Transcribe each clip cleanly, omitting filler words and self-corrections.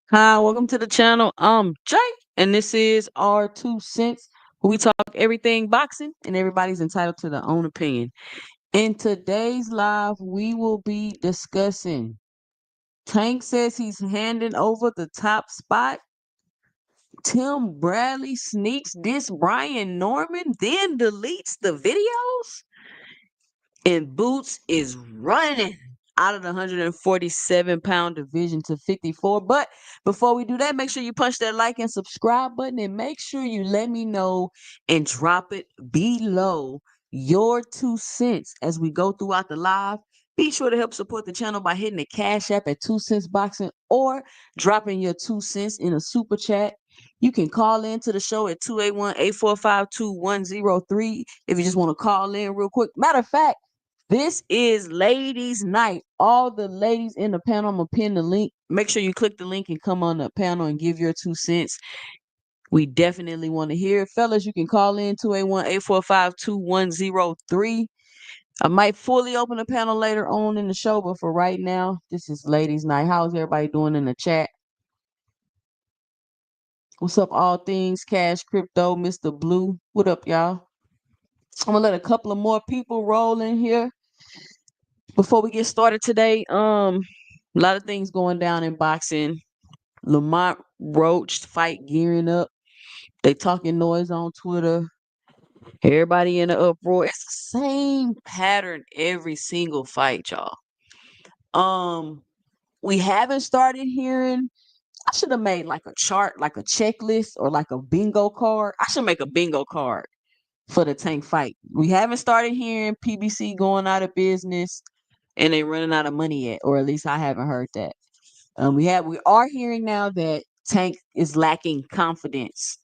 Hi, welcome to the channel. I'm Jay, and this is our 2 cents. Where we talk everything boxing, and everybody's entitled to their own opinion. In today's live, we will be discussing Tank says he's handing over the top spot. Tim Bradley sneaks this Brian Norman, then deletes the videos. And Boots is running out of the 147-pound division to 54. But before we do that, make sure you punch that like and subscribe button, and make sure you let me know and drop it below your 2 cents as we go throughout the live. Be sure to help support the channel by hitting the Cash App at 2 Cents Boxing or dropping your 2 cents in a super chat. You can call in to the show at 281-845-2103 if you just want to call in real quick. Matter of fact, this is ladies' night. All the ladies in the panel, I'm going to pin the link. Make sure you click the link and come on the panel and give your 2 cents. We definitely want to hear it. Fellas, you can call in 281-845-2103. I might fully open the panel later on in the show, but for right now, this is ladies' night. How's everybody doing in the chat? What's up, all things cash, crypto, Mr. Blue? What up, y'all? I'm going to let a couple of more people roll in here. Before we get started today, a lot of things going down in boxing. Lamont Roach fight gearing up. They talking noise on Twitter. Everybody in the uproar. It's the same pattern every single fight, y'all. We haven't started hearing. I should have made like a chart, like a checklist, or like a bingo card. I should make a bingo card for the Tank fight. We haven't started hearing PBC going out of business. and they running out of money yet, or at least I haven't heard that. We are hearing now that Tank is lacking confidence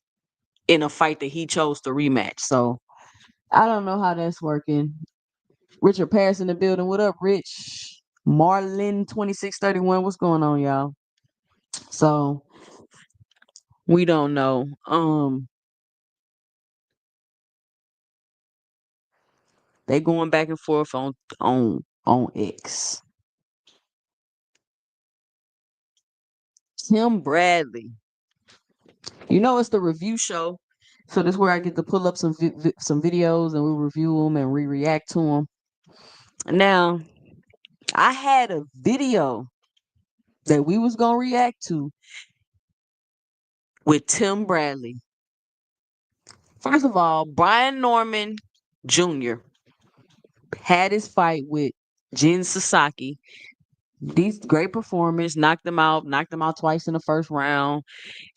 in a fight that he chose to rematch. So I don't know how that's working. Richard Paris in the building. What up, Rich? Marlin 2631. What's going on, y'all? So we don't know. They going back and forth on X. Tim Bradley. You know it's the review show, so this is where I get to pull up some videos and we'll review them and react to them. Now, I had a video that we was gonna react to with Tim Bradley. First of all, Brian Norman Jr. had his fight with Jin Sasaki. These great performance, knocked him out twice in the first round.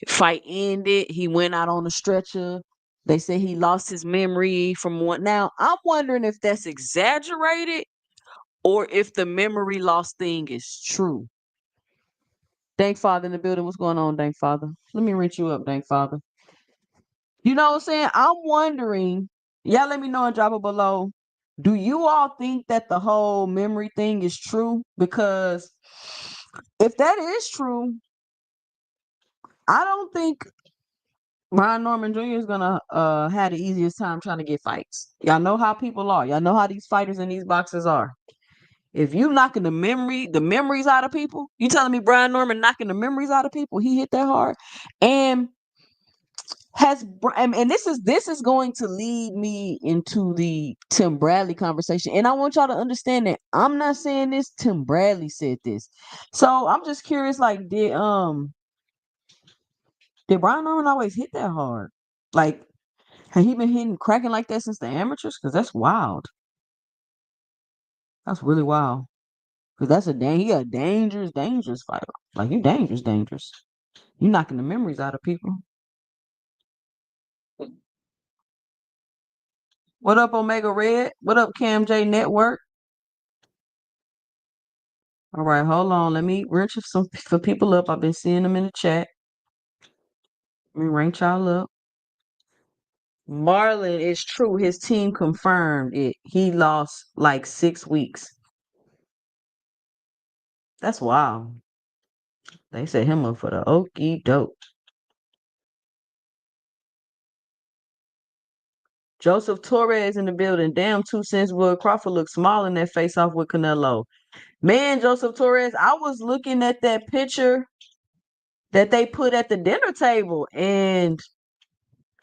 Fight ended. He went out on a stretcher. They say he lost his memory from what. Now, I'm wondering if that's exaggerated or if the memory loss thing is true. Thank Father in the building. What's going on, Thank Father? Let me rinse you up, Thank Father. You know what I'm saying? I'm wondering. Y'all let me know and drop it below. Do you all think that the whole memory thing is true? Because if that is true, I don't think Brian Norman Jr. is gonna have the easiest time trying to get fights. Y'all know how people are. Y'all know how these fighters and these boxers are. If you knocking the memories out of people, you telling me Brian Norman knocking the memories out of people? He hit that hard, and and this is going to lead me into the Tim Bradley conversation. And I want y'all to understand that I'm not saying this. Tim Bradley said this, so I'm just curious. Like, did Brian Norman always hit that hard? Like, has he been hitting cracking like that since the amateurs? Because that's wild. That's really wild. Because he a dangerous fighter. Like, you dangerous. You knocking the memories out of people. What up, Omega Red? What up, Cam J Network? All right, hold on. Let me wrench some for people up. I've been seeing them in the chat. Let me rank y'all up. Marlon, it's true. His team confirmed it. He lost like 6 weeks. That's wild. They set him up for the okey doke. Joseph Torres in the building. Damn, 2 cents. Wood Crawford looks small in that face off with Canelo. Man, Joseph Torres, I was looking at that picture that they put at the dinner table, and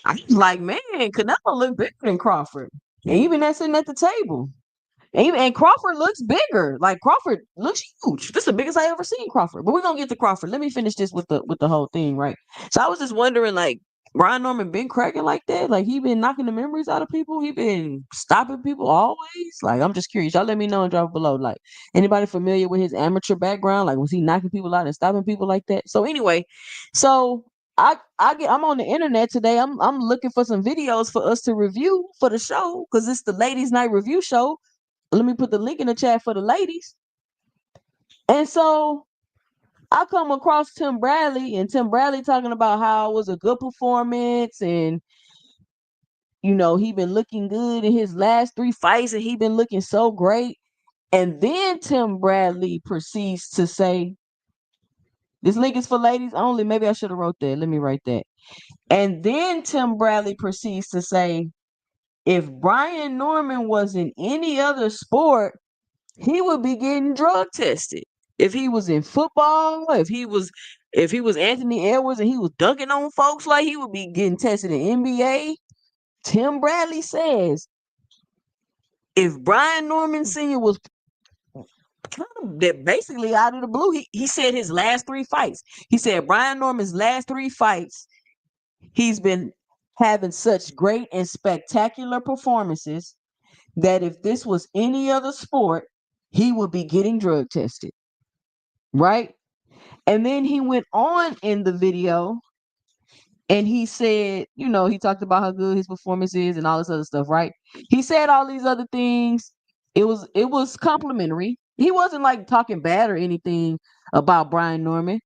I was like, man, Canelo look bigger than Crawford. And even that sitting at the table. And Crawford looks bigger. Like, Crawford looks huge. This is the biggest I ever seen Crawford. But we're gonna get to Crawford. Let me finish this with the whole thing, right? So I was just wondering, like, Brian Norman been cracking like that? Like, he been knocking the memories out of people? He been stopping people always? Like, I'm just curious. Y'all let me know and drop below. Like, anybody familiar with his amateur background? Like, was he knocking people out and stopping people like that? So anyway, so I'm on the internet today. I'm looking for some videos for us to review for the show because it's the ladies' night review show. Let me put the link in the chat for the ladies. And so I come across Tim Bradley, and Tim Bradley talking about how it was a good performance, and he been looking good in his last 3 fights, and he been looking so great. And then Tim Bradley proceeds to say, this link is for ladies only. Maybe I should have wrote that. Let me write that. And then Tim Bradley proceeds to say, if Brian Norman was in any other sport, he would be getting drug tested. If he was in football, if he was Anthony Edwards and he was dunking on folks, like, he would be getting tested in NBA. Tim Bradley says, if Brian Norman Sr. was kind of that basically out of the blue, he said his last 3 fights. He said Brian Norman's last 3 fights, he's been having such great and spectacular performances that if this was any other sport, he would be getting drug tested. Right? And then he went on in the video and he said, he talked about how good his performance is and all this other stuff, right? He said all these other things. It was complimentary. He wasn't like talking bad or anything about Brian Norman.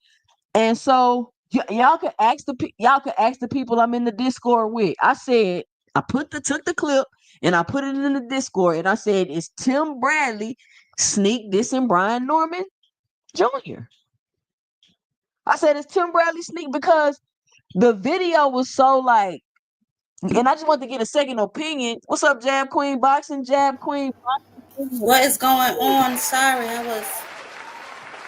And so y'all could ask the people I'm in the Discord with. I said I took the clip and I put it in the Discord and I said, is Tim Bradley sneak dissing Brian Norman Jr.? I said, it's Tim Bradley sneak because the video was so like, and I just want to get a second opinion. What's up, Jab Queen Boxing? Jab Queen Boxing. What is going on? Sorry, I was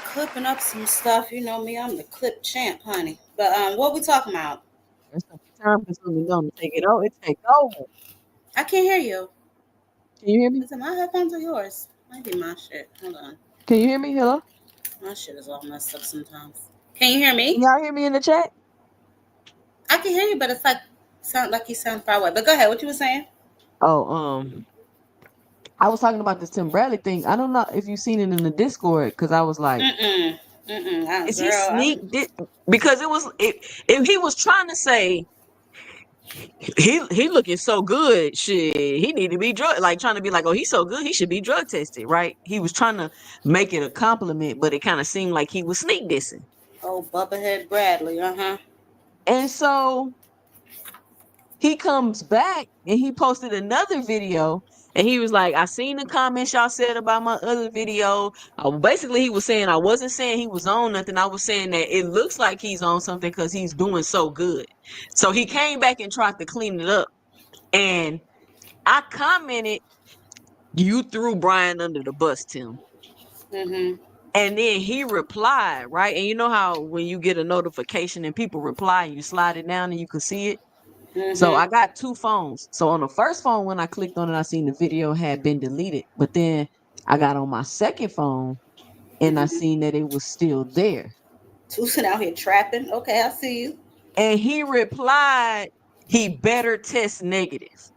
clipping up some stuff. You know me, I'm the clip champ, honey. But what we talking about? It's time consuming. Don't take it over. It take over. I can't hear you. Can you hear me? Is it my headphones or yours? Might be my shit. Hold on. Can you hear me? Hello? My shit is all messed up sometimes. Can you hear Can me? y'all hear me in the chat? I can hear you, but it's like you sound far away. But go ahead. What you were saying? Oh, I was talking about this Tim Bradley thing. I don't know if you've seen it in the Discord because I was like, is he Girl, sneak? Because if he was trying to say he looking so good, shit, he need to be trying to be like, oh, he's so good, he should be drug tested, right? He was trying to make it a compliment, but it kind of seemed like he was sneak dissing. Oh, Bubbahead Bradley. And so he comes back and he posted another video and he was like, I seen the comments y'all said about my other video. Basically, he was saying I wasn't saying he was on nothing. I was saying that it looks like he's on something because he's doing so good. So he came back and tried to clean it up. And I commented, you threw Brian under the bus, Tim. And then he replied, right? And you know how when you get a notification and people reply and you slide it down and you can see it? So I got two phones. So on the first phone, when I clicked on it, I seen the video had been deleted. But then I got on my second phone and I seen that it was still there. Tucson out here trapping. Okay, I see you. And he replied, he better test negative.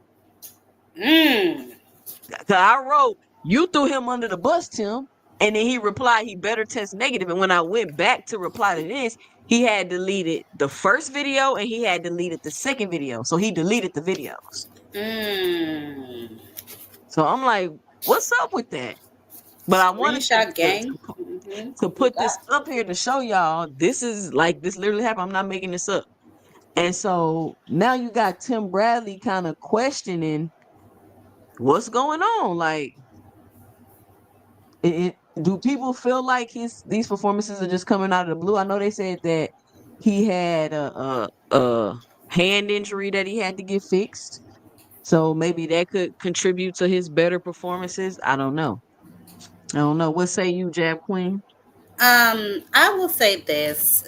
So I wrote, you threw him under the bus, Tim. And then he replied, he better test negative. And when I went back to reply to this, he had deleted the first video and he had deleted the second video. So he deleted the videos. So I'm like, what's up with that? But I wanted Screenshot gang. to put this up here to show y'all this literally happened. I'm not making this up. And so now you got Tim Bradley kind of questioning what's going on. Like, do people feel like these performances are just coming out of the blue? I know they said that he had a hand injury that he had to get fixed. So maybe that could contribute to his better performances. I don't know. What say you, Jab Queen? I will say this.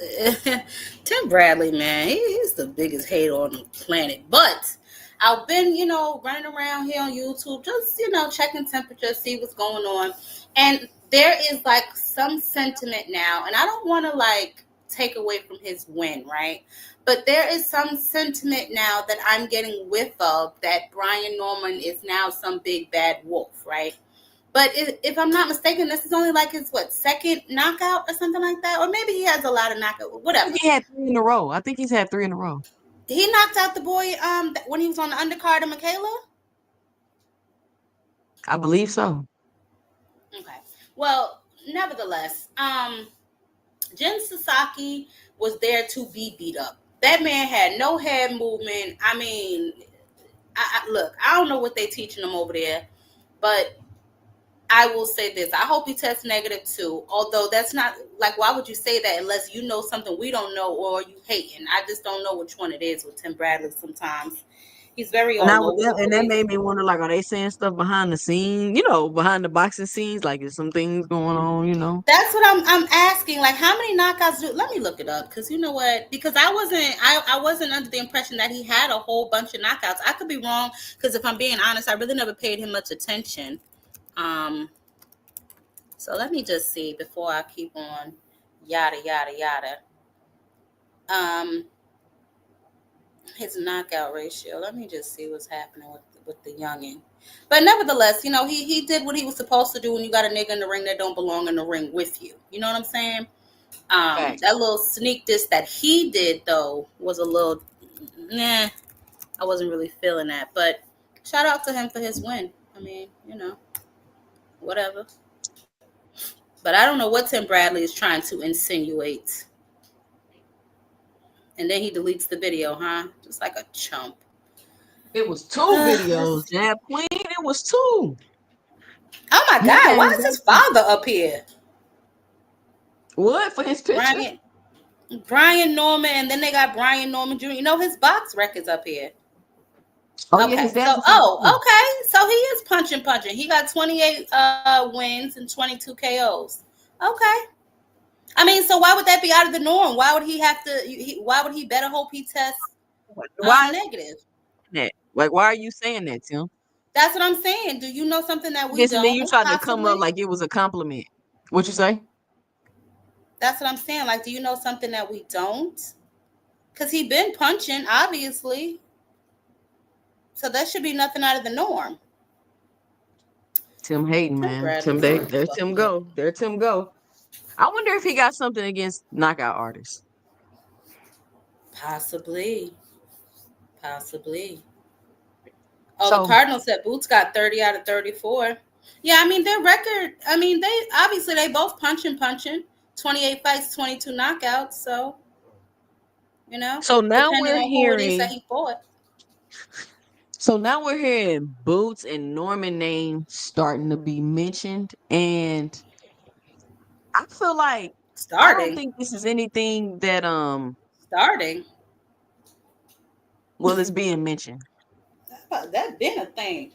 Tim Bradley, man, he's the biggest hater on the planet. But I've been, running around here on YouTube, just, checking temperature, see what's going on. And there is like some sentiment now, and I don't want to like take away from his win, right? But there is some sentiment now that I'm getting whiff of that Brian Norman is now some big bad wolf, right? But if I'm not mistaken, this is only like his second knockout or something like that, or maybe he has a lot of knockouts. Whatever. I think he had 3 in a row. I think he's had 3 in a row. He knocked out the boy when he was on the undercard of Michaela. I believe so. Okay. Well, nevertheless, Jen Sasaki was there to be beat up. That man had no head movement. I mean, look, I don't know what they teaching him over there, but I will say this. I hope he tests negative too. Although that's not like, why would you say that unless you know something we don't know or you hating? I just don't know which one it is with Tim Bradley sometimes. He's very all over. And that made me wonder, like, are they saying stuff behind the scenes, behind the boxing scenes? Like, is some things going on, That's what I'm asking. Like, how many knockouts let me look it up, because you know what? Because I wasn't under the impression that he had a whole bunch of knockouts. I could be wrong, because if I'm being honest, I really never paid him much attention. So let me just see before I keep on yada yada yada. His knockout ratio. Let me just see what's happening with the youngin. But nevertheless, he did what he was supposed to do when you got a nigga in the ring that don't belong in the ring with you. You know what I'm saying? That little sneak diss that he did though was a little I wasn't really feeling that. But shout out to him for his win. I mean, whatever. But I don't know what Tim Bradley is trying to insinuate. And then he deletes the video, huh? Just like a chump. It was two videos, Let's see. Jab Queen. It was two. Oh my He God! Why came is back his father up here? what for his picture? Brian, Brian Norman, and then they got Brian Norman Jr. You know his box records up here. Oh yeah, Okay, his dad so was on. okay, so he is punching. He got 28 wins and 22 KOs. Okay, I mean, so why would that be out of the norm? Why would he have to? Why would he better hope he tests Why is negative? that? Like, why are you saying that, Tim? That's what I'm saying. Do you know something that I we guess and then don't? you tried to come up Possibly. like it was a compliment. What you say? That's what I'm saying. Like, do you know something that we don't? Because he been punching, obviously. So that should be nothing out of the norm. Tim Hayden, Tim man. Bradley Tim, so there's Tim fucking hating. go. There, Tim go. I wonder if he got something against knockout artists. Possibly. Possibly. Oh, the So, Cardinals said Boots got 30 out of 34. Yeah, I mean their record. I mean they obviously they both punching. 28 fights, 22 knockouts. So so now depending we're on who it is that hearing. he fought. So now we're hearing Boots and Norman names starting to be mentioned, and I feel like I don't Starting, think this is anything that starting. well, it's being mentioned. That been a thing.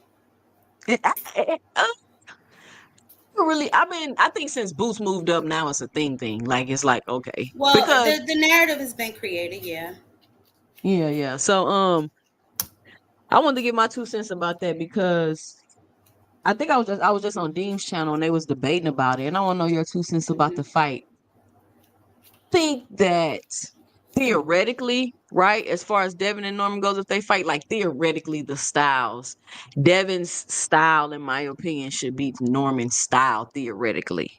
Really, I mean, I think since Boots moved up, now it's a thing. Like it's like okay, Well, because the narrative has been created. Yeah. yeah. So I wanted to give my 2 cents about that because I think I was just on Dean's channel and they was debating about it, and I want to know your 2 cents about Hmm. the fight. Think that theoretically, right, as far as Devin and Norman goes, if they fight, like theoretically, the styles, Devin's style, in my opinion, should beat Norman's style theoretically,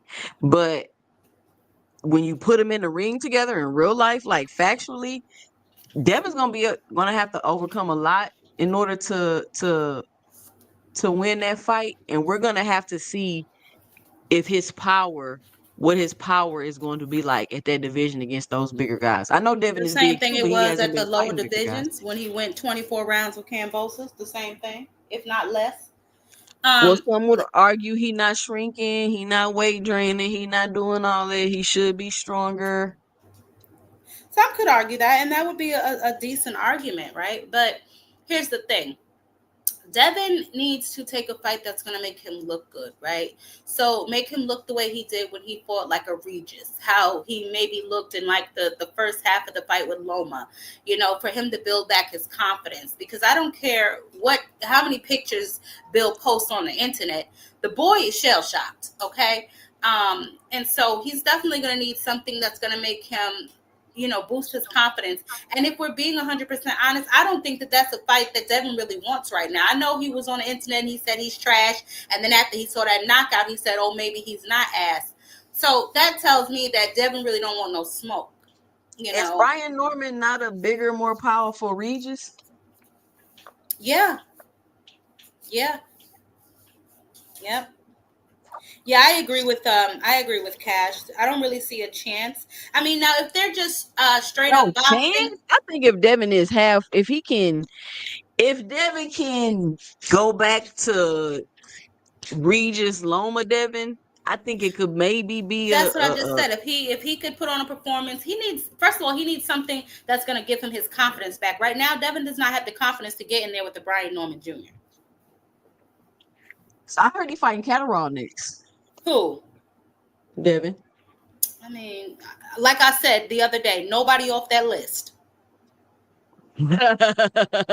but when you put them in the ring together in real life, like factually, Devin's gonna have to overcome a lot in order to win that fight, and we're gonna have to see if what his power is going to be like at that division against those bigger guys. I know Devin The is same big thing too, it but he was hasn't at the been lower fighting bigger guys. divisions when he went 24 rounds with Cambosos. The same thing, if not less. Well, Um, some would argue he not shrinking, he not weight draining, he not doing all that. He should be stronger. some could argue that, and that would be a decent argument, right? But here's the thing: Devin needs to take a fight that's going to make him look good, right? So make him look the way he did when he fought like a Regis, how he maybe looked in like the first half of the fight with Loma, for him to build back his confidence. Because I don't care how many pictures Bill posts on the internet, the boy is shell shocked, okay? And so he's definitely going to need something that's going to make him boost his confidence. And if we're being 100% honest, I don't think that that's a fight that Devin really wants right now. I know he was on the internet and he said he's trash. And then after he saw that knockout, he said, oh, maybe he's not ass. So that tells me that Devin really don't want no smoke, you Is know? Brian Norman not a bigger, more powerful Regis? Yeah. Yeah. Yep. Yeah, I agree with Cash. I don't really see a chance. I mean, now if they're just straight No up chance. boxing, I think if Devin is half, if Devin can go back to Regis Loma Devin, I think it could maybe be that's what I just said. If he could put on a performance, he needs first of all he needs something that's going to give him his confidence back. Right now, Devin does not have the confidence to get in there with the Brian Norman Jr. So I heard he fighting Catterall next. Who? Devin. I mean, like I said the other day, nobody off that list.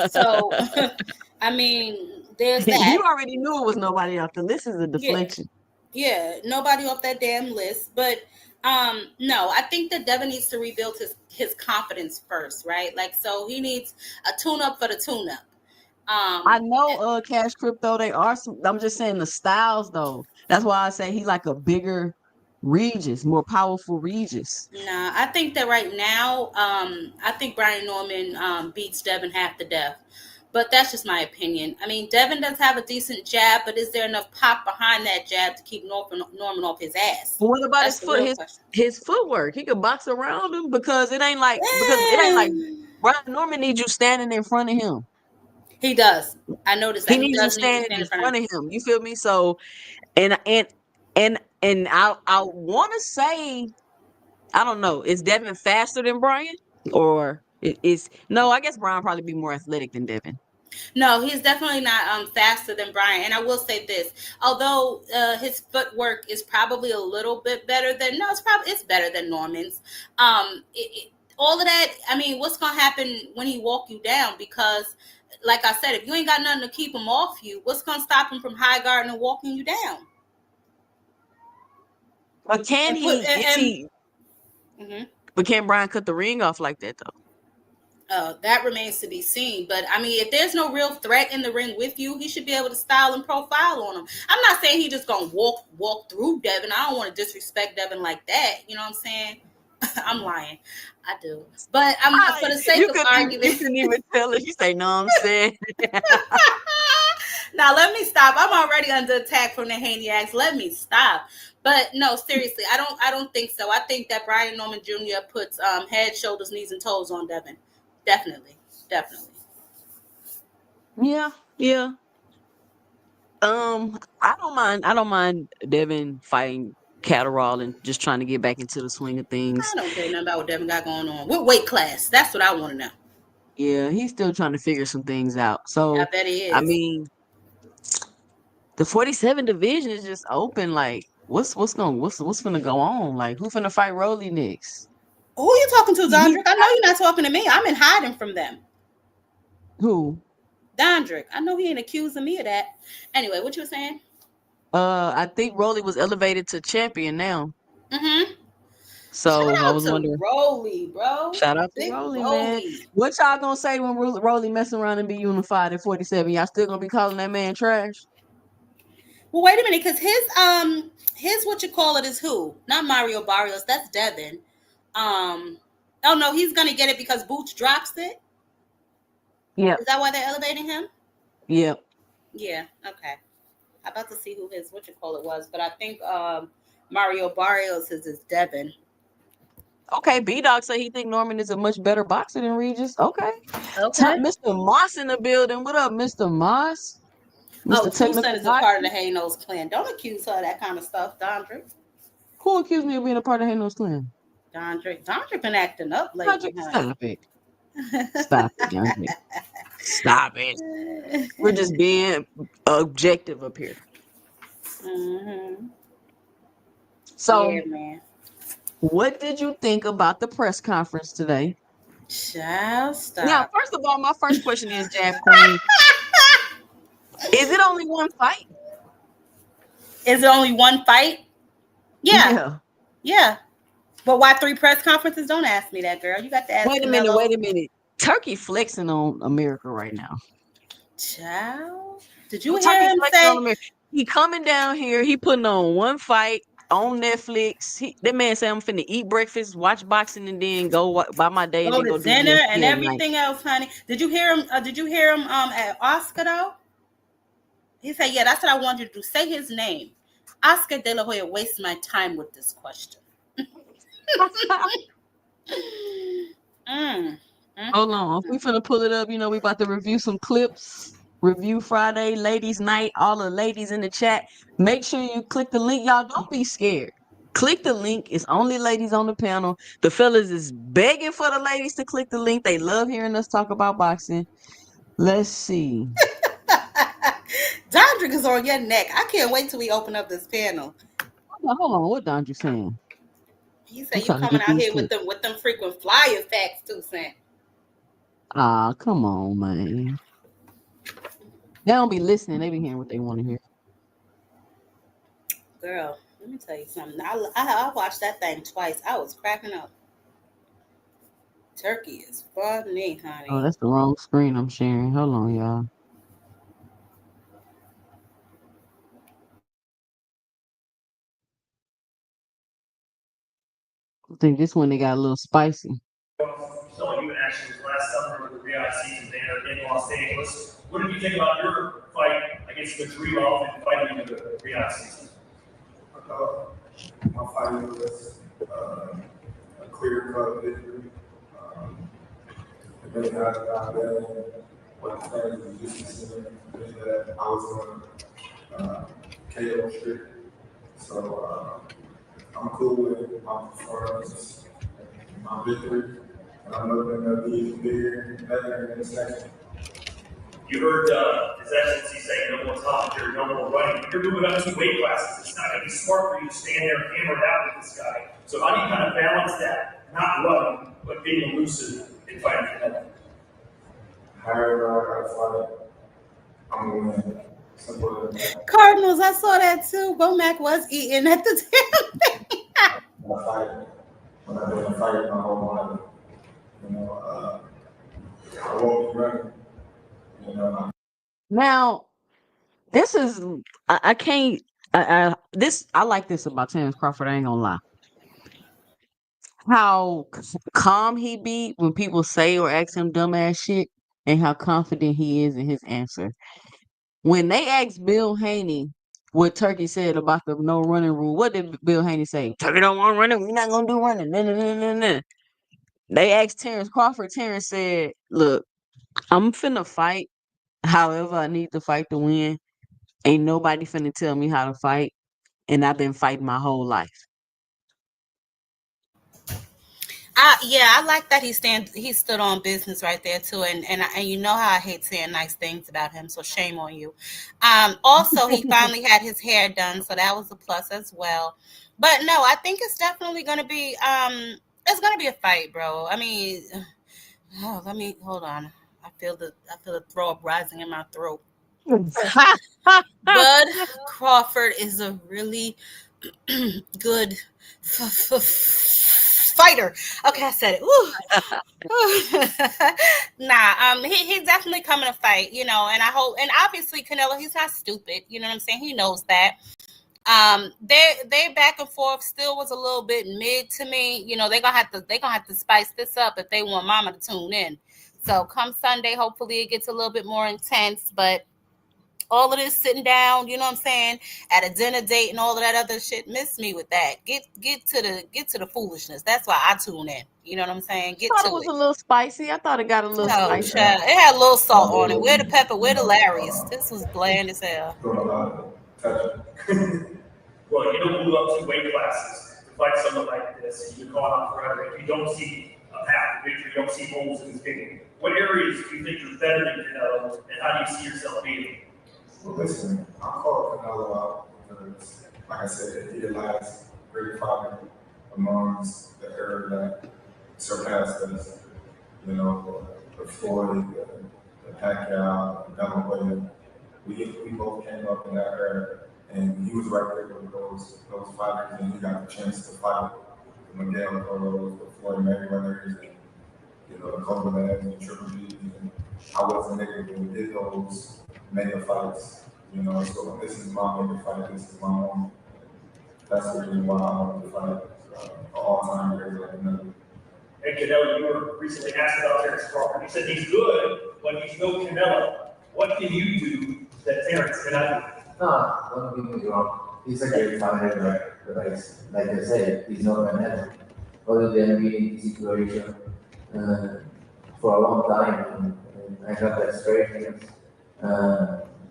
So, I mean, there's You that. already knew it was nobody else. This is a Yeah, deflection. yeah, nobody off that damn list. But no, I think that Devin needs to rebuild his confidence first, right? Like, so he needs a tune up for the tune up. I Um, know Cash Crypto, they are some, I'm just saying the styles though. That's why I say he like a bigger Regis, more powerful Regis. Nah, I think that right now, I think Brian Norman beats Devin half to death. But that's just my opinion. I mean, Devin does have a decent jab, but is there enough pop behind that jab to keep Norman off his ass? What about That's his the foot? real His question. his footwork. He could box around him because it ain't like Brian Norman needs you standing in front of him. He does. I noticed He that he needs you does need you to standing stand in in front of him. front of him. You feel me? So and I want to say I don't know. Is Devin faster than Brian or is no? I guess Brian probably be more athletic than Devin. No, he's definitely not faster than Brian. And I will say this: although his footwork is probably a little bit better than it's better than Norman's. All of that. I mean, what's gonna happen when he walk you down? Because, like I said, if you ain't got nothing to keep him off you, what's gonna stop him from high guarding and walking you down? But can And put he? Is he? mhm. But can Brian cut the ring off like that though? That remains to be seen. But I mean, if there's no real threat in the ring with you, he should be able to style and profile on him. I'm not saying he just gonna walk through Devin. I don't want to disrespect Devin like that. You know what I'm saying? I'm lying. I do. But I'm for the sake of You argument. couldn't even tell if you say no. I'm saying. Now let me stop. I'm already under attack from the Haniacs. Let me stop. But no, seriously, I don't think so. I think that Brian Norman Jr. puts head, shoulders, knees, and toes on Devin. Definitely. Definitely. Yeah, yeah. I don't mind Devin fighting Catterall and just trying to get back into the swing of things. I don't care nothing about what Devin got going on. What weight class? That's what I want to know. Yeah, he's still trying to figure some things out. I So, bet he I is. mean, the 47 division is just open. Like, what's gonna go on? Like, who finna fight Rolly next? Who are you talking to, He Dondrick? I know you're not talking to me. I'm in hiding from them. who? Dondrick, I know he ain't accusing me of that. Anyway, what you were saying? I think Rolly was elevated to champion now. Mm-hmm. Shout So I out was to wondering. Rolly, bro. Shout out to Big Rolly, man. Rolly. What y'all gonna say when Rolly messing around and be unified at 47? Y'all still gonna be calling that man trash? Well, wait a minute, because his what you call it is who? Not Mario Barrios. That's Devin. Um. Oh no, he's gonna get it because Boots drops it. Yep. Is that why they're elevating him? Yep. Yeah. Okay. I'm about to see who his what you call it was, but I think Mario Barrios is Devin. Okay, B Dog say he think Norman is a much better boxer than Regis. Okay. Okay. Mr. Moss in the building. What up, Mr. Moss? Oh, Mr. Tucson Technical is a part of the Boxing. Haynos clan. Don't accuse her of that kind of stuff, Dondrick. Who accused me of being a part of Hano's clan? Dondrick been acting up lately, Logic, honey. stop it. Stop it, Logic. Stop it. We're just being objective up here. hmm Yeah, So, man. what did you think about the press conference today? Child, Now, stop. first of all, my first question is, Jab Queen, is it only one fight? Is it only one fight? Yeah, Yeah. yeah. But why three press conferences? Don't ask me that, girl. You got to ask Wait a minute, Canelo. wait a minute. Turkey flexing on America right now. Child. Did you hear Turkey him flexing on say? America. He coming down here. He putting on one fight on Netflix. That man say I'm finna eat breakfast, watch boxing, and then go by my day and Go then to go do dinner and UFC at night. everything else, honey. Did you hear him? Did you hear him at Oscar though? He said, "Yeah, that's what I want you to do. Say his name." Oscar De La Hoya wastes my time with this question. Mm, Hold on. We finna pull it up. You know, we about to review some clips. Review Friday, ladies' night. All the ladies in the chat. Make sure you click the link. Y'all don't be scared. Click the link. It's only ladies on the panel. The fellas is begging for the ladies to click the link. They love hearing us talk about boxing. Let's see. Dondrick is on your neck. I can't wait till we open up this panel. Hold on. What Don you saying? He I'm said you trying to coming get out these here with clips. them frequent flyer facts too, Sam. Ah, come on, man. They don't be listening. They be hearing what they want to hear. Girl, let me tell you something. I watched that thing twice. I was cracking up. Turkey is funny, Oh, honey. that's the wrong screen I'm sharing. Hold on, y'all. I think this one they got a little spicy. So you actually last summer with the reality season there. in Los Angeles. What did you think about your fight against Madrid and fighting in the Riyadh season? I thought my fight was a clear-cut victory. It really had got there. What the fans were used to seeing is that I was on KO so I'm cool with my performance, my victory, and I'm looking to be bigger and better in the section. You heard His Excellency say no more commentary, no more running. You're moving up 2 weight classes. It's not going to be smart for you to stand there hammered out with this guy. So how do you kind of balance that? Not running, but being elusive in fighting Canelo? However I fight, I'm going to win. Simple as that. Cardinals, I saw that too. Bomac was eating at the time. I fight when I've been fighting my whole life. I won't be running. Now, this is I can't I like this about Terrence Crawford. I ain't gonna lie. How calm he be when people say or ask him dumbass shit, and how confident he is in his answer. When they asked Bill Haney what Turkey said about the no running rule, what did Bill Haney say? Turkey don't want running. We're not gonna do running. Nah, nah, nah, nah, nah. They asked Terrence Crawford. Terrence said, "Look, I'm finna fight. However, I need to fight to win. Ain't nobody finna tell me how to fight, and I've been fighting my whole life." Yeah, I like that he stood on business right there too, and you know how I hate saying nice things about him, so shame on you. Also, he finally had his hair done, so that was a plus as well. But no, I think it's definitely gonna be it's gonna be a fight, bro. I mean, oh, let me hold on. I feel the throw up rising in my throat. Bud Crawford is a really good fighter. Okay, I said it. Nah, he's definitely coming to fight, and I hope, and obviously Canelo, he's not stupid, you know what I'm saying? He knows that. They back and forth still was a little bit mid to me. They gonna have to spice this up if they want Mama to tune in. So come Sunday, hopefully it gets a little bit more intense, but all of this sitting down, you know what I'm saying, at a dinner date and all of that other shit, miss me with that. Get to the foolishness. That's why I tune in. You know what I'm saying? Get Thought to it was it. a little spicy. I thought it got a little Oh, spicy. child. It had a little salt on it. Where the pepper? Where the Larry's? This was bland as hell. Well, you don't move up 2 weight classes to fight someone like this, and you're caught out forever. If you don't see a path to victory, you don't see holes in his game. What areas do you think you're better than Canelo, and how do you see yourself being? Well, listen, I called Canelo out because, like I said, he the last great fighter amongst the era that surpassed us. The Floyd, the Pacquiao, the Delahoya. We both came up in that era, and he was right there with those fighters, and he got the chance to fight the Miguel Cottos, the Floyd Mayweathers, and the Kovalev and the Triple G. And I wasn't there when we did those mega fights. So this is my mega fight. This is my moment. That's the reason why I want to fight all-time great like Canelo. Hey, Canelo, you were recently asked about Terrence Crawford. You said he's good, but he's no Canelo. What can you do that Terrence cannot do? No, don't get me wrong. He's a great fighter, but like I said, he's not Canelo. Other than being in this situation for a long time, and I have that experience.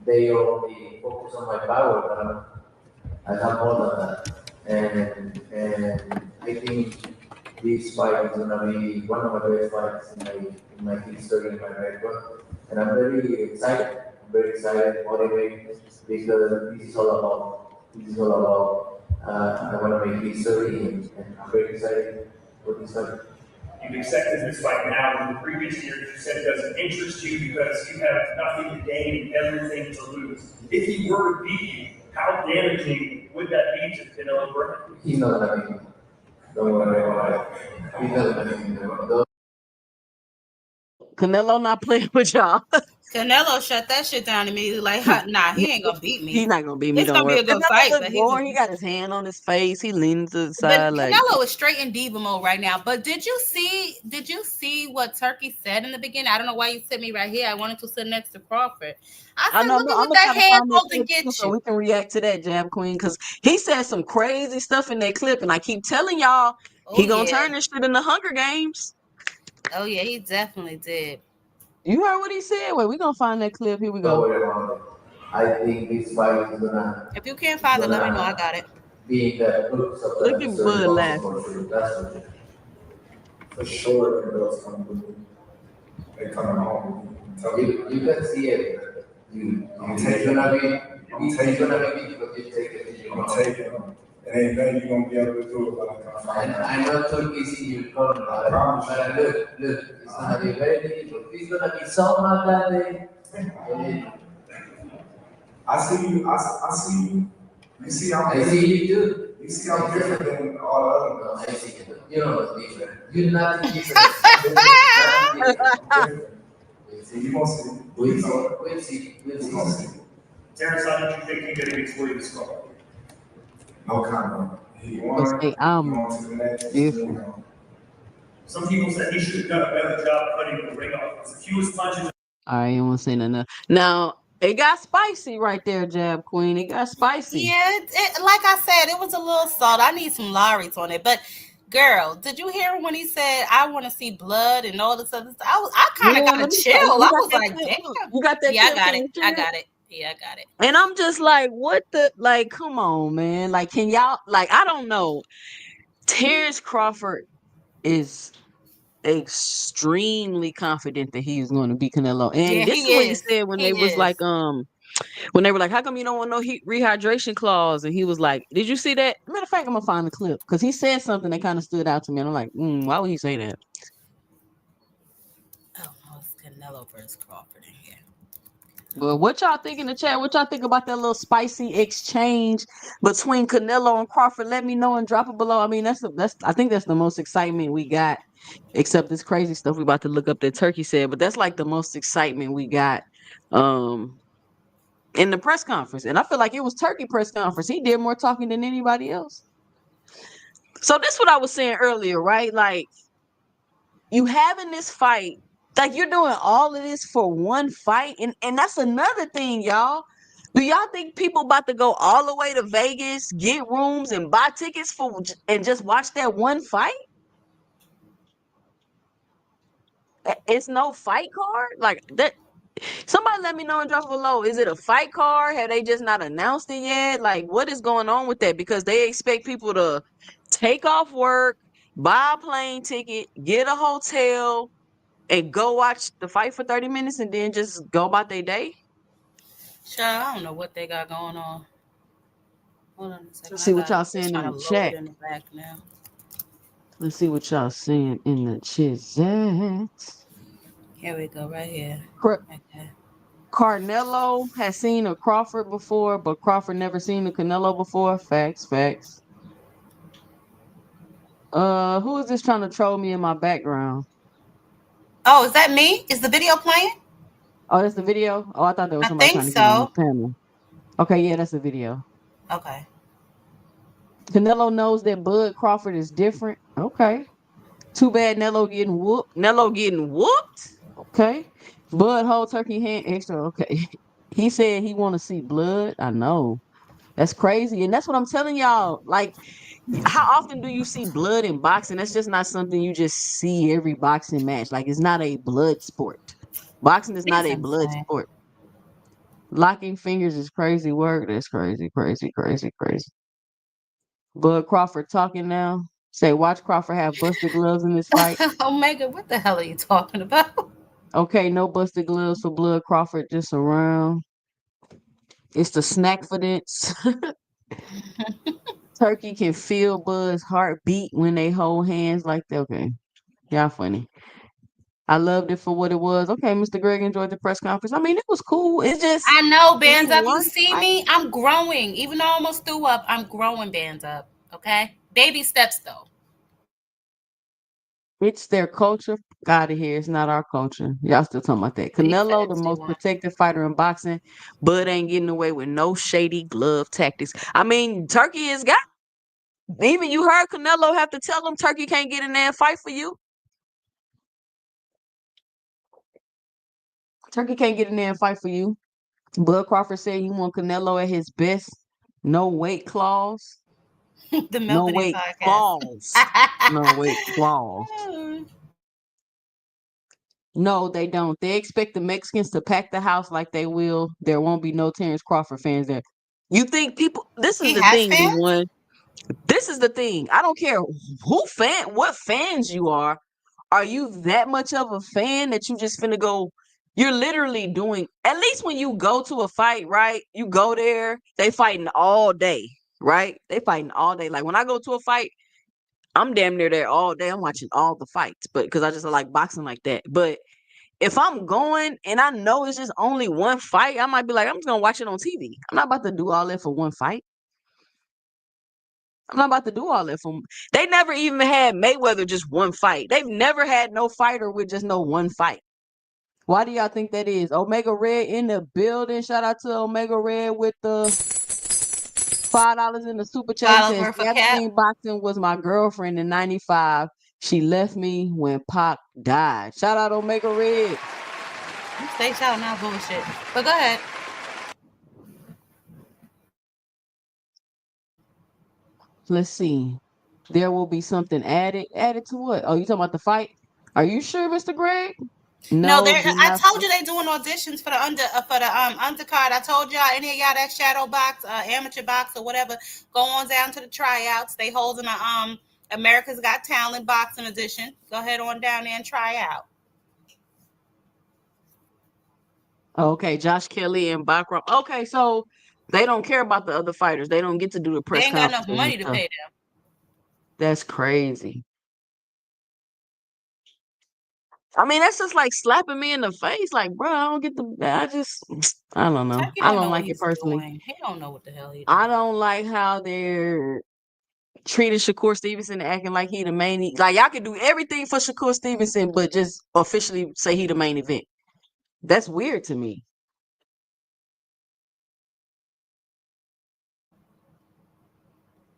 They only focus on my power, but I have more than that. And I think this fight is gonna be one of my best fights in my history, in my record. And I'm very excited. Motivated, because this is all about. I want to make history, and I'm very excited for this fight. You've accepted this fight now. In the previous years, you said it doesn't interest you because you have nothing to gain and everything to lose. If he were to beat you, how damaging would that be to Canelo Brennan? He's not gonna be. Don't worry about it. He's not gonna be. Canelo not playing with y'all. Canelo shut that shit down immediately. Like, nah, he ain't gonna beat He's me. not gonna beat me. It's Don't gonna be worry. a good Canelo fight, look but he's. boring. He got his hand on his face. He leaning to the But side like. Canelo is straight in diva mode right now. But did you see? Did you see what Turkey said in the beginning? I don't know why you sent me right here. I wanted to sit next to Crawford. I I said, know. look No, at I'm what gonna that try to head find that holding clip too, gets so you. we can react to that, Jab Queen, because he said some crazy stuff in that clip, and I keep telling y'all Oh he gonna yeah. turn this shit into Hunger Games. Oh yeah, he definitely did. You heard what he said? Wait, we gonna find that clip. Here we Don't go. worry about it. I think this fight If you can't is find it, let me know. I gonna got it. be in the books of Look the at history of Bud boxing for laughing. sure. That's for sure. For sure, the belts coming with me. They coming home. I'm telling you. You can see it. I'm It's taking gonna be it. I'm it's taking gonna it. be difficult. You take it. You I'm know. taking it. It ain't nothing you gonna be able to do about it. And I know Turkey is in your corner, I promise you. but look, it's gonna be very difficult. It's gonna be so hard that day. And I see you. I see you. You see how I see you too. you see how different than all the other No, ones. I see you. You know what's different. You're nothing different. I'm different. Nothing different. I'm different. We'll See, see. you gonna see. We'll You see. know it. We'll see. We'll You gonna see. see. Terrence, how did you think he did against William Scott? No comment. He But won. say You I'm on to the next. You different. know. Some people said he should have done a better job cutting the ring off. It's the fewest punches. I ain't want to say nothing else. Now it got spicy right there, Jab Queen. It got spicy. Yeah, like I said, it was a little salt. I need some Lawry's on it. But girl, did you hear when he said, "I want to see blood" and all this other stuff? I kind of Yeah, got a let me chill. tell you. You I got was that like, clip. Look, damn. you got that Yeah, I clip. got Can it. you I share it? got it. Yeah, I got it. And I'm just like, what the like? Come on, man. Like, can y'all like? I don't know. Terrence Crawford is extremely confident that he is going to beat Canelo. Yeah, And this is he what he is. said when He they was like, is. when they were like, how come you don't want no heat rehydration clause? And he was like, did you see that? Matter of fact, I'm gonna find the clip because he said something that kind of stood out to me. And I'm like, why would he say that? Oh no, it's Canelo versus Crawford in here. But what y'all think in the chat? What y'all think about that little spicy exchange between Canelo and Crawford? Let me know and drop it below. I mean, that's I think that's the most excitement we got, except this crazy stuff we about to look up that Turkey said. But that's like the most excitement we got um in the press conference. And I feel like it was Turkey press conference. He did more talking than anybody else. So this what I was saying earlier, right? Like you having this fight, like you're doing all of this for one fight, and that's another thing, y'all. Do y'all think people about to go all the way to Vegas, get rooms, and buy tickets for and just watch that one fight? It's no fight card, like that. Somebody let me know and drop below. Is it a fight card? Have they just not announced it yet? Like, what is going on with that? Because they expect people to take off work, buy a plane ticket, get a hotel, and go watch the fight for 30 minutes and then just go about their day? Child, I don't know what they got going on. Hold on a second. Let's I see what got it. y'all It's saying trying in to the load chat. in the back now. Let's see what y'all saying in the chat. Here we go, right here. Car- Okay. Carnelo has seen a Crawford before, but Crawford never seen a Canelo before. Facts, facts. Who is this trying to troll me in my background? Oh, is that me? Is the video playing? Oh, that's the video? Oh, I thought there was I somebody think trying to get on my so. panel. Okay, yeah, that's the video. Okay. Canelo knows that Bud Crawford is different. Okay. Too bad Nello getting whooped. Nello getting whooped. Okay. Bud whole turkey hand extra. Okay. He said he want to see blood. I know. That's crazy. And that's what I'm telling y'all. Like, how often do you see blood in boxing? That's just not something you just see every boxing match. Like, it's not a blood sport. Boxing is not He's a blood insane. sport. Locking fingers is crazy work. That's crazy, crazy, crazy, crazy. Bud Crawford talking now. Say, watch Crawford have busted gloves in this fight. Omega, what the hell are you talking about? Okay, no busted gloves for Blood Crawford just around. It's the snack for this. Turkey can feel Bud's heartbeat when they hold hands like that. Okay, y'all funny. I loved it for what it was. Okay, Mr. Greg enjoyed the press conference. I mean, it was cool. It's just I know, it's bands up. You one see fight. me? I'm growing. Even though I almost threw up, I'm growing, bands up. Okay? Baby steps, though. It's their culture. Out of here. It's not our culture. Y'all still talking about that. He Canelo, the fancy most one. protected fighter in boxing. Bud ain't getting away with no shady glove tactics. I mean, Turkey has got. Even you heard Canelo have to tell him Turkey can't get in there and fight for you. Turkey can't get in there and fight for you. Bud Crawford said he want Canelo at his best. No weight clause. The No Melvin weight podcast. clause. No weight clause. No, they don't. They expect the Mexicans to pack the house like they will. There won't be no Terrence Crawford fans there. You think people? This is He the has thing, fans? D1. This is the thing. I don't care what fans you are. Are you that much of a fan that you just finna go? You're literally doing. At least when you go to a fight, right? You go there. They fighting all day, right? They fighting all day. Like when I go to a fight, I'm damn near there all day. I'm watching all the fights, but because I just like boxing like that. But if I'm going and I know it's just only one fight, I might be like, I'm just gonna watch it on TV. I'm not about to do all that for one fight. I'm not about to do all that for. They never even had Mayweather just one fight. They've never had no fighter with just no one fight. Why do y'all think that is? Omega Red in the building. Shout out to Omega Red with the $5 in the super chat. He $5 says worth of cap. Kathleen Boxing was my girlfriend in '95. She left me when Pac died. Shout out Omega Red. You stay shouting out bullshit. But go ahead. Let's see. There will be something added. Added to what? Oh, you talking about the fight? Are you sure, Mr. Greg? No, No, there. do I not. told you they doing auditions for the undercard. I told y'all any of y'all that shadow box, amateur box or whatever, go on down to the tryouts. They holding a America's Got Talent boxing edition. Go ahead on down there and try out. Okay, Josh Kelly and Backrop. Okay, so they don't care about the other fighters. They don't get to do the They press ain't got enough conferences and money to stuff. pay them. That's crazy. I mean, that's just like slapping me in the face. Like, bro, I don't get the. I just, I don't know. Turkey I don't don't know what like it he's personally. doing. He don't know what the hell he I doing. don't like how they're treating Shakur Stevenson and acting like he the main. Like, y'all can do everything for Shakur Stevenson, but just officially say he the main event. That's weird to me.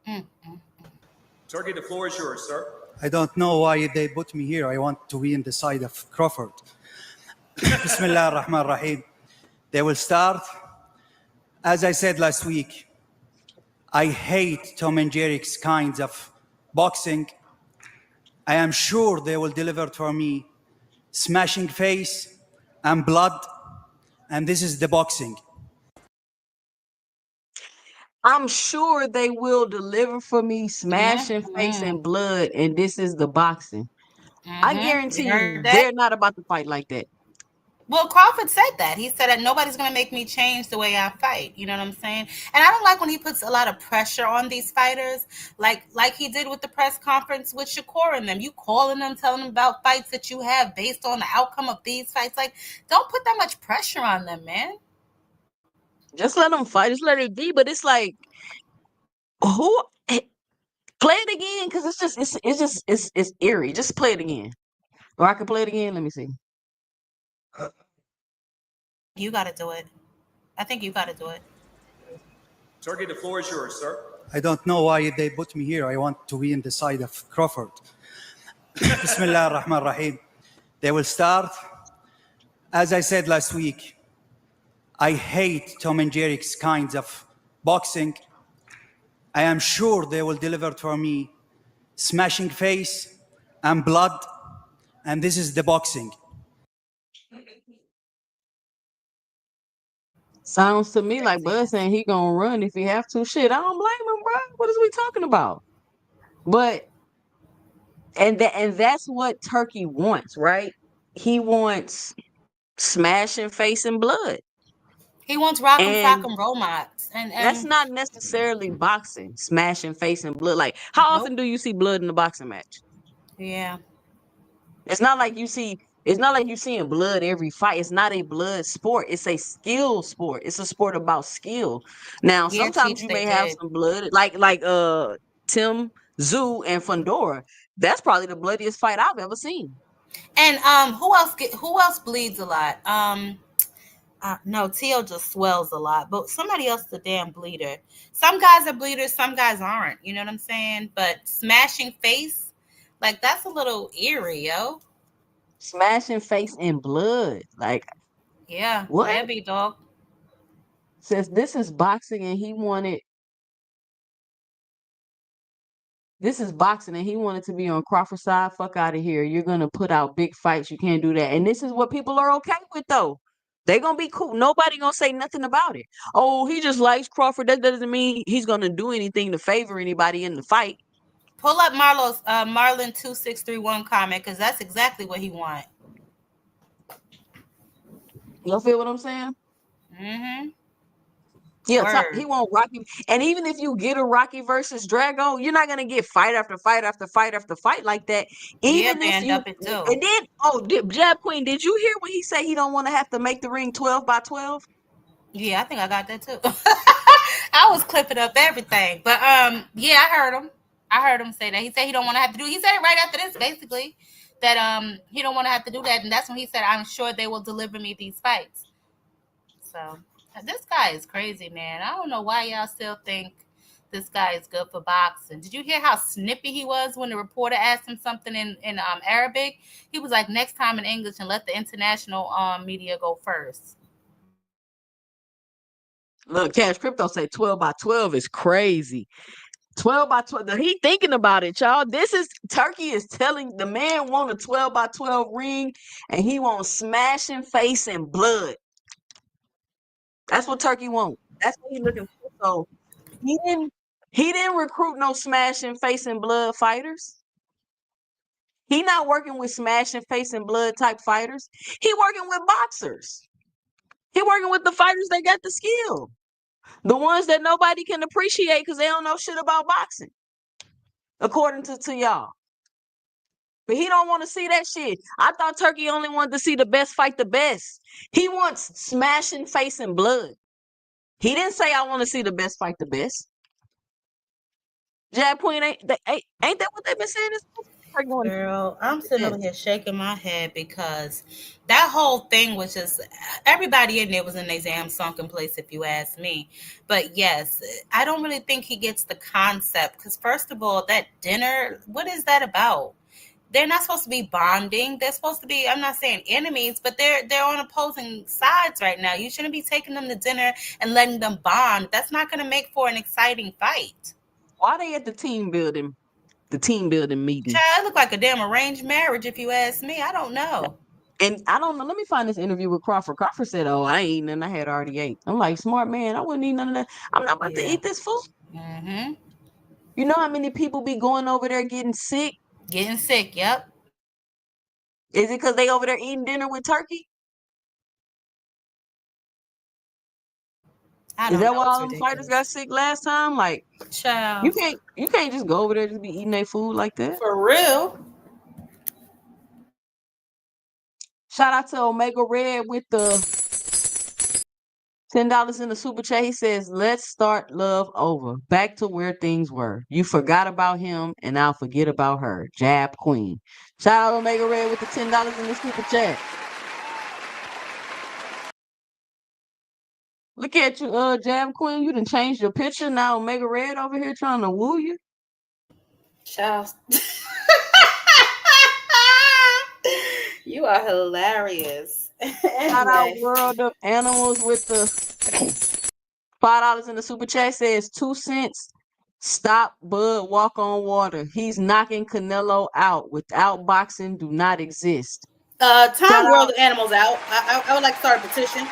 Mm, mm. Turkey, the floor is yours, sir. I don't know why they put me here. I want to be in the side of Crawford. Bismillah ar-Rahman ar-Rahim. They will start. As I said last week, I hate Tom and Jerry's kinds of boxing. I am sure they will deliver for me smashing face and blood, and this is the boxing. I'm sure they will deliver for me smashing face Mm-hmm. and blood, and this is the boxing. I Mm-hmm. You guarantee heard you, that? they're not about to fight like that. Well, Crawford said that. He said that nobody's going to make me change the way I fight. You know what I'm saying? And I don't like when he puts a lot of pressure on these fighters, like he did with the press conference with Shakur and them. You calling them, telling them about fights that you have based on the outcome of these fights. Like, don't put that much pressure on them, man. Just let them fight. Just let it be. But it's like, who? Play it again, because it's eerie. Just play it again. Or I can play it again. Let me see. You got to do it. I think you got to do it. Turkey, the floor is yours, sir. I don't know why they put me here. I want to be in the side of Crawford. Bismillah ar-Rahman ar-Rahim. They will start. As I said last week, I hate Tom and Jerry's kinds of boxing. I am sure they will deliver for me smashing face and blood, and this is the boxing. Sounds to me like Bud Craziness. saying he gonna run if he have to. Shit, I don't blame him, bro. What is we talking about? But and that's what Turkey wants, right? He wants smashing face and blood. He wants Rock'em And Sock'em Robots. that's And not necessarily boxing, smashing face and blood. Like, how often nope. do you see blood in a boxing match? Yeah. It's not like you see. It's not like you seeing blood every fight. It's not a blood sport. It's a skill sport. It's a sport about skill. Now, Yeah, sometimes Cheech, you they may have did. some blood, like Tim Zoo and Fundora. That's probably the bloodiest fight I've ever seen. And who else bleeds a lot? No, Teal just swells a lot, but somebody else is a damn bleeder. Some guys are bleeders, some guys aren't. You know what I'm saying? But smashing face, like that's a little eerie, yo. Smashing face in blood. Like, Yeah, what? heavy dog. Says this is boxing and he wanted this is boxing and he wanted to be on Crawford's side. Fuck out of here. You're gonna put out big fights. You can't do that. And this is what people are okay with though. They gonna be cool. Nobody gonna say nothing about it. Oh, he just likes Crawford. That doesn't mean he's gonna do anything to favor anybody in the fight. Pull up Marlo's Marlon2631 comment because that's exactly what he want. You feel what I'm saying? Mm-hmm. Yeah, he Word. won't Rocky. And even if you get a Rocky versus Drago, you're not gonna get fight after fight after fight after fight like that. Yeah, Even if band you up it too. and then Jab Queen, did you hear when he said he don't want to have to make the ring 12 by 12? Yeah, I think I got that too. I was clipping up everything. But yeah, I heard him. I heard him say that. He said he don't want to have to do. He said it right after this, basically, that he don't want to have to do that, and that's when he said, "I'm sure they will deliver me these fights." So this guy is crazy, man. I don't know why y'all still think this guy is good for boxing. Did you hear how snippy he was when the reporter asked him something in Arabic? He was like, "Next time in English, and let the international media go first." Look, Cash Crypto say 12 by 12 is crazy. 12 by 12. He thinking about it, y'all. This is Turkey is telling the man want a 12 by 12 ring and he wants smashing face and blood. That's what Turkey wants. That's what he looking for. So he didn't he didn't recruit no smashing face and blood fighters. He not working with smashing face and blood type fighters. He working with boxers. He working with the fighters that got the skill. The ones that nobody can appreciate because they don't know shit about boxing, according to y'all. But he don't want to see that shit. I thought Turkey only wanted to see the best fight the best. He wants smashing face and blood. He didn't say I want to see the best fight the best. Jab Queen ain't that what they've been saying? Turkey want Girl, I'm the sitting over best. here shaking my head because that whole thing was just everybody in there was in their damn sunken place, if you ask me. But yes, I don't really think he gets the concept because, first of all, that dinner, what is that about? They're not supposed to be bonding. They're supposed to be, I'm not saying enemies, but they're on opposing sides right now. You shouldn't be taking them to dinner and letting them bond. That's not going to make for an exciting fight. Why they at the team building? The team building meeting. Child, it looked like a damn arranged marriage, if you ask me. I don't know. And I don't know. Let me find this interview with Crawford. Crawford said, "Oh, I ain't eating nothing. I had already ate." I'm like, smart man. I wouldn't eat none of that. I'm not about to Yeah. eat this food. Mm-hmm. You know how many people be going over there getting sick? Getting sick. Yep. Is it because they over there eating dinner with turkey? I Is don't that know. why It's all them fighters got ridiculous. sick last time? Like, Child. you can't just go over there just be eating their food like that. For real? Shout out to Omega Red with the $10 in the super chat. He says, "Let's start love over. Back to where things were. You forgot about him, and I'll forget about her." Jab Queen. Shout out Omega Red with the $10 in the super chat. Look at you, Jab Queen. You done changed your picture. Now Omega Red over here trying to woo you. Child. You are hilarious. Shout out Anyway. World of Animals with the $5 in the super chat. Says 2 cents. Stop Bud walk on water. He's knocking Canelo out. Without boxing, do not exist. Shout Time World out of Animals out. I would like to start a petition.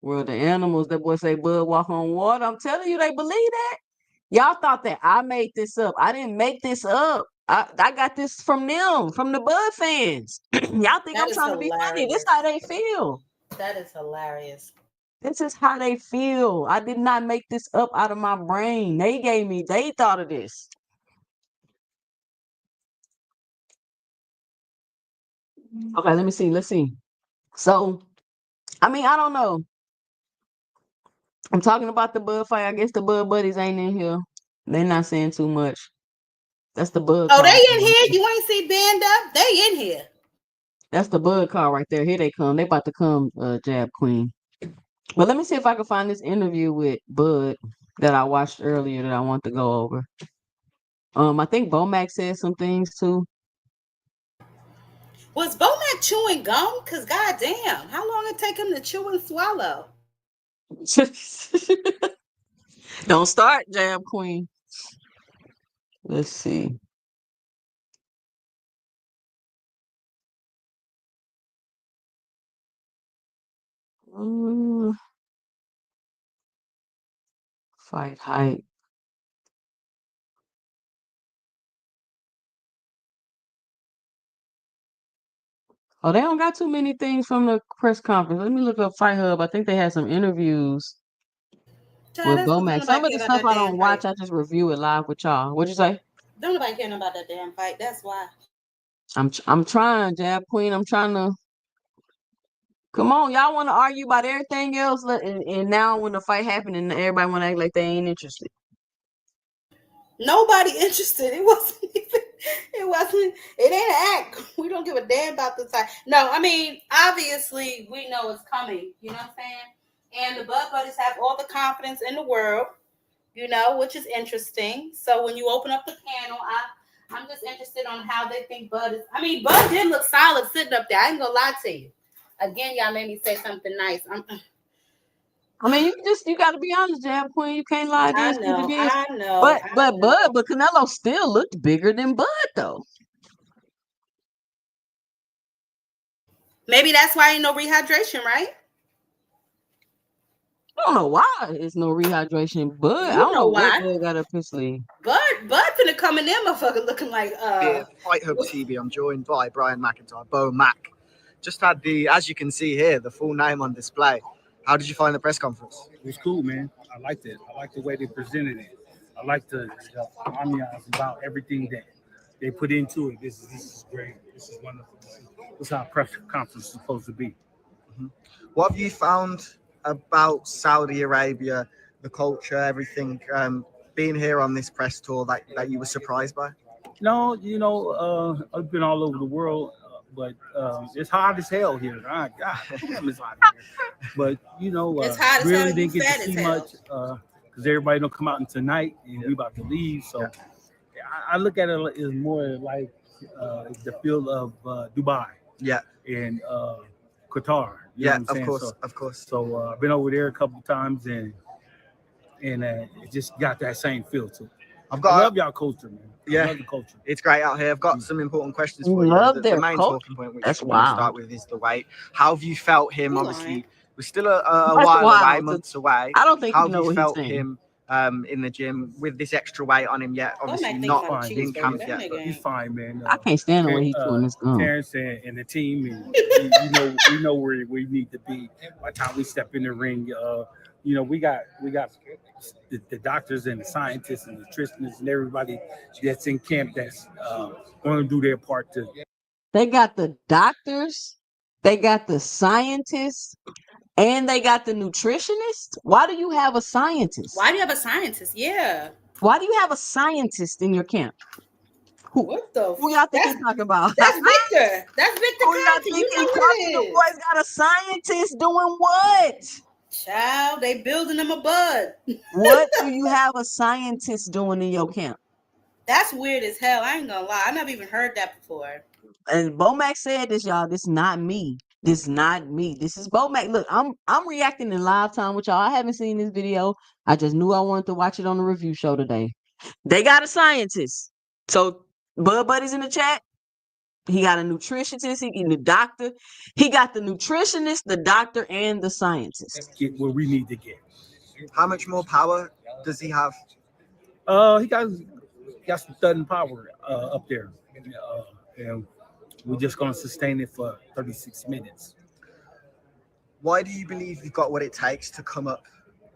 World of Animals. That boy say Bud walk on water. I'm telling you, they believe that. Y'all thought that I made this up. I didn't make this up. I got this from them, from the Bud fans. Y'all think That I'm is trying to be funny. This how hilarious. they feel. That is hilarious. This is how they feel. I did not make this up out of my brain. They thought of this. Okay, let me see. Let's see. So, I mean, I don't know. I'm talking about the Bud fight. I guess the Bud buddies ain't in here. They're not saying too much. That's the bug Oh, call. they in here. You ain't see Band Up. They in here. That's the bug call right there. Here they come. They about to come, Jab Queen. But let me see if I can find this interview with Bud that I watched earlier that I want to go over. I think Bomac said some things too. Was Bomac chewing gum? Cause goddamn, how long it take him to chew and swallow? Don't start, Jab Queen. Let's see. Mm, fight hype. Oh, they don't got too many things from the press conference. Let me look up Fight Hub. I think they had some interviews Child, with that's because don't Bomac. Some nobody of care the about stuff that I damn don't watch, fight. I just review it live with y'all. What'd you say? Don't nobody care about that damn fight. That's why. I'm trying, Jab Queen. I'm trying to. Come on, y'all want to argue about everything else, and now when the fight happened, and everybody want to act like they ain't interested. Nobody interested. It wasn't even. It wasn't. It ain't an act. We don't give a damn about the fight. No, I mean, obviously, we know it's coming. You know what I'm saying? And the Bud Buddies have all the confidence in the world. You know, which is interesting. So when you open up the panel, I'm just interested on how they think Bud is. I mean, Bud did look solid sitting up there. I ain't gonna lie to you. Again, y'all made me say something nice. I mean, you got to be honest, Jab Queen. You can't lie. It I is what it know, is. I know, But I but Bud, know. but Canelo still looked bigger than Bud though. Maybe that's why ain't no rehydration, right? I don't know why it's no rehydration. Bud, I You don't know know what why. Bud got up his sleeve. Bud finna come in there, motherfucker, looking like Here, Fight Hub TV. I'm joined by Brian McIntyre, Bo Mac. Just had as you can see here, the full name on display. How did you find the press conference? It was cool, man. I liked it. I liked the way they presented it. I liked the ambiance about everything that they put into it. This is great. This is wonderful. This is how a press conference is supposed to be. What have you found about Saudi Arabia, the culture, everything, being here on this press tour that you were surprised by? No, I've been all over the world, but it's hot as hell here. God, damn, it's hot here. But it's hot as hell. really You didn't get to fat as see hell. much because everybody don't come out in tonight, and we about to leave. So I look at it as more like the feel of Dubai Yeah, and Qatar. You know yeah, what I'm saying? of course. So I've been over there a couple of times, and it just got that same feel to it. I love y'all culture, man. I love the culture. It's great out here. I've got some important questions You for you. love The their main culture. talking point, which That's we're going to wild. start with, is the weight. How have you felt him? You Obviously, lying. we're still a That's while away, wild. months away. I don't think How you have know you what he's felt saying. him in the gym with this extra weight on him yet? Don't Obviously, make not about a fine. in cheeseburger. camp That yet, nigga but He's ain't. fine, man. I can't stand the way he chewing his gum. Terrence and the team, and we know where we need to be by the time we step in the ring. We got the doctors and the scientists and nutritionists and everybody that's in camp that's going to do their part too. They got the doctors, they got the scientists, and they got the nutritionist. Why do you have a scientist? Why do you have a scientist? Yeah. Why do you have a scientist in your camp? Who What the? who y'all think he's talking about? That's Victor. That's Victor Who y'all Compton. think You know he's who talking? it The is. boy's got a scientist doing what? Child, they building him a bud. What do you have a scientist doing in your camp? That's weird as hell. I ain't gonna lie. I never even heard that before. And Bomac said this, y'all. This is not me. This is not me. This is Bomac. Look, I'm reacting in live time with y'all. I haven't seen this video. I just knew I wanted to watch it on the review show today. They got a scientist. So Bud Buddy's in the chat. He got a nutritionist. He got the doctor. He got the nutritionist, the doctor, and the scientist. Get where we need to get. how much more power does he have? He got some sudden power up there, and we're just going to sustain it for 36 minutes. Why do you believe you've got what it takes to come up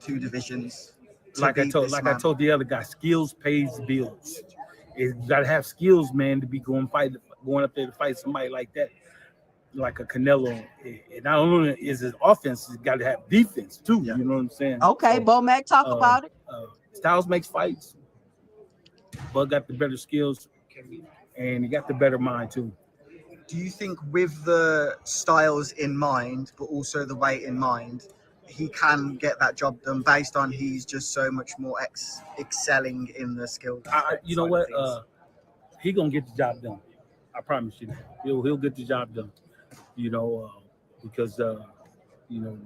2 divisions? Like I told the other guy, skills pays bills. You got to have skills, man, to be going up there to fight somebody like that, like a Canelo. And not only is his offense, he's got to have defense too. Yeah. You know what I'm saying? Okay, So, Bomac, talk about it. Styles makes fights. Bud got the better skills, and he got the better mind too. Do you think with the styles in mind, but also the weight in mind, he can get that job done based on he's just so much more excelling in the skills? You know what? He gonna get the job done. I promise you that. He'll get the job done. You know, because you know,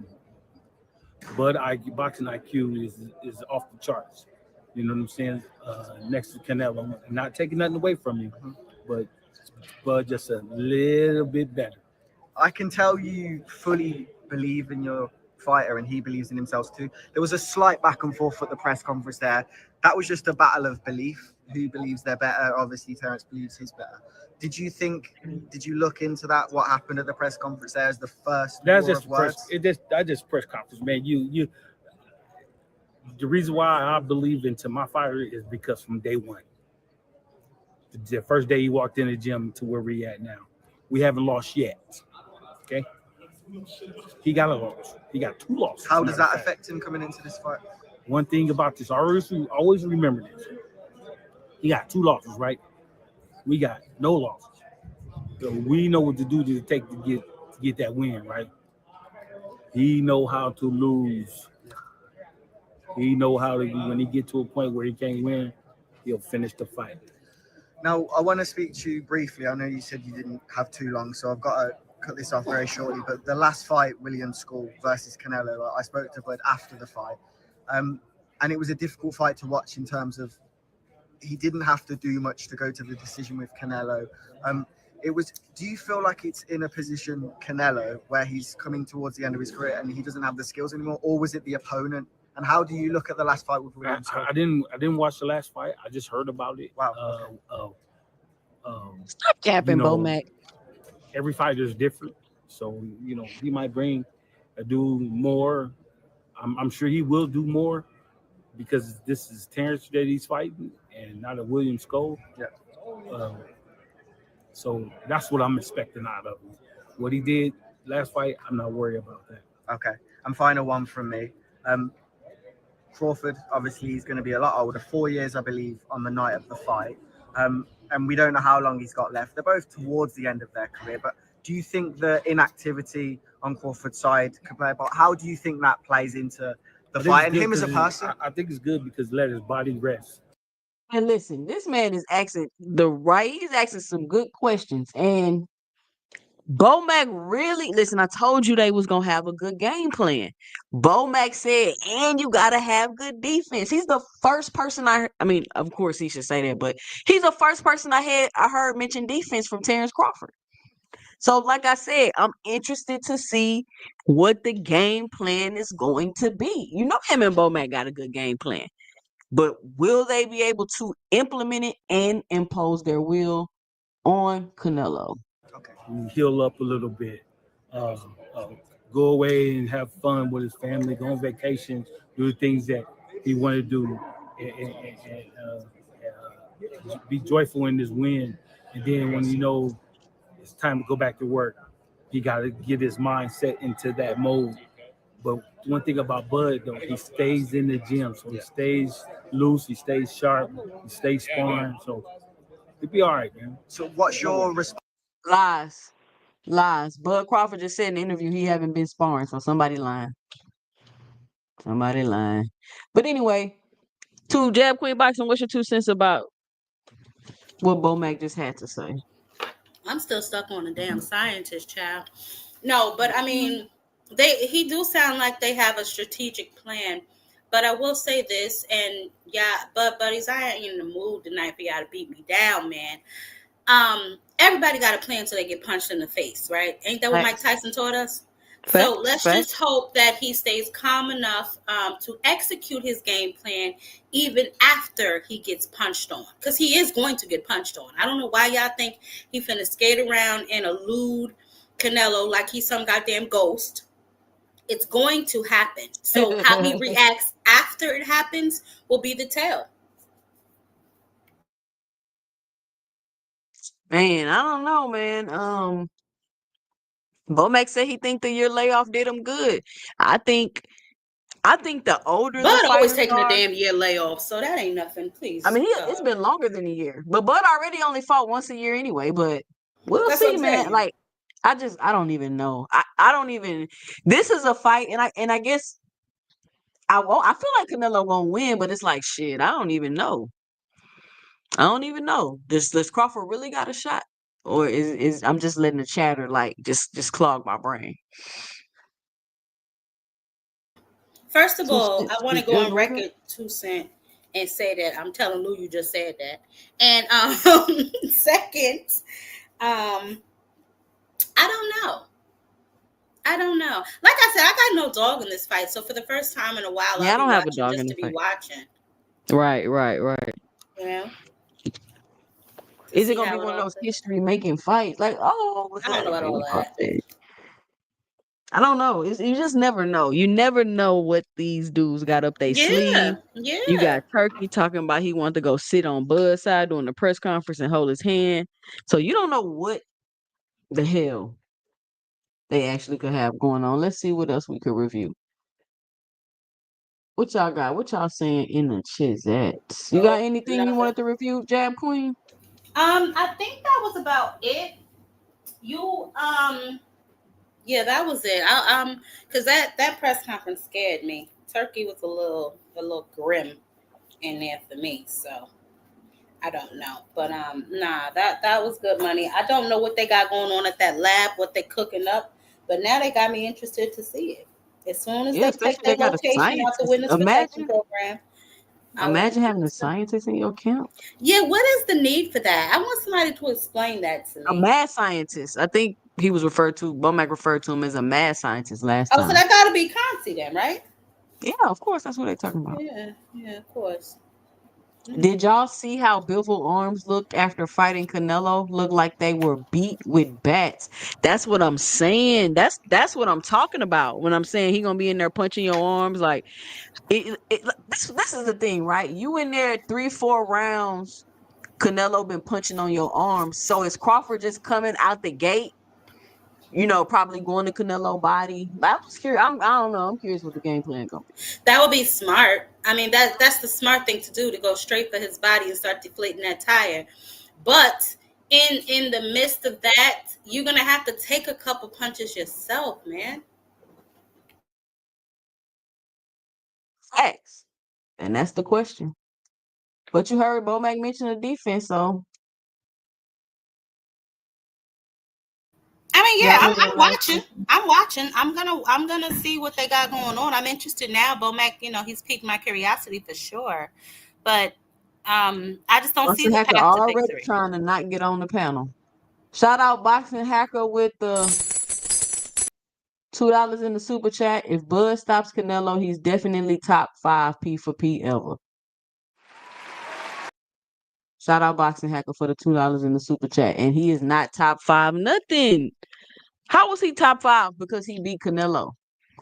Bud IQ, boxing IQ is off the charts. You know what I'm saying? Next to Canelo, not taking nothing away from you, but Bud just a little bit better. I can tell you fully believe in your fighter and he believes in himself too. There was a slight back and forth at the press conference there. That was just a battle of belief. Who believes they're better? Obviously, Terence believes he's better. Did you look into that? What happened at the press conference there as the first That's war just of words? that's just press conference, man. The reason why I believe into my fighter is because from day one, the first day he walked in the gym to where we at now, we haven't lost yet. Okay, he got a loss. He got 2 losses. How does that affect him coming into this fight? One thing about this, I always remember this. He got 2 losses, right? We got no losses. So we know what to do to take to get that win, right? He know how to lose. He know how to when he get to a point where he can't win, he'll finish the fight. Now, I want to speak to you briefly. I know you said you didn't have too long, so I've got to cut this off very shortly. But the last fight, William School versus Canelo, I spoke to Bud after the fight. And it was a difficult fight to watch in terms of he didn't have to do much to go to the decision with Canelo. Do you feel like it's in a position, Canelo, where he's coming towards the end of his career and he doesn't have the skills anymore, or was it the opponent? And how do you look at the last fight with William School? I didn't watch the last fight. I just heard about it. Wow. Stop capping, Bomac. Every fighter is different, so he might do more. I'm sure he will do more because this is Terrence that he's fighting and not a William School. Yeah. So that's what I'm expecting out of him. What he did last fight, I'm not worried about that. Okay. And final one from me. Crawford, obviously, he's going to be a lot older, 4 years, I believe, on the night of the fight. And we don't know how long he's got left. They're both towards the end of their career. But do you think the inactivity on Crawford's side could play about? How do you think that plays into the fight and him as a person? I think it's good because let his body rest. And listen, this man is he's asking some good questions. And Bomac listen, I told you they was going to have a good game plan. Bomac said, and you got to have good defense. He's the first person I mean, of course he should say that, but he's the first person I heard mention defense from Terence Crawford. So like I said, I'm interested to see what the game plan is going to be. Him and Bomac got a good game plan. But will they be able to implement it and impose their will on Canelo? Okay. Heal up a little bit, go away and have fun with his family, go on vacation, do the things that he wanted to do, and be joyful in this win. And then when it's time to go back to work, he got to get his mind set into that mode. But one thing about Bud, though, he stays in the gym, so he stays loose, he stays sharp, he stays sparring, so he'll be all right, man. So what's your response? Lies. Bud Crawford just said in the interview he haven't been sparring, so somebody lying. But anyway, to Jab Queen Boxing, what's your 2 cents about what Bomac just had to say? I'm still stuck on the damn scientist, child. No, but I mean, he do sound like they have a strategic plan. But I will say this, and yeah, buddies, I ain't in the mood tonight for y'all to beat me down, man. Everybody got a plan until they get punched in the face, right? Ain't that what Mike Tyson taught us? So let's just hope that he stays calm enough to execute his game plan even after he gets punched on. Because he is going to get punched on. I don't know why y'all think he finna skate around and elude Canelo like he's some goddamn ghost. It's going to happen. So how he reacts after it happens will be the tell. Man, I don't know, man. Bomac said he think the year layoff did him good. I think I think the older the Bud always fighters taking a are, damn year layoff, so that ain't nothing. I Please, mean, it's been longer than a year. But Bud already only fought once a year anyway. But we'll that's what see, I'm man. saying. Like, I don't even know. I don't even. This is a fight, and I guess I won't. I feel like Canelo won't win, but it's like shit. I don't even know. I don't even know. Does Crawford really got a shot, or is I'm just letting the chatter like just clog my brain? First of Two all, I cents want is to go on everywhere. record, 2 cent, and say that I'm telling Lou you just said that. And second, um, I don't know. I don't know. Like I said, I got no dog in this fight. So for the first time in a while, Yeah, I'll I be don't have a watching dog in just the to be fight. watching. Right. You know, to Is it see gonna be how it one of all those plays. history making fights? Like, oh, I don't know about here all we go. that. I don't know. You just never know. You never know what these dudes got up their sleeve. Yeah, You yeah. got Turkey talking about he wanted to go sit on Bud's side during the press conference and hold his hand. So you don't know what the hell they actually could have going on. Let's see what else we could review. What y'all got? What y'all saying in the chats? You got Oh, anything you nothing. wanted to review, Jab Queen? I think that was about it. You Yeah, that was it. Because that press conference scared me. Turkey was a little grim in there for me. So I don't know, but nah, that was good money. I don't know what they got going on at that lab, what they cooking up, but now they got me interested to see it. As soon as Yeah, they take especially they that got a location out the scientist. witness protection Imagine, program, I will be imagine having a interested. scientist in your camp. Yeah, what is the need for that? I want somebody to explain that to A me. mad scientist. I think he was referred to, Bomac referred to him as a mad scientist last Oh, so time. that got to be Conti then, right? Yeah, of course, that's what they're talking about. Yeah, yeah, of course. Did y'all see how Bivol arms looked after fighting Canelo? Looked like they were beat with bats. That's what I'm saying. That's what I'm talking about when I'm saying he gonna be in there punching your arms. Like this is the thing, right? You in there 3-4 rounds. Canelo been punching on your arms. So is Crawford just coming out the gate? Probably going to Canelo body. I'm just curious. I don't know. I'm curious what the game plan gonna be. That would be smart. I mean, that's the smart thing to do, to go straight for his body and start deflating that tire. But in the midst of that, you're gonna have to take a couple punches yourself, man. Facts. And that's the question. But you heard Bomac mention the defense, so I mean, yeah, y'all I'm, really I'm don't ask watching. questions. I'm watching. I'm gonna see what they got going on. I'm interested now. Bomac, he's piqued my curiosity for sure. But I just don't see Boxing the Hacker path to already victory. trying to not get on the panel. Shout out Boxing Hacker with the $2 in the super chat. If Bud stops Canelo, he's definitely top 5 P for P ever. Shout out Boxing Hacker for the $2 in the super chat. And he is not top 5 nothing. How was he top 5? Because he beat Canelo,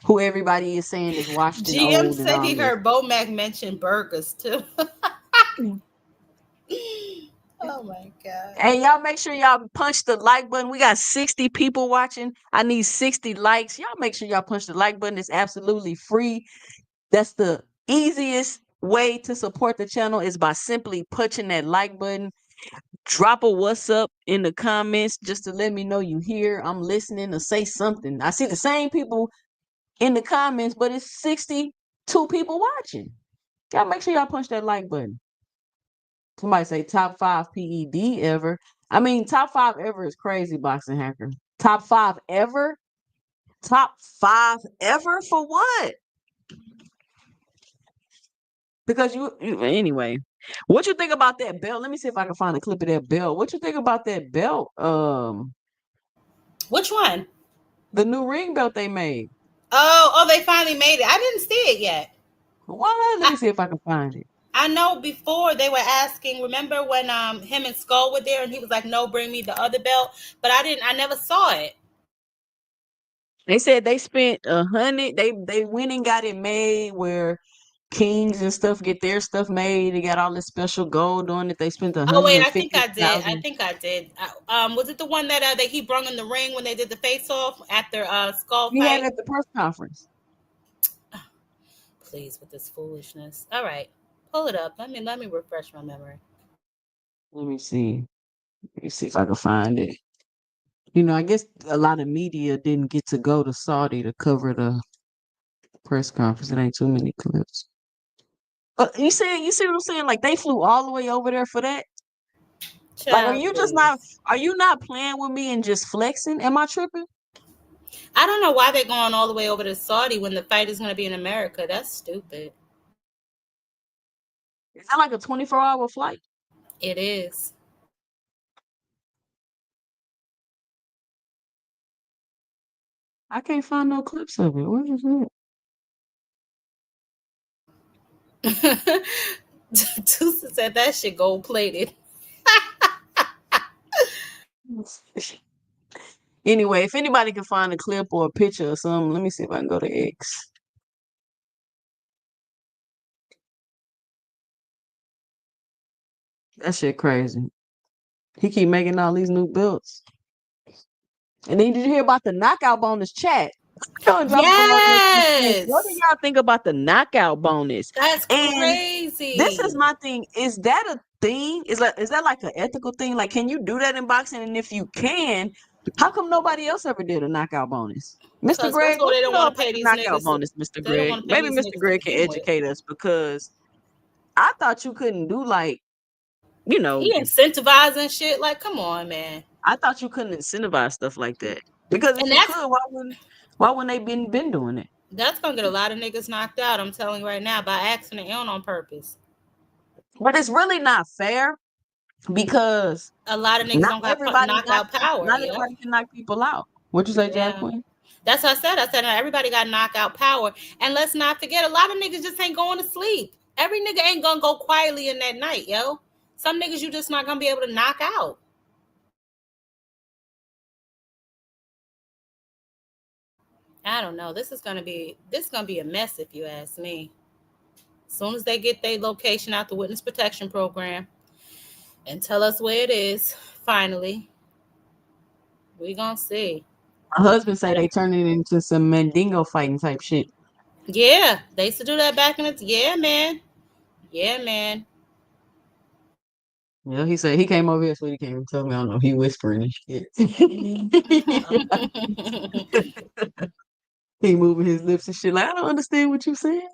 who everybody is saying is washed and GM old and said all he this. heard Bomac mention burgers too. Oh my god. Hey, y'all make sure y'all punch the like button. We got 60 people watching. I need 60 likes. Y'all make sure y'all punch the like button. It's absolutely free. That's the easiest way to support the channel is by simply punching that like button. Drop a what's up in the comments just to let me know you here. I'm listening to say something. I see the same people in the comments, but it's 62 people watching. Y'all make sure y'all punch that like button. Somebody say top 5 PED ever. I mean, top 5 ever is crazy, Boxing Hacker. Top 5 ever? Top 5 ever for what? Because anyway. What you think about that belt? Let me see if I can find a clip of that belt. What you think about that belt? Which one? The new ring belt they made. Oh, they finally made it. I didn't see it yet. What? Let I, me see if I can find it. I know before they were asking, remember when him and Skull were there and he was like, no, bring me the other belt. But I never saw it. They said they spent 100. They went and got it made where kings and stuff get their stuff made. They got all this special gold on it. They spent a Oh hundred wait, and I think fifty I did. I thousand. think I did. Was it the one that he brung in the ring when they did the face off after Skull He had fight? it at the press conference. pleased with this foolishness. All right, pull it up. Let me refresh my memory. Let me see. Let me see if I can find it. I guess a lot of media didn't get to go to Saudi to cover the press conference. It ain't too many clips. But you see what I'm saying? Like they flew all the way over there for that. Like, Child, please. are you not playing with me and just flexing? Am I tripping? I don't know why they're going all the way over to Saudi when the fight is going to be in America. That's stupid. Is that like a 24-hour flight? It is. I can't find no clips of it. Where is Tusa said that shit gold plated. it? Anyway, if anybody can find a clip or a picture or something, let me see if I can go to X. That shit crazy. He keep making all these new belts. And then did you hear about the knockout bonus chat? Go and drop a bomb in the comments. What do Yes, y'all think about the knockout bonus? that's And this is crazy. my thing. Is that a thing? Is that like an ethical thing? Like, can you do that in boxing? And if you can, how come nobody else ever did a knockout bonus? Mr. Because first Greg, of all, what they you don't know want to about pay the these knockout niggas. bonus, Mr. They don't Greg? want to pay Maybe these Mr. niggas to Greg can begin with. educate us because I thought you couldn't do like, you know, He incentivizing shit. Like, come on, man. I thought you couldn't incentivize stuff like that. Because if And you could, why wouldn't they been doing it? that's gonna get a lot of niggas knocked out. I'm telling you right now, by accident and on purpose. But it's really not fair because A lot of niggas not don't got everybody knockout power, not yo. everybody can knock people out. What you say, Jack Yeah. Queen? That's what I said. I said everybody got knockout power. And let's not forget, a lot of niggas just ain't going to sleep. Every nigga ain't gonna go quietly in that night, yo. Some niggas you just not gonna be able to knock out. I don't know. This is gonna be a mess if you ask me. As soon as they get their location out the witness protection program and tell us where it is, finally, we gonna see. My husband say they turn it into some Mandingo fighting type shit. Yeah, they used to do that back in the yeah, man. Yeah, man. Yeah, he said he came over here, so he came and told me. I don't know. He whispering and shit. He moving his lips and shit. Like I don't understand what you saying.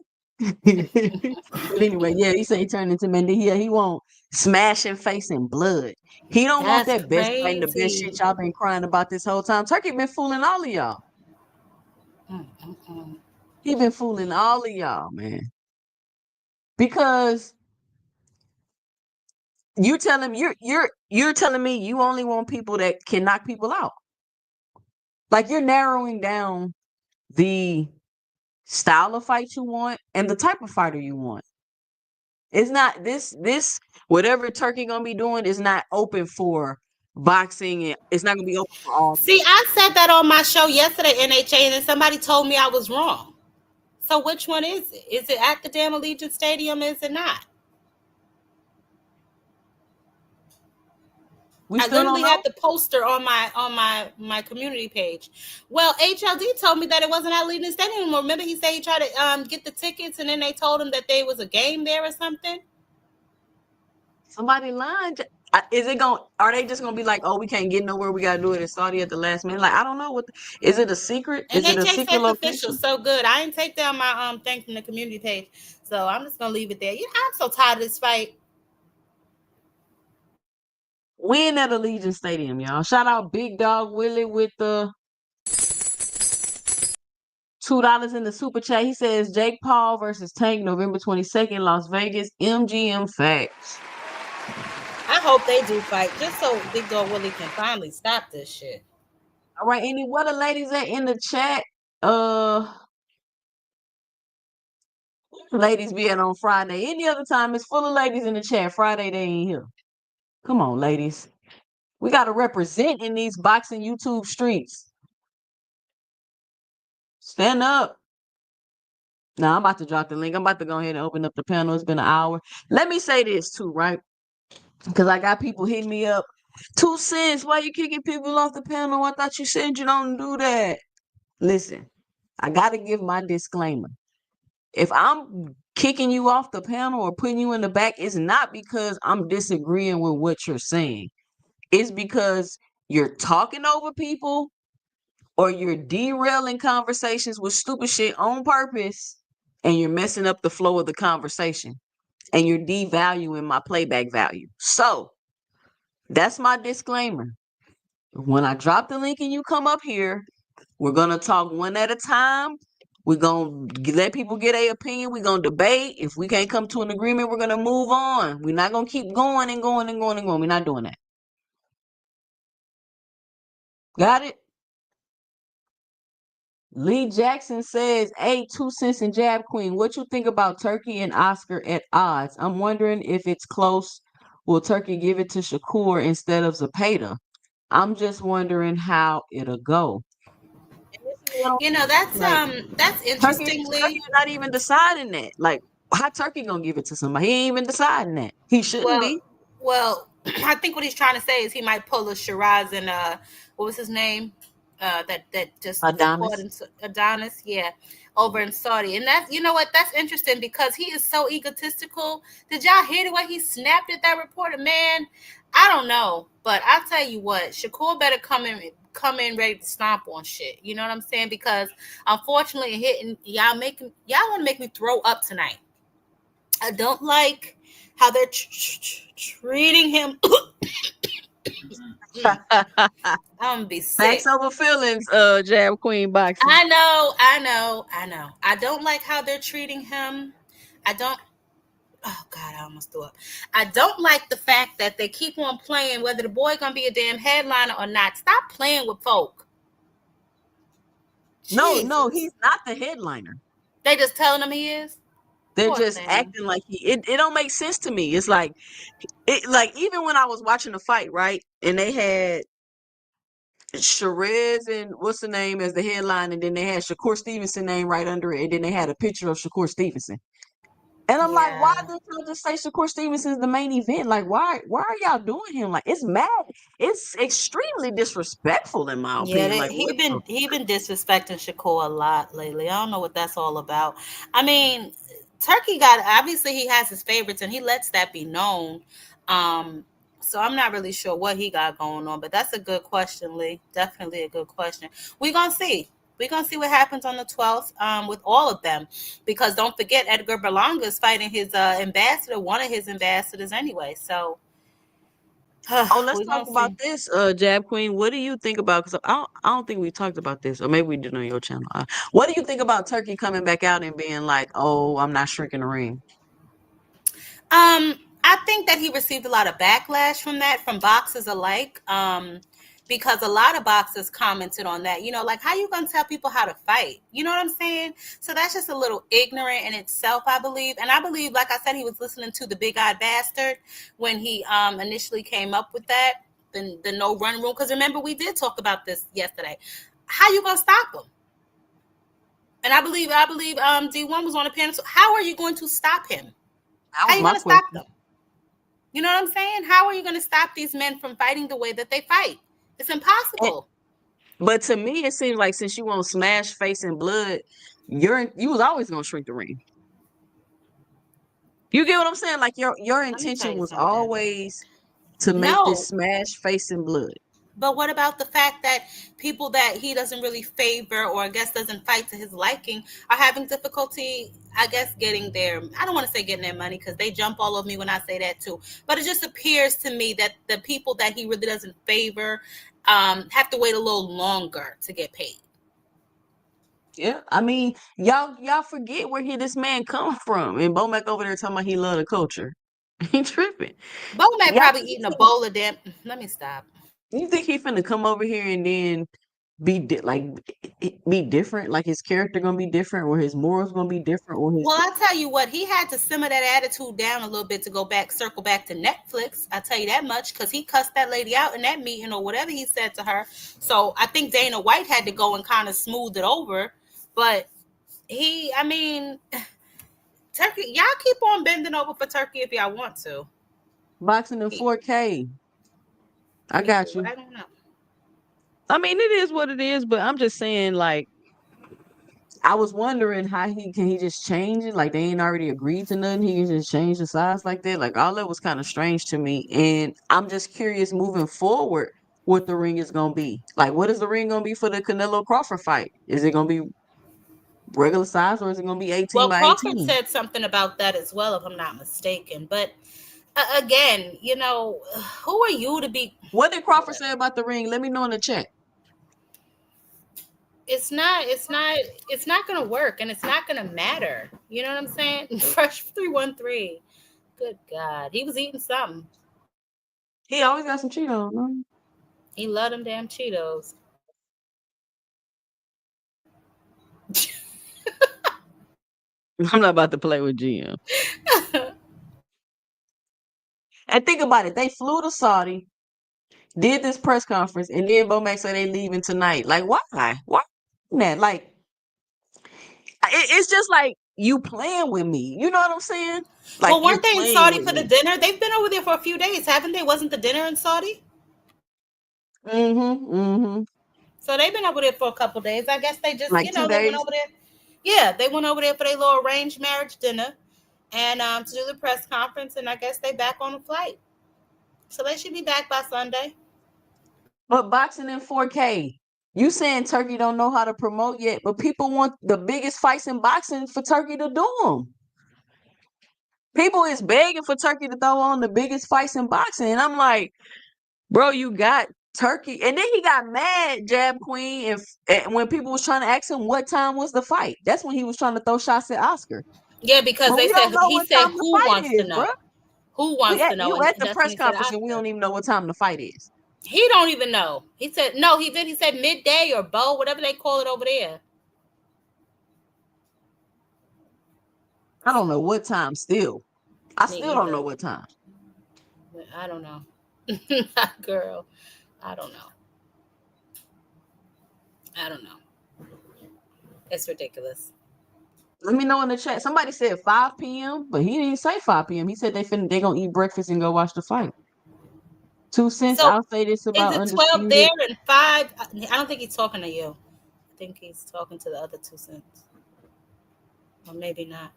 But anyway, yeah, he said he turned into Mandingo. Yeah, he want smashing face and blood. He don't want That's that best fighting the best shit crazy. y'all been crying about this whole time. Turkey been fooling all of y'all. Mm-mm-mm. He been fooling all of y'all, man. Because you tell him you're telling me you only want people that can knock people out. Like you're narrowing down the style of fight you want and the type of fighter you want. It's not this whatever Turkey gonna be doing is not open for boxing and it's not gonna be open for all. See, I said that on my show yesterday, NHA, and then somebody told me I was wrong. So which one is it? Is it at the damn Allegiant Stadium? Is it not? We I still don't literally know. had the poster on my community page. Well, HLD told me that it wasn't at Allegiant Stadium. Remember, he said he tried to get the tickets, and then they told him that there was a game there or something. Somebody lying. Is it going? Are they just gonna be like, oh, we can't get nowhere. We gotta do it in Saudi at the last minute? Like, I don't know what. Is it a secret? Is it a NHA secret said it's official, location? so good. I didn't take down my thing from the community page, so I'm just gonna leave it there. I'm so tired of this fight. Win at Allegiant Stadium, y'all. Shout out Big Dog Willie with the $2 in the super chat. He says Jake Paul versus Tank November 22nd, Las Vegas. MGM facts. I hope they do fight, just so Big Dog Willie can finally stop this shit. All right, any what the ladies at in the chat? Uh, ladies be at on Friday. Any other time, it's full of ladies in the chat. Friday they ain't here. Come on, ladies. We gotta represent in these boxing YouTube streets. Stand up. Now I'm about to drop the link. I'm about to go ahead and open up the panel. It's been an hour. Let me say this too, right? Because I got people hitting me up. 2 cents. Why you kicking people off the panel? I thought you said you don't do that. Listen, I gotta give my disclaimer. if I'm kicking you off the panel or putting you in the back, it's not because I'm disagreeing with what you're saying. It's because you're talking over people or you're derailing conversations with stupid shit on purpose and you're messing up the flow of the conversation and you're devaluing my playback value. So that's my disclaimer. When I drop the link and you come up here, we're going to talk one at a time. We're going to let people get their opinion. We're going to debate. If we can't come to an agreement, we're going to move on. We're not going to keep going and going and going and going. We're not doing that. Got it? Lee Jackson says, hey, 2 cents and Jab Queen. What you think about Turkey and Oscar at odds? I'm wondering if it's close. Will Turkey give it to Shakur instead of Zapata? I'm just wondering how it'll go. And this is what You know, I'm like. that's Turkey interestingly. is not even deciding that. Like, how Turkey gonna give it to somebody? He ain't even deciding that. He shouldn't Well, be. well, I think what he's trying to say is he might pull a Shiraz and what was his name? That just was caught Adonis. in Adonis, yeah, over in Saudi. And that's, you know what, that's interesting because he is so egotistical. Did y'all hear the way he snapped at that reporter? Man, I don't know, but I'll tell you what, Shakur better come in ready to stomp on shit. You know what I'm saying? Because unfortunately, hitting y'all want to make me throw up tonight. I don't like how they're treating him. I'm gonna be Facts sick. over feelings, Jab Queen boxing. I know. I don't like how they're treating him. I don't. Oh God, I almost threw up. I don't like the fact that they keep on playing whether the boy gonna be a damn headliner or not. Stop playing with folk. No, Jesus, he's not the headliner. they just telling him he is. They're Poor just thing. acting like it don't make sense to me. It's like even when I was watching the fight, right? And they had Sherez and what's the name as the headline, and then they had Shakur Stevenson name right under it, and then they had a picture of Shakur Stevenson. And I'm like, why Yeah. didn't y'all just say Shakur Stevenson is the main event? Like, why are y'all doing him? Like, it's mad. It's extremely disrespectful in my Yeah, opinion. Like, he what the been he been disrespecting Shakur a lot lately. I don't know what that's all about. I mean, Turkey got obviously he has his favorites and he lets that be known. Um, so I'm not really sure what he got going on, but that's a good question, Lee. Definitely a good question. We're gonna see. We're gonna see what happens on the 12th with all of them, because don't forget Edgar Berlanga is fighting his ambassador, one of his ambassadors anyway. So Oh, let's we're talk gonna about see. this, Jab Queen. What do you think about? Because I don't think we talked about this, or maybe we did on your channel. What do you think about Turkey coming back out and being like, "Oh, I'm not shrinking the ring"? I think that he received a lot of backlash from that, from boxers alike. Because a lot of boxers commented on that, like how you gonna tell people how to fight? You know what I'm saying? So that's just a little ignorant in itself, I believe. And I believe, like I said, he was listening to the Big Eyed Bastard when he initially came up with that, the no run rule. Because remember, we did talk about this yesterday. How you gonna stop him? And I believe D1 was on the panel. So how are you going to stop him? That How are was you my going to stop question. them? You know what I'm saying? How are you going to stop these men from fighting the way that they fight? It's And, impossible. but to me, it seems like since you want smash face and blood, you was always gonna shrink the ring. You get what I'm saying? Like your Let me tell intention you was something. always to make this No, smash face and blood. but what about the fact that people that he doesn't really favor, or I guess doesn't fight to his liking, are having difficulty, I guess, getting their, I don't want to say getting their money because they jump all over me when I say that too. But it just appears to me that the people that he really doesn't favor have to wait a little longer to get paid. Yeah, I mean, y'all forget where this man come from, and Bomac over there talking about he love the culture. He tripping. Bo may Y'all, probably eating a bowl of them. Let me stop. you think he finna come over here and then be different? Like his character gonna be different, or his morals gonna be different, or his Well, I tell you what, he had to simmer that attitude down a little bit to circle back to Netflix. I tell you that much, because he cussed that lady out in that meeting or whatever he said to her. So I think Dana White had to go and kind of smooth it over. But I mean, Turkey, y'all keep on bending over for Turkey if y'all want to. boxing in Keep, 4K. I keep got it you. right on up. I mean, it is what it is, but I'm just saying, like, I was wondering how he just change it? Like they ain't already agreed to nothing. He can just change the size like that. Like all that was kind of strange to me. And I'm just curious moving forward what the ring is gonna be. Like what is the ring gonna be for the Canelo Crawford fight? Is it gonna be regular size or is it gonna be 18 Well, by Crawford 18? said something about that as well, if I'm not mistaken. But again, who are you to be? What did Crawford say about the ring? Let me know in the chat. It's not gonna work, and it's not gonna matter. You know what I'm saying? Fresh 313. Good God, he was eating something. He always got some Cheetos. No? He loved them damn Cheetos. I'm not about to play with GM. And think about it. They flew to Saudi, did this press conference, and then Bomax said they leaving tonight. Like, why? Why that? Like, it's just like you playing with me. You know what I'm saying? Like Well, you're weren't they in playing Saudi with for the me. dinner? They've been over there for a few days, haven't they? Wasn't the dinner in Saudi? Mm-hmm. So they've been over there for a couple days. I guess they just, Like two they went days. over there. Yeah, they went over there for their little arranged marriage dinner and to do the press conference, and I guess they back on the flight. So they should be back by Sunday. But boxing in 4K. You saying Turkey don't know how to promote yet, but people want the biggest fights in boxing for Turkey to do them. People is begging for Turkey to throw on the biggest fights in boxing. And I'm like, bro, you got Turkey. And then he got mad, Jab Queen, and when people was trying to ask him what time was the fight. That's when he was trying to throw shots at Oscar. Yeah, because But they we said don't know he what said time the who fight wants to is, bro. know, who wants to know, You and at the that's when press he said conference and we Oscar. don't even know what time the fight is. He don't even know. He said no. He did. He said midday or bow, whatever they call it over there. I don't know what time still. I Me still don't know either. what time. I don't know. Girl, I don't know. I don't know. It's ridiculous. Let me know in the chat. Somebody said 5 p.m., but he didn't say 5 p.m. He said they gonna eat breakfast and go watch the fight. 2 cents. So I'll say this is about it 12 there Undisputed. and 5? I don't think he's talking to you. I think he's talking to the other 2 cents. Or maybe not.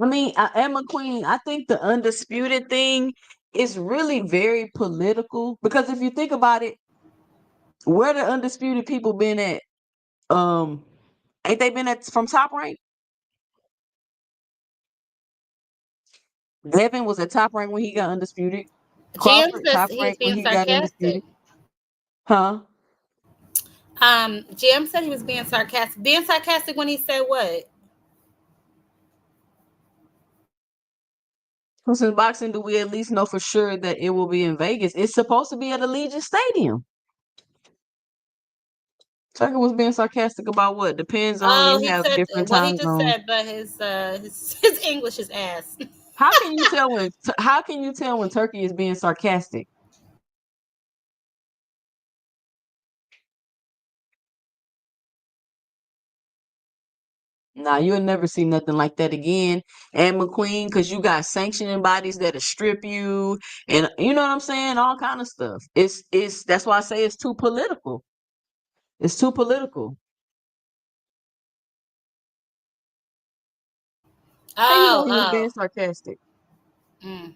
I mean, Emma Queen, I think the Undisputed thing is really very political because if you think about it, where the Undisputed people been at? Um, ain't they been at from Top Rank? Devin was at Top Rank when he got Undisputed. GM Crawford, says Top he was Rank when being he got sarcastic. Undisputed. Huh? GM said he was being sarcastic. Being sarcastic when he said what? Since in boxing, do we at least know for sure that it will be in Vegas? It's supposed to be at Allegiant Stadium. Tucker was being sarcastic about what? Depends on Oh, you he have said different what he time just zones. said, but his English is ass. How can you tell when Turkey is being sarcastic? Nah, you'll never see nothing like that again. And McQueen, because you got sanctioning bodies that'll strip you, and you know what I'm saying, all kind of stuff. It's that's why I say it's too political. It's too political. How you know Oh, he was being oh. sarcastic? Mm.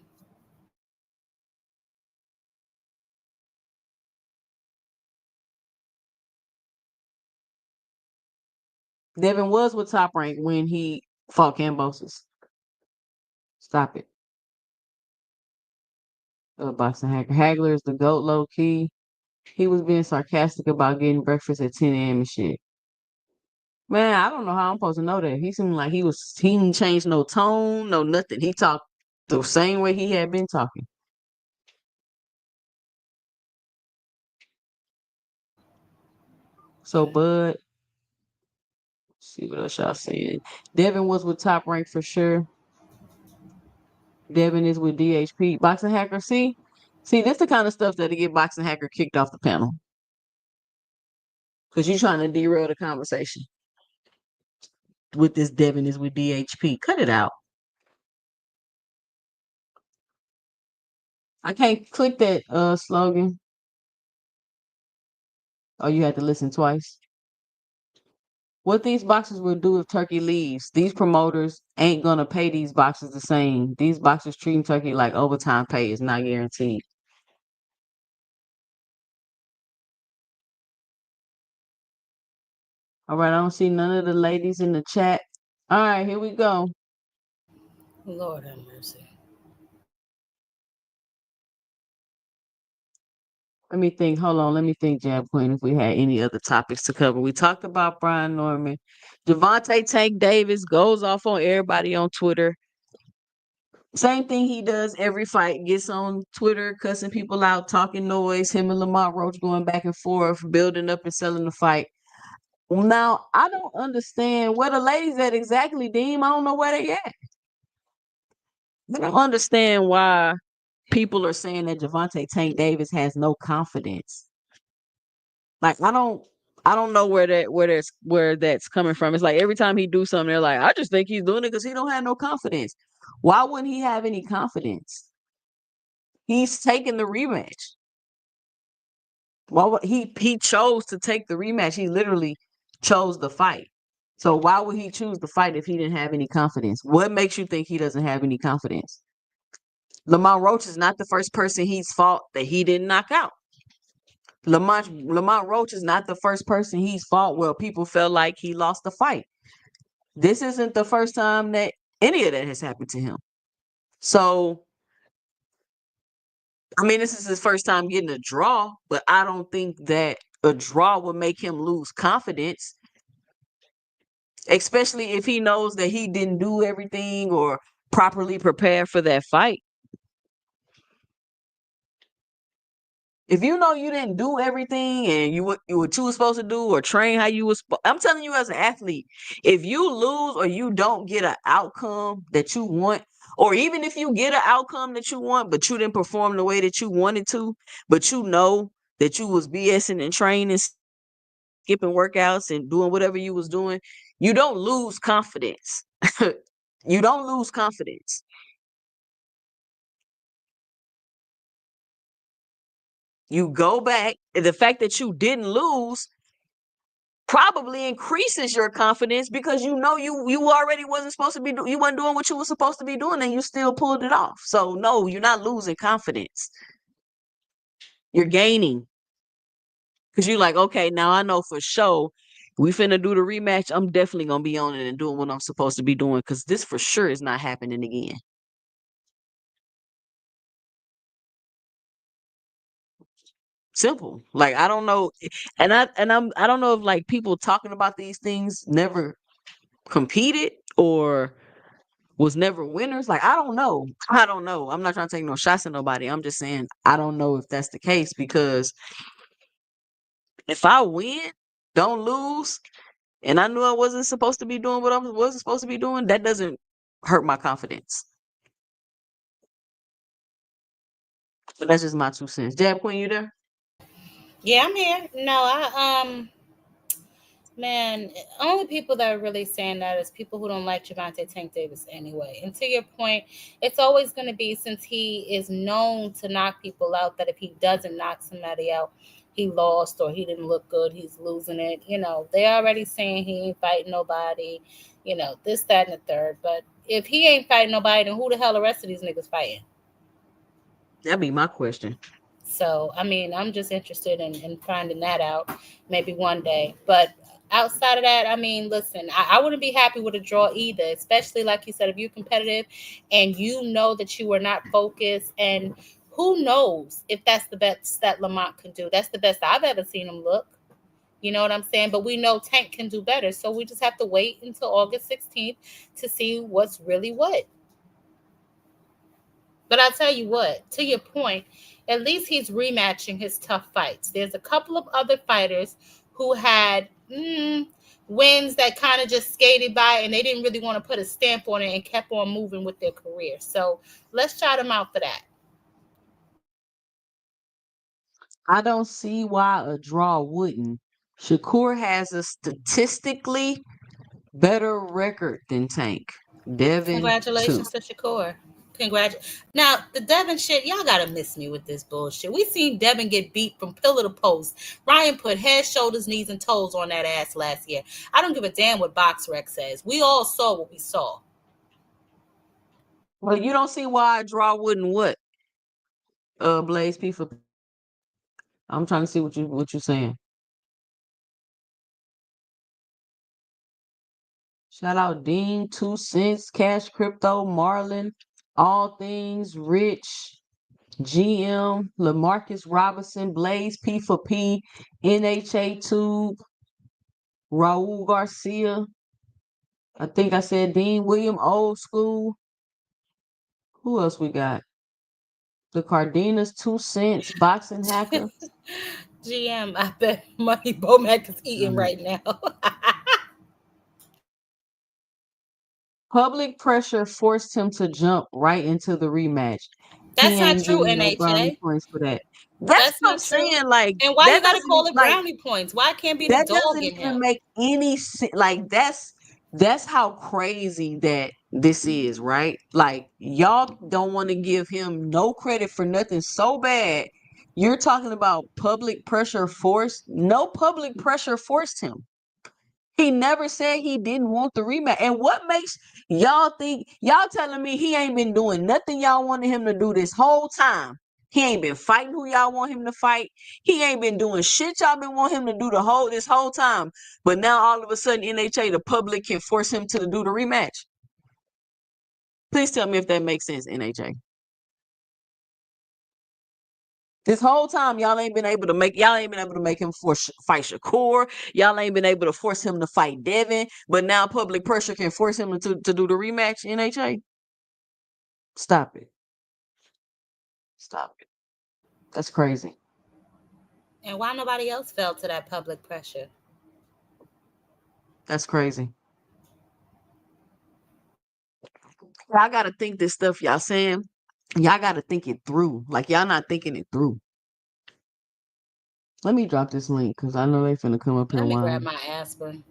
Devin was with Top Rank when he fought Cambosis. Stop it. Boxing Hagler. Hagler is the GOAT low key. He was being sarcastic about getting breakfast at 10 a.m. and shit. Man, I don't know how I'm supposed to know that. He seemed like he didn't change no tone, no nothing. He talked the same way he had been talking. So, Bud, see what else y'all saying. Devin was with Top Rank for sure. Devin is with DHP. Boxing Hacker, see, that's the kind of stuff that'll get Boxing Hacker kicked off the panel. Because you're trying to derail the conversation with this Devin is with DHP. Cut it out. I can't click that slogan. Oh, you had to listen twice? What these boxers will do if Turkey leaves, these promoters ain't gonna pay these boxers the same. These boxers treating Turkey like overtime pay is not guaranteed. All right, I don't see none of the ladies in the chat. All right, here we go. Lord have mercy. Let me think. Hold on. Let me think, Jab Queen, if we had any other topics to cover. We talked about Brian Norman. Javante Tank Davis goes off on everybody on Twitter. Same thing he does every fight. Gets on Twitter, cussing people out, talking noise. Him and Lamont Roach going back and forth, building up and selling the fight. Now, I don't understand where the ladies at exactly, Deem. I don't know where they at. I don't understand why people are saying that Javante Tank Davis has no confidence. Like I don't know where that's coming from. It's like every time he do something, they're like, I just think he's doing it because he don't have no confidence. Why wouldn't he have any confidence? He's taking the rematch. Why would he chose to take the rematch? He literally chose the fight. So why would he choose the fight if he didn't have any confidence? What makes you think he doesn't have any confidence? Lamont Roach is not the first person he's fought that he didn't knock out. Lamont Roach is not the first person he's fought where people felt like he lost the fight. This isn't the first time that any of that has happened to him. So, I mean, this is his first time getting a draw, but I don't think that a draw would make him lose confidence, especially if he knows that he didn't do everything or properly prepare for that fight. If you know you didn't do everything and what you were supposed to do or train how you was, I'm telling you as an athlete, if you lose or you don't get an outcome that you want, or even if you get an outcome that you want, but you didn't perform the way that you wanted to, but you know that you was BSing and training, skipping workouts and doing whatever you was doing, you don't lose confidence. You don't lose confidence. You go back, and the fact that you didn't lose probably increases your confidence because you know you already wasn't supposed to be you wasn't doing what you were supposed to be doing and you still pulled it off. So no, you're not losing confidence. You're gaining because you're like, okay, now I know for sure we finna do the rematch. I'm definitely gonna be on it and doing what I'm supposed to be doing because this for sure is not happening again. Simple. Like I don't know, I don't know if like people talking about these things never competed or was never winners. Like I don't know. I don't know. I'm not trying to take no shots at nobody. I'm just saying I don't know if that's the case because if I win, don't lose, and I knew I wasn't supposed to be doing what I wasn't supposed to be doing, that doesn't hurt my confidence. But that's just my 2 cents. Jab Queen, you there? Yeah, I'm here. No, man, only people that are really saying that is people who don't like Javante Tank Davis anyway. And to your point, it's always going to be, since he is known to knock people out, that if he doesn't knock somebody out, he lost or he didn't look good, he's losing it. They already saying he ain't fighting nobody, this, that, and the third. But if he ain't fighting nobody, then who the hell the rest of these niggas fighting? That'd be my question. So, I mean, I'm just interested in finding that out maybe one day. But outside of that, I mean, listen, I wouldn't be happy with a draw either, especially like you said, if you're competitive and you know that you are not focused. And who knows if that's the best that Lamont can do. That's the best I've ever seen him look. You know what I'm saying? But we know Tank can do better. So we just have to wait until August 16th to see what's really what. But I'll tell you what, to your point, at least he's rematching his tough fights. There's a couple of other fighters who had wins that kind of just skated by and they didn't really want to put a stamp on it and kept on moving with their career. So let's shout him out for that. I don't see why a draw wouldn't. Shakur has a statistically better record than Tank. Devin, too. Congratulations to Shakur. Congratulations. Now, the Devin shit, y'all gotta miss me with this bullshit. We seen Devin get beat from pillar to post. Ryan put head, shoulders, knees, and toes on that ass last year. I don't give a damn what BoxRec says. We all saw what we saw. Well, you don't see why a draw wouldn't what? Blaze P for I'm trying to see what you're saying. Shout out Dean, 2 cents, Cash Crypto, Marlon, All Things, Rich, GM, Lamarcus Robinson, Blaze P for P, NHA Tube, Raul Garcia. I think I said Dean William, Old School. Who else we got? The Cardenas, 2 cents, Boxing Hacker. GM, I bet Money Bomac is eating Mm. right now. Public pressure forced him to jump right into the rematch. He That's not ain't true, getting no brownie NHA. points for that. That's That's what I'm not true. saying. Like And why you that gotta call doesn't it like brownie points? Why it can't be the that dog doesn't in even him? make any sense. Like that's how crazy that this is, right? Like y'all don't want to give him no credit for nothing so bad. You're talking about public pressure forced. No public pressure forced him. He never said he didn't want the rematch. And what makes y'all think y'all telling me he ain't been doing nothing y'all wanted him to do this whole time? He ain't been fighting who y'all want him to fight. He ain't been doing shit y'all been want him to do this whole time. But now all of a sudden NHA, the public can force him to do the rematch. Please tell me if that makes sense, NHA. This whole time, y'all ain't been able to make him fight Shakur. Y'all ain't been able to force him to fight Devin. But now public pressure can force him to do the rematch. NHA, stop it, stop it. That's crazy. And why nobody else fell to that public pressure? That's crazy. Y'all gotta think this stuff y'all saying. Y'all gotta think it through. Like y'all not thinking it through. Let me drop this link because I know they finna come up here Let me grab whine. my aspirin.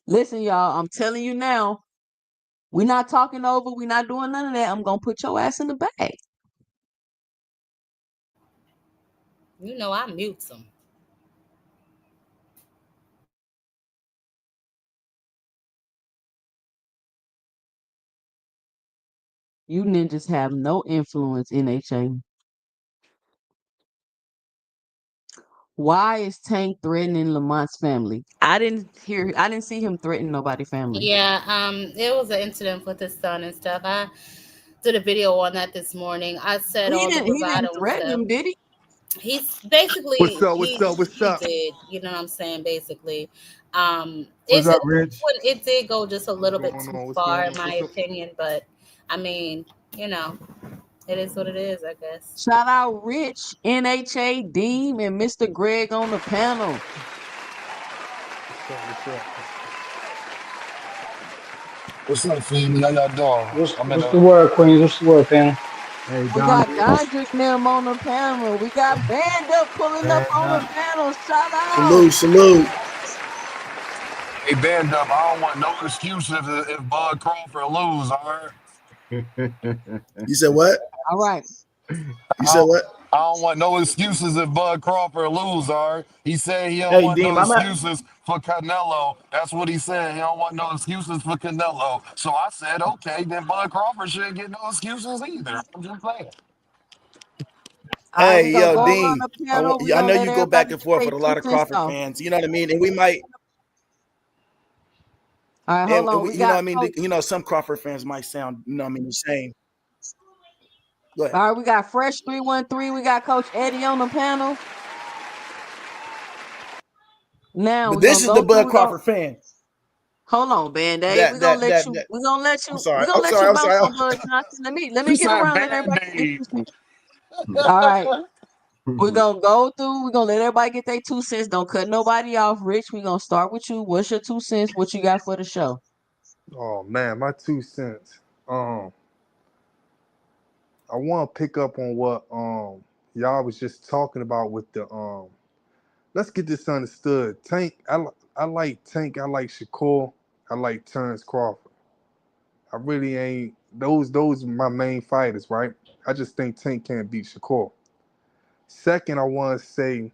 Listen, y'all, I'm telling you now. We not talking over. We not doing none of that. I'm gonna put your ass in the bag. You know I mute them. You ninjas have no influence in HA. Why is Tank threatening Lamont's family? I didn't see him threaten nobody's family. Yeah, it was an incident with his son and stuff. I did a video on that this morning. I said all the He didn't bravado and threaten stuff. him, did he? He's basically What's up? What's up? What's he up? did, you know what I'm saying, basically. What's up, Rich? It did go just a What's little bit going too on? What's far going in on? my What's up? opinion, but I mean, you know, it is what it is, I guess. Shout out Rich, NHA, Deem, and Mr. Greg on the panel. What's up? What's up, family? How y'all doing? I'm in What's a the word, Queens? What's the word, family? Hey, We Don got Rich. Dondrick them on the panel. We got Band Up pulling up And on the panel. Shout out. Salute, salute. hey band up. I don't want no excuses if Bud Crawford lose. All right. You said what? All right. You I said don't, what? I don't want no excuses if Bud Crawford lose. All right. He said he don't Hey, want Deem, no I'm at. excuses for Canelo. That's what he said. He don't want no excuses for Canelo. So I said, okay, then Bud Crawford shouldn't get no excuses either. I'm just saying. All right, we Hey, gonna yo, go around Dean. the panel. We I gonna know let you go back everybody and get forth their with a lot of 2 cents Crawford off. fans. You know what I mean? And we might, All right, hold on. We you know got what I mean? Coach. Some Crawford fans might sound, you know what I mean, the same. Go ahead. All right, we got Fresh 313. We got Coach Eddie on the panel. Now But we're this gonna is the go through. Bud Crawford fan Hold on, Band-Aid. We're that gonna that let that you that. we're gonna let I'm you we're sorry. gonna I'm let you sorry. I'm bounce sorry. on Bud Johnson. You Let me get said around, let band everybody get their aid. 2 cents. All right. We're gonna go through, we're gonna let everybody get their 2 cents. Don't cut nobody off. Rich, we're gonna start with you. What's your 2 cents? What you got for the show? Oh man, my 2 cents. I want to pick up on what y'all was just talking about with the let's get this understood. Tank, I like Tank. I like Shakur. I like Terrence Crawford. I really ain't those are my main fighters, right? I just think Tank can't beat Shakur. Second, I want to say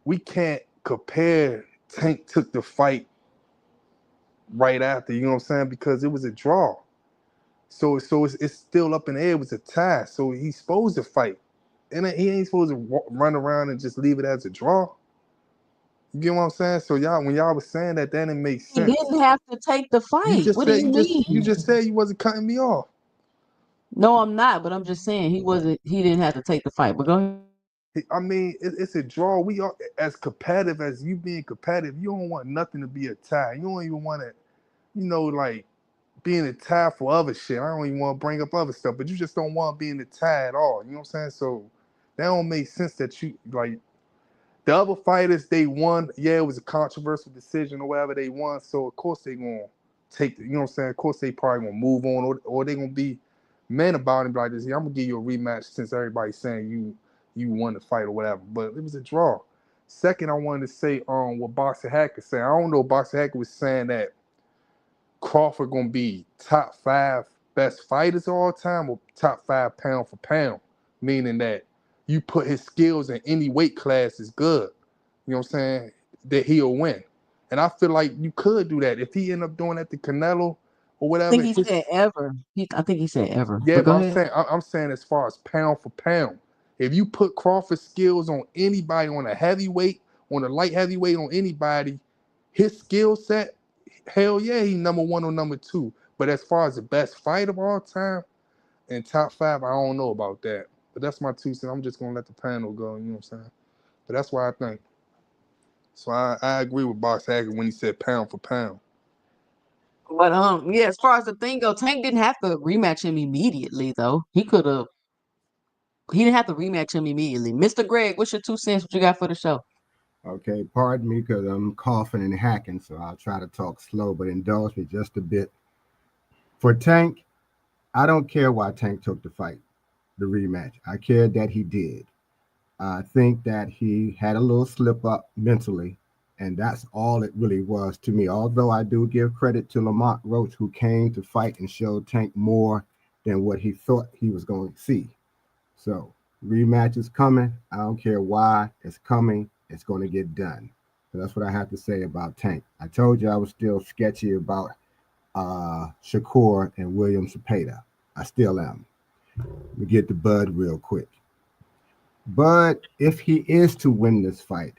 we can't compare Tank took the fight right after, you know what I'm saying? Because it was a draw. So it's still up in the air. It was a tie. So he's supposed to fight. And he ain't supposed to run around and just leave it as a draw. You get what I'm saying? So y'all, when y'all was saying that, that didn't make He sense. didn't have to take the You fight. just What do said you you mean? just said you wasn't cutting me off. No, I'm not, but I'm just saying he wasn't. He didn't have to take the fight. But go ahead. I mean, it's a draw. We are as competitive as you being competitive. You don't want nothing to be a tie. You don't even want to, like being a tie for other shit. I don't even want to bring up other stuff, but you just don't want to be in the tie at all. You know what I'm saying? So that don't make sense that you like the other fighters they won. Yeah, it was a controversial decision or whatever they won. So of course they gonna take the, you know what I'm saying? Of course they probably gonna move on or they gonna be men about it like this. Yeah, I'm gonna give you a rematch since everybody's saying you won the fight or whatever. But it was a draw. Second, I wanted to say what Boxer Hacker said. I don't know. Boxer Hacker was saying that Crawford gonna be top 5 best fighters of all time or top 5 pound for pound, meaning that you put his skills in any weight class is good. You know what I'm saying? That he'll win. And I feel like you could do that if he end up doing that to Canelo or I whatever. think he said ever. I think he said ever. Yeah, But go but ahead. I'm saying as far as pound for pound, if you put Crawford's skills on anybody, on a heavyweight, on a light heavyweight, on anybody, his skill set, hell yeah, he number one or number two. But as far as the best fight of all time and top 5, I don't know about that. But that's my 2 cents. I'm just gonna let the panel go. You know what I'm saying? But that's what I think. So I agree with Box Hager when he said pound for pound. But yeah, as far as the thing go, Tank didn't have to rematch him immediately though. He could have. He didn't have to rematch him immediately. Mr. Greg, what's your 2 cents? What you got for the show? Okay, pardon me because I'm coughing and hacking, so I'll try to talk slow, but indulge me just a bit. For Tank, I don't care why Tank took the fight, the rematch. I cared that he did. I think that he had a little slip up mentally, and that's all it really was to me. Although I do give credit to Lamont Roach, who came to fight and showed Tank more than what he thought he was going to see. So, rematch is coming. I don't care why it's coming. It's going to get done. So that's what I have to say about Tank. I told you I was still sketchy about Shakur and William Cepeda. I still am. We get to Bud real quick. But if he is to win this fight,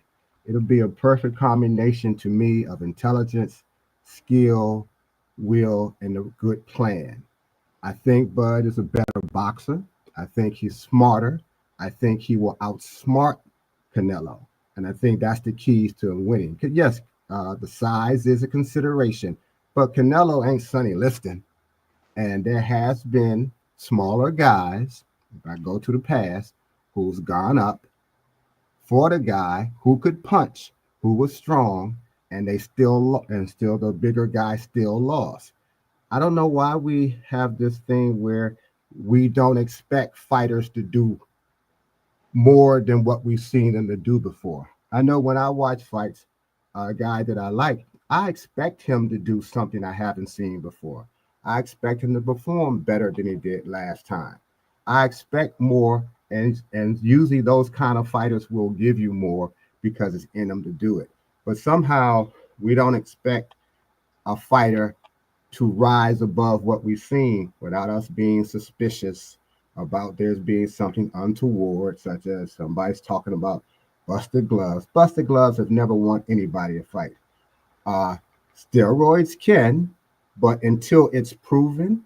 it'll be a perfect combination to me of intelligence, skill, will, and a good plan. I think Bud is a better boxer. I think he's smarter. I think he will outsmart Canelo. And I think that's the keys to him winning. Yes, the size is a consideration, but Canelo ain't Sonny Liston. And there has been smaller guys, if I go to the past, who's gone up for the guy who could punch, who was strong, and still the bigger guy still lost. I don't know why we have this thing where we don't expect fighters to do more than what we've seen them to do before. I know when I watch fights, a guy that I like, I expect him to do something I haven't seen before. I expect him to perform better than he did last time. I expect more, and usually those kind of fighters will give you more because it's in them to do it. But somehow we don't expect a fighter to rise above what we've seen without us being suspicious about there's being something untoward, such as somebody's talking about busted gloves. Busted gloves have never won anybody a fight. Uh, Steroids can, but until it's proven,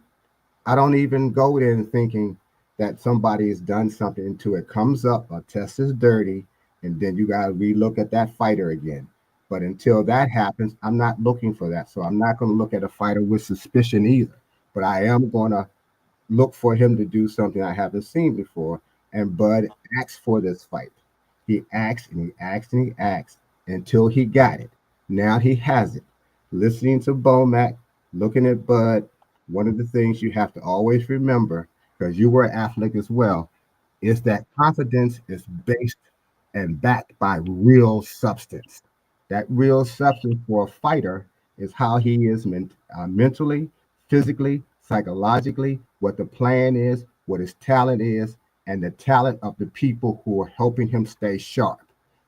I don't even go there thinking that somebody has done something until it comes up, a test is dirty, and then you got to relook at that fighter again. But until that happens, I'm not looking for that. So I'm not going to look at a fighter with suspicion either. But I am going to look for him to do something I haven't seen before. And Bud asked for this fight. He asked and he asked and he asked until he got it. Now he has it. Listening to Bomac, looking at Bud, one of the things you have to always remember, because you were an athlete as well, is that confidence is based and backed by real substance. That real substance for a fighter is how he is mentally, physically, psychologically, what the plan is, what his talent is, and the talent of the people who are helping him stay sharp,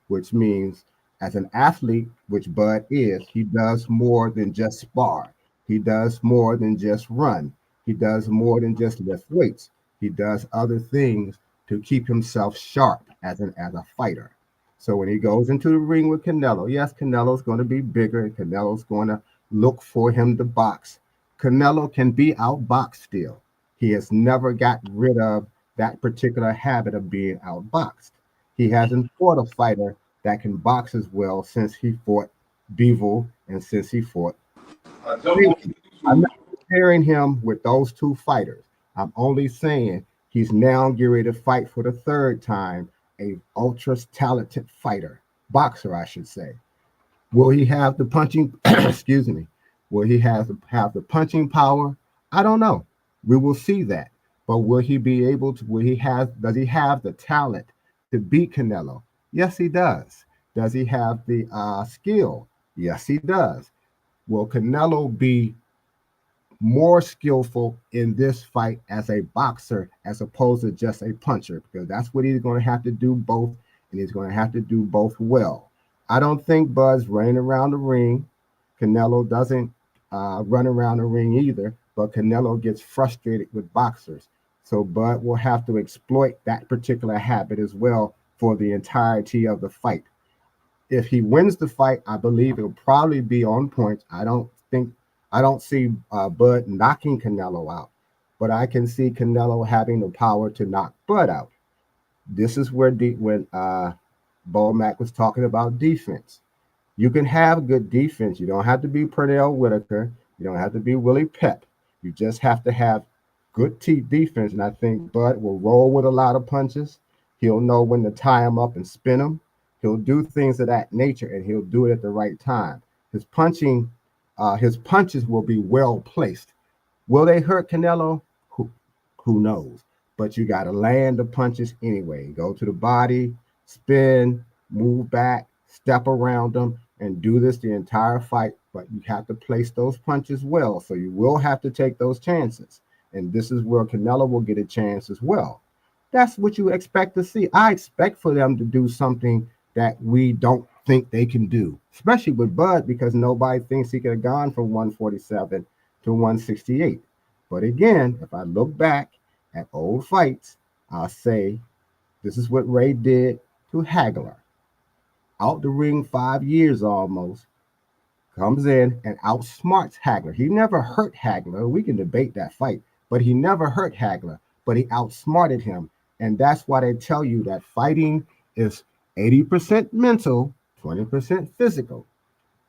which means as an athlete, which Bud is, he does more than just spar. He does more than just run. He does more than just lift weights. He does other things to keep himself sharp as a fighter. So when he goes into the ring with Canelo, yes, Canelo's going to be bigger and Canelo's going to look for him to box. Canelo can be outboxed still. He has never got rid of that particular habit of being outboxed. He hasn't fought a fighter that can box as well since he fought Bevel and since he fought Frazier. I'm not comparing him with those two fighters. I'm only saying he's now getting ready to fight for the third time, a ultra talented fighter, boxer, I should say. Will he have the punching? Excuse me. Will he have the punching power? I don't know. We will see that. But will he be able to? Will he have? Does he have the talent to beat Canelo? Yes, he does. Does he have the skill? Yes, he does. Will Canelo be more skillful in this fight as a boxer as opposed to just a puncher? Because that's what he's going to have to do both, and he's going to have to do both well. I don't think Bud's running around the ring. Canelo doesn't run around the ring either, but Canelo gets frustrated with boxers. So Bud will have to exploit that particular habit as well for the entirety of the fight. If he wins the fight, I believe it'll probably be on points. I don't see Bud knocking Canelo out, but I can see Canelo having the power to knock Bud out. This is where when Bo Mack was talking about defense. You can have good defense. You don't have to be Pernell Whitaker. You don't have to be Willie Pep. You just have to have good defense. And I think Bud will roll with a lot of punches. He'll know when to tie him up and spin him. He'll do things of that nature, and he'll do it at the right time. His punches will be well placed. Will they hurt Canelo? Who knows? But you got to land the punches anyway. Go to the body, spin, move back, step around them, and do this the entire fight. But you have to place those punches well. So you will have to take those chances. And this is where Canelo will get a chance as well. That's what you expect to see. I expect for them to do something that we don't think they can do, especially with Bud, because nobody thinks he could have gone from 147 to 168. But again, if I look back at old fights, I'll say this is what Ray did to Hagler. Out the ring 5 years almost, comes in and outsmarts Hagler. He never hurt Hagler. We can debate that fight, but he never hurt Hagler, but he outsmarted him. And that's why they tell you that fighting is 80% mental, 20% physical.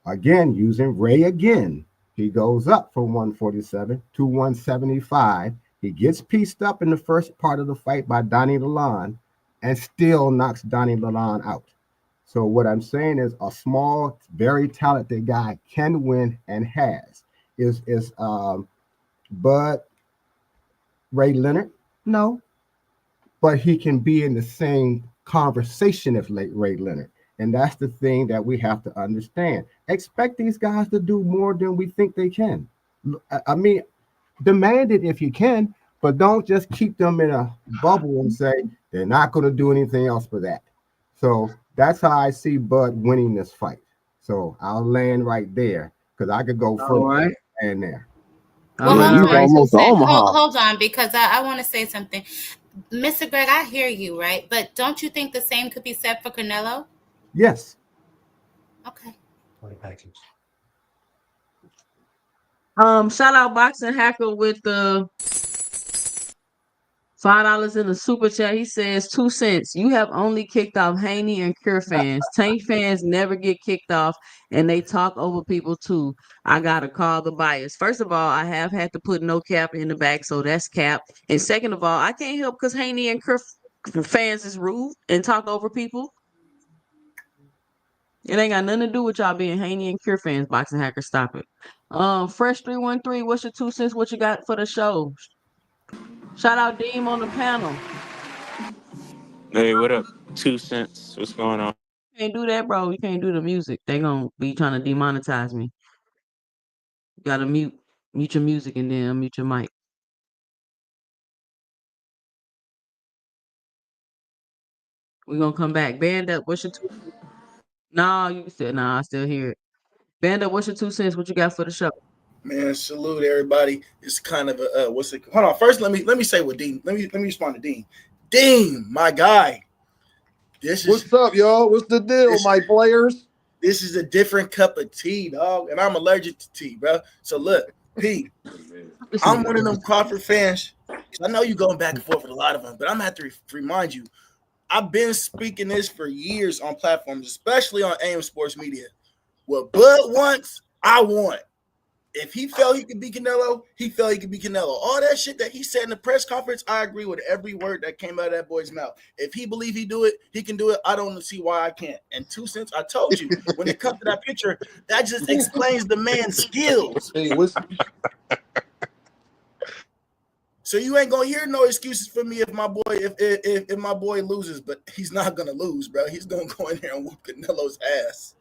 Again, using Ray again, he goes up from 147 to 175. He gets pieced up in the first part of the fight by Donnie Lalonde and still knocks Donnie Lalonde out. So what I'm saying is a small, very talented guy can win and has. Is Bud Ray Leonard? No, but he can be in the same conversation as Ray Leonard. And that's the thing that we have to understand. Expect these guys to do more than we think they can. I mean, demand it if you can, but don't just keep them in a bubble and say they're not going to do anything else but that. So that's how I see Bud winning this fight. So I'll land right there because I could go All further right. and there. Well, Yeah, hold all He's on, right. two almost cent. Hold, Omaha. hold on, because I want to say something, Mr. Greg. I hear you, right? But don't you think the same could be said for Canelo? Yes. Okay. Shout out Boxing Hacker with the $5 in the super chat. He says 2 cents. You have only kicked off Haney and Cure fans. Tank fans never get kicked off, and they talk over people too. I gotta call the bias. First of all, I have had to put no cap in the back, so that's cap. And second of all, I can't help because Haney and Cure fans is rude and talk over people. It ain't got nothing to do with y'all being Haney and Cure fans. Boxing Hacker, stop it. Fresh 313. What's your 2 cents? What you got for the show? Shout out Deem on the panel. Hey, what up? 2 cents. What's going on? Can't do that, bro. You can't do the music. They gonna be trying to demonetize me. You gotta mute. Mute your music and then unmute your mic. We're gonna come back. Band up. What's your two? No, you still I still hear it. Band up. What's your 2 cents? What you got for the show? Man, salute everybody. It's kind of a what's it? Hold on. First, let me say what Dean. Let me respond to Dean. Dean, my guy. What's up, y'all? What's the deal, this, my players? this is a different cup of tea, dog, and I'm allergic to tea, bro. So look, Pete, I'm one of them Crawford fans. I know you going back and forth with a lot of them, but I'm gonna have to remind you. I've been speaking this for years on platforms, especially on AM Sports Media. What Bud wants, I want. If he felt he could be Canelo, he felt he could be Canelo. All that shit that he said in the press conference, I agree with every word that came out of that boy's mouth. If he believe he do it, he can do it. I don't see why I can't. And 2 cents, I told you, when it comes to that picture, that just explains the man's skills. Hey, what's So you ain't gonna hear no excuses for me if my boy if my boy loses, but he's not gonna lose, bro. He's gonna go in there and whoop Canelo's ass.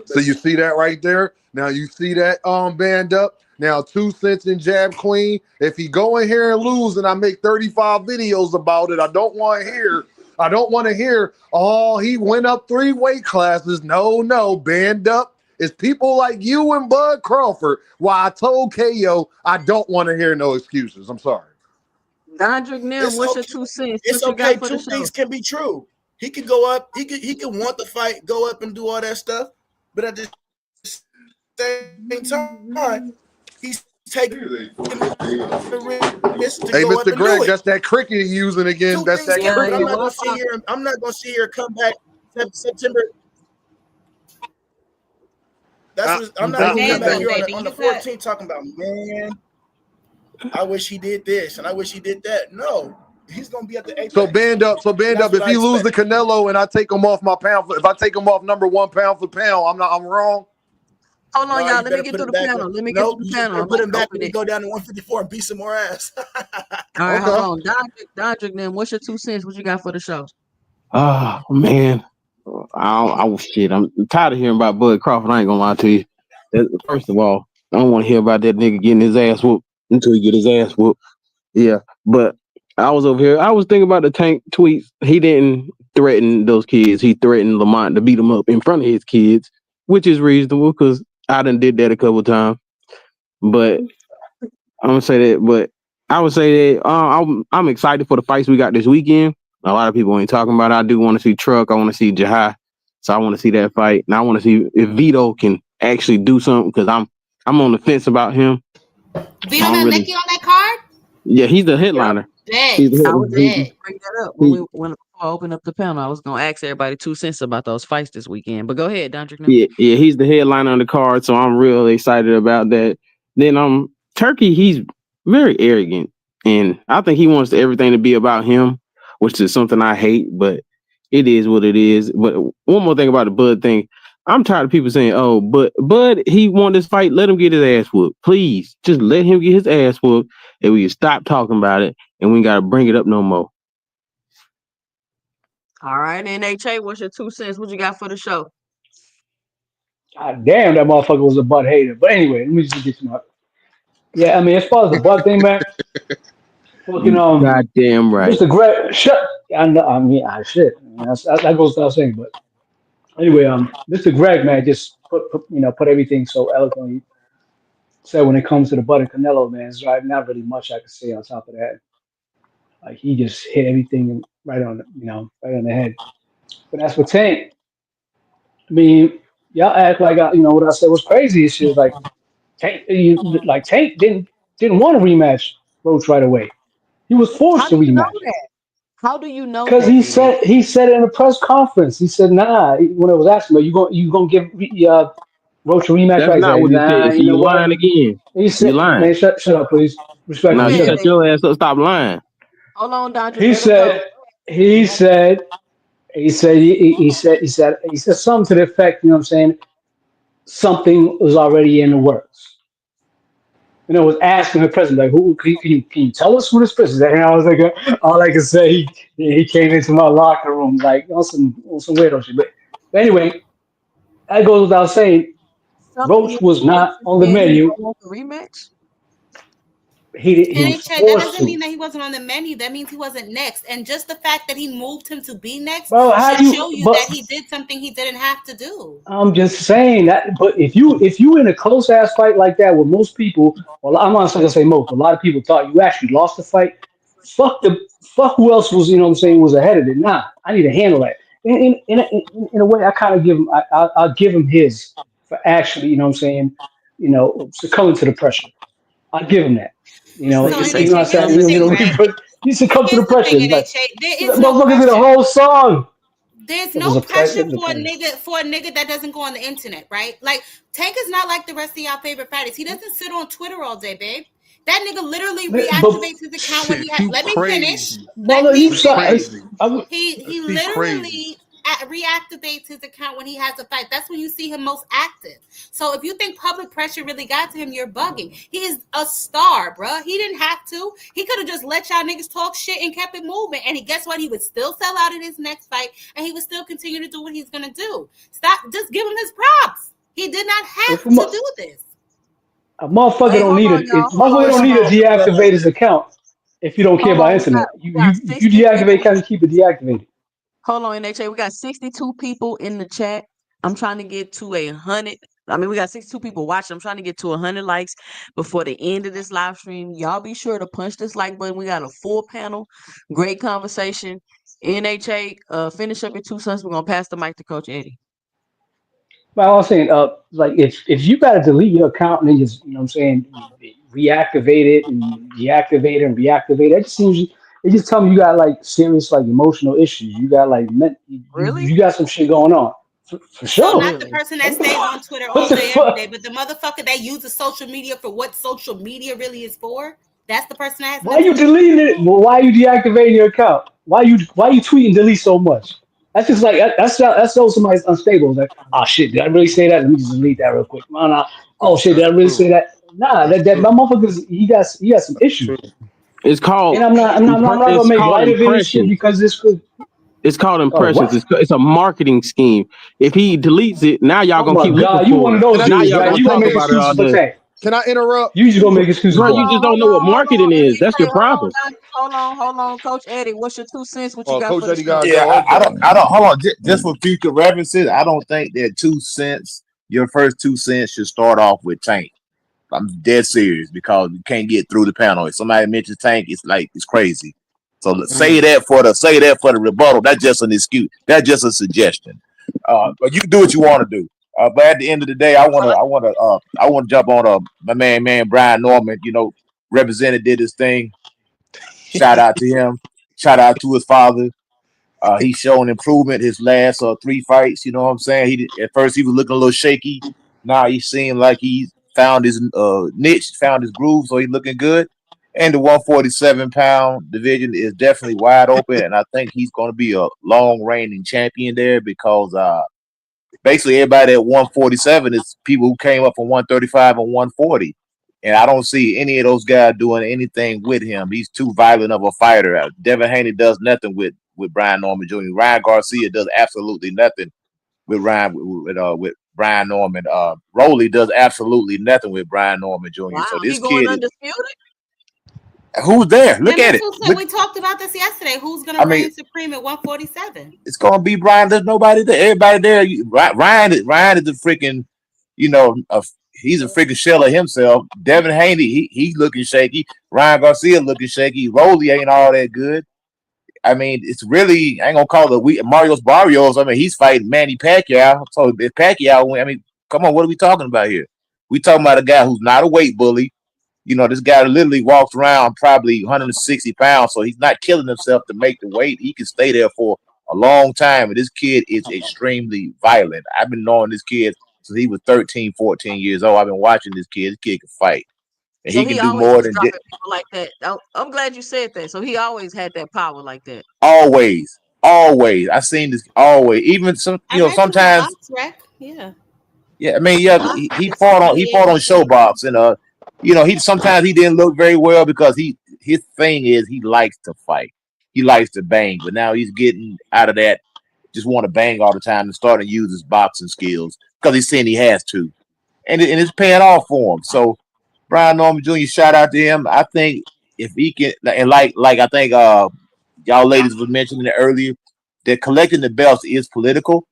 so you see that right there? Now you see that band up. Now 2 cents in Jab Queen. If he go in here and lose and I make 35 videos about it, I don't want to hear, oh, he went up 3 weight classes. No, band up. It's people like you and Bud Crawford. Why I told KO I don't want to hear no excuses. I'm sorry. Dondrick Nim, what's your 2 cents? It's What you okay. got for the Two show? things can be true. He could go up. He could want the fight, go up and do all that stuff. But at the same time, he's taking the risk to Hey, go up Mr. and do Greg, it. that's that cricket you're using again. Two That's things that can, Yeah, but yeah. I'm cricket. not gonna sit here. I'm not gonna sit here and come back September. I'm not gonna come back here on the 14th talking about, man, I wish he did this and I wish he did that. No, he's gonna be at the apex. So band up. If he lose the Canelo and I take him off my if I take him off number 1 pound for pound, I'm wrong. Hold on, No, y'all. you Let me better get put through him the back. panel. Let me get No, through the you panel. better I'm put about him to back open when he it. go down to 154 and beat some more ass. All right, Okay. hold on. Dondrick Nim, what's your 2 cents? What you got for the show? Oh man, shit. I'm tired of hearing about Bud Crawford. I ain't gonna lie to you. First of all, I don't want to hear about that nigga getting his ass whooped until he get his ass whooped. Yeah, but I was over here. I was thinking about the Tank tweets. He didn't threaten those kids. He threatened Lamont to beat him up in front of his kids, which is reasonable because I done did that a couple times. But I'm gonna say that. But I would say that I'm excited for the fights we got this weekend. A lot of people ain't talking about it. I do want to see Truck. I want to see Jahai. So I want to see that fight, and I want to see if Vito can actually do something because I'm on the fence about him. Vito gonna make it on that card? Yeah, he's the headliner. He's Bet. I was just the, gonna bring that up when I opened up the panel. I was gonna ask everybody 2 cents about those fights this weekend. But go ahead, Dondrick Nim. yeah, he's the headliner on the card, so I'm real excited about that. Then Turkey, he's very arrogant, and I think he wants everything to be about him, which is something I hate, but it is what it is. But one more thing about the Bud thing, I'm tired of people saying, "Oh, but Bud, he won this fight. Let him get his ass whooped. Please, just let him get his ass whooped, and we can stop talking about it, and we gotta bring it up no more." All right, NHA, what's your 2 cents? What you got for the show? God damn, that motherfucker was a butt hater. But anyway, let me just get some. Yeah, I mean, as far as the butt thing, man, fucking You goddamn right. Mr. Greg, shut. Shit. That goes without saying. But anyway, Mr. Greg, man, just put everything so eloquently said when it comes to the butt and Canelo, man. It's right, not really much I can say on top of that. Like he just hit everything right on the head. But as for Tank, I mean, y'all act like what I said was crazy. It's just like Tank didn't want to rematch Roach right away. He was How forced do to you know rematch that? How do you know because that then? he said it in a press conference. He said, "Nah." When it was asked him, you gonna give Roach a rematch?" That's Right? He not said, what he "Nah." said. So You know you lying what? again. He You said, lying. "Man, shut up, please. Go Now Respectfully, you shut ahead, up." shut Nate. your ass up. Stop lying. Hold on, Dondrick. He Let him go. said he said he said something to the effect. You know what I'm saying? Something was already in the works. And I was asking the president, like, who can you tell us who this person is? And I was like, all I can say, he came into my locker room like on some weirdo shit. But anyway, that goes without saying. Something Roach in the was works not is on the saying he menu. don't want the rematch. He was NHA, that forced doesn't to. mean that he wasn't on the menu. That means he wasn't next. And just the fact that he moved him to be next Bro, how should do you? show you But that he did something he didn't have to do. I'm just saying that. But if you in a close ass fight like that, where most people, well, I'm not gonna say most, but a lot of people thought you actually lost the fight. Fuck who else was, what I'm saying, was ahead of it. Nah, I need to handle that. In a way, I kind of give him. I'll give him his for actually, what I'm saying, succumbing to the pressure. I'll give him that. This So nigga say Even though I said, here's the succumbing to thing, the Greg. but he succumbed to the Here's the pressure. thing, It's like NHA. There is no motherfuckers did a pressure. whole song. There's It was no a pressure it was a for a plan. nigga that doesn't go on the internet, right? Like Tank is not like the rest of y'all favorite fighters. He doesn't sit on Twitter all day, babe. That nigga literally But reactivates his account when he Shit, has. you Let me finish. crazy. Let brother, me you You saw. finish. crazy. He She crazy. literally reactivates his account when he has a fight. That's when you see him most active. So if you think public pressure really got to him, you're bugging. He is a star, bruh. He didn't have to. He could have just let y'all niggas talk shit and kept it moving. And guess what? He would still sell out in his next fight, and he would still continue to do what he's gonna do. Stop. Just give him his props. He did not if have to do this. a motherfucker Hey, don't hold need on, it. If y'all. Hold on, motherfucker don't hold need to on. deactivate his account if you don't care Hold about on. internet. We got If you 60 deactivate, people. can you keep it deactivated? Hold on, NHA. We got 62 people in the chat. I'm trying to get to 100. I mean, we got 62 people watching. I'm trying to get to 100 likes before the end of this live stream. Y'all be sure to punch this like button. We got a full panel. Great conversation. NHA, finish up your 2 cents. We're going to pass the mic to Coach Eddie. But I was saying, like if you got to delete your account and then just, what I'm saying, reactivate it and deactivate it and reactivate it, it just seems it just tell me you got like serious like emotional issues. You got like Really? you got some shit going on for So sure. not the Really? person that stays on Twitter What all the day, every fuck? day, but the motherfucker that uses social media for what social media really is for. That's the person that has Why you mental deleting issues. it? Well, why you deactivating your account? Why you tweet and delete so much? That's just like that's so somebody's unstable. It's like, oh shit, did I really say that? Let me just delete that real quick. No, no. Oh shit, did I That's really say true. that? Nah, That's that my true. motherfuckers he got some That's true. issues. It's called And I'm not gonna it's make called light of it and shit impressions. because this could. It's called Oh impressions. what? It's a marketing scheme. If he deletes it, now y'all Oh gonna keep my looking god, you one for of it. Can those I Now dudes, y'all right? gonna You gonna talk make about it all excuses for day. Tank. can I interrupt? You just gonna make excuses Bro, for you him. just don't know what Hold on, marketing is. That's your NHA. Hold on, problem. now. Hold on, Coach Eddie. What's your 2 cents? What you Oh, got Coach for the Eddie street? gotta Yeah, go. Okay. I don't. Hold on, just for future references, I don't think that 2 cents. Your first 2 cents should start off with Tank. I'm dead serious because you can't get through the panel. If somebody mentions Tank, it's like it's crazy. So say that for the rebuttal. That's just an excuse. That's just a suggestion. But you do what you want to do. But at the end of the day, I want to jump on my man Brian Norman. You know, represented did his thing. Shout out to him. Shout out to his father. He's shown improvement his last 3 fights. You know what I'm saying? At first he was looking a little shaky. Now he seemed like he's found his niche, found his groove, so he's looking good. And the 147-pound division is definitely wide open, and I think he's going to be a long reigning champion there because basically everybody at 147 is people who came up from 135 and 140. And I don't see any of those guys doing anything with him. He's too violent of a fighter. Devin Haney does nothing with Brian Norman Jr. Ryan Garcia does absolutely nothing with Brian Norman. Rowley does absolutely nothing with Brian Norman Jr. Wow, So he this going kid is undisputed? who's there? Look And at that's it. who said Look, we talked about this yesterday. Who's gonna I mean, reign supreme at 147? it's gonna be Brian. There's nobody there. Everybody there. Ryan is a freaking, you know, he's a freaking shell of himself. Devin Haney, he's looking shaky. Ryan Garcia looking shaky. Rowley ain't all that good. I mean, it's really I ain't gonna call it Mario's Barrios. I mean, he's fighting Manny Pacquiao. So if Pacquiao win, I mean, come on, what are we talking about here? We talking about a guy who's not a weight bully. You know, this guy literally walks around probably 160 pounds, so he's not killing himself to make the weight. He can stay there for a long time. And this kid is extremely violent. I've been knowing this kid since he was 13, 14 years old. I've been watching this kid. This kid can fight. And So he he can do always more was than just dropping people like that. I'm glad you said that. So he always had that power like that. always. Always. I seen this always. Even I read you his sometimes. box rec. Yeah, Yeah, I mean, his yeah, box rec he is fought on 28 and Showbox, 22. and he sometimes he didn't look very well because his thing is he likes to fight, he likes to bang, but now he's getting out of that, just want to bang all the time and starting to use his boxing skills because he's saying he has to, and it's paying off for him. So Brian Norman Jr. Shout out to him. I think if he can, and like I think y'all ladies was mentioning it earlier, that collecting the belts is political.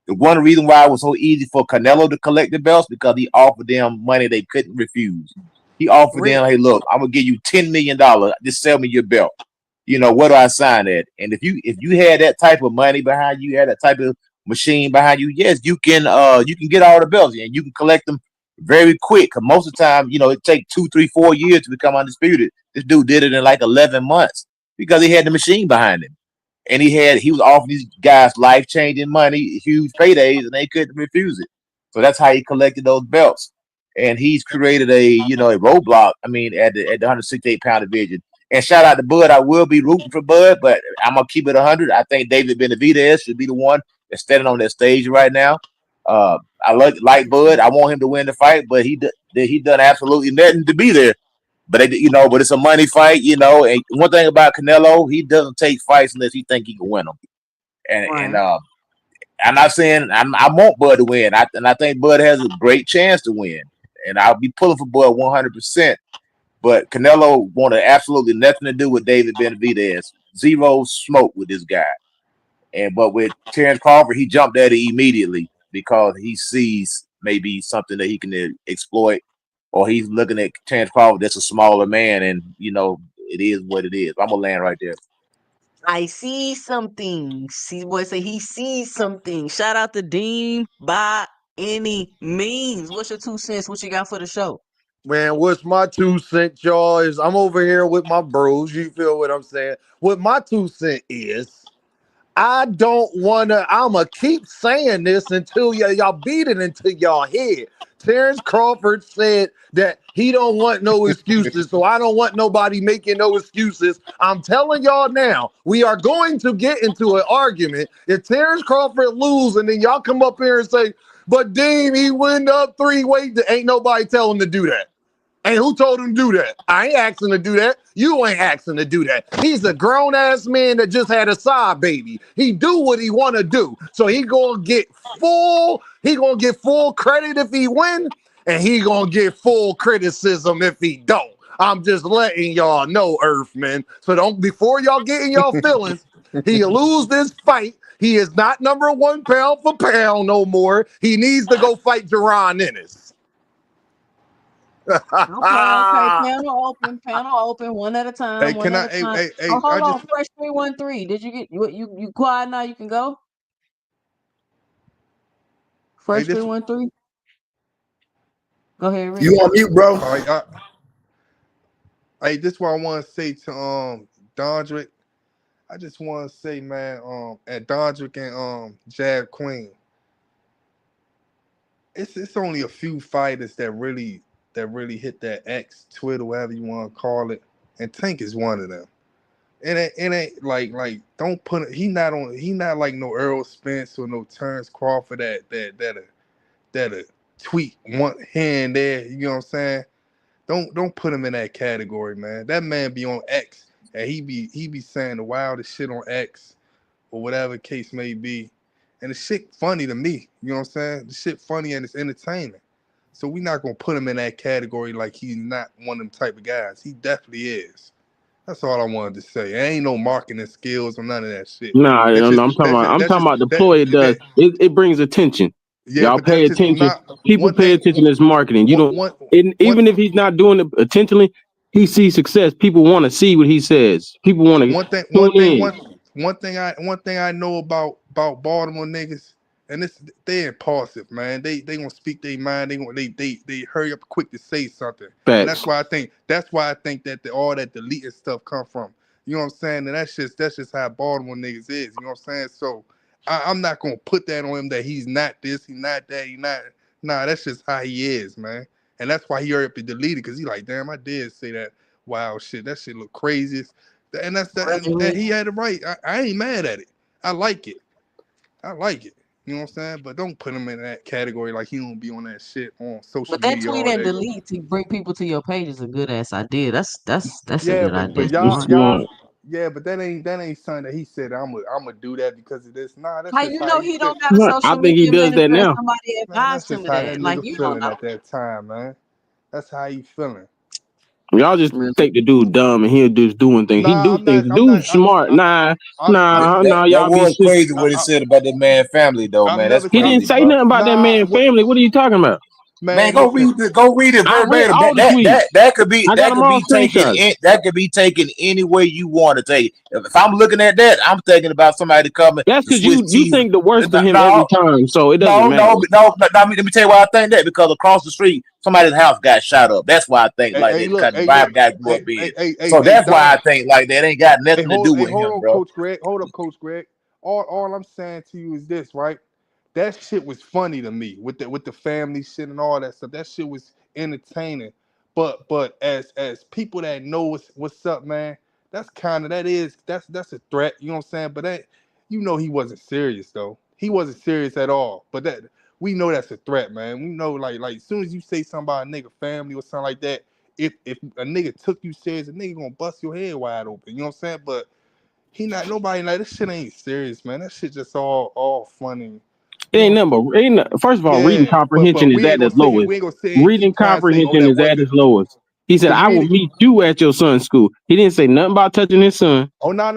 The one reason why it was so easy for Canelo to collect the belts because he offered them money they couldn't refuse. He offered Rich. them, hey, look, I'm gonna give you $10 million. Just sell me your belt. Where do I sign that? And if you had that type of money behind you, had that type of machine behind you, yes, you can get all the belts and you can collect them very quick. Cause most of the time, it take 2, 3, 4 years to become undisputed. This dude did it in like 11 months because he had the machine behind him. And he was offering these guys life changing money, huge paydays, and they couldn't refuse it. So that's how he collected those belts. And he's created a roadblock. I mean, at the 168-pound division. And shout out to Bud. I will be rooting for Bud, but I'm gonna keep it 100. I think David Benavidez should be the one that's standing on that stage right now. I like Bud. I want him to win the fight, but he done absolutely nothing to be there. But it's a money fight, And one thing about Canelo, he doesn't take fights unless he think he can win them. And Right. I'm not saying I want Bud to win. I think Bud has a great chance to win, and I'll be pulling for Bud 100%. But Canelo wanted absolutely nothing to do with David Benavidez. Zero smoke with this guy. But with Terrence Crawford, he jumped at it immediately because he sees maybe something that he can exploit, or he's looking at Terrence Crawford that's a smaller man, and it is what it is. I'm gonna land right there. I see something. See boy say he sees something. Shout out to Dean by any means. What's your 2 cents? What you got for the show? Man, what's my 2 cents, y'all? Is I'm over here with my bros. You feel what I'm saying? What my 2 cents is, I don't wanna. I'ma keep saying this until y'all beat it into y'all head. Terrence Crawford said that he don't want no excuses, so I don't want nobody making no excuses. I'm telling y'all now, we are going to get into an argument. If Terrence Crawford lose, and then y'all come up here and say, "But Dean, he went up 3 weight," ain't nobody telling him to do that. And who told him to do that? I ain't asking to do that. You ain't asking to do that. He's a grown-ass man that just had a side baby. He do what he want to do. So he gonna get full credit if he win, and he gonna get full criticism if he don't. I'm just letting y'all know, Earthmen. So don't, before y'all get in y'all feelings, he lose this fight. He is not number 1 pound for pound no more. He needs to go fight Jerron Ennis. Okay. Panel open, one at a time, Hey, one can at I? a time. Hey, Oh, I hold on. just Fresh 313. Did you get you quiet now? You can go. hey Fresh this. 313. Go ahead, You Rich. on mute, bro? All right, hey, this what I want to say to Dondrick. I just want to say, man, at Dondrick and Jab Queen, it's only a few fighters that really hit that X, Twitter, whatever you want to call it, and Tank is one of them. It ain't like don't put it. He not like no Earl Spence or no Terrence Crawford that tweet one hand there. You know what I'm saying? Don't put him in that category, man. That man be on X and he be saying the wildest shit on X or whatever case may be. And the shit funny to me. You know what I'm saying? The shit funny and it's entertainment. So we not gonna put him in that category like he's not one of them type of guys. He definitely is. That's all I wanted to say. There ain't no marketing skills or none of that shit. Nah, That's I'm just talking that's about just I'm that's talking just about the that ploy it does. that It brings attention. yeah, Y'all but pay that's just attention. not People one pay thing. attention as marketing. You One don't, one and one even if he's not doing it intentionally, he sees success. People want to see what he says. People want to one thing tune one thing in. one thing I know about Baltimore niggas, and this they impulsive, man. They gonna speak their mind. They hurry up quick to say something, and Facts. that's why I think that all that deleting stuff come from. You know what I'm saying? And that's just how Baltimore niggas is. You know what I'm saying? So I'm not gonna put that on him that he's not this, he's not that, he not. Nah, that's just how he is, man. And that's why he hurry up and delete it, because he like, damn, I did say that wild shit. That shit look crazy. And that's that, and Really? he had it right. I ain't mad at it. I like it. I like it. You know what I'm saying? But don't put him in that category like he don't be on that shit on But social that media tweet all and day. delete to bring people to your page is a good ass idea. That's a Yeah, good but idea. but It's y'all Smart. smart. y'all yeah, but that ain't something that he said I'm gonna do that because of this. Nah, that's How just you how know he he feel. don't got a Right. I social think he media does manager that and now. somebody Man, that's advised him just of how that? that Like nigga you don't feeling know. at that time, man. That's how he feeling. Y'all just think the dude dumb and he'll just doing things. He Nah, do I'm things. not. The I'm dude not. smart. I'm That Y'all be was sick. crazy what he said about that man family, though, I'm man. That's never. He didn't crazy, say bro. nothing about that Nah. man family. What are you talking about? Man, Man, listen. go read it I read verbatim. all the tweets. That could be I got them all taken screenshots. that could be taken any way you want to take it. If I'm looking at that, I'm thinking about somebody coming That's to because switch you cheese. think the worst of him every No, time, so it doesn't no, matter. no, no, no. Let me tell you why I think that, because across the street somebody's house got shot up. That's why I think Hey, like hey, that, look. kind of Hey, look. vibe guy grew up Hey, in. hey, hey, hey, So hey, that's why I Dom. think like that ain't got nothing to do with Hold him, on, bro. Coach Greg. Hold up, Coach Greg. All I'm saying to you is this, right? That shit was funny to me with the family shit and all that stuff. That shit was entertaining. But as people that know what's up, man, that's a threat. You know what I'm saying? But that he wasn't serious though. He wasn't serious at all. But that we know that's a threat, man. We know like as soon as you say something about a nigga family or something like that, if a nigga took you serious, a nigga gonna bust your head wide open. You know what I'm saying? But he not nobody like this shit ain't serious, man. That shit just all funny. It You ain't know, nothing but first of all, reading yeah. But comprehension is we ain't at gonna its sit here. lowest. We ain't gonna sit here and Reading keep trying to say, oh, comprehension that is at wasn't its lowest. He said, because "I will reading. meet you at your son's school." He didn't say nothing about touching his son. Oh no.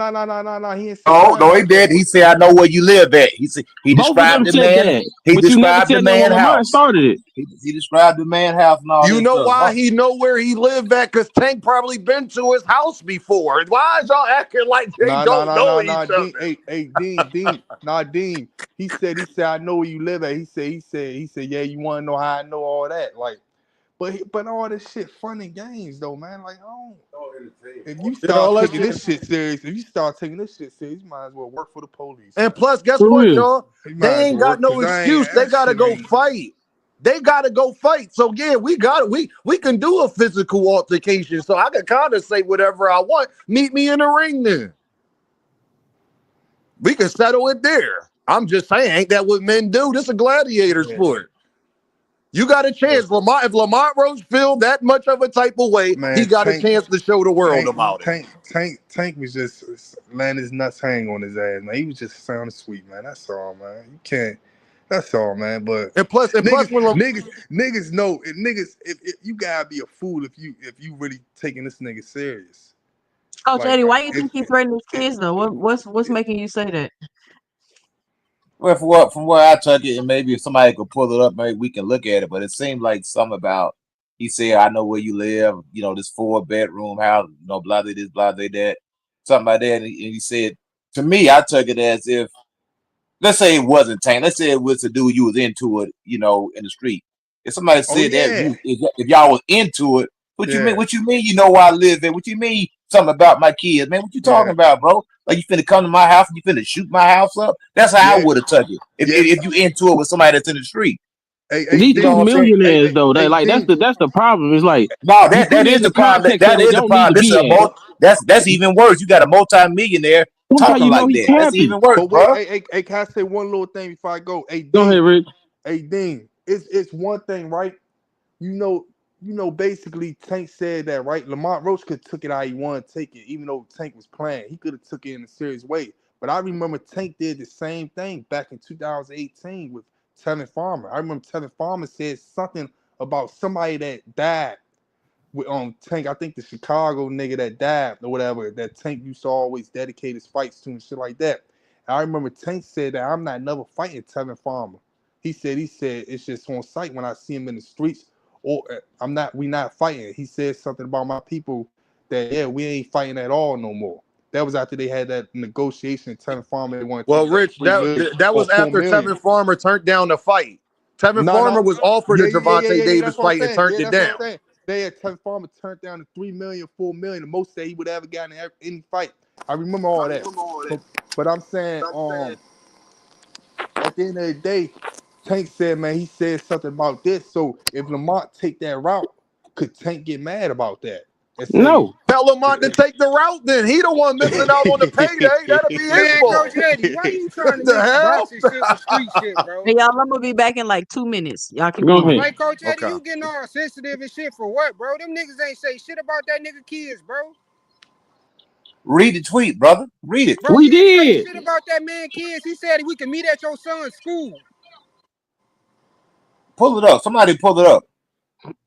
He ain't say No, nothing no, he about that. did. He said, "I know where you live at." He said he Both of them described the said man. that, He but you never described the said that when man Lamont house. started it. He described the man house and all You that know stuff. why he know where he lived at? Because Tank probably been to his house before. Why is y'all acting like they don't know each Dean, other? Dean. Nah, Dean. He said, I know where you live at. He said, yeah, you want to know how I know all that, like. But all this shit fun and games though, man. Like I don't. If you Yeah, all start that taking shit. this shit serious, you might as well work for the police, And man. plus, guess For what, real. y'all? You They might as ain't well got work no because excuse. They that gotta shit go ain't. fight. They gotta go fight. So yeah, we can do a physical altercation. So I can kind of say whatever I want. Meet me in the ring then. We can settle it there. I'm just saying, ain't that what men do? This is a gladiator Yeah. sport. You got a chance. Lamont, if Lamont Roach feel that much of a type of way, he Man, got a chance to show the world about it. Tank was just letting his nuts hang on his ass, man. He was just sounding sweet, man. That's all, man. You can't. That's all, man. But And plus, niggas know, if you gotta be a fool if you really taking this nigga serious. Coach Like Eddie, why you if, think he threatened his kids though? What's making you say that? Well, from where I took it, and maybe if somebody could pull it up, maybe we can look at it. But it seemed like something about he said, "I know where you live. You know, this 4-bedroom house. You know, blah blah this, blah blah that, something like that." And he said to me, I took it as if, let's say it wasn't Tank. Let's say it was a dude you was into it, you know, in the street. If somebody oh said that yeah, if y'all was into it, what you mean? yeah, What you mean? You know where I live at? What you mean? Something about my kids, man? What you talking yeah, about, bro? Like you finna come to my house and you finna shoot my house up? That's how I yeah, would have took it. yeah. If you into it with somebody that's in the street, Hey, These you know two Dean. what I'm saying? millionaires though, they Hey, like Dean. that's the problem. It's like No, you put that it is in the the problem. context That that it is the don't need problem. to This is be a at. that's even worse. You got a multi-millionaire That's how talking you know like he that. That's capping. even worse, But wait, bro. can I say one little thing before I go? Go ahead, Rich. Hey, Dean. It's one thing, right? You know, basically Tank said that, right? Lamont Roach could took it how he wanted to take it, even though Tank was playing. He could have took it in a serious way. But I remember Tank did the same thing back in 2018 with Tevin Farmer. I remember Tevin Farmer said something about somebody that died with Tank. I think the Chicago nigga that died or whatever that Tank used to always dedicate his fights to and shit like that. And I remember Tank said that I'm not never fighting Tevin Farmer. He said it's just on sight when I see him in the streets. Or we not fighting. He said something about my people that yeah, we ain't fighting at all no more. That was after they had that negotiation. Tevin Farmer they wanted to Well, take that Rich, 3 million that or was four after million. Tevin Farmer turned down the fight. Tevin No, Farmer no. was offered a Javante Yeah. Davis That's what I'm fight and saying. turned Yeah, it that's what down. I'm saying. They had Tevin Farmer turned down the 3 million, 4 million, the most that he would ever gotten in any fight. I remember all that. But I'm saying, at the end of the day, Tank said, man, he said something about this. So if Lamont take that route, could Tank get mad about that and say, No. Tell Lamont to take the route then. He the one missing out on the payday. That'll be his Man, Coach fault. Eddie, why you trying What to the mix hell? boxing shit with street shit, Hey bro? y'all, I'm gonna be back in like 2 minutes. Y'all keep Go going. ahead. Like, Coach Eddie, Okay. you getting all sensitive and shit for what, bro? Them niggas ain't say shit about that nigga kids, bro. Read the tweet, brother. Read it. Bro, We he didn't say did. shit about that man kids. He said we can meet at your son's school. Pull it up. Somebody pull it up.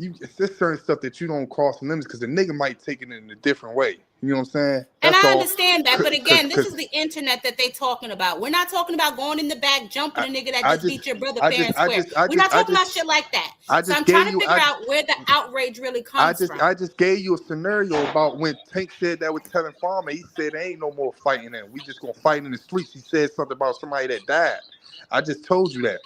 there's certain stuff that you don't cross limits because the nigga might take it in a different way. You know what I'm saying? And That's I all. understand that, but again, this is Cause the internet that they talking about. We're not talking about going in the back, jumping a nigga that I just just, beat your brother I fair just, and I square. just, I We're just, not I talking about just, shit like that. I So just I'm gave trying to you, figure out where the outrage really comes from. I just gave you a scenario about when Tank said that with Tevin Farmer. He said there ain't no more fighting that. We just gonna fight in the streets. He said something about somebody that died. I just told you that.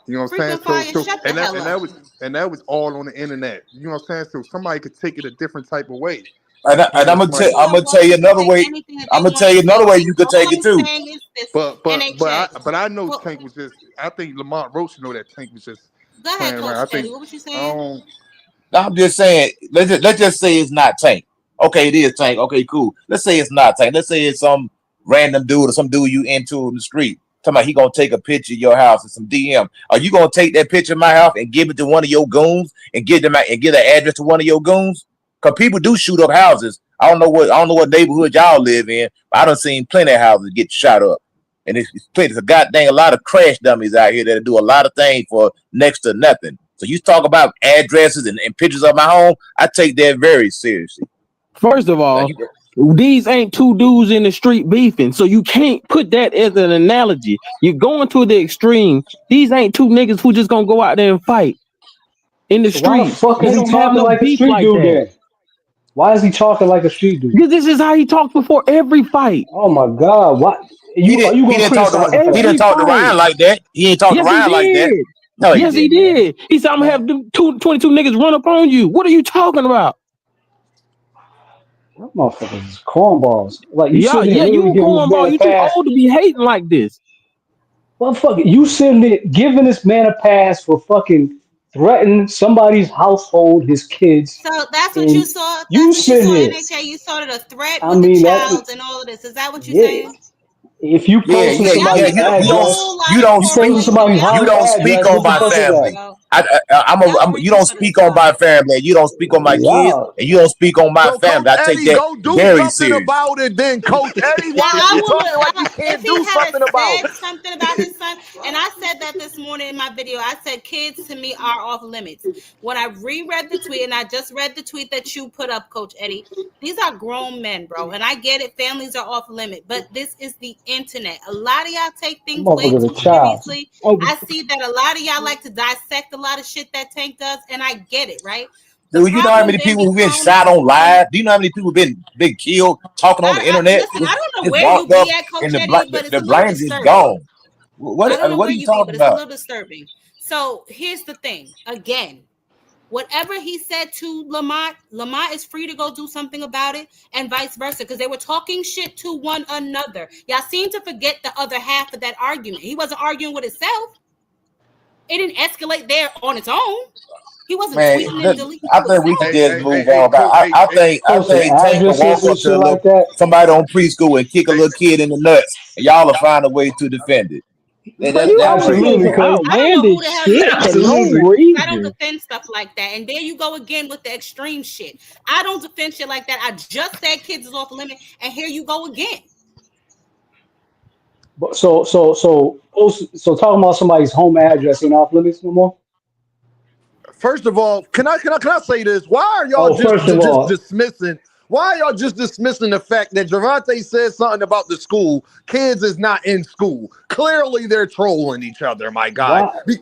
You know what I'm saying? Frequent fire, shut the And hell up. that was all on the internet. You know what I'm saying? So somebody could take it a different type of way. And I'm gonna People are tell you welcome to another take way. anything that I'm they gonna want tell to you another way say. you could All take it I'm too. saying is this, But NHA. I know Well, Tank was just. I think Lamont Roach know that Tank was just go ahead, playing around. Coach I Eddie. think What was you I saying? don't. I'm just saying, let's just say it's not Tank. Okay, it is Tank. Okay, cool. Let's say it's not Tank. Let's say it's some random dude or some dude you into in the street. Talking about he gonna take a picture of your house and some DM. Are you gonna take that picture of my house and give it to one of your goons and give them and give the address to one of your goons? Cause people do shoot up houses. I don't know what neighborhood y'all live in, but I done seen plenty of houses get shot up. And it's plenty. There's a goddamn a lot of crash dummies out here that do a lot of things for next to nothing. So you talk about addresses and pictures of my home, I take that very seriously. First of Now all, you these ain't two dudes in the street beefing, so you can't put that as an analogy. You're going to the extreme. These ain't two niggas who just gonna go out there and fight in the So why the streets. fuck is They he don't have talking no like a beef street like dude that. then? Why is he talking like a street dude? Because this is how he talks before every fight. Oh my God! What are you he gonna didn't talk criticize to him for he that? didn't Every talk to fight. Ryan like that. He ain't talk to Yes, he Ryan like that. did. No, he Yes, he didn't, man. did. He said, I'm gonna have them 22 niggas run up on you. What are you talking about? That motherfuckers is cornballs. Like you Yeah, sitting there yeah, literally you a giving this man cornball. a You too pass. old to be hating like this. Motherfucker, you sitting there giving this man a pass for fucking threatening somebody's household, his kids, So that's what you and saw. you That's what you sitting saw, there. NHA. You saw it a threat I with the mean that. child and all of this. Is that what you're Yeah, saying? if you Yeah, posting yeah, See, y'all yeah. somebody's make a address, whole lot You of don't you posting speak correlations. somebody's Y'all you house don't reaching for speak the address. on What the my fuck is stars, that? family. bro. You Y'all don't reaching for speak the on my stars. family. You don't speak on my kids, Y'all, and you don't speak on my So, family. Coach I take Eddie, that go do very something serious. about it then, Coach Eddie. Now Why is I you will. talking like you If can't he do had something about said it? something about his son, and I said that this morning in my video, I said kids to me are off limits. When I reread the tweet, and I just read the tweet that you put up, Coach Eddie, these are grown men, bro, and I get it. Families are off limit, but this is the internet. A lot of y'all take that things way motherfucker's a too child. seriously. Oh, I see that a lot of y'all like to dissect a lot of shit that Tank does, and I get it, right? The Dude, you know how problem many then people have been becomes shot on when live? Do you know how many people been killed talking on the internet? listen. I don't know Just where you walked be up at, and Coach Eddie, but it's the a little blame just disturbing. gone. I don't know What where are you you be, talking but it's a about? little disturbing. So here's the thing. Again, whatever he said to Lamont, Lamont is free to go do something about it, and vice versa, because they were talking shit to one another. Y'all seem to forget the other half of that argument. He wasn't arguing with himself. It didn't escalate there on its own. He wasn't Man, tweeting and deleting I to think we could himself. just move Hey, on. But coach. I Posting think Tank can walk addresses and up to shit like that. somebody on preschool and kick a Hey, little kid in the nuts, and y'all will find a way to defend it. but you That's always crazy. say Absolutely, some coach. I don't know who outlandish the hell you shit think for you no is. Absolutely. I don't reason. defend stuff like that. And there you go again with the extreme shit. I don't defend shit like that. I just said kids is off limit, and here you go again. But so talking about somebody's home address ain't off limits no more. First of all, can I say this? Why are y'all Oh, first of just all, dismissing? Why are y'all just dismissing the fact that Javante said something about the school? Kids is not in school. Clearly, they're trolling each other. My guy. why?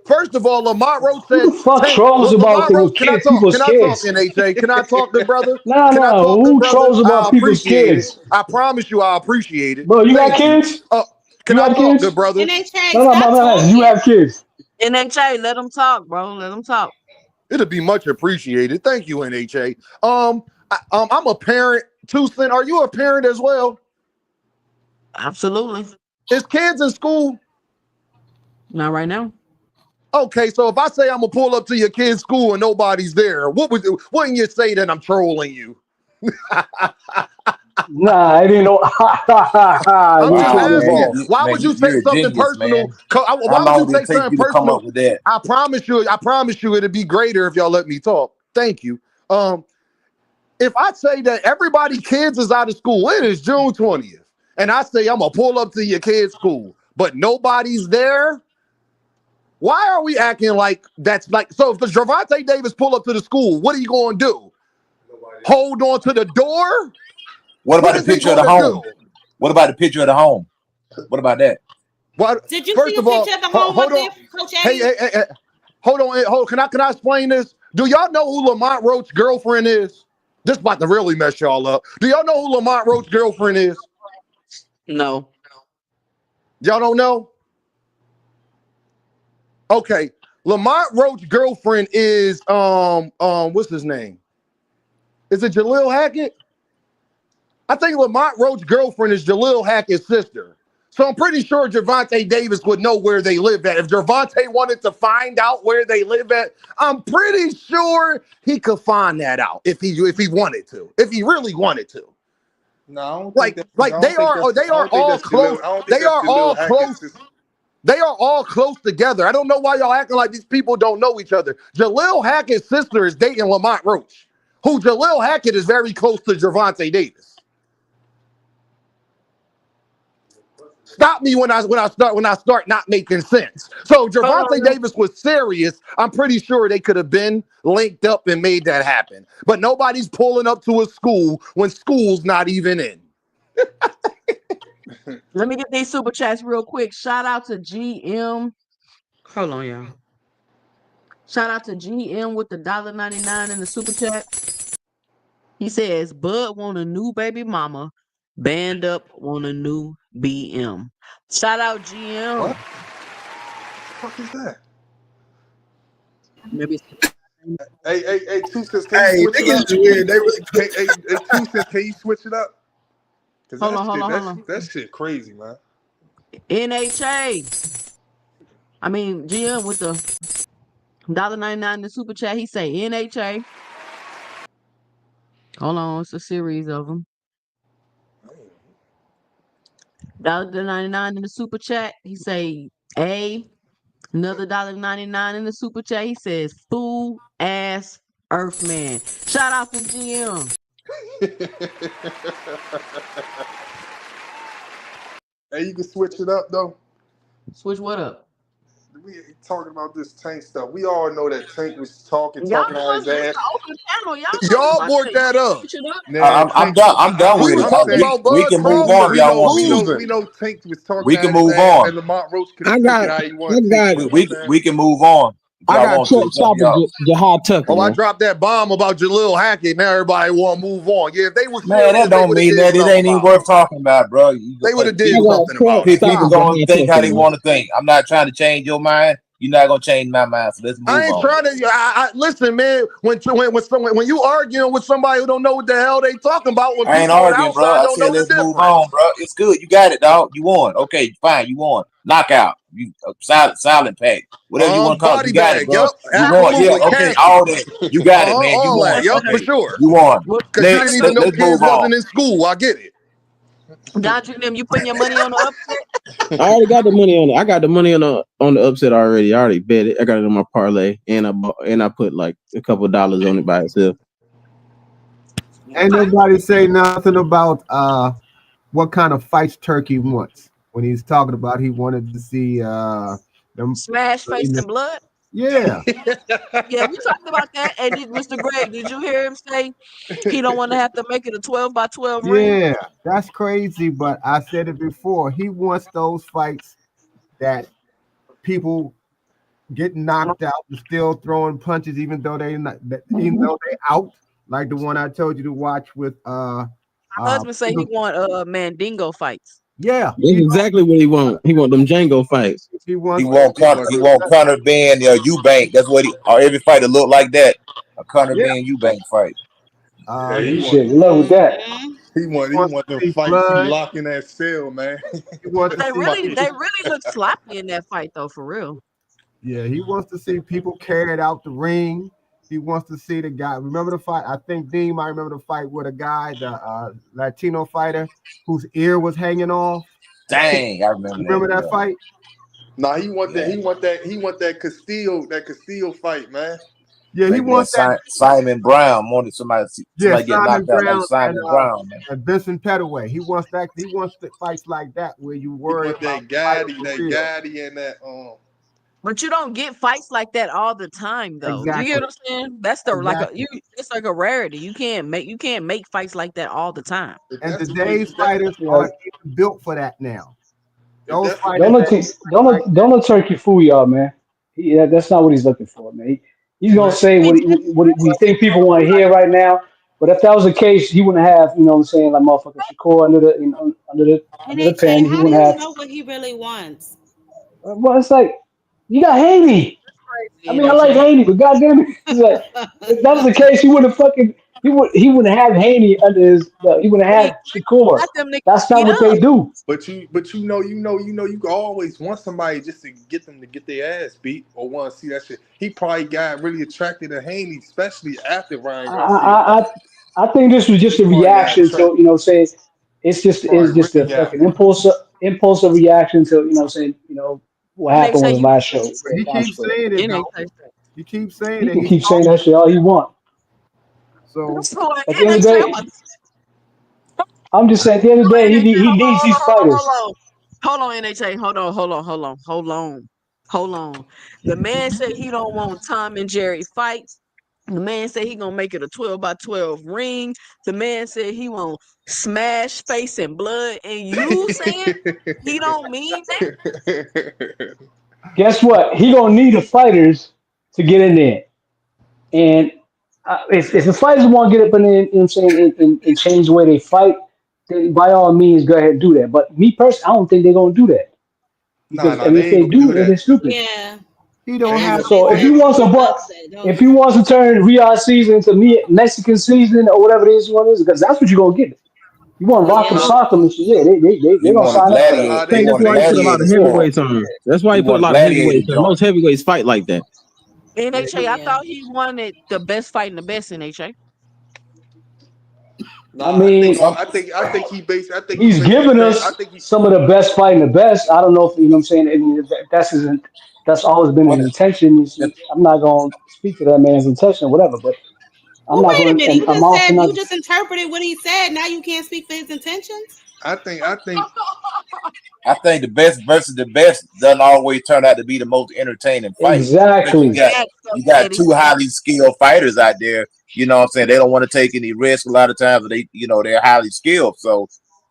First of all, Lamont Roach Who said, the fuck "Tank, trolls look, about Lamont the Roach, can I kids, talk? people's Can I talk, kids? NHA? Can I talk, good brother? Nah, Can I nah. talk, good Who brother? trolls I about people's appreciate it. kids? I promise you, I appreciate it. Bro, you got Thank you. kids? Can You I have talk, good kids? brother? NHA, No, no, stop you talking. have kids. NHA, let them talk, bro. Let them talk. It'll be much appreciated. Thank you, NHA. I'm a parent. Tucson, are you a parent as well? Absolutely. Is kids in school? Not right now. Okay, so if I say I'm gonna pull up to your kid's school and nobody's there, wouldn't you say that I'm trolling you? Nah, I didn't know. I I'm didn't just Wow, think you man, did asking. that. Why would you you're say a something genius, personal? man. How Why would you long did say it take something you to come up personal? with that? I promise you. I promise you, it'd be greater if y'all let me talk. Thank you. If I say that everybody kids is out of school, it is June 20th, and I say I'm gonna pull up to your kid's school, but nobody's there. Why are we acting like that's like, so if the Gervonta Davis pull up to the school, what are you going to do? Hold on to the door? What about What the is he picture of going the to home? do? What about the picture of the home? What about that? What? Did you see First a of all, picture of the home up hold there, on. Coach Hey, A? hold on. Can I explain this? Do y'all know who Lamont Roach's girlfriend is? This about to really mess y'all up. Do y'all know who Lamont Roach's girlfriend is? No. Y'all don't know? Okay. Lamont Roach's girlfriend is what's his name? Is it Jaleel Hackett? I think Lamont Roach's girlfriend is Jaleel Hackett's sister. So I'm pretty sure Gervonta Davis would know where they live at. If Gervonta wanted to find out where they live at, I'm pretty sure he could find that out if he wanted to, if he really wanted to. No, I don't think Like, that. I like don't think that's. they I are don't think all that's Jalil. close. I don't think They that's are all Jalil Hackett's close. sister. They are all close together. I don't know why y'all acting like these people don't know each other. Jaleel Hackett's sister is dating Lamont Roach, who Jaleel Hackett is very close to Gervonta Davis. Stop me when I start not making sense. So Gervonta Davis was serious. I'm pretty sure they could have been linked up and made that happen. But nobody's pulling up to a school when school's not even in. Let me get these super chats real quick. Shout out to GM. Hold on, y'all. Shout out to GM with the $1.99 in the super chat. He says, Bud want a new baby mama. Band up want a new BM. Shout out GM. What? What the fuck is that? Maybe Hey, Two Cents, can you Hey, switch it niggas up? is weird. They really put Hey, Two Cents, can you switch it up? Cause hold on. that shit crazy, man. NHA. I mean GM with the $1.99 in the super chat. He say NHA. Hold on, it's a series of them. $1.99 in the super chat. He say A. Another $1.99 in the super chat. He says fool ass Earthman. Shout out to GM. Hey, you can switch it up though. Switch what up? We talking about this Tank stuff. We all know that Tank was talking Y'all out his know this ass. the open panel. Y'all talking Y'all about brought Tank. that up. Switch it up. Man, I'm Tank. done. I'm done We with was it. talking about We Bud can move Crawford on if y'all want We to. losing. know Tank was talking We can out his move ass, on. and Lamont Roach could I have took got, it how he I wanted to take got, it. You know what I'm saying? We can move on if I y'all got want to. It's up to shortstopper y'all. Jahad Tucker, Oh, I man. dropped that bomb about Jaleel Hackett. Now everybody want to move on. Yeah, if they were Man, that serious, they don't would have mean did that. It something ain't even about it. worth talking about, bro. You They would have I did got something about it. people shortstopper going to Jahad think Tucker, how they man. want to think. I'm not trying to change your mind. You're not gonna change my mind. So let's I move ain't on. trying to. Listen, man. When you arguing with somebody who don't know what the hell they talking about, when I ain't people on the arguing, bro. outside I don't said know the let's move on, difference. bro. It's good. You got it, dog. You won. Okay, fine. You won. Knockout. You silent pack. Whatever you want to call it. Body You got it, bag. bro. Yup, You won. Yeah. absolutely. Okay. Casket. All that. You got it, man. You All that. won. Yup, for Okay. sure. You won. Because you didn't Next, even know let's move kids on. wasn't in school. I get it. Dodger them, you putting your money on the upset? I already got the money on it. I got the money on the upset already. I already bet it. I got it in my parlay, and I put like a couple of dollars on it by itself. Ain't nobody say nothing about what kind of fights Turkey wants when he's talking about he wanted to see them. Smash face and blood. Yeah, Yeah, we talked about that. And Mr. Greg, did you hear him say he don't want to have to make it a 12-by-12 ring? yeah, that's crazy. But I said it before. He wants those fights that people get knocked out and still throwing punches, even though even though they out. Like the one I told you to watch with My husband say he people. want Mandingo fights. Yeah, That's exactly what he want. He want them Django fights. he He wants won't Connor. He won't Connor Ben Eubank. That's what he. Or every fighter look like that. A Connor yeah. Ben Eubank fight. Yeah, He Shit, good luck with that. he wants want to them see fights. He blood. locked in that cell, man. He wants to They see really, people. they really look sloppy in that fight though, for real. Yeah, he wants to see people carried out the ring. He wants to see the guy. Remember the fight? I think Dean might remember the fight with a guy, the Latino fighter, whose ear was hanging off. Dang, I remember You that. remember that Yeah. fight? Nah, he want that. Yeah. He want that Castillo fight, man. Yeah, he Maybe that wants that. Simon Brown wanted Yeah, somebody get Simon knocked out like Brown Simon Brown, man. and Vincent Petaway. He wants that. He wants the fights like that where you He worry want about the fighter for that real. Gaddy, and that But you don't get fights like that all the time, though. Do you get Exactly. what I'm saying? That's the like a Exactly. you. It's like a rarity. You can't make fights like that all the time. If And that's the way, today's if that, fighters Yeah. aren't even built for that now. if Those that's the Don't fighters way, let that t- fight like don't let Turkey fool y'all, man. That's not what he's looking for, man. He's gonna that, say I mean, what we think people want to hear right now. But if that was the case, he wouldn't have, what I'm saying, like motherfucking Shakur under the pen. NHA, He how do wouldn't you have. know what he really wants? Well, it's like you got Haney. I crazy mean, I like NHA. Haney, but goddamn it, it's like if that was the case, he wouldn't have Haney under his. He wouldn't He have Shakur. got them niggas That's not beat what up. they do. but you can always want somebody just to get them to get their ass beat or want to see that shit. He probably got really attracted to Haney, especially after Ryan I, Garcia I fight. I I think this was just He a probably got reaction to attracted. saying it's Probably just really a got. fucking impulsive reaction to saying what happened on NHA, his you last show with but he Don keeps Sport. saying it though. NHA. He keeps saying He it. can He's keep saying talking. that shit all he want. So So At the end of the NHA, day, I'm just saying at the end of the hold on, day NHA, he hold on, needs hold these on, hold on, hold fighters. on. Hold on, NHA. Hold on. The man said he don't want Tom and Jerry fights. The man said he gonna make it a 12 by 12 ring. The man said he want smash face and blood. And you saying he don't mean that? Guess what? He gonna need the fighters to get in there. And if the fighters want to get up in there, and change the way they fight, then by all means, go ahead and do that. But me personally, I don't think they're going to do that Nah, because I nah, mean, they if ain't they gonna do do, then they're that. stupid. Yeah, he They don't ain't have. gonna. So somebody if They, he like wants to, Shakur does that, if don't he he? wants to turn Riyadh season into Mexican season or whatever it is, because that's what you're gonna get. You want rock 'em, Yeah. So sock 'em, and shit. Yeah, they're He gonna want a sign up for I that. gladiator. He think that's want a why he put a lot gladiator of Yeah, sport. heavyweights on. That's why He he put a want a lot of gladiator heavyweights on. joint. Most heavyweights fight like that. NHA, I Yeah. thought he wanted the best fighting the best NHA. I nah, mean, Some he he's basically given saying. I us think he. some of the best fighting the best. I don't know if what I'm saying. I mean, that's always been what his intention. the, I'm not going to speak to that man's intention or whatever, but I'm Well, not wait a going to, minute. and You I'm just also said not. you just interpreted what he said. Now you can't speak for his intentions. I think. I think the best versus the best doesn't always turn out to be the most entertaining fight. Because Exactly. you got Eddie. two highly skilled fighters out there. You know what I'm saying? They don't want to take any risk a lot of times, but they're highly skilled. So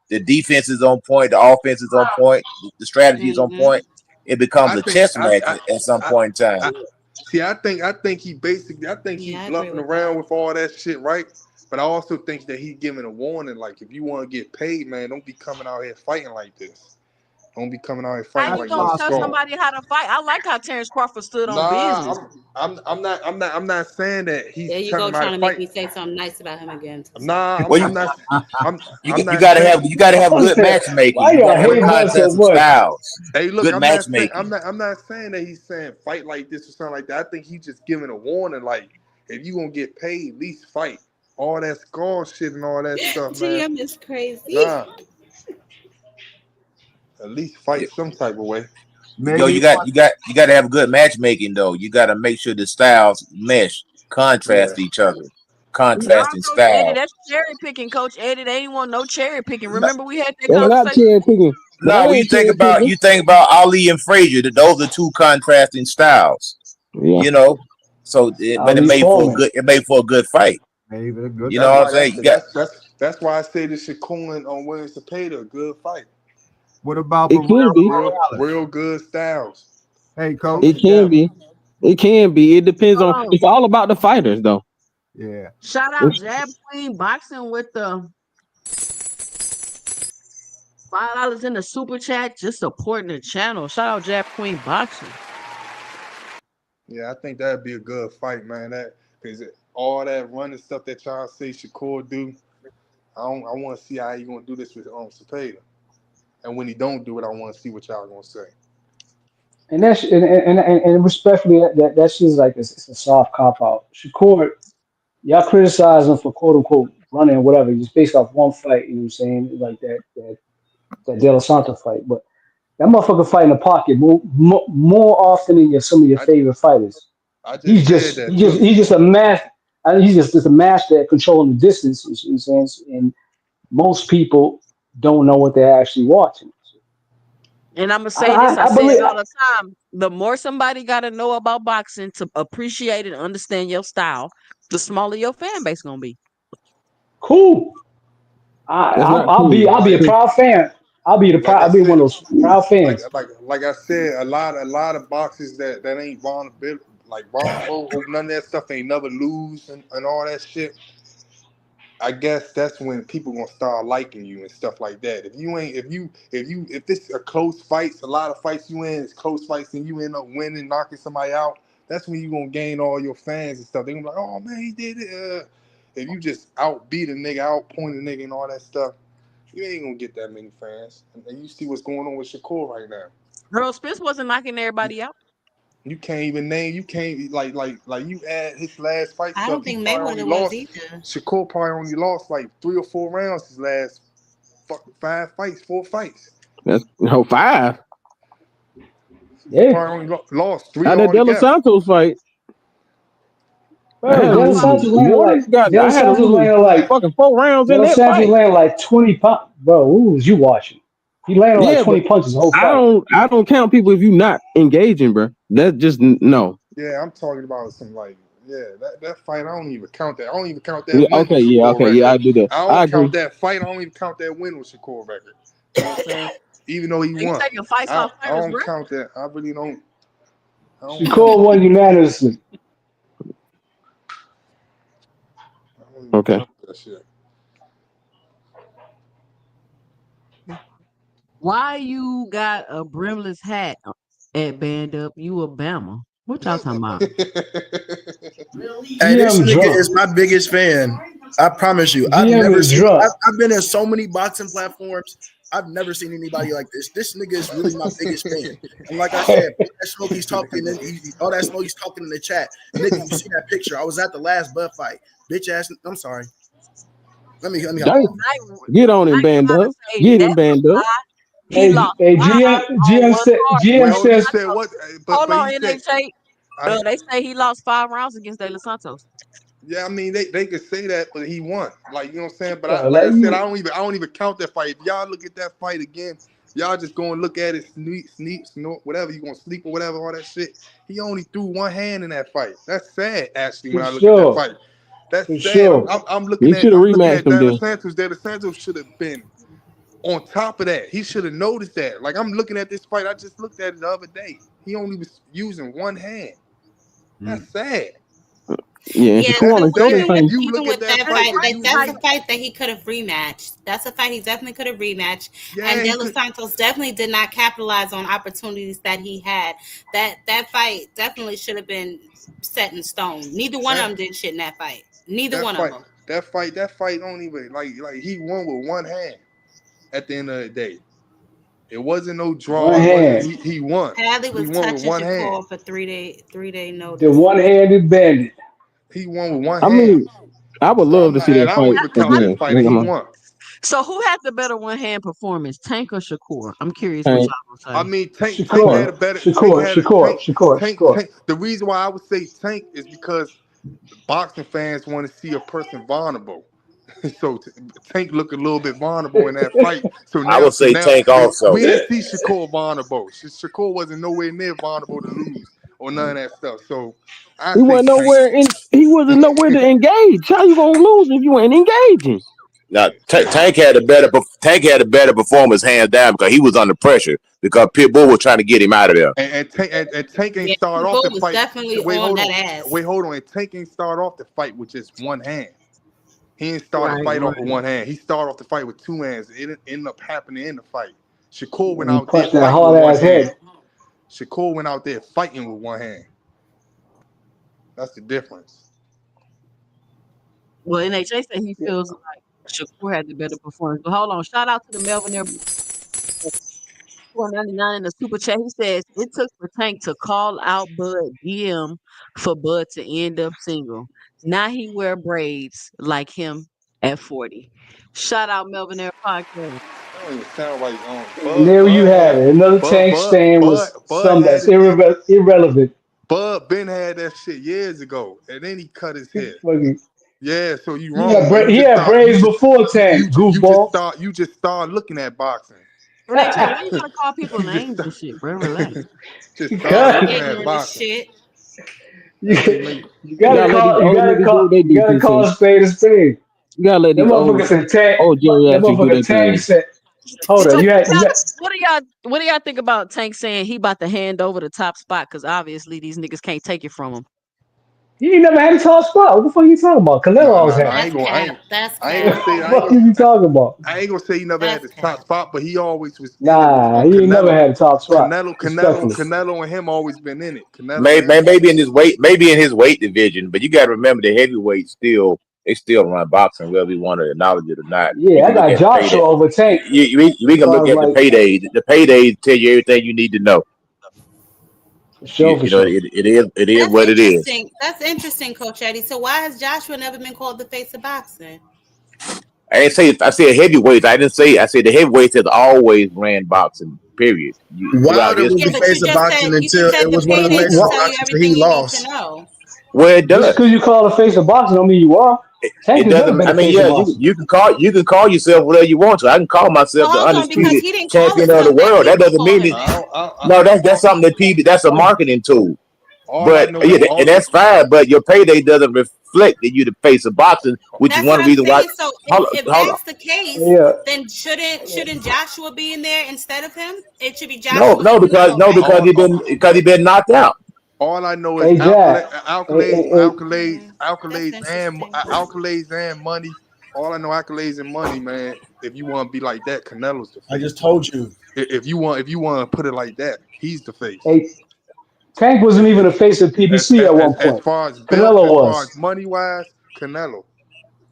the defense is on point, the offense is on point, the strategy is on Hmm. point. It becomes I a think. chess match at some I, point in time. I see. I think he basically. I think he Yeah, I agree bluffing with around that. with all that shit, right? But I also think that he giving a warning, like if you want to get paid, man, don't be coming out here fighting like this. Don't be coming out here How fighting That's you like gonna no tell possible. scars. somebody how to fight? I like how Terrence Crawford stood on Nah, business. I'm not saying that There he's you telling go, him how to trying to make fight. me say something nice about him again. Nah, Well, I'm you not gotta saying. have good matchmaking. Why You y'all gotta have a hating on so contest of much? styles. Hey, look, Good matchmaking. I'm not saying that he's saying fight like this or something like that. I think he's just giving a warning, like if you gonna get paid, at least fight. All that scar shit and all that stuff, man. GM is crazy. Nah, at least fight some type of way. Yo, Maybe he wants. you got to have good matchmaking though. You got to make sure the styles mesh, Yeah. contrast each other, Nah, contrasting Coach Eddie, style. that's cherry picking, Coach Eddie. They ain't want no cherry picking. No, Remember we had that That's not conversation? cherry picking. That when ain't cherry picking. you think about Ali and Frazier, those are two contrasting styles. Yeah. You know, so but Ali Foreman. it made for a good fight. Maybe a good You know That's fight. what I'm why saying? You got that's why I say this Shakur on William Cepeda, a good fight. What about It can Barrera be. Morales? Real good styles. Hey, Come coach. It can together. be. It can be. It depends on. Hold on. It's all about the fighters, though. Yeah. Shout out It's, Jab Queen Boxing with the $5 in the super chat, just supporting the channel. Shout out Jab Queen Boxing. Yeah, I think that'd be a good fight, man. That because all that running stuff that y'all say Shakur do, I want to see how he gonna do this with Cepeda. And when he don't do it, I want to see what y'all gonna say. And respectfully, that's just like it's a soft cop out. Shakur, y'all criticize him for quote unquote running or whatever, just based off one fight. You know what I'm saying? Like that De La Santa fight, but that motherfucker fight in the pocket more often than some of your I favorite fighters. I just said that too. He's just a math. I mean, he's just a master at controlling the distance. You know what I'm saying? And most people don't know what they're actually watching. And I'm gonna say this, I I say believe. it all the time. The more somebody gotta know about boxing to appreciate and understand your style, the smaller your fan base gonna be. Cool. That's not I'll be a Like proud fan. like I I'll be one said, of those proud fans. like I said, a lot of boxes that ain't vulnerable, like vulnerable, or none of that stuff ain't never lose and all that shit. I guess that's when people gonna start liking you and stuff like that. If you ain't, if it's a close fights, a lot of fights you in, it's close fights, and you end up winning, knocking somebody out. That's when you gonna gain all your fans and stuff. They gonna be like, oh man, he did it. If you just outbeat a nigga, outpoint a nigga, and all that stuff, you ain't gonna get that many fans. And you see what's going on with Shakur right now. Earl Spence wasn't knocking everybody out. You can't even name. You can't like you add his last fight I stuff. don't He think probably only Mayweather was lost. either. Shakur probably only lost like 3 or 4 rounds his last 5 fights, 4 fights. That's 5. He Yeah, probably only lost 3 How that De Los altogether. Santos fight? I bro. had him losing more than De I Los had him Santos losing landed like fucking 4 rounds De in Los that Santos fight. landed like 20 punches. Bro, who was you watching? He landed like Yeah, but 20 punches the whole I fight. don't count people if you not engaging, bro. That's just no. Yeah, I'm talking about some like that fight. I don't even count that. I don't even count that Yeah, win with Shakur okay, yeah, record. I do that. I I don't count agree. that fight. I don't even count that win with Shakur record. You know what I'm saying? Even though he You won, taking fights off I fighters, don't bro? count that. I really don't. I don't count Shakur that. won unanimously. I don't even Okay. count that shit. Why you got a brimless hat at Band Up? You a Bama. What y'all talking about? Hey, this GM nigga drunk. is my biggest fan. I promise you. I've GM never is seen. drunk. I've been in so many boxing platforms. I've never seen anybody like this. This nigga is really my biggest fan. And like I said, all that smoke he's talking, and all that smoke he's talking in the chat. Nigga, you see that picture? I was at the last Bud fight. Bitch ass. I'm sorry. Let me hop Dang. off. Get on him, I band gotta up. say Get him, that's a band up. lie. He Hey, lost hey, 5 on one card GM Wait, against hold. Dos You said, said Santos. what? Hold But on, he said. NHA. I, They say he lost 5 rounds against De Los Santos. Yeah, I mean they could say that, but he won. Like you know what I'm saying. But bro, like I like said, you, I don't even count that fight. If y'all look at that fight again, y'all just go and look at it, snort, whatever you gonna sleep or whatever, all that shit. He only threw one hand in that fight. That's sad, actually. When for I look at that sure, fight, that's for sad. sure. He should have I'm looking rematched at him De Los then. Santos. De Los Santos should have been on top of that. He should have noticed that. Like I'm looking at this fight. I just looked at it the other day. He only was using one hand. That's sad. Yeah, and Yeah, Shakur That's only so throw them sad. even with If things. you even look at with that that That's fight, fight, if why like you you that's like a look, fight that he could have rematched. That's a fight he definitely could have rematched. yeah, And he De Los could. Santos definitely did not capitalize on opportunities that he had. That fight definitely should have been set in stone. Neither one of That them did shit in that fight. Neither that one of fight, them. that fight don't even like he won with one hand at the end of the day. It wasn't no One draw. It wasn't hand, he won. Hadley He was won with touching one hand. Shakur for 3-day the notice. one-handed bandit. He won with one I hand. mean, I would So love to see and that I don't fight even count how, that again. fight. Nigga, He man. won. so who had the better one hand performance, Tank or Shakur? I'm curious what Tank, y'all I gonna say. mean, Tank had Shakur, a better. Tank Shakur, had a Shakur, Shakur, Shakur. Tank. The reason why I would say Tank is because boxing fans want to see a person vulnerable. So Tank looked a little bit vulnerable in that fight. I would So say now Tank also. we didn't see Shakur vulnerable. Shakur wasn't nowhere near vulnerable to lose or none of that stuff. So I he say wasn't Tank. nowhere in. He wasn't nowhere to engage. How you gonna lose if you ain't engaging? Now Tank had a better performance hands down because he was under pressure because Pitbull was trying to get him out of there. And Tank ain't Yeah, start off Bull the was fight. definitely on that ass. Wait, hold on. And Tank ain't start off the fight with just one hand. He didn't start the Right, fight off with right. one hand. He started off the fight with two hands. It ended up happening in the fight. Shakur went And he out there punched that fighting with hard one ass hand. head. Shakur went out there fighting with one hand. That's the difference. Well, NHA said he feels like Shakur had the better performance. But hold on, shout out to the Melvin there. 499 in the super chat. He says it took for Tank to call out Bud DM for Bud to end up single. Now he wear braids like him at 40. Shout out Melvin Air Podcast. That don't even sound right. And there you have it. Another tank stand was Bud some had that's it. irrelevant. Bud Ben had that shit years ago, and then he cut his hair. Fucking, Yeah, so you wrong, bro. he had braids before tank, You just goofball. start looking at boxing. Renee Chan, why you gotta call people names and shit, bro? Relax. Just start Because looking at Ignorant as boxing. shit. That shit make you You gotta gotta let these call, you old gotta niggas do call, what they you do, gotta call PC. a spade a spade. You gotta let That these motherfucker said Tank. old That geriatrics do motherfucker their Tank thing. said, "Hold So on, you had, what do y'all think about Tank saying he about to hand over the top spot? Because obviously these niggas can't take it from him. you ain't never had a tall spot. What the fuck are you talking about? Canelo Nah, always nah, nah. had it. That's cap. That's I ain't gonna cap. say. What the fuck are you talking about? I ain't gonna say he never had That's the top cap. spot, but he always was in it with Nah, he ain't never Canelo. had a top spot. Respectfully. Canelo, and him always been in it. Canelo and him. Maybe in his weight, maybe in his weight division, but you got to remember the heavyweights still run boxing, whether we want to acknowledge it or not. We Yeah, I can look got at the payday. Joshua over Tank. We As can far look as at the like, paydays. The paydays tell you everything you need to know. for sure, for sure. It is That's what it is. interesting. That's interesting, Coach Eddie. So why has Joshua never been called the face of boxing? I said heavyweights. I didn't say I said the heavyweights has always ran boxing. Period. Wilder was Yeah, the but face of boxing you just until said it the was one of the paydays faces will of tell you boxing until he everything you need to lost. know. Well, it Just because does. you call a face of boxing don't mean you are. Tank It has never doesn't. been I a mean, face of yeah, boxing. you can call yourself whatever you want to. I can call Well, myself the hold on, because undisputed he didn't call champion of the himself that. world. That People doesn't call mean him it. that. No, that's something that people. That's a marketing tool. All I But know yeah, is and that's fine. But your payday doesn't reflect that you the face of boxing, which is That's one what I'm reason why. saying. So if Hold on. that's the case, Yeah. then shouldn't Joshua be in there instead of him? It should be No, Joshua and Canelo, right? because he been knocked out. all I know is Hey Jack. Okay, that's interesting. accolades and money. All I know accolades and money, man. If you want to be like that, Canelo's the I face. just told you. If you want to put it like that, he's the face. Hey, Tank wasn't even a face of PBC at one As point. far as belt, Canelo as far as was. money wise, Canelo.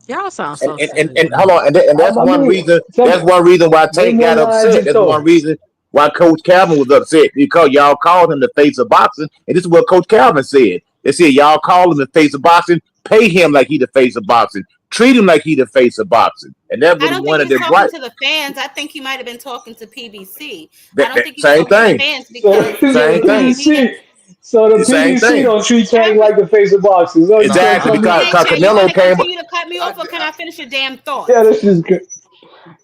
Y'all sound And so and, and, silly, and bro. hold on, and that's I one mean, reason. some That's one reason why name Tank one got lie I upset. just That's one told. reason why Coach Calvin was upset because y'all called him the face of boxing, and this is what Coach Calvin said. They said y'all call him the face of boxing, pay him like he the face of boxing, treat him like he the face of boxing, and that I was don't think one he of was the talking gripe. to the fans. I think he might have been talking to PBC. I don't That think he was same talking to the thing, fans So, because so the same thing, PBC, so the same PBC thing. don't treat Tank every like the face of boxing. So you Nah, trying to Exactly tell me? because Renee Chan, you Canelo want to came. continue to cut me I, off or can I finish a damn Yeah, thought? this is good.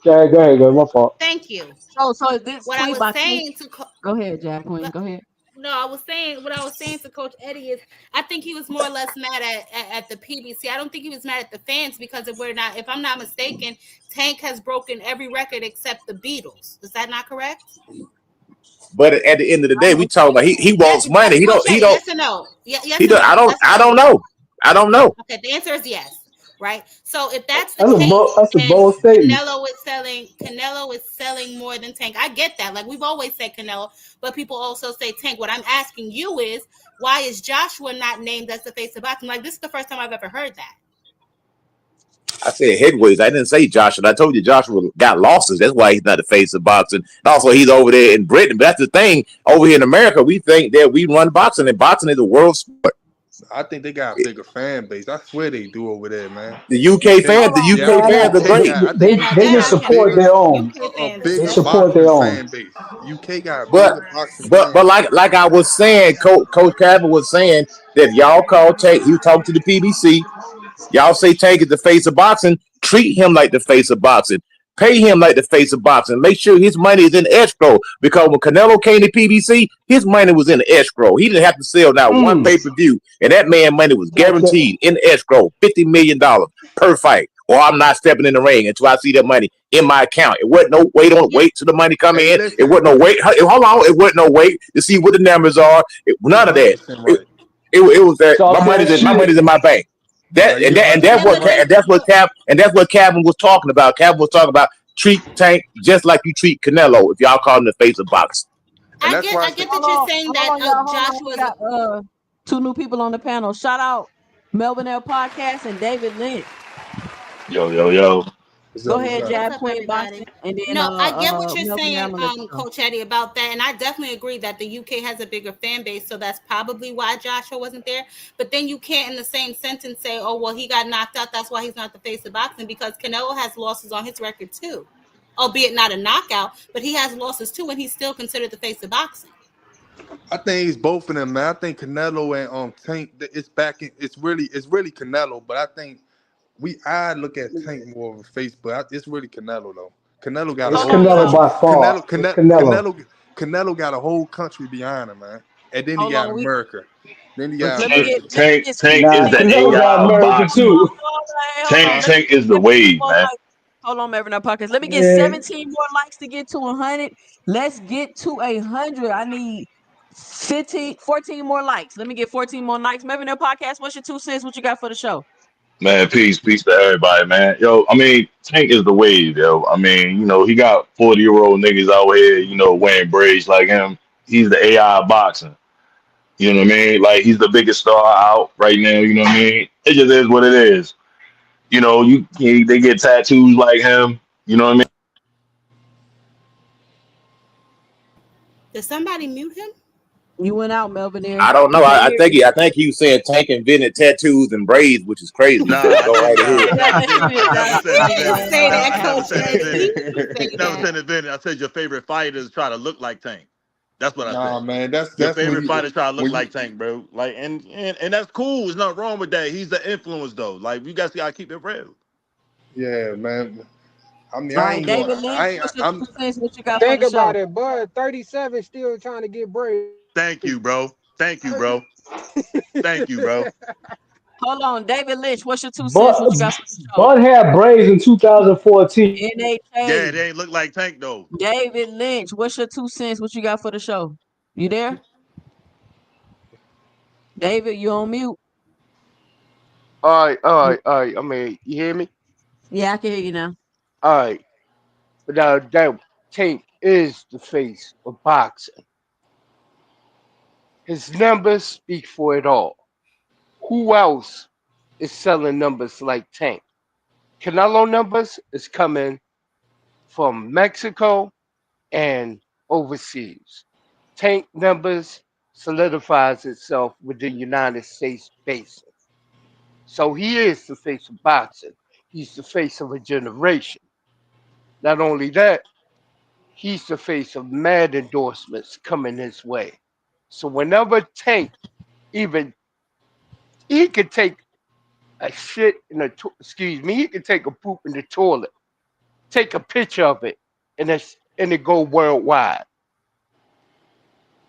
Okay, go ahead, go. My fault. Thank you. So this What I tweet was by Tank. saying to Go ahead, Jack Queen. Go ahead. no, I was saying what I was saying to Coach Eddie is I think he was more or less mad at the PBC. I don't think he was mad at the fans because if I'm not mistaken, Tank has broken every record except the Beatles. Is that not correct? But at the end of the I day, we know. talking about he Yes, wants money. Coach Eddie, yes or no? Yeah, yes or no? Yes or I no? don't know. I don't know. Okay, the answer is yes, right? So if that's the case, That's a then bold statement. Canelo is selling more than Tank. I get that. Like we've always said Canelo, but people also say Tank. What I'm asking you is why is Joshua not named as the face of boxing? Like this is the first time I've ever heard that. I said heavyweights. I didn't say Joshua. I told you Joshua got losses. That's why he's not the face of boxing. And also, he's over there in Britain. But that's the thing. Over here in America, we think that we run boxing, and boxing is a world sport. I think they got a bigger fan base. I swear they do over there, man. The UK UK, fans, the yeah, I UK think Nah, fans are UK great. got. I think Now they UK that just got I a can support bigger, their agree. own. UK a fans are They bigger support definitely their boxing own. fan base. UK got a But bigger boxing fan but base. like I was saying, Coach Cabot was saying that if y'all call Tank, he was talking to the PBC. Y'all say Tank is the face of boxing. Treat him like the face of boxing. Pay him like the face of boxing. Make sure his money is in escrow. Because when Canelo came to PBC, his money was in escrow. He didn't have to sell now one Mm. pay-per-view. And that man money was So, guaranteed in escrow. $50 million per fight. Or I'm not stepping in the ring until I see that money in my account. It wasn't no yeah. wait till the money come Hey, in. It listen, wasn't no wait. Hold on. It wasn't no wait to see what the numbers are. you None of that. 100% It, right. it was that talk that my money's shit. in my bank. Nah, you And 100% right. that's what Calvin was talking about. Calvin was talking about treat Tank just like you treat Canelo if y'all call him the face of boxing. And that's why I I said, get that you're saying Hold that on, y'all. Hold on. We Joshua's. got two new people on the panel. Shout out Melvin L Podcast and David Lynch. Yo, yo, yo. what's Go up, what's ahead, up? What's Jab up, Queen Boxing, everybody? and then No, I get what you're Melvin saying, L. Let you go. Coach Eddie, about that, and I definitely agree that the UK has a bigger fan base, so that's probably why Joshua wasn't there. But then you can't, in the same sentence, say, "Oh, well, he got knocked out. That's why he's not the face of boxing," because Canelo has losses on his record too, albeit not a knockout, but he has losses too, and he's still considered the face of boxing. I think it's both of them, man. I think Canelo and Tank, it's back in, it's really Canelo, but I think I look at Tank more of a face, but it's really Canelo though. Canelo got a It's Hold whole on, Canelo y'all. country. by far. It's Canelo. Canelo got a whole country behind him, man. And then he Hold got on. America. Then he But got Let me America. get let me Tank get Tank is Nah, the 17 Canelo more got AI of America boxing. too. Hold Tank on. Let me Tank get is the 17 wave, more man. likes. Hold on, Marvin, our podcast. Let me get Man, 17 more likes to get to 100. Let's get to 100. I need 14 more likes. Let me get 14 more likes. Marvin, our podcast. What's your 2 cents? What you got for the show? Man, peace to everybody, man. Yo, I mean, Tank is the wave, yo. I mean, he got 40-year-old niggas out here, wearing braids like him. He's the AI of boxing. You know what I mean? Like he's the biggest star out right now. You know what I mean? It just is what it is. They get tattoos like him. You know what I mean? Did somebody mute him? You went out, Melvin. There, I don't we know. can't I hear think you. he was saying Tank invented tattoos and braids, which is crazy. Nah, But I go didn't. right Nah, ahead. I never said He did I not never said He say didn't invented. say that. that, I never Coach said K. He invented. didn't say Never that. said invented. I said your favorite fighters try to look like Tank. That's what I Nah, said. man, Your that's favorite fighters try to look when you like Tank, bro. Like, and that's cool. There's nothing wrong with that. He's the influence, though. Like, you guys gotta keep it real. yeah, man. I mean, All I right, ain't going. David Lynch. What's your I'm 2 cents? What you got for Think the about show? it, bud. 37 still trying to get brave. Thank you, bro. Thank you, bro. Thank you, bro. Hold on, David Lynch. What's your 2 cents? but What you got for the show? Bud had braids in 2014. Yeah, NHA. they ain't look like Tank though. David Lynch. What's your 2 cents? What you got for the show? You there, David? You on mute? All right. I mean, you hear me? Yeah, I can hear you now. All right. But that Tank is the face of boxing. His numbers speak for it all. Who else is selling numbers like Tank? Canelo numbers is coming from Mexico and overseas. Tank numbers solidifies itself with the United States basin. So he is the face of boxing. He's the face of a generation. Not only that, he's the face of mad endorsements coming his way. So whenever Tank even he could take a shit in a excuse me, he could take a poop in the toilet, take a picture of it, and it go worldwide.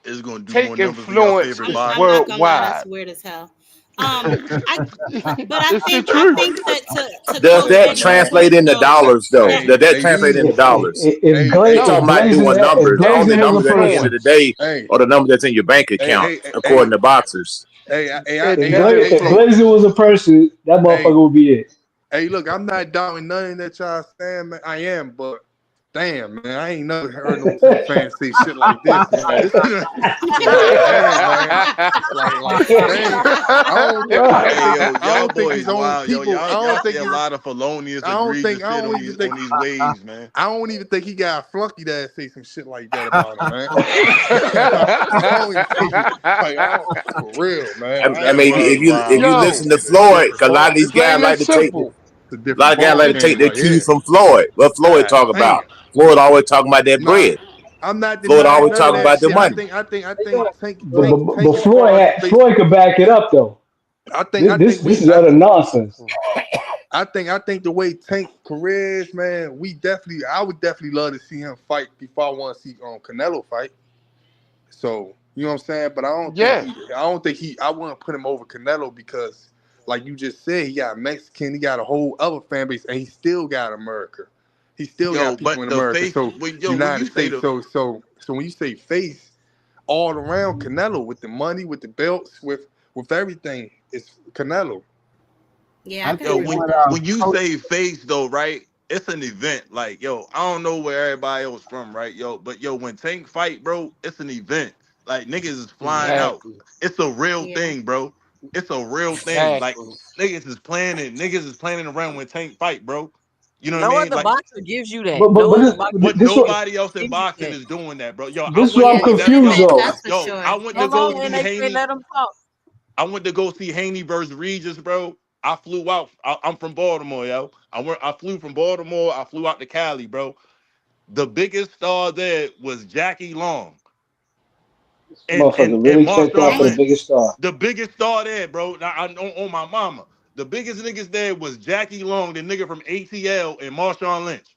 It's gonna do more Take numbers than your influence favorite is I'm boxer. not gonna lie, that's worldwide. weird as hell. I but I It's the think I truth. think that to Does Coach that K translate point into though, dollars though? that hey, Does that hey, translate into Easy. dollars? Hey, They hey, talking If about doing numbers. The only Glazing has number a that's at the end hey, of person, the day hey, are the number that's in your bank hey, account, hey, according hey, to boxers. hey, It if, hey, Gla- does, hey, if bro. look, Glazing was a person, that hey, motherfucker would be it. hey, look, I'm not doubting nothing that y'all saying, man. I am, but damn, man, I ain't never heard no Tank fan say shit like this, man. This is like, damn, man. Like, damn. Hey yo, I y'all don't think his boys, own wow, yo, people. y'all y'all say a lot of felonious, egregious I shit don't even think on these waves, man. I don't even think he got flunky that say some shit like that about him, man. I don't even think like I don't for real, man. I I ain't That mean, never was heard if wild, you man. listen Yo, to it's a Floyd, different 'cause a lot ball. of these guys plain and like to take simple. It's a a lot different of guys ball like to take game their right cues here. from Floyd. What Floyd God talk about? damn. Floyd always talking about that Nah, bread. I'm not Floyd denying always none of talking that about the shit. money. I think But Tank as far as the face. Floyd could back it up though. I This think this we is utter nonsense. I think the way Tank career is, man, I would definitely love to see him fight before I want to see Canelo fight. So you know what I'm saying? But Yeah, I wouldn't put him over Canelo because like you just said, he got Mexican, he got a whole other fan base, and he still got America. He still Yo, got people but in the America. face, So when you United say States. the So when you say face all around Canelo with the money, with the belts, with everything, it's Canelo. yeah, I I can yo, think agree when with what that. when you coach, say face though, right? It's an event. Like, yo, I don't know where everybody else from, right? Yo, but yo, when Tank fight, bro, it's an event. Like niggas is flying Yeah, out. exactly, It's a real yeah. thing, bro. It's a real thing. Like exactly. niggas is planning around when Tank fight, bro. You know what I No mean? other Like, boxer gives you that. But No but other this boxer but this what nobody else in gives you boxing that. is doing that, bro. Yo, I this went what Yeah, I'm to the that's confused yo, defense, on. that's for yo, sure. I went to Hold go on, see NHA, Haney. let them talk. I went to go see Haney versus Regis, bro. I flew out. I'm from Baltimore, yo. I flew from Baltimore. I flew out to Cali, bro. The biggest star there was Jackie Long This and motherfucker really checked out Marshawn for the Damn. Lynch. biggest star. The biggest star there, bro. Now, on my mama. The biggest niggas there was Jackie Long, the nigga from ATL, and Marshawn Lynch.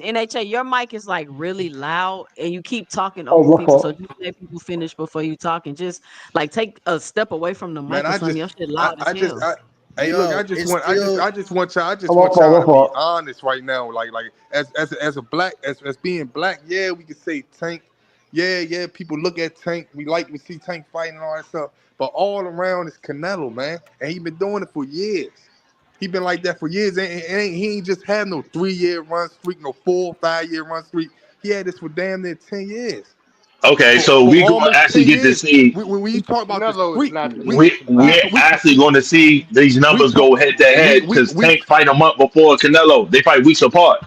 this. NHA, your mic is like really loud and you keep talking Oh, over my people. So fault. just let people finish before you talk and just like take a step away from the Man, mic or something. Your shit loud as hell. hey, look, Yo, it's still I just Oh, my want fault. y'all My to be fault. honest right now. Like as a black, as being black, yeah, we can say Tank. Yeah, people look at Tank. We see Tank fighting and all that stuff. But all around is Canelo, man. And he been doing it for years. He been like that for years. And he ain't just had no 3-year run streak, no 4 or 5 year run streak. He had this for damn near 10 years. Okay, so For we gonna almost actually 10 get to years. see. When you talk about the Canelo is streak, not the we biggest in we We're boxing. we actually going to see these we numbers talk go head to head because we Tank fight a month before Canelo. They fight weeks apart.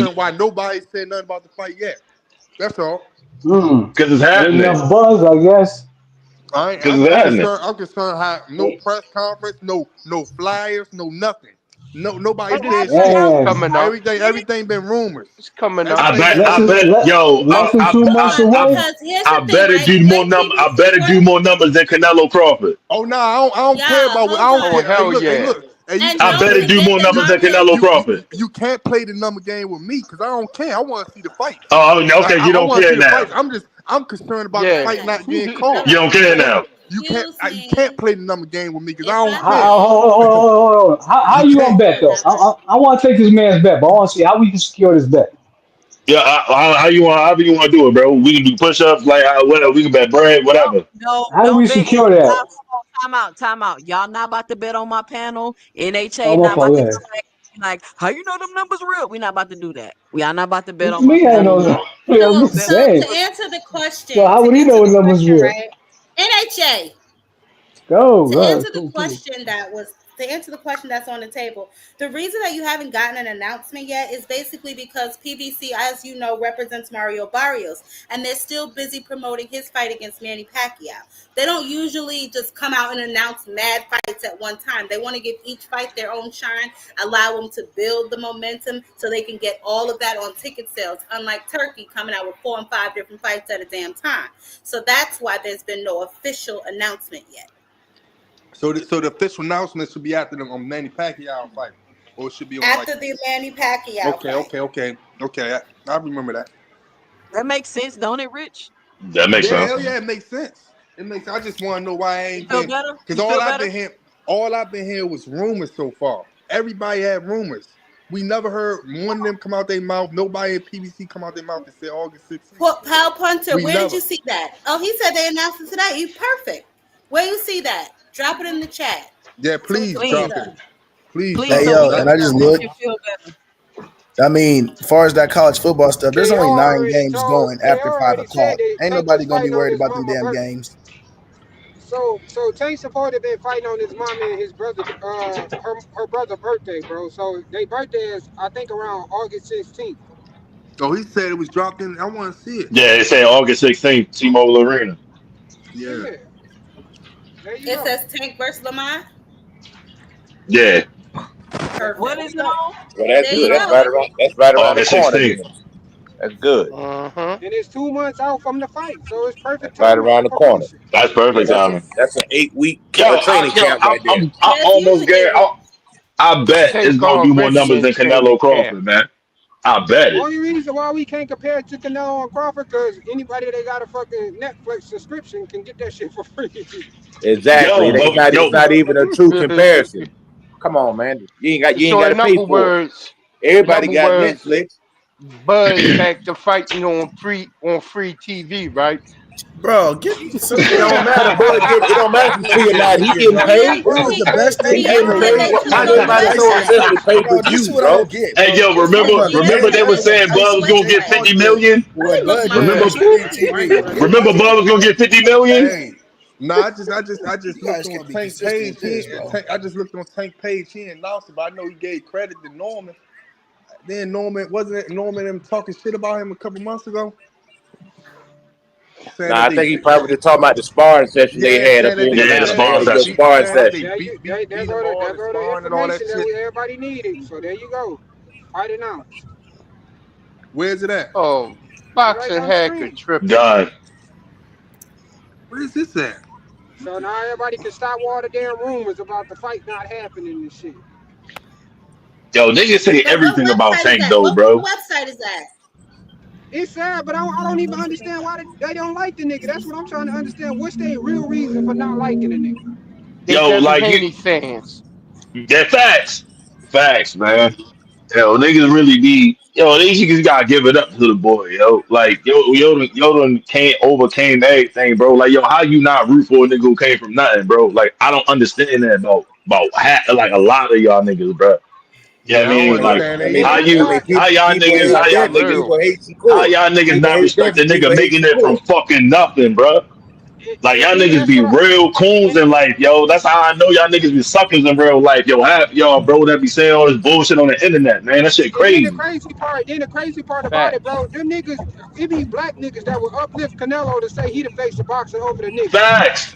concerned why nobody said nothing about the fight yet. That's all. Because it's Ain't happening. enough buzz, I guess. Because it's I'm happening. concerned. I'm concerned how no Ain't, press conference, no flyers, no nothing. Nobody But it's said it's, shit. it's Man, coming up. Everything been rumors. It's coming up. I Everything bet, been I less rumors. bet, than yo, less than 2 months away. Because here's I the thing, better right? do The way more num. I PBC better do works, more numbers than Canelo Crawford. Oh no, I don't care y'all, about what I hold don't Oh on. care. Hey, hell look, hey, yeah. look. Hey, And I don't better do forget more that numbers than Mario, Canelo Crawford. you can't play the number game with me because I don't care. I want to see the fights. Oh, okay, you I don't want to care see the now. fights. I'm concerned about the Yeah. fight not getting all called. You right. don't care So now. excuse You can't me. play the number game with me because I If don't I care. may, Hold on. How You you can't. gonna bet though? I want to take this man's bet, but I want to see how we can secure this bet. Yeah, how you want? However you want to do it, bro. We can do push-ups, like whatever. We can bet bread, whatever. No, How do we don't bet. secure that? Time out, time out. Y'all not about to bet on my panel. Oh, NHA my not about fault. to Yeah. come back and be like, how you know them numbers real? We not about to do that. We are not about to bet What on you my mean? I panel. know We that. I'm gonna just bet so on saying. to push. answer the So question, how would he know what numbers real? right? NHA. Go, To go. answer the Cool, cool. question that's on the table, the reason that you haven't gotten an announcement yet is basically because PBC, as you know, represents Mario Barrios, and they're still busy promoting his fight against Manny Pacquiao. They don't usually just come out and announce mad fights at one time. They want to give each fight their own shine, allow them to build the momentum so they can get all of that on ticket sales, unlike Turkey coming out with 4 and 5 different fights at a damn time. So that's why there's been no official announcement yet. So the official announcement should be after the Manny Pacquiao fight, or it should be on like. After the Manny Pacquiao Okay, fight. okay, okay, okay. I remember that. That makes sense, don't it, Rich? That makes Yeah, sense. hell yeah, it makes sense. It makes. I just want to know why I You ain't feel been, better? because You feel better? all I've been hearing was rumors so far. Everybody had rumors. We never heard one of them come out their mouth. Nobody at PBC come out their mouth and say August 16th. Well, Pal Punter, We where did never. you see that? Oh, he said they announced it today. You perfect. Where you see that? Drop it in the chat Yeah, so we please can look it drop Please, it. up. Please please, Hey drop so it. we yo, 'Cause can and I just make looked. you feel better. I mean, as far as that college football stuff, there's KR only 9 already games told. going KR after five already said o'clock. that Ain't Tank nobody was gonna be fighting on worried his about them mama damn birthday. games. So Tank supported been fighting on his mama and his brother, her brother birthday, bro. So their birthday is I think around August 16th. oh, he said it was dropped in. I want to see it. Yeah, they say August 16th, T-Mobile Arena. Yeah. Yeah, there you It go. says Tank versus Lamont. Yeah, What Perfect. is it on? Well, that's There Is you it good. on That's go. right Tubi? around. That's right around the August corner. 16th. Then that's good. And it's 2 months out from the fight, so it's perfect That's right timing around for the corner. promotion. That's Yeah, perfect timing. that's an 8 week Yo, training camp right there. I There's almost usually get. I bet it's Take gonna do more already numbers in than training Canelo camp. Crawford, man. I bet it. Only reason why we can't compare it to Canelo and Crawford because anybody that got a fucking Netflix subscription can get that shit for free. Exactly. Yo, It's but not. It's yo, not even a true comparison. Come on, man. You ain't So got to in pay other for it. words, Everybody got Netflix. Buzz back to fighting on free TV, right? Bro, It don't matter, Bud. It don't matter if it's free or not. He getting Do paid. y'all this is think the he best thing He do y'all getting ever, think paid. bro. they This put Why it is on the the does everybody so best obsessed thing. website? with pay per Bro, this is view, what I bro? don't get, hey, bro. yo, It's talking about Yes, remember they were Canelo saying Bud was gonna versus get Tank 50 Ashton million. with Let me look Bud my doing Yeah. this shit on PBC right TV. quick. Remember Bud was gonna get 50 million. Hey, no, I just You looked guys on can't be Tank consistent page. with this, bro. I just looked on Tank page. He announced it, but I know he gave credit to Norman. Then Norman wasn't it Norman them talking shit about him a couple months ago, saying Nah, that I think he probably just talking about the sparring session they had up here in Yeah, the Atlanta. They spawn had a good session. sparring saying that session. they There you there beat go him to all there and go the sparring and all that information that shit. everybody needed. So there you go. Fight announced. Where's it at? Oh, It's right boxing on the hacker screen. tripping. Done. Where's this at? So now everybody can stop all the damn rumors about the fight not happening and shit. Yo, they just say But what everything about website is Tank that? though, What bro. website is that? It's sad, but I don't even understand why they don't like the nigga. That's what I'm trying to understand. What's their real reason for not liking the nigga? They Yo, Devin like you, Haney fans. yeah, facts, man. Yo, niggas really be. Yo, these niggas gotta give it up to the boy, yo. Like, yo done overcame everything, bro. Like, yo, how you not root for a nigga who came from nothing, bro? Like, I don't understand that like a lot of y'all niggas, bro. You know Yeah, what I I don't mean? Like, understand it how either. you, how y'all People niggas, hate how that y'all nigga. niggas, People hate how Shakur. y'all niggas People not hate respect the Devin. nigga People hate making it from Shakur. fucking nothing, bro? Like y'all And niggas that's be what I real coons and in life, yo. That's how I know y'all niggas be suckers in real life, yo. Have y'all bro that be saying all this bullshit on the internet, man. That shit and crazy. then the crazy part about it, Facts. bro, them niggas, it be black niggas that will uplift Canelo to say he the face of boxing over the nigga. Facts,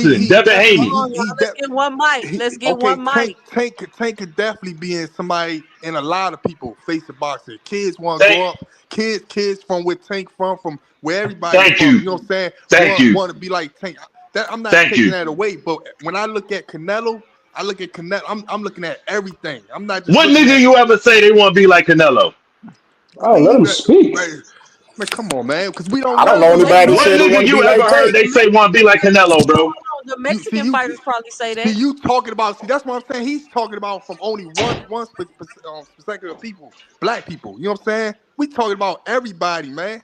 boxing. Devin That's Hold Haney. on, y'all. Let's get one mic. Let's get okay. one mic. Tank could definitely be in somebody and a lot of people face the boxing. Kids want to Thank, grow up. Kids from where Tank from where everybody's thank from. you. You know what I'm saying? Thank you. Want to be like Tank. That I'm not Thank taking you. that away. But when I look at Canelo, I look at Canelo. I'm looking at everything. I'm not just What looking nigga at you ever say they want to be like Canelo? I Oh, let mean, him speak. man, come on, man, because we don't I don't know. know The We don't anybody who know. What said they nigga want to you be ever like heard Tank. they say want to be like Canelo, bro? The You Mexican fighters probably say see that. you talking about. See, that's what I'm saying. He's talking about from only one perspective of people, black people. You know what I'm saying? We talking about everybody, man.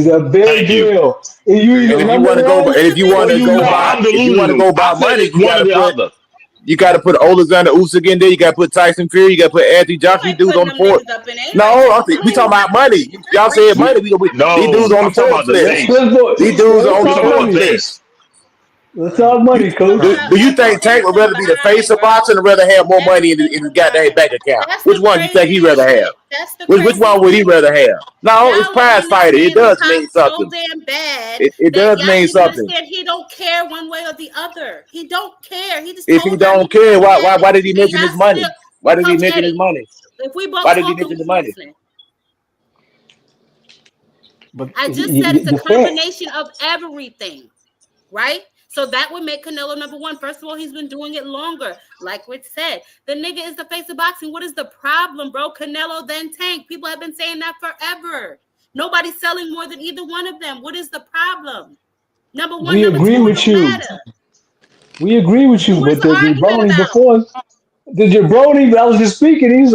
It's a big Thank you. deal. Is you And either if you number want to go, one and if you It's a want big to go No, deal. by, I'm if you want to go delusional. by I said money, it's one or the other. you got to put Alexander Usyk in there. You got to put Tyson Fury. You got to put Anthony You Joshua. These ain't dudes putting on the them fourth. niggas up in there. You No, ain't putting we talking about them. money. Y'all You're said reaching. money. These dudes No, on the I'm talking about Forbes the Let's list. face. let's These vote. dudes Let's are on We the talk talking about Forbes money. the list. face. Let's talk You, money, Talk coach. about do you think Tank would everything rather be the face combined, of boxing bro. or rather have more money in Everything his goddamn combined. bank account? That's Which the one you think he crazy rather have? shit. That's the Which crazy one would he shit. rather have? No, it's Y'all prize letting this fighter. It man does talk mean so something. damn bad It that does y'all mean need to something. understand he don't care one way or the other. He don't care. He just If he told y'all he don't was care, gonna why have it, why did he and mention his y'all still. money? Why did he Coach mention his Eddie, money? if we Why both did he talking, mention we the can money? listen. But I just said it's a the fan, combination of everything, right? So that would make Canelo number one. First of all, he's been doing it longer. Like Rich said, the nigga is the face of boxing. What is the problem, bro? Canelo, then Tank. People have been saying that forever. Nobody's selling more than either one of them. What is the problem? Number one, we number agree two, it with don't you. matter. We agree with So you. what is But the the argument jabroni about? before, the jabroni that was just speaking, he's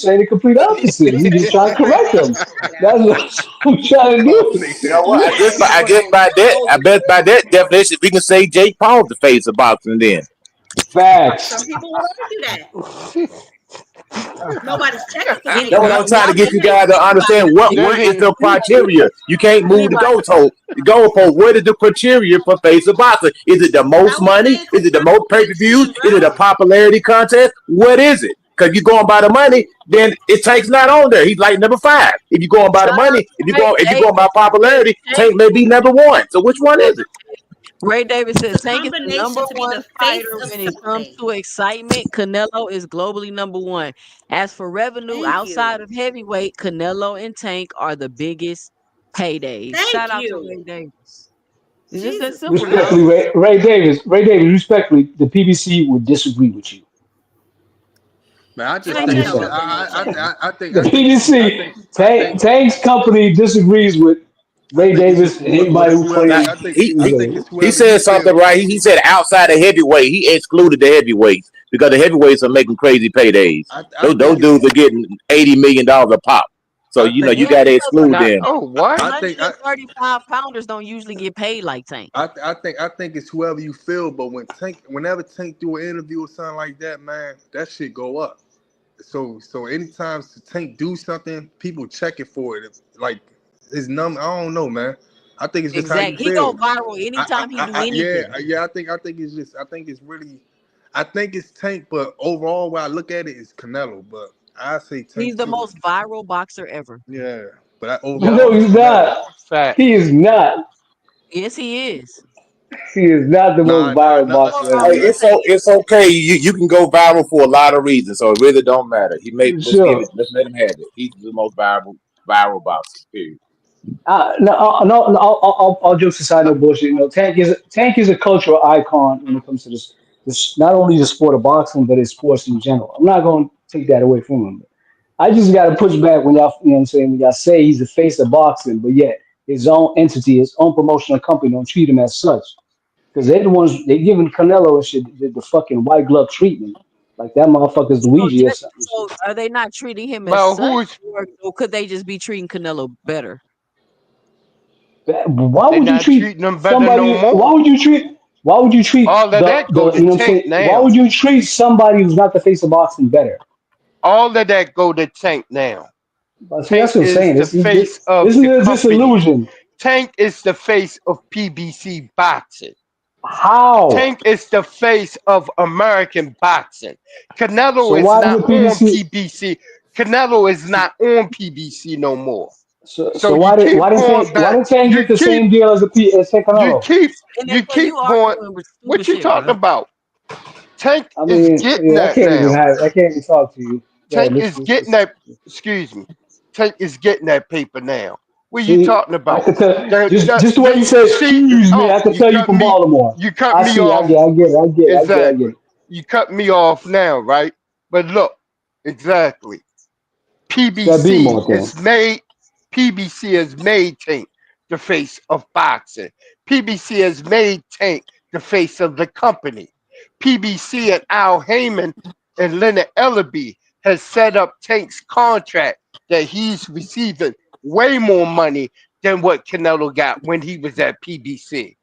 saying the complete opposite. We just trying to correct him. That's what we're trying to Oh, do. You know nigga. what? Look at I what guess by that, Canelo I bet by that definition, we can say Jake Paul's the face of boxing. Then Some Facts. people will argue that. Nobody's checking for any that's Jake what y'all I'm Paul. trying to get been you saying guys to anybody understand. can What make There what is he, the anybody criteria? You can't move the anybody goalpost. The goalpost. What is the criteria for face of boxing? Is it the most I was money? saying Is it the most pay per views? competition, Is it a bro. popularity contest? What is it? Because you're going by the money, then it Tank's not on there. He's like number five. If you're going by the shout out money, to Ray if you're going by Davis who said popularity, Tank Tank may be number one. So which one is it? Ray Davis It's said a Tank is the number combination to be one the face fighter of when it comes something. to excitement. Canelo is globally number one. As for revenue Thank outside you. of heavyweight, Canelo and Tank are the biggest paydays. Shout Thank out to you. Ray Davis. It's just that Jesus simple, y'all. Respectfully, Christ. Ray Davis, respectfully, the PBC would disagree with you. Man, I It just ain't I'm think just got it's. saying. nothing on Tank. The PBC, Tank's company disagrees with I Ray think it's Davis just and anybody it's who whoever. Now, claims he, he I he was think a. it's he whoever you said something feel. right. He said outside of heavyweight, he excluded the heavyweights because the heavyweights are making crazy paydays. I Those think it's. dudes are getting $80 million a pop. So I you know think you Yeah, got to because exclude not, them. oh, what? I think 135 pounders don't usually get paid like Tank. I think it's whoever you feel. But whenever Tank do an interview or something like that, man, that shit go up. So anytime Tank do something, people check it for it. Like his number, I don't know, man. I think it's just how you Exactly. He go feel. viral anytime he do Yeah, anything. I think it's just, I think it's really, I think it's Tank, but overall, when I look at it, it's Canelo. But I say He's Tank the too. most viral boxer ever. Yeah, but Yep. No, overall, it's he's Canelo. not. He Facts. is not. Yes, he is. He is not the most viral Nah. boxer Hey, ever. it's it's okay. You can go viral for a lot of reasons, so it really don't matter. He make Sure. let's let him have it. He's the most viral boxer. Period. No, all jokes aside, no bullshit. You know, Tank is a cultural icon when it comes to this not only the sport of boxing, but it's sports in general. I'm not going to take that away from him. I just got to push back when y'all, you know what I'm saying, when y'all say he's the face of boxing, but yet his own entity, his own promotional company don't treat him as such. Because they're the ones, they giving Canelo and shit the fucking white glove treatment. Like that motherfucker's So, Luigi or something. so are they not treating him as But such, who's or could they just be treating Canelo better? Why they would you not treat treating them better no somebody? more? Why would you treat All of that the go to you know what I'm Tank saying? Why now. would you treat somebody who's not the face of boxing better? All of that go to Tank now. But see, that's Tank what I'm is saying. the face of Isn't the it a company. disillusion? Tank is the face of PBC boxing. How? Tank is the face of American boxing. So Canelo is why not did the on PBC? PBC. Canelo is not on PBC no more. So So you keep going Why back. did Tank You get the keep same deal as as you Canelo? keep And you that's why keep you going. arguing with stupid What you shit, talking bro. about? Tank I is mean, getting yeah, that now. I can't even talk to you. Yeah, Tank is getting that. Excuse me. Tank is getting that paper now. What are you see, talking I about? could tell just the way you say See. excuse me. Oh, I could tell you from Baltimore. You cut I me see. off. I get it. I get Exactly. it. You cut me off now, right? But look, exactly. That be more PBC thing. is made. PBC has made Tank the face of boxing. PBC has made Tank the face of the company. PBC and Al Heyman and Leonard Ellaby has set up Tank's contract that he's receiving way more money than what Canelo got when he was at PBC.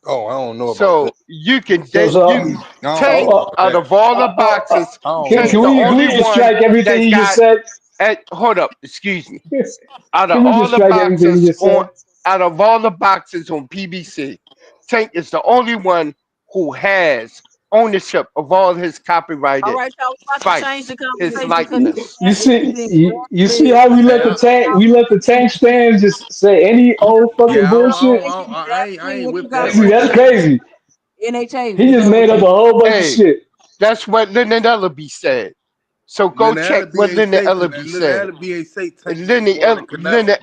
Oh, I don't know about that. So you can So you so I don't Tank know about out that. of all the boxes, I don't Tank know the about can only we just one strike everything that you just got said? at hold up, excuse me. Out of Can we all just the strike everything you boxers just on said? out of all the boxers on PBC, Tank is the only one who has ownership of all his All copyrighted right, y'all. We about to change fights, the his conversation because likeness. he's in You see Crawford. how we let Hey, the I, tank fans just say any old fucking yeah, bullshit. I ain't What you with got that for See, right that's there. crazy. NHA? He What's just up with made up you? a whole bunch of Hey, shit. that's what Leonard Ellaby said. So go Linda check Ellaby what ain't Leonard say Ellaby Linda said. Ellaby ain't say Tank And is smaller than Canelo.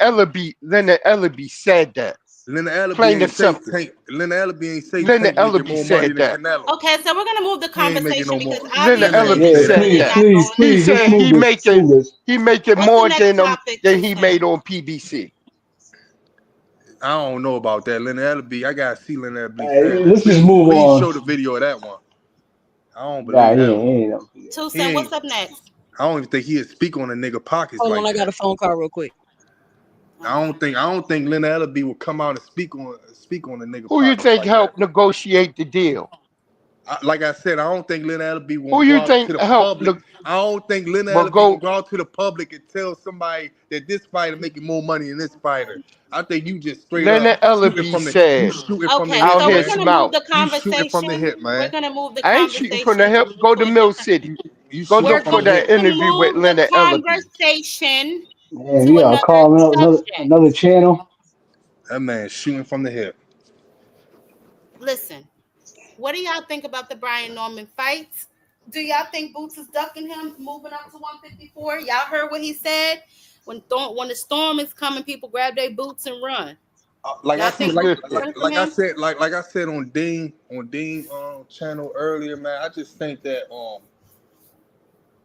Leonard Ellaby said that. Linda Ellaby Plain ain't and say simple. Tank. Linda Ellaby ain't say Leonard Tank making Ellaby more money said than that. Canelo. Okay, so we're gonna move the He ain't making conversation no more. because Leonard Linda obviously Ellaby Ellaby Yeah, said said that. please, that. not please, going. He please, let's said move this. Let's move this. he making What's the more next topic, than Two he Cent? made on PBC. I don't know about that. Linda Ellaby, I gotta see Linda Ellaby saying that. Let's just Please, move please on. show the video of that one. I don't Nah, believe that he one. ain't no video. Two He Cent, what's ain't. up next? I don't even think he'd speak on a nigga pockets Hold on, like I got that. a phone call real quick. Okay. I don't think Linda Ellaby will come out and speak on a nigga Who you pockets think like that. helped negotiate the deal? Like I said, I don't think Linda Ellaby Who won't go you out to think the helped public. I don't think Linda well Ellaby gonna go go out to the public and tell somebody that this fighter making more money than this fighter. I think you just straight up Leonard Ellaby said shooting from the Okay, hip, out so we're his man. gonna move mouth. the You shooting from the conversation. hip, We're man. gonna move the I ain't shooting from the conversation hip. Go to to a Mill different. City. You Go shooting We're look from for the going that hip. to interview with move the Leonard Ellaby. conversation Man, to we are another calling out subject. another channel. That man shooting from the hip. Listen, what do y'all think about the Brian Norman fights? Do y'all think Boots is ducking him, moving up to 154? Y'all heard what he said? When the storm is coming, people grab their boots and run. Like I Y'all said, think Boots is running from him? like I said on Dean channel earlier, man. I just think that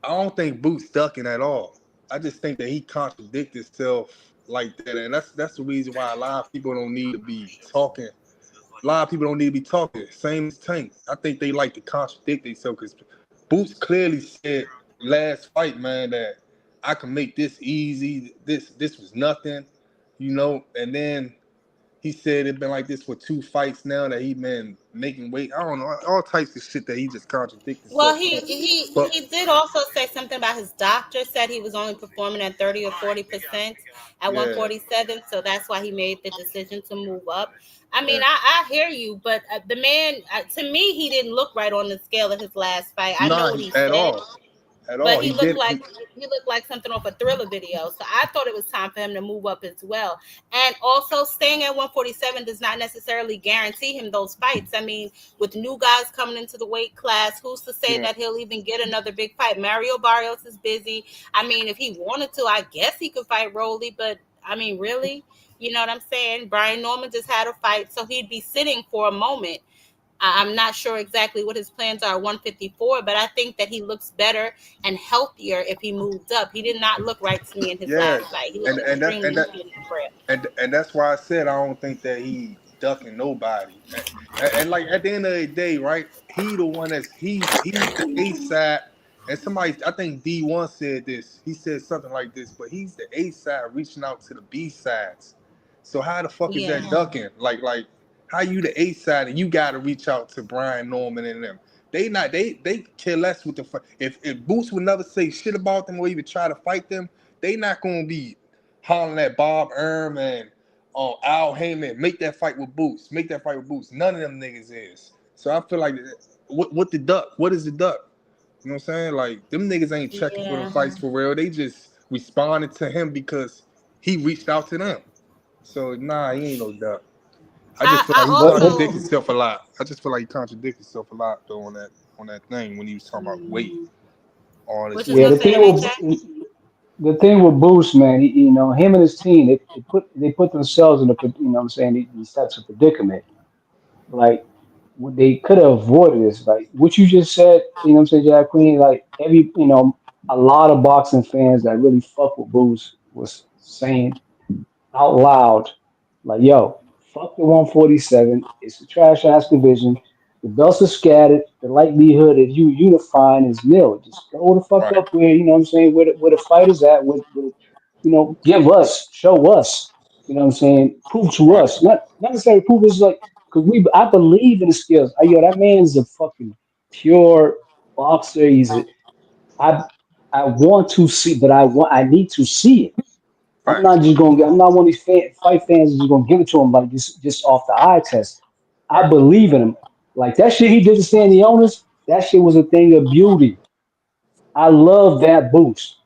I don't think Boots ducking at all. I just think that he contradicted himself like that, and that's the reason why a lot of people don't need to be talking. A lot of people don't need to be talking. Same as Tank. I think they like to contradict themselves because Boots clearly said last fight, man, that I can make this easy. This was nothing, and then he said it's been like this for 2 fights now that he been making weight. I don't know, all types of shit that he just contradicted Well, himself he on. he But he did also say something about his doctor said he was only performing at 30 or 40% at yeah, 147, so that's why he made the decision to move up. I mean, yeah, I hear you, but the man, to me, he didn't look right on the scale of his last fight. I know nah, what he at said, all, at but all. He did. he looked like something off a Thriller video. So I thought it was time for him to move up as well. And also, staying at 147 does not necessarily guarantee him those fights. I mean, with new guys coming into the weight class, who's to say Yeah, that he'll even get another big fight? Mario Barrios is busy. I mean, if he wanted to, I guess he could fight Rolly, but I mean, really? You know what I'm saying? Brian Norman just had a fight, so he'd be sitting for a moment. I'm not sure exactly what his plans are at 154, but I think that he looks better and healthier if he moved up. He did not look right to me in his yeah, last fight. He looked and that extremely and that heavy and frail. and that's why I said I don't think that he ducking nobody. And like at the end of the day, right? He the one he's the A side. And somebody, I think D1 said this. He said something like this, but he's the A side reaching out to the B sides. So how the fuck is that Yeah. ducking? Like how you the A side and you got to reach out to Brian Norman and them? They care less with the fight. If Boots would never say shit about them or even try to fight them, they not gonna be hollering at Bob Erm and Al Heyman, make that fight with Boots, make that fight with Boots. None of them niggas is. So I feel like what the duck? What is the duck? You know what I'm saying? Like them niggas ain't checking for them Yeah. fights for real. They just responded to him because he reached out to them. So nah, he ain't no duck. I just feel I like he But contradicted also himself a lot. I just feel like he contradicted himself a lot though on that thing when he was talking about weight, all this what you was yeah, weight gonna the say, thing shit. MHA? the thing with Boost, man, him and his team, they put themselves in what I'm saying, these types of predicament. Like they could have avoided this. Like what you just said, what I'm saying, Jack Queen. Like a lot of boxing fans that really fuck with Boost was saying out loud, like, yo, fuck the 147. It's a trash ass division. The belts are scattered. The likelihood of you unifying is nil. Just go the fuck Right, up where, what I'm saying, where the fight is at, give us, show us, what I'm saying, prove to right, us. Not necessarily prove us like, because I believe in the skills. Yo, that man's a fucking pure boxer. I, I want to see, but I need to see it. facts. I'm not one of these fight fans that's just gonna give it to him like just off the eye test. I believe in him. Like that shit he did to Sandy Onis, that shit was a thing of beauty. I love that boost.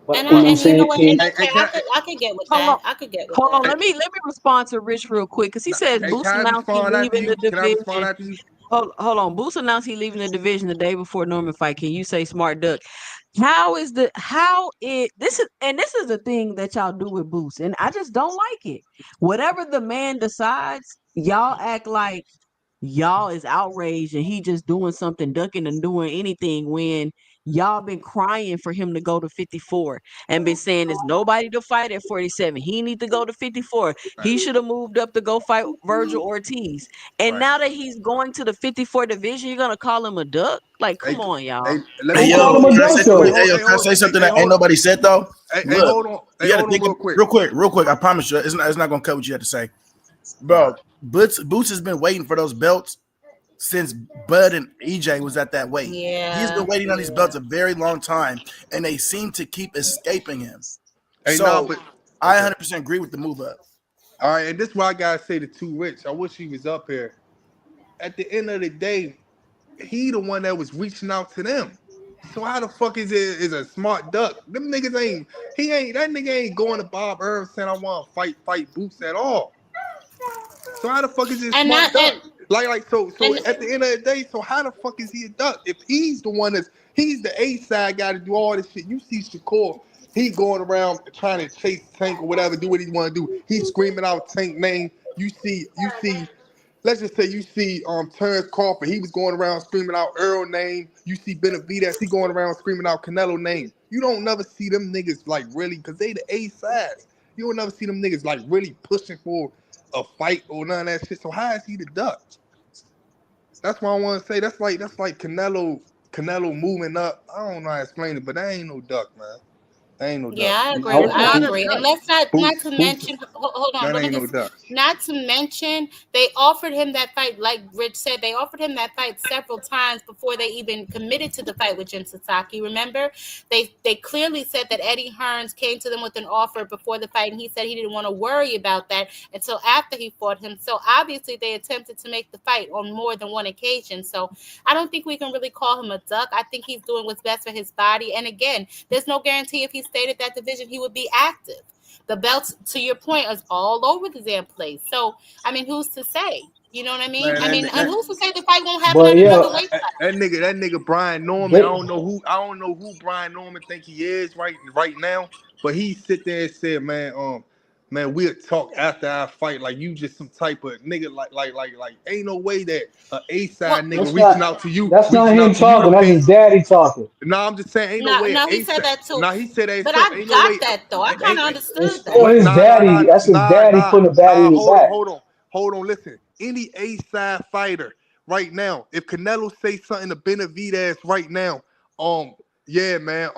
But you know what I'm And you know saying? what? And King, okay, Can I could get with Hold on. that. I could get with Hold on. that. I, Let me respond to Rich real quick because he says hey, can Boost I announced he respond after leaving the you? Can I respond division. after you? Hold on. Boost announced he leaving the division the day before Norman fight. Can you say smart duck? This is the thing that y'all do with Boost, and I just don't like it. Whatever the man decides, y'all act like y'all is outraged and he just doing something, ducking and doing anything when y'all been crying for him to go to 54 and been saying there's nobody to fight at 47. He need to go to 54. Right, He should have moved up to go fight Virgil Ortiz. And right. now that he's going to the 54 division, you're gonna call him a duck? Like, Hey, come on, hey, y'all. let Hey me who yo, called hold him on. a can I dunk say Wait, though? hey yo, can I hold. say something Hey, that ain't hold. nobody said though? Hey, Look, hold on. Hey, you gotta hold on, think real quick. real quick. I promise you, it's not gonna cut what you have to say. All Bro, right, Boots has been waiting for those belts since Bud and EJ was at that weight. He's been Yeah, waiting on these yeah. belts a very long time, and they seem to keep escaping him. hey, nah, So but I okay. 100% agree with the move up. All right, and this is why I gotta say to Too Rich. I wish he was up here. At the end of the day, he the one that was reaching out to them. So how the fuck is a smart duck? Them niggas ain't. He ain't. That nigga ain't going to Bob Irv saying I want to fight Boots at all. So how the fuck is he a And smart not duck? So and at the end of the day, so how the fuck is he a duck? If he's the one he's the A side guy to do all this shit. You see Shakur, he going around trying to chase Tank or whatever, do what he want to do. He's screaming out Tank name. You see let's just say you see Terrence Crawford, he was going around screaming out Earl name. You see Benavidez, he going around screaming out Canelo name. You don't never see them niggas like really, because they the A sides. You don't never see them niggas like really pushing for a fight or none of that shit. So how is he the duck? That's why I want to say that's like Canelo moving up. I don't know how to explain it, but that ain't no duck, man. That ain't no duck. yeah, I You, agree. It's you, I not you a agree. And duck. let's not boots, to boots. mention. Hold on. That Let me ain't no just duck. not to mention they offered him that fight. Like Rich said, they offered him that fight several times before they even committed to the fight with Jim Sasaki. Remember, they clearly said that Eddie Hearns came to them with an offer before the fight, and he said he didn't want to worry about that until after he fought him. So obviously, they attempted to make the fight on more than one occasion. So I don't think we can really call him a duck. I think he's doing what's best for his body. And again, there's no guarantee if he stayed at that division, he would be active. The belts, to your point, is all over the damn place. So, I mean, who's to say? You know what I mean? Man, I mean, and that, who's to say the fight won't happen But at yeah, another weight class? that nigga Brian Norman. they, I don't know who Brian Norman think he is right now. But he sit there and said, man, we'll talk after our fight. Like you just some type of nigga. Like ain't no way that a Well, side nigga that's not that's not reaching him out to you to talking. That's pay. his daddy talking. No, I'm just saying, ain't no no, way an no, he said ASAP. that too. Nah, he said that But himself. I Ain't no got way. that though. I kind of It's understood still that. What? his daddy. That's his daddy putting a baddie in his Hold on, back. Listen, any A side fighter right now, if Canelo say something to Benavidez right now, yeah, man,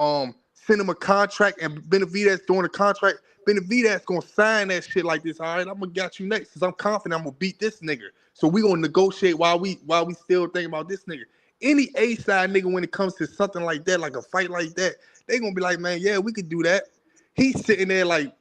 send him a contract, and Benavidez doing a contract. Benavidez gonna sign that shit like this. All right, I'm gonna get you next, cause I'm confident I'm gonna beat this nigga. So we gonna negotiate while we still thinking about this nigga. Any A side nigga, when it comes to something like that, like a fight like that, they gonna be like, man, yeah, we could do that. He's sitting there like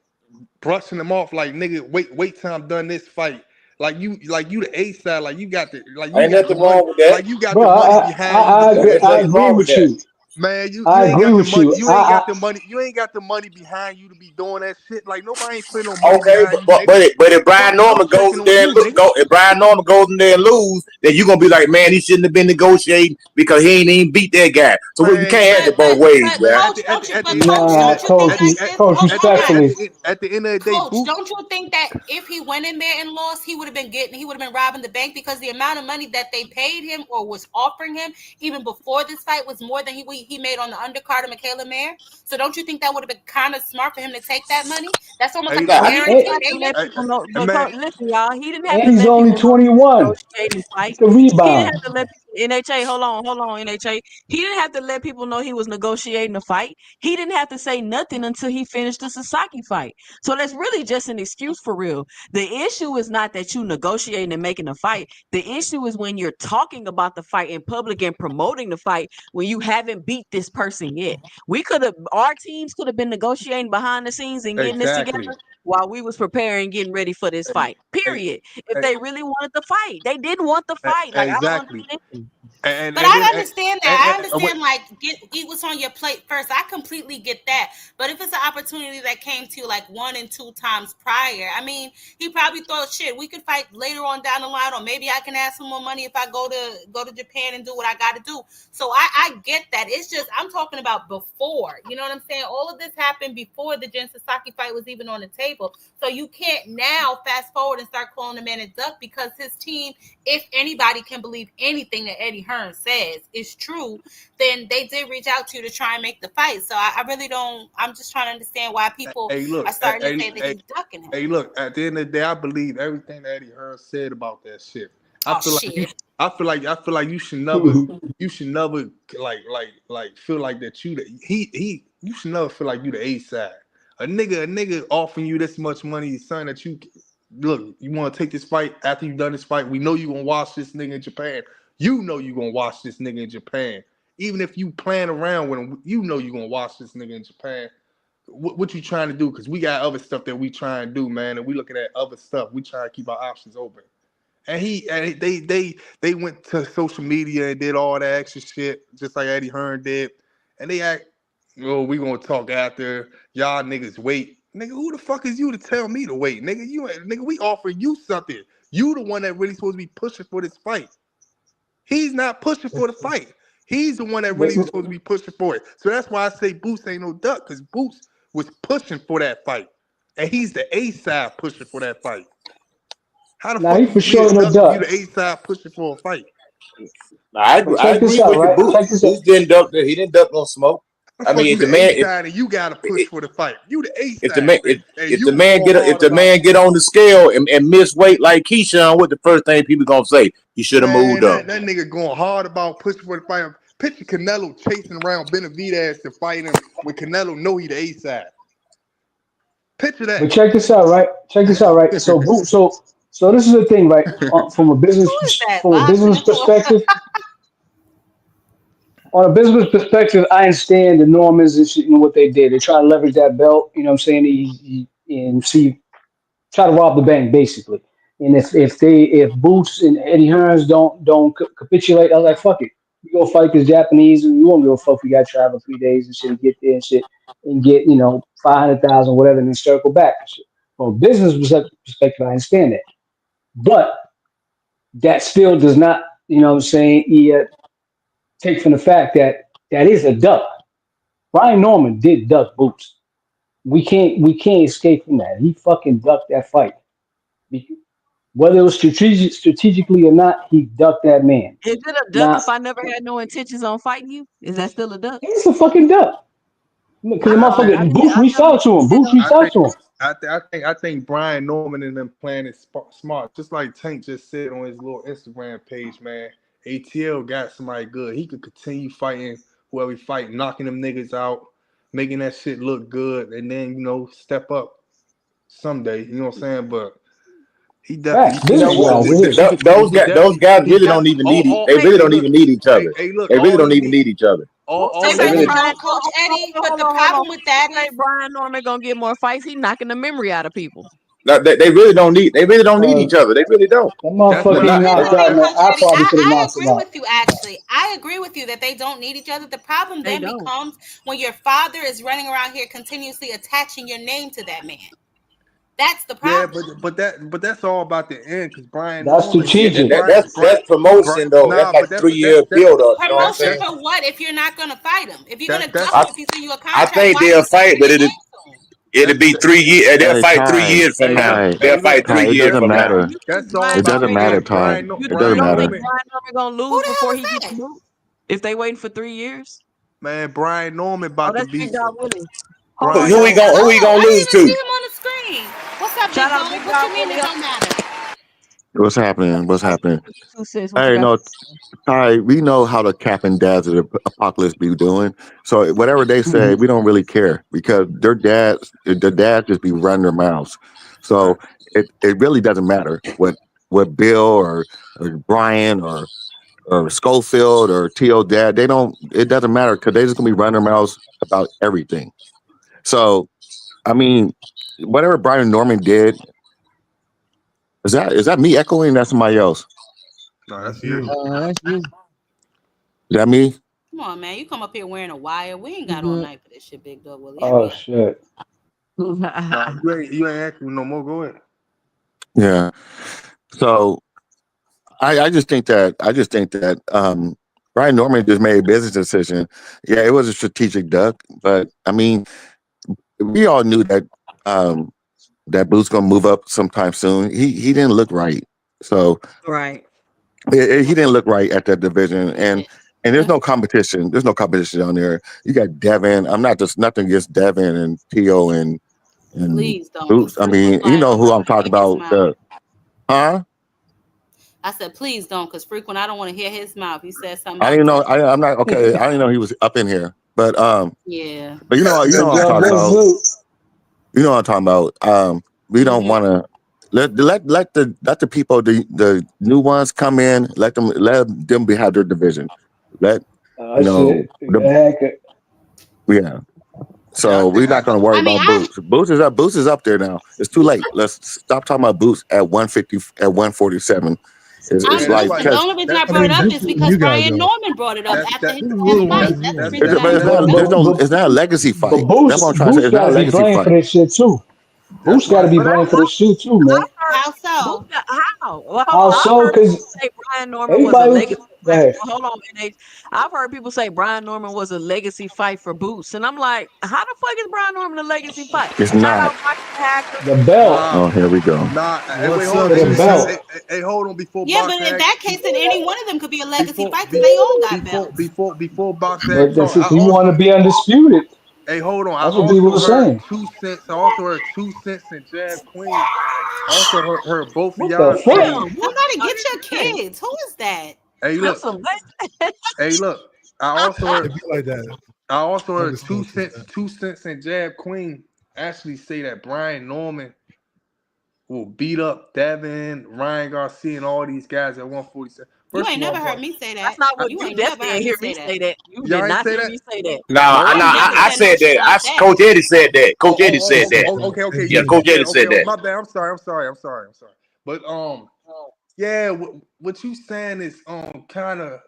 brushing them off, like nigga, wait till I'm done this fight. Like you the A side, like you Ain't got the nothing money, wrong with that. like you got Bro, the money behind you to do Ain't that I nothing shit. agree wrong with with that. you. Man, you I ain't agree got the with money. you. You ain't got the money. You ain't got the money behind you to be doing that shit. Like nobody ain't putting no money Okay, behind you, nigga. but if Brian Fuck Norman goes checking in on there you, and nigga. if Brian Norman goes in there and lose, then you gonna be like, man, he shouldn't have been negotiating because he ain't even beat that guy. So we Man, can't have man. it both ways, But yeah. coach, don't you? But coach, Nah, don't you think coach, that if coach, respectfully. At the end of the day, coach, Boots. don't you think that if he went in there and lost, he would have been robbing the bank because the amount of money that they paid him or was offering him even before this fight was more than he made on the undercard of Michaela Mayer. So don't you think that would have been kind of smart for him to take that money? That's almost Hey, like a But he didn't guaranteed have to let payment. people know. But man. listen, y'all, he didn't have And to he's let only people know he was 21. negotiating He fight. can He didn't rebound. have to let people NHA, hold on, NHA. He didn't have to let people know he was negotiating the fight. He didn't have to say nothing until he finished the Sasaki fight. So that's really just an excuse for real. The issue is not that you negotiating and making a fight. The issue is when you're talking about the fight in public and promoting the fight when you haven't beat this person yet. Our teams could have been negotiating behind the scenes and getting this together Exactly. while we was preparing, getting ready for this fight. E- Period. If e- they really wanted the fight, they didn't want the fight. Like I don't Exactly. understand. But And then I understand that. I wait, understand, like, eat what's on your plate first. I completely get that. But if it's an opportunity that came to you like 1 and 2 times prior, I mean, he probably thought, shit, we could fight later on down the line, or maybe I can ask some more money if I go to Japan and do what I got to do. So I get that. It's just I'm talking about before. You know what I'm saying? All of this happened before the Jen Sasaki fight was even on the table. So you can't now fast forward and start calling the man a duck because his team, if anybody can believe anything that Eddie Hearn says is true, then they did reach out to you to try and make the fight. So I really don't. I'm just trying to understand why people hey, look, are starting to say that he's ducking him. hey, look. At the end of the day, I believe everything that Eddie Hearn said about that shit. I Oh feel like you. shit! I feel like you should never. You should never like feel like that you the he. You should never feel like you the A side. A nigga offering you this much money, son, that you look. You want to take this fight after you done this fight. We know you gonna watch this nigga in Japan. You know you gonna watch this nigga in Japan. Even if you playing around with him, you know you gonna watch this nigga in Japan. What you trying to do? Because we got other stuff that we trying to do, man, and we looking at other stuff. We trying to keep our options open. And they went to social media and did all that extra shit, just like Eddie Hearn did. And they act, oh, we gonna talk after y'all niggas wait. Nigga, who the fuck is you to tell me to wait? Nigga, we offering you something. You the one that really supposed to be pushing for this fight. He's not pushing for the fight. He's the one that really was supposed to be pushing for it. So that's why I say Boots ain't no duck, because Boots was pushing for that fight. And he's the A side pushing for that fight. How the Now fuck he you for be a sure no duck if you duck. the A side pushing for a fight? But I check this agree out, with you. right? Check this out. Boots didn't duck. He didn't duck no smoke. The I fuck mean, you if the the A man side and you gotta push for the fight. You the A if the side man and if you the was man going hard about get on the scale and miss weight like Keyshawn, what the first thing people gonna say? He should have man, moved up. that nigga going hard about pushing for the fight. Picture Canelo chasing around Benavidez to fight him when Canelo know he the A side. Picture But that. check this out, right? Check this out, right? So this is the thing, right? Who is that? From a Boxing business or perspective, on a business perspective, I understand the Normans and shit and what they did. They try to leverage that belt, you know what I'm saying? And see, try to rob the bank basically. And if Boots and Eddie Hearns don't capitulate, I was like, fuck it. We go fight this Japanese, and we won't give a fuck. We got to travel 3 days and shit, and get there and shit, and get 500,000 whatever, and then circle back and shit. From a business perspective, I understand that, but that still does not, you know what I'm saying, take from the fact that that is a duck. Brian Norman did duck Boots. We can't escape from that. He fucking ducked that fight. Whether it was strategically or not, he ducked that man. Is it a duck Now if I never had no intentions on fighting you? Is that still a duck? he's a fucking duck. Because the I motherfucker didn't. Boots I reached never out to him. did Boots though. reached out to him. I think Brian Norman and them playing it smart. Just like Tank just said on his little Instagram page, man. ATL got somebody good. He could continue fighting whoever he fight, knocking them niggas out, making that shit look good, and then step up someday. You know what I'm saying? But he Facts, definitely You know business what? wise, it is. Those guys he really don't got even need they hey really don't look even need each other. hey look They really all don't he even need need each other. they Who They say really really Brian? don't, Coach Eddie. But the Hold on. problem with that Who say is Brian Norman gonna get more fights? He knocking the memory out of people. they really don't need each other. They really don't. That that's motherfucker what he I here's knocked the Not, out, thing, man. Coach I Eddie. probably could have I knocked him agree out. with you. Actually, I agree with you that they don't need each other. The problem They then don't. becomes when your father is running around here continuously attaching your name to that man. That's the yeah, problem. but that's all about the end because Brian That's Norman yeah, strategic. that's promotion though. That's nah, like but a 3 year that build up. You know what I'm Promotion saying? for what if you're not gonna fight him? If you're gonna duck that's I him, if he send you a I contract, think why are they'll you fight, attaching but your name to him? it'll that's be 3 years. They'll Hey, fight three Ty, years from now. Ty, hey They'll look fight Ty, three it years doesn't from now. matter. You think that's all It Brian about doesn't the Norman? matter, end. Ty. It You doesn't Brian don't think matter. Norman, Brian Norman gonna Who lose the before hell he is gets that? moved? If they waiting for 3 years? man, Brian Norman Oh, about to that's be Big Dog Willie. Hold Who, on, Brian who y'all. he Norman. gonna Hello, who he gonna I didn't lose even see to? him on the screen. What's up, Shout big out dog? Big What Dog you mean Willie it up. don't matter? What's happening? What's Ty, happening? 2 cents. What you Hey, got? no, Ty, we know how the cap and dads of the apocalypse be doing. So whatever they say, we don't really care because the dads just be running their mouths. So it really doesn't matter what Bill or Brian or Schofield or T.O. dad, they don't, it doesn't matter because they just gonna be running their mouths about everything. So I mean, whatever Brian Norman did, is that me echoing? That's somebody else. No, That's that's you. you. That's you. Is that me? Come on, man. You come up here wearing a wire. We ain't got all Mhm. night for this shit, big dog Willie. Oh Hurry up. shit. Nah, you ain't acting no more. Go ahead. Yeah. So I just think that Brian Norman just made a business decision. Yeah, it was a strategic duck, but I mean, we all knew that that Boots gonna move up sometime soon. He didn't look right, so Right. he didn't look right at that division, and there's no competition. There's no competition down there. You got Devin. I'm not just nothing against Devin and Tio and Please don't, because Boots. I Freak was mean, you lying know on me. who I I'm want to talking hear his about. mouth. Huh? I said, please don't, because Freak, when I don't want to hear his mouth, he said something I about didn't know. Devin. I'm not okay. I didn't know he was up in here, Yeah. but you know Good what I'm job, talking big about. boot. You know what I'm talking about. We don't Mm-hmm. want to let the people the new ones come in. Let them be have their division. Let you know Shit. the Heck, yeah. Yeah, I So think we're not going to worry I mean, about Boots. Boots is up. Boots is up there now. It's too late. Let's stop talking about Boots at 150 at 147. It's I'm that's like like listen. The because only reason I I brought it mean, up this is is because you guys Brian though. Norman brought it up that's after that his This is last little fight. ones. That's the that's reason that I but that's brought it up. it's not a legacy but fight. That's what I'm trying to say. Boost It's not got a to be legacy blamed for fight. this shit too. that's Boost got why to be But blamed for this shit too, man. I've heard How so? how? Well, hold How on. I've so? heard people Because say Brian Norman was a everybody was. legacy Go fight. ahead. Well, hold on, NH. I've heard people say Brian Norman was a legacy fight for Boots, and I'm like, how the fuck is Brian Norman a legacy fight? It's Shout not. out Boxing Hacker. The belt. nah Oh, here we go. nah. Hey, wait, What's hold up, on. For Hey, the two hey, hey, cent? hey, belt. hey, hold on. Before Yeah, but boxing in act, that case, then any one of them could be a legacy before fight because be, they all got before belts. before boxing act But that's talk, I if you want to also be undisputed. hey, hold on. I That's what people also were heard saying. 2 cents. I also heard 2 cents in Jab Queen. I also heard both of What the y'all fuck? say, Damn, who Somebody are get your you? kids. Who is that? hey, That's look, some hey, look. I also heard It be like that. I also I heard two understand two cents, cent. 2 cents and Jab Queen actually say that Brian Norman will beat up Devin, Ryan Garcia, and all these guys at 147. You First ain't of all, never heard me say That's that. not I, what You you ain't never definitely heard ain't me hear me say that. say that. You did y'all ain't not say hear that? me say that. Nah, I Nope. never I said no said shit that. like that. Coach Eddie said that. Oh, Coach Eddie said that. okay, Yeah, Eddie. Coach Eddie okay. said Oh, that. my bad. I'm sorry. But yeah, what you saying is kind of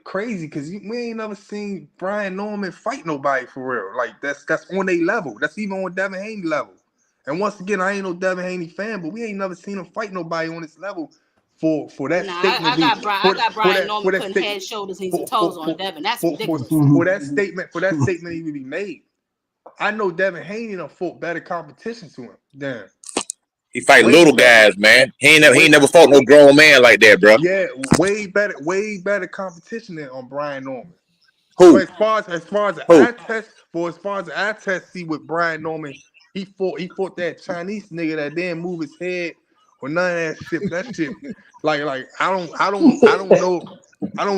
crazy because we ain't never seen Brian Norman fight nobody for real. Like that's on a level. That's even on Devin Haney level. And once again, I ain't no Devin Haney fan, but we ain't never seen him fight nobody on this level for that Nah, statement I be got Brian. I for got for Brian that for Norman that putting statement head, shoulders, knees, and for toes on Devin. That's ridiculous. for that statement even be made. I know Devin Haney done fought better competition to him. Damn, He fight way little better. guys, man. He Way ain't never fought no grown man like that, bro. yeah, way better competition than on Brian Norman. But Who? as far as the Who? eye test, as far as the eye test, see with Brian Norman, he fought that Chinese nigga that didn't move his head or none of that shit. That shit, like I don't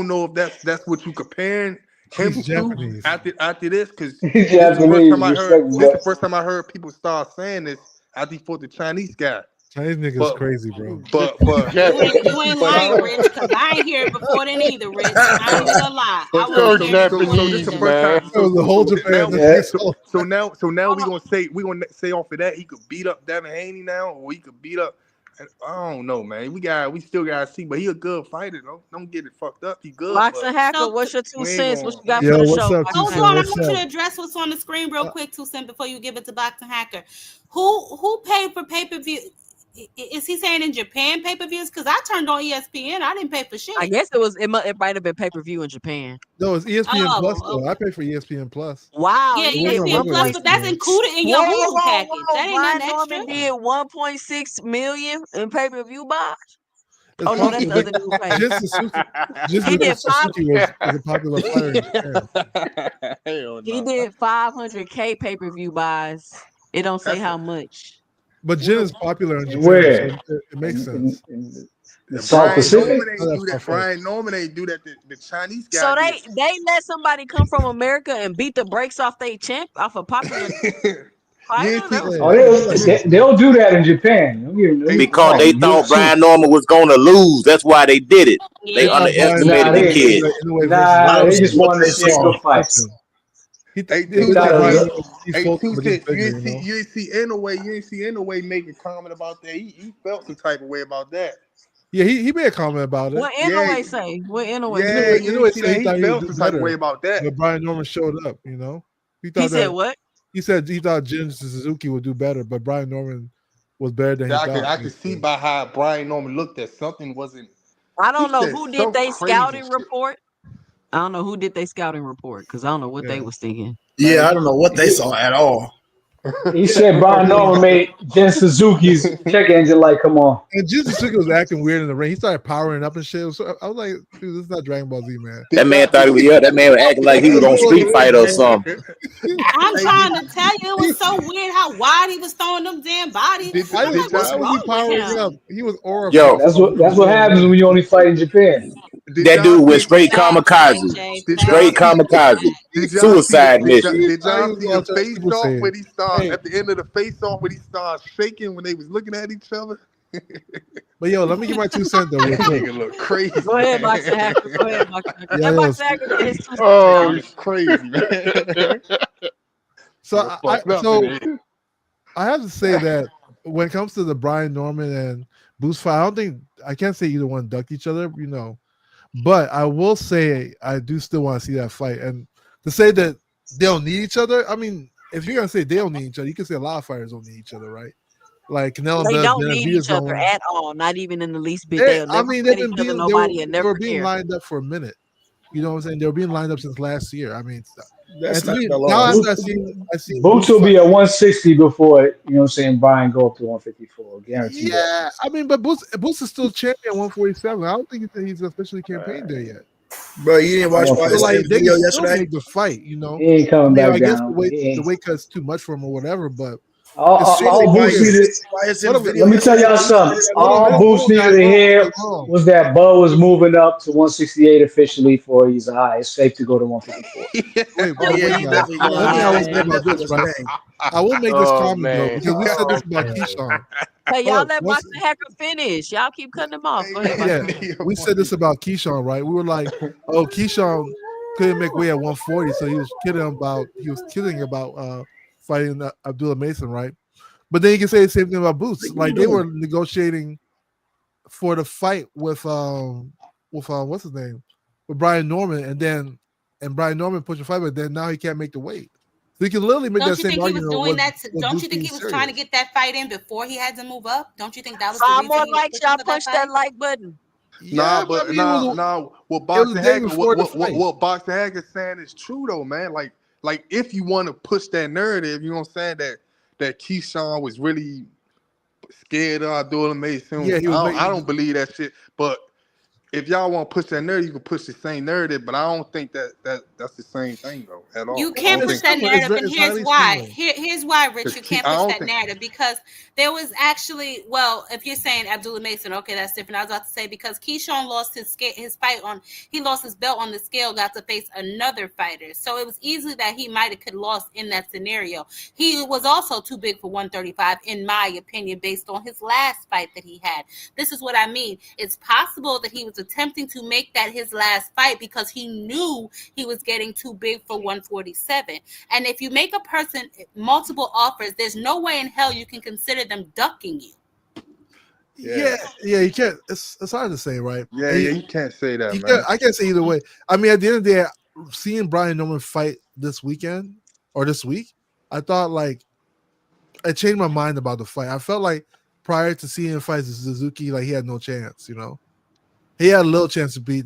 know if that's what you comparing him He's to Japanese. after this, because He's this is the first time Japanese. I heard Respect, bro. people start saying this after he fought the Chinese guy. Chinese nigga's But crazy, bro. but but You ain't but lying, huh? Rich, because I ain't hear it before then either, Rich. I ain't even gonna lie. I But wasn't so Yo, so hearing it so so before this then the Japanese, either. first time. man. That was the whole Japan. Now That's Yeah. his fault. so now we gonna say off of that he could beat up Devin Haney now, or he could beat up. I don't know, man. We still gotta see, but he a good fighter though. Don't get it fucked up. He good, but Boxing Hacker, So, what's your two we ain't cents? What gonna. you got for Yo, the what's show, up, two Boxing hold cent? Hacker? on. I What's want you up? to address what's on the screen real quick, 2 cents, before you give it to Boxing Hacker. Who paid for pay per view? Is he saying in Japan pay per views? Because I turned on ESPN. I didn't pay for I shit. guess it might have been pay-per-view in Japan. No, it's ESPN Plus Oh, though. I okay. pay for ESPN Plus. Wow, Yeah, It he did wasn't on ESPN regular Plus, but that's 1.6. ESPN. included in your Whoa, Hulu whoa, package. whoa. That ain't nothing Brian extra. Norman did 1.6 million in pay-per-view buys. It's Oh no, that's possible, the but other dude pay. just Suzuki, just He because did five. Suzuki was a popular fighter in Japan. Hell He no. did 500K pay-per-view buys. It don't say That's how much. But gin is popular in And Japan, so where? it makes In sense. the South Brian Pacific? Norman Not ain't that do far that. fetched. Brian Norman ain't do that. The Chinese guy So did. they let somebody come from America and beat the brakes off they champ off a popular You fighter. ain't That see, was Oh, crazy. they'll do that in Japan. Don't hey, get me Because wrong. they You do it thought too. Brian Norman was gonna lose. That's why they did it. They Yeah. Thought Brian Nah, underestimated the Norman was kid. Inoue versus nah, Usyk they was just gonna wanted to see a good fight. crush him. hey, They They two thought thought it cents. was Brian You, a, Norman would hey, default him 2 against cents. bigger, you know. You ain't see Inoue. You ain't see Inoue make a comment about that. He felt some type of way about that. Yeah, he made a comment about it. What Yeah, Inoue say? What Inoue yeah. say? You ain't Inoue see said that. he He thought he would felt do some type of way better about that. when Brian Norman showed up, you know. He He thought said that what? he said he thought Jin Suzuki would do better, but Brian Norman was better than he Yeah, thought. I could see by how Brian Norman looked that something wasn't. I He don't know said who did some they crazy scouting shit. report. I don't know who did they scouting report because I don't know what they Yeah. was thinking. Yeah, Man, I don't know what they he, saw at all. he said And Brian Norman made Jen Suzuki's check engine light come on. Jin Suzuki was acting weird in the ring. He started powering up and shit. So I was like, dude, this is not Dragon Ball Z, man. That did man y'all? thought he was that man was acting like he was That's on what Street it is, Fighter or man. something. I'm Hey, trying to tell you, it was so weird how wide he was throwing them damn bodies. did I'm did like, what's Why was he wrong with powering up? him? He was aura Yo, boxing That's all what day that's in the what middle of the happens ring. when you only fight in Japan. did that y'all dude went see? straight Facts, kamikaze. AJ. Did y'all Straight Facts. see? kamikaze. Did y'all see the Suicide mission. did He y'all was see the going to face Super off when Saiyan. he started Hey, at the end of the face off when he started shaking when they was looking at each other? but yo, let me get my 2 cents though, real That quick. nigga look crazy, Go ahead, Boxing man. Hacker. Go ahead, Boxing Hacker. Yeah, Let yo. Boxing Hacker get his 2 cents That out. nigga crazy, man. So Nigga fucked up so today. I have to say that when it comes to the Brian Norman and Boost fight, I can't say either one ducked each other, you know. But I will say I do still want to see that fight. And to say that they don't need each other, I mean, if you're gonna say they don't need each other, you can say a lot of fighters don't need each other, right? Like Canelo and They don't need Benavidez each other don't. at all, not even in the least bit. They'll I never mean, they've fight each been other. being Nobody and they never were being care. lined up for a minute. You know what I'm saying? They were being lined up since last year. I mean, and That's to not me that now long. after Boots, I seen Boots Boost will fight. be at 160 before Brian go up to 154. Guarantee that. Yeah, I mean, but Boost is still champion 147. I don't think he's officially campaigned there yet. Bro, you didn't watch One my So for like SN they can video still yesterday? make the fight, you know. he ain't I coming mean, back I guess the down. weight He the ain't. weight cut's too much for him or whatever, but it's You surely didn't All watch Boots clear. needed. YSN's Hold on, video Let me tell yesterday? y'all He something. said hold on, All man. Boots Hold on, needed guys. to Hold on, hear guys. Hold on. was that Bo was moving up to 168 officially for he's high. It's safe to go to 154. Wait, Oh yeah, wait, he guys. definitely going. One thing I will say He Man. about definitely this, gonna right? stay. I will make this Oh comment though, man. because we said this Oh about man. Keyshawn. Hey, y'all Hold let once Boxing Hacker finish. Y'all keep cutting him off. Go Hey, ahead, yeah, Boxing that Hacker. nigga we said funny. this about Keyshawn, right? We were like, oh, Keyshawn couldn't make weight at 140, so he was kidding about fighting Abdullah Mason, right? But then you can say the same thing about Boots. Like they were negotiating for the fight with what's his name? With Brian Norman, and Brian Norman pushed the fight, but then now he can't make the weight. So you can literally make Don't that you same think he was argument doing with, that? Don't Boots you think being he was trying to serious. get that fight in before he had to move up? Don't you think that was the 5 reason more he was likes. pushing Y'all for that punch that fight? like button. Nah, Yeah, but I but mean what it was Boxing the day Hacker, before the fight. what Boxing Hacker saying is true though, man. Like if you want to push that narrative, you know what I'm saying that Keyshawn was really scared of Abdullah Mason. Yeah, he was I making. don't believe that shit. But if y'all want to push that narrative, you can push the same narrative. But I don't think that's the same thing though at You all. I can't don't push think that Similar. narrative, and It's here's highly why. similar. Here's why, Rich. You can't I push don't that think. narrative because there was actually, well, if you're saying Abdullah Mason, okay, that's different. I was about to say because Keyshawn lost his fight on, he lost his belt on the scale, got to face another fighter, so it was easily that he might have could lost in that scenario. He was also too big for 135, in my opinion, based on his last fight that he had. This is what I mean. It's possible that he was attempting to make that his last fight because he knew he was getting too big for 147. And if you make a person multiple offers, there's no way in hell you can consider them ducking you. Yeah, Yeah, you can't. It's hard to say, right? yeah, And yeah. You can't say that, you can't. man. I can't say either way. I mean, at the end of the day, seeing Brian Norman fight this weekend or this week, I thought like I changed my mind about the fight. I felt like prior to seeing him fight Suzuki, like he had no chance. You know, he had a little chance to beat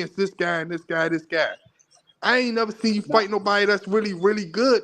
against this guy and this guy, this guy. I ain't never seen you fight nobody that's really, really good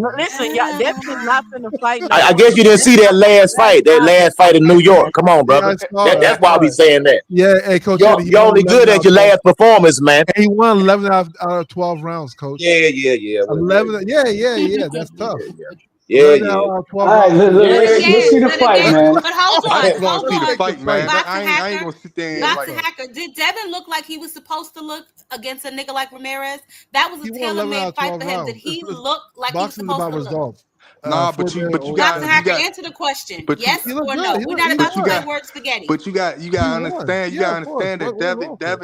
Listen, y'all, Devin is not finna fight no I more. guess you didn't see that last That is fight. That not. last fight in New York. Come on, Yeah, I brother. saw it. I That's why saw we it. saying that. Yeah, hey, Coach Eddie, he You're won only 11 good out at of your 12. last performance, man. And he won 11 out of 12 rounds, Coach. Yeah. Well, 11. Yeah. That's tough. yeah. 11 out of 12 All right, rounds. But let's see again, the but fight, again, man. but hold I on, just want to see the Respect the fight, man. fight. Boxing I ain't hacker, gonna sit there and Yeah. boxing like. hacker. Did Devin look like he was supposed to look against a nigga like Ramirez? That was He a won 11 out tailor-made of fight 12 for him. Did rounds. he look like he was Boxing is supposed about to look? results. Nah, Four minute but you or Boxing got less. you hacker, got answer the question: but you yes He looked or good. no? We're not but about you to play got word spaghetti. but you He gotta won. understand. You Yeah, gotta of course. understand that What's wrong with that?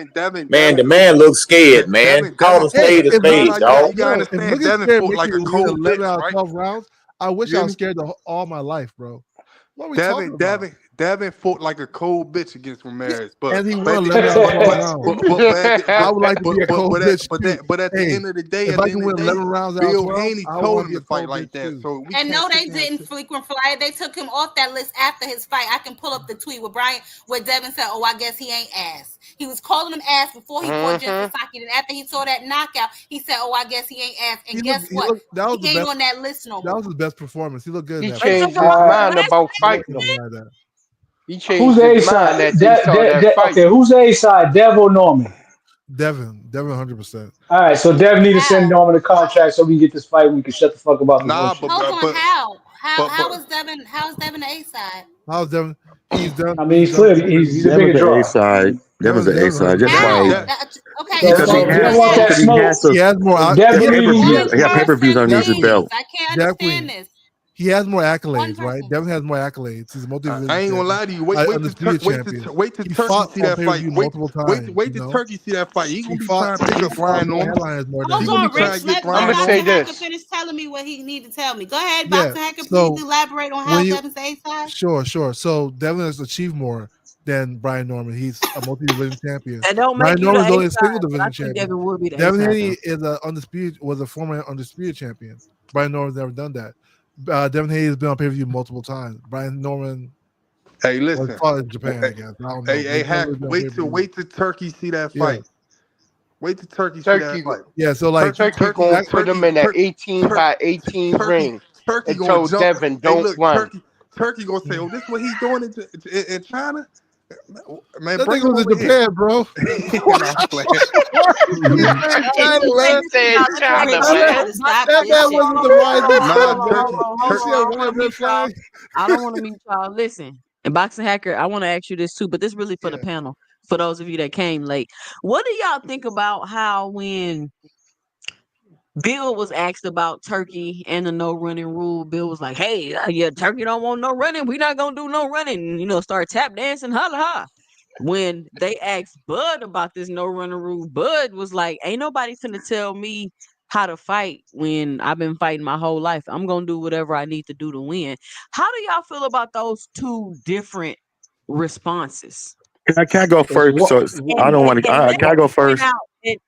Man, the Devin man looks scared, man. Devin Call a Hey, spade a if no spade, you got dog. you gotta if understand looking Devin scared fought make like a you win cold 11 bitch, out of right? 12 rounds, I wish You I hear was me? scared all my life, bro. What are we talking about? Devin fought like a cold bitch against Ramirez, but And he but at won the, 11 out of 12 rounds. I would like to be a cold bitch too. but at the Hey, end of the day, if I can win 11 rounds out of Bill 12, Haney I told want to him be to a fight cold like bitch that. too. So we And can't no, sit they there and didn't. say, Frequent flyer. They took him off that list after his fight. I can pull up the tweet with Brian, where Devin said, "Oh, I guess he ain't ass." He was calling him ass before he fought Jensen Saki. And after he saw that knockout, he said, "Oh, I guess he ain't ass." And guess what? That was the He ain't best. on that list no That was more. his best performance. He looked good in He that fight. changed his mind about I fighting can't him. deny that. He Who's changed the A his mind side? after he saw that fight. Okay, who's the A side? Dev or Norman? Devin 100%. All right, so Dev need to send How? Norman a contract so we can get this fight. We can shut the fuck about the nah, bullshit. Hold on. How? How but is Devin? How is Devin the A side? How's Devin? He's done. I mean, He's he's done. clearly he's a bigger Devin's the A draw. I side. mean, Devin's the A side. Just 100% A How? like side. Okay, so because he explain so to if me Dev has want that how. because he smoke, has some He has more. if He Dev has, believe he can One get he has pay per views person, underneath his please. belt. I can't Dev understand Queen. this. He has more One accolades, right? person. Devin has more accolades. He's a I multi-division ain't gonna champion, lie to you. Wait undisputed champion. wait till He Turkey fought see on that fight. pay-per-view multiple times. Wait You till know, Turkey see that fight. He gonna he be fought. trying to pick He up fought Brian more Norman. headliners more than He Hold him. gonna be on, trying Rich. to get Let I'm Brian gonna say Boxing Norman. Hacker this. finish telling me what he need to tell me. Go ahead, Yeah. Boxing Hacker. Please So elaborate on how when you Devin's the A side. sure. So Devin has achieved more than Brian Norman. He's a multi-division champion. That don't make Brian you the Norman's A only a single side, but I division think champion. Devin would be the A Devin side Haney though. is was a former undisputed champion. Brian Norman's never done that. Devin Haney has been on pay-per-view multiple times. Brian Norman Hey, was listen. fought in Japan, I guess. I don't know. Hey, He's never Hack. really been on pay-per-view. Wait till Turkey see that Yeah. fight. Wait till Turkey see that Turkey, fight. Yeah. So like Turkey gonna put him in an Turkey, 18 by 18 ring Turkey and gonna told jump. Devin, Hey, don't look, run. Turkey gonna say, "Oh, this what he's doing in China." Man, that bring nigga him was over in here. Japan, bro. Nah, I'm playing. China, man. He said China, Rich, you man. gotta stop That this man shit. wasn't the rising Nah, sun, Hold on, bro. hold Turkey, on, You hold Turkey. see on. a I don't want white to red mute y'all. flag? I don't want to mute y'all. Listen, and Boxing Hacker, I want to ask you this too, but this really for the Yeah. panel. For those of you that came late, what do y'all think about how when Bill was asked about Turkey and the no running rule, Bill was like, "Hey, yeah, Turkey don't want no running. We not gonna do no running." You know, start tap dancing, holla ha. When they asked Bud about this no running rule, Bud was like, "Ain't nobody finna tell me how to fight when I've been fighting my whole life. I'm gonna do whatever I need to do to win." How do y'all feel about those two different responses? Can I go it's first? what So I don't want to. And let Can I me go point first? out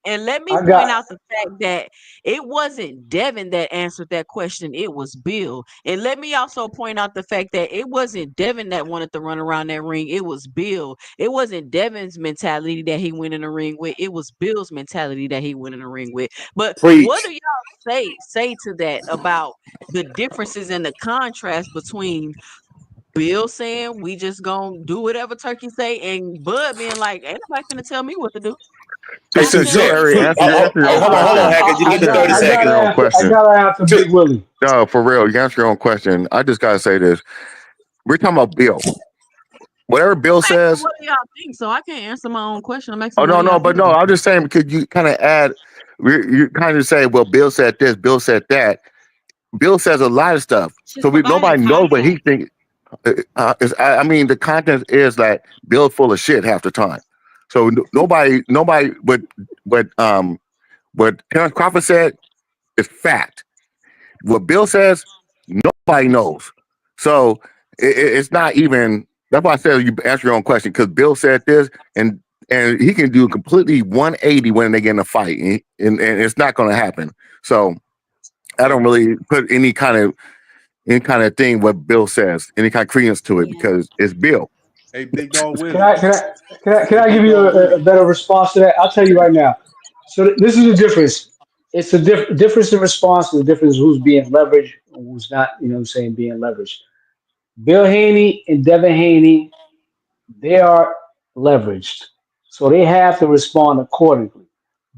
and let me I point got. out the fact that it wasn't Devin that answered that question, it was Bill. And let me also point out the fact that it wasn't Devin that wanted to run around that ring, it was Bill. It wasn't Devin's mentality that he went in the ring with, it was Bill's mentality that he went in the ring with. But what Preach. do y'all say to that about the differences and the contrast between Bill saying we just gonna do whatever Turkey say, and Bud being like, "Ain't nobody finna tell me what to do." Hey, So, since so, you Okay. already so answered, you answer your own hold on, question. Hacker. You get the Yeah, 30 you answer seconds. your own I question. gotta answer So, Big Willie. No, for real, you answer your own question. I just gotta say this: we're talking about Bill. Whatever Bill I'm asking says. what do y'all think, so I can't answer my own question. I'm Oh asking what no, do y'all no, but think no. about I'm it. just saying because you kind of add. You kind of say, well, Bill said this, Bill said that. Bill says a lot of stuff, so Just we providing nobody knows what he context. thinks. I mean, the content is that Bill's full of shit half the time. So nobody, what Terrence Crawford said is fact. What Bill says, nobody knows. So it's not even. That's why I said you answer your own question because Bill said this, and he can do completely 180 when they get in a fight, and it's not going to happen. So I don't really put any kind of thing what Bill says, any kind of credence to it Yeah. because it's Bill. Hey, Big Dog Can Willie. I can I can Hey, I give Big you Dog a Willie. better response to that? I'll tell you right now. So this is the difference. It's the difference in response. The difference who's being leveraged and who's not. You know what I'm saying? Being leveraged. Bill Haney and Devin Haney, they are leveraged, so they have to respond accordingly.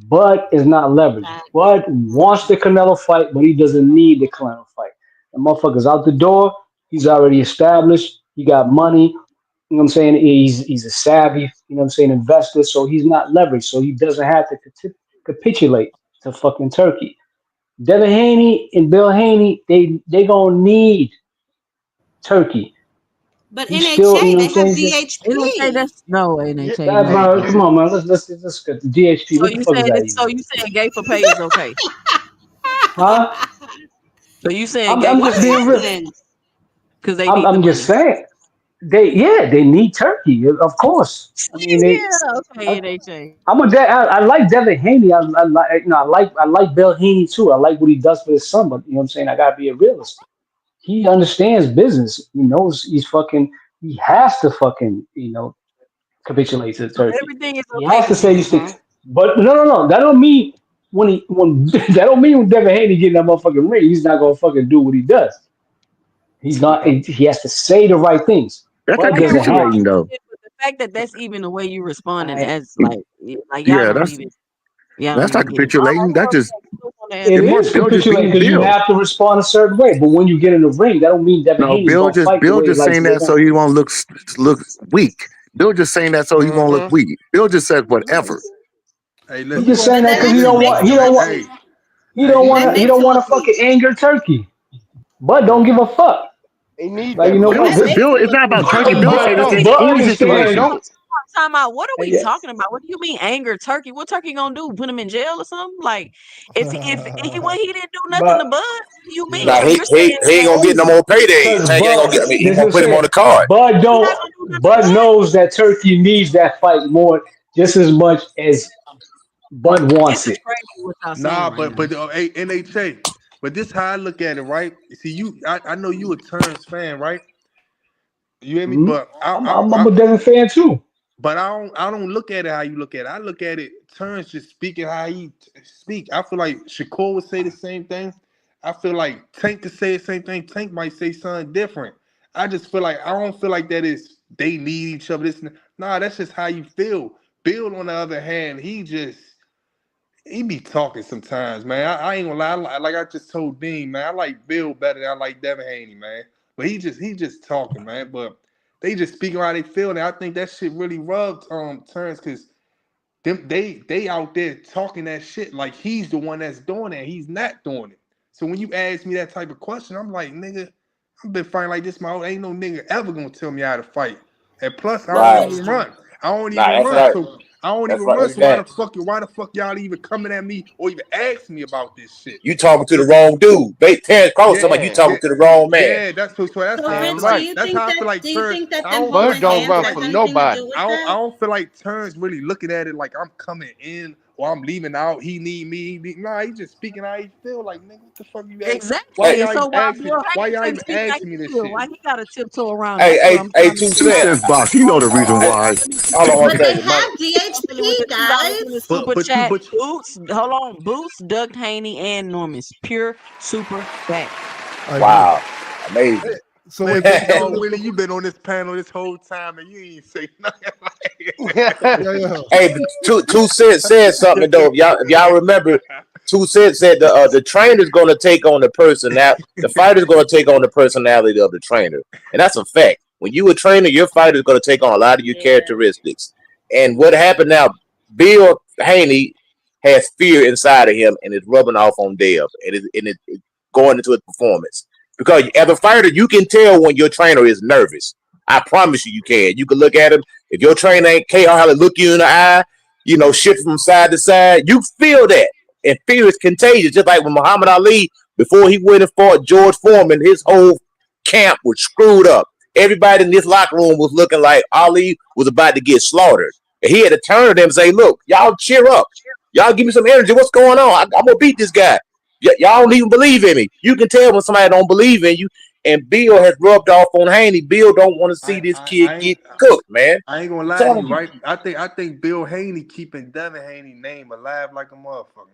Bud is not leveraged. Facts. Bud wants the Canelo fight, but he doesn't need the Canelo fight. The motherfucker's out the door. He's already established. He got money. You know what I'm saying? He's a savvy, you know what I'm saying, investor. So he's not leveraged. So he doesn't have to capitulate to fucking Turkey. Devin Haney and Bill Haney, they gonna need Turkey. But He's still, you NHA, know what they I'm have saying? NHA, DHP. that's no Yeah, NHA, That, no. bro, come on, man. Let's get the DHP. So What the you fuck does saying that this? even So mean? you saying gay for pay is okay? Huh? So you saying gay? I'm Why just is being real. happening? Because they need the I'm just money. saying they need Turkey, of course. I mean Yeah. Okay, I'm, NHA. I like Devin Haney. I like I like Bill Haney too. I like what he does for his son, but you know what I'm saying. I gotta be a realist. He understands business. He knows he has to fucking capitulate to Turkey. Everything is He okay has to say these Mm-hmm. things. But no. That don't mean when that don't mean when Devin Haney getting that motherfucking ring, he's not gonna fucking do what he does. He's not. Yep. He has to say the right things. That's Bud I get doesn't what have y'all capitulating to. though. saying, but the fact that that's even the way you responding I, as like Yeah, y'all don't that's not even get it. All right, capitulating. who That's else just want to it answer Bill, that? is Bill just capitulating being because you Bill. have to respond a certain way. But when you get in the ring, that don't mean Devin No, Haney's gonna fight the Bill way he just likes saying to get that done. so he won't look weak. Bill just saying that so he won't look Mm-hmm. weak. Bill just said whatever. Hey, He listen. just What? saying But that that because What? he actually don't makes want. him look weak. That He makes don't him want to look weak. fucking anger Turkey. But don't give a fuck. They need Like that you know money. what? That makes Bill, him it's look not weak. about I Turkey. don't Bill agree saying with it's But that. an But easy understand. situation. Time out. What are we Yeah, talking about? What do you mean anger Turkey? What Turkey gonna do? Put him in jail or something? Like if he didn't do nothing to but Bud, what do you mean? Nah, So yeah, he you're he saying he ain't gonna get no more paydays. because Tank ain't gonna get. Bud, I mean, he this gonna is put him on it. the card. he not gonna do nothing to Bud Bud? knows that Turkey needs that fight more, just as much as Bud This wants is it. crazy what y'all saying Nah, right now. but hey, NHA. But this how I look at it, right? See, I know you a Terrence fan, right? You hear me? Mhm. But I, I'm I, a Devin fan too. but I don't look at it how you look at it. I look at it Terrence just speaking how he speak. I feel like Shakur would say the same thing. I feel like Tank could say the same thing. Tank might say something different. I just feel like I don't feel like that is they need each other. Nah, that's just how you feel. Bill, on the other hand, he be talking sometimes, man. I ain't gonna lie. Like I just told Dean, man, I like Bill better than I like Devin Haney, man. But he just talking, man. But they just speaking how they feel, and I think that shit really rubbed Terrence because they out there talking that shit like he's the one that's doing it. He's not doing it. So when you ask me that type of question, I'm like, nigga, I've been fighting like this. My whole ain't no nigga ever gonna tell me how to fight. And plus, I don't Right. even run. I don't Nah, even that's run. right. So I don't That's even right. run. That's So that. why the fuck y'all even coming at me or even asking me about this shit? You talking to the So wrong dude. Terrence Crawford, somebody you Yeah. talking yeah, to the wrong man. yeah. That's how I So Damn feel Rich, do like. right. you That's think how I feel that like Terrence. I don't feel holding Bud like don't hands run has from anything to nobody. do with I that? don't feel like Terrence really looking at it like I'm coming in or I'm leaving out. He need me. Nah, he just speaking how he feel. Like nigga, what the fuck you ask? Why Exactly. Hey, And y'all so even while ask me? Bill Why Haney y'all say even speak how ask you me this feel, shit? why he gotta tiptoe around? hey, That's what hey, I'm hey, trying to two figure It's cent. out. just box. You know the reason Hey, why. hold on one But they second, man. have Somebody with GHP the $2 in the guys. super But you chat. but Boots, hold on. Boots, Doug Haney, and Norman's pure super fact. I agree. Wow, amazing. So man, wait, but big so dog Willie, you been on this panel this whole time and you ain't say nothing. yeah, yeah. Hey, but two cent said something though. If y'all remember, two cent said the trainer's going to take on the person now. The fighter's going to take on the personality of the trainer, and that's a fact. When you a trainer, your fighter's going to take on a lot of your Yeah. characteristics. And what happened now? Bill Haney has fear inside of him, and it's rubbing off on Deb, and it's going into his performance. Because as a fighter, you can tell when your trainer is nervous. I promise you, you can. You can look at him if your trainer ain't care how to look you in the eye, shift from side to side, you feel that. And fear is contagious. Just like when Muhammad Ali, before he went and fought George Foreman, his whole camp was screwed up. Everybody in this locker room was looking like Ali was about to get slaughtered. And he had to turn to them and say, look, y'all cheer up. Y'all give me some energy. What's going on? I'm going to beat this guy. Y'all don't even believe in me. You can tell when somebody don't believe in you. And Bill has rubbed off on Haney. Bill don't want to see I, this I, kid I ain't get cooked, man. I ain't gonna I'm lie to telling you, you. right? I think Bill Haney keeping Devin Haney name alive like a motherfucker.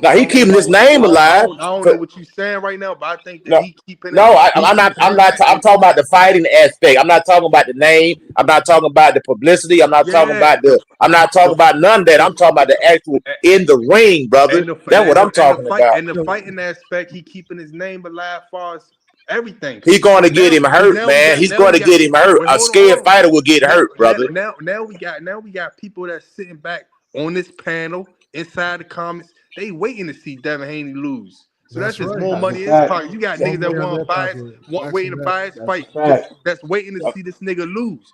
Now I he don't know keeping his about name alive. I don't know For, what you saying right now, but I think that no, he keeping it. no, He I'm not. keeping him. I'm talking about the fighting aspect. I'm not talking about the name. I'm not talking about the publicity. I'm not talking Yeah, about the. I'm not talking the about none of that. the I'm talking about the actual in the ring, brother. That's what I'm talking about. and the fighting aspect. He keeping his name alive, far as everything. He's going to get Now, him cause hurt, man. He's now going we to got. get him hurt. Wait, A hold scared on. fighter will get hurt, brother. Now we got people that's sitting back on this panel inside the comments. They waiting to see Devin Haney lose. So that's That's just right. more That's a money in his fact. pocket. You got More niggas that money on want their to buy his, pocket. want Facts waiting on to that. buy his That's a fight. fact. That's waiting to see this nigga lose.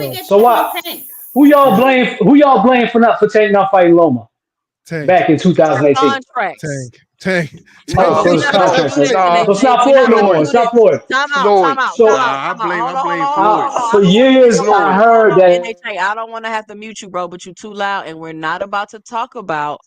we No. get So that from what? Tank? Who y'all Yeah. blame? Who y'all blame for Tank not fighting Loma Tank. back in 2018? Contracts. Tank. Oh, No, so we it's not about to contracts. do this, So No, it's NAJ. not We Floyd not no about to more. Floyd. It's do this. not Floyd. Time Floyd. out, So time out. Hold on, hold on, hold on, hold on. for I don't want to years have to I Floyd. hold heard on, that. NAJ. I don't want to have to mute you, bro, but you're too loud, and we're not about to talk about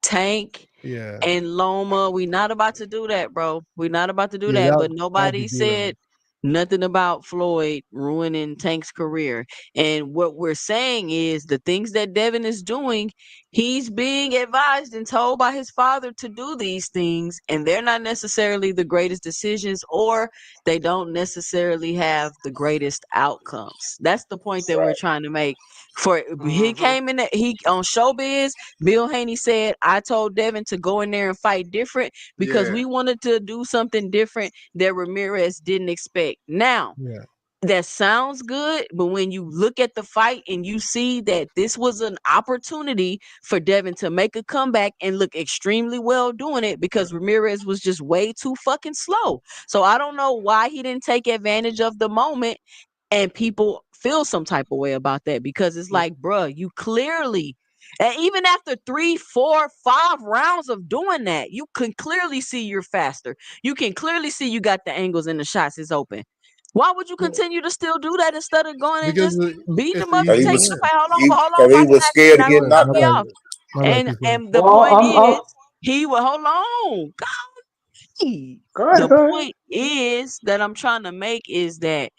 Tank Yeah. and Loma. We not about to do that, bro. We not about to do Yeah. that. But That'll be nobody good. said nothing about Floyd ruining Tank's career. And what we're saying is the things that Devin is doing He's being advised and told by his father to do these things, and they're not necessarily the greatest decisions, or they don't necessarily have the greatest outcomes. That's the point that we're trying to make. For he Mm-hmm. came in, he on Showbiz, Bill Haney said, I told Devin to go in there and fight different because Yeah. we wanted to do something different that Ramirez didn't expect. Now, Yeah. that sounds good, but when you look at the fight and you see that this was an opportunity for Devin to make a comeback and look extremely well doing it, because Ramirez was just way too fucking slow. So I don't know why he didn't take advantage of the moment, and people feel some type of way about that, because it's like, bruh, you clearly, and even after 3, 4, 5 rounds of doing that, you can clearly see you're faster. You can clearly see you got the angles and the shots is open. Why would you continue to still do that instead of going and Because just beating it's him the up Cause and easy he taking was, the win. fight? Hold on, he, but hold cause on, he Boxing was Nation, you're scared to not get gonna Yeah, cut my knocked me out. bad. off. My bad, And Keisha. the Well, point I'm is, hold on. go ahead, The go ahead. point is that I'm trying to make is that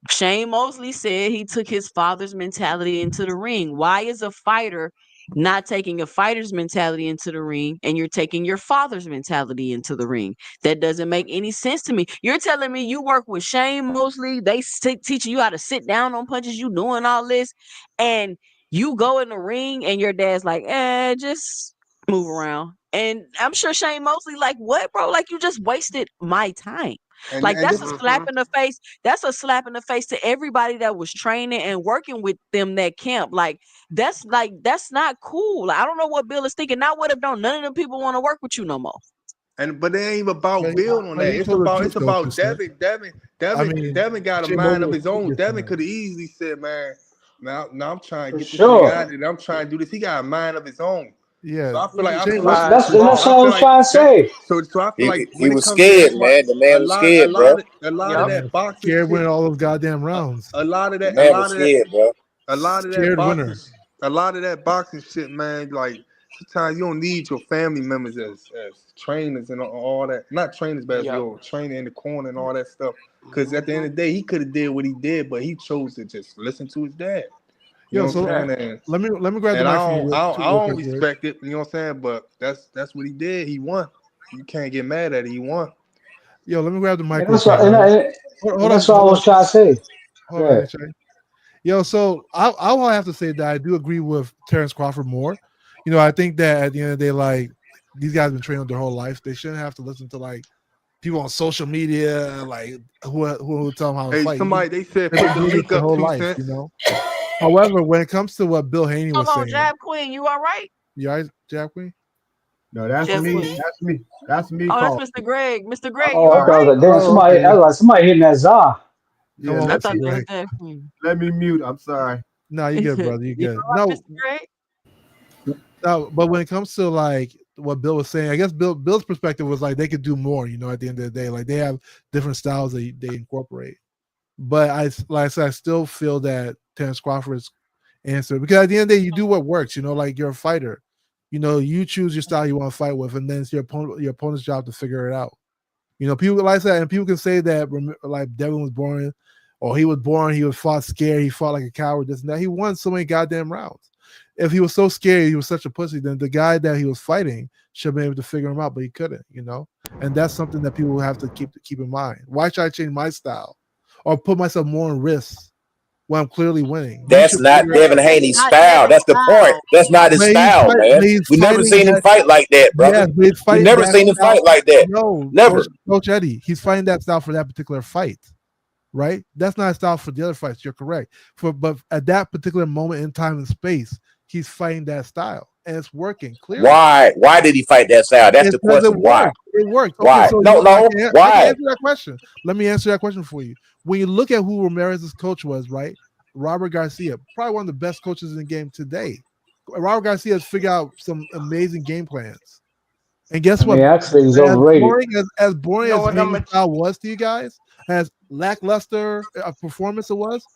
Shane Mosley said he took his father's mentality into the ring. Why is a fighter not taking a fighter's mentality into the ring and you're taking your father's mentality into the ring? That doesn't make any sense to me. You're telling me you work with Shane Mosley, they teaching you how to sit down on punches, you doing all this, and you go in the ring and your dad's like, just move around. And I'm sure Shane Mosley like, what, bro? Like, you just wasted my time. Like, And that's this a is slap Mm-hmm. in the face. That's a slap in the face to everybody that was training and working with them that camp. That's not cool. Like, I don't know what Bill is thinking. Now what if don't none of them people want to work with you no more? and but it ain't even about But, Bill on but that. he told the truth It's though, about Keisha. Devin. I mean, Devin got a Shane mind Mosley of was his cool own. this Devin time. could have easily said, man, now I'm trying to For get this nigga sure. out of it. I'm trying to do this. He got a mind of his own. Yeah, So I Shane feel like Mosley was That's cool and this that's so time. all I I feel was like trying to that say. so I feel like He when it was comes to scared, that's why man. The man was a scared, bro. lot of Yep. that boxing Scared shit winning all those goddamn rounds. a The man lot was of that scared, bro. a lot of that Scared boxing, winner. a lot of that boxing shit, man. Like sometimes you don't need your family members as trainers and all that. Not trainers, but as Yep. your trainer in the corner and all that stuff. Because at the Mm-hmm. end of the day, he could have did what he did, but he chose to just listen to his dad. You Yo, know what so Yeah. I'm saying? let me grab the And mic from you I real don't quick, Greg. respect it. You know what I'm saying? But that's what he did. He won. You can't get mad at it. He won. Yo, let me grab the mic And real that's quick, what guys. and Hold that's on, what I was trying to say. hold on, Yeah. NHA. Yo, so I will have to say that I do agree with Terrence Crawford more. You know, I think that at the end of the day, like, these guys have been training their whole life. They shouldn't have to listen to like people on social media, like who tell them how to Hey, fight. somebody they said They've been put the doing this link their up whole two life, you cents. know. However, when it comes to what Bill Haney Hold was on, saying, Jab Queen, you all right? you guys, Jab Queen? No, that's Jab me. Queen. That's me. That's me, Oh, that's Carl. Mr. Greg. Mr. I'm Greg, you Oh, I all sorry. thought I was right? like, damn, Oh, somebody, I okay. was like, somebody hitting that za. Come Yeah, on, I let Mr. thought me that was Greg. Jab Queen. let me mute. I'm sorry. No, you good, brother. You You good. all right, No, Mr. Greg? no, but when it comes to like what Bill was saying, I guess Bill's perspective was like they could do more. You know, at the end of the day, like they have different styles they incorporate. But like I said, I still feel that Terrence Crawford's answer, because at the end of the day, you do what works. You know, like you're a fighter. You know, you choose your style you want to fight with, and then it's your opponent's job to figure it out. You know, people like that, and people can say that like Devin was boring, or he was boring. He was fought scared. He fought like a coward. This and that. He won so many goddamn rounds. If he was so scared, he was such a pussy. Then the guy that he was fighting should have been able to figure him out, but he couldn't. You know, and that's something that people have to keep in mind. Why should I change my style or put myself more in risk when I'm clearly winning? You That's should not figure it That out. Devin is Haney's not style. Devin's That's the point. style. That's not his style, man. But he's We never fighting seen him that. fight like that, brother. Yes, but he's We fighting never that seen him style. fight like that. No, Never. Coach Eddie, he's fighting that style for that particular fight, right? That's not a style for the other fights. You're correct. But at that particular moment in time and space, he's fighting that style, and it's working clearly. Why? Why did he fight that style? That's It's the because it question. Why? worked. It worked. Okay, Why? so No, no. I can Why? answer that question. Let me answer that question for you. When you look at who Ramirez's coach was, right? Robert Garcia, probably one of the best coaches in the game today. Robert Garcia has figured out some amazing game plans. And guess I what? mean, actually, he's As overrated. boring as You boring know as what I'm Haney's gonna style was to you guys, as lackluster a performance it was,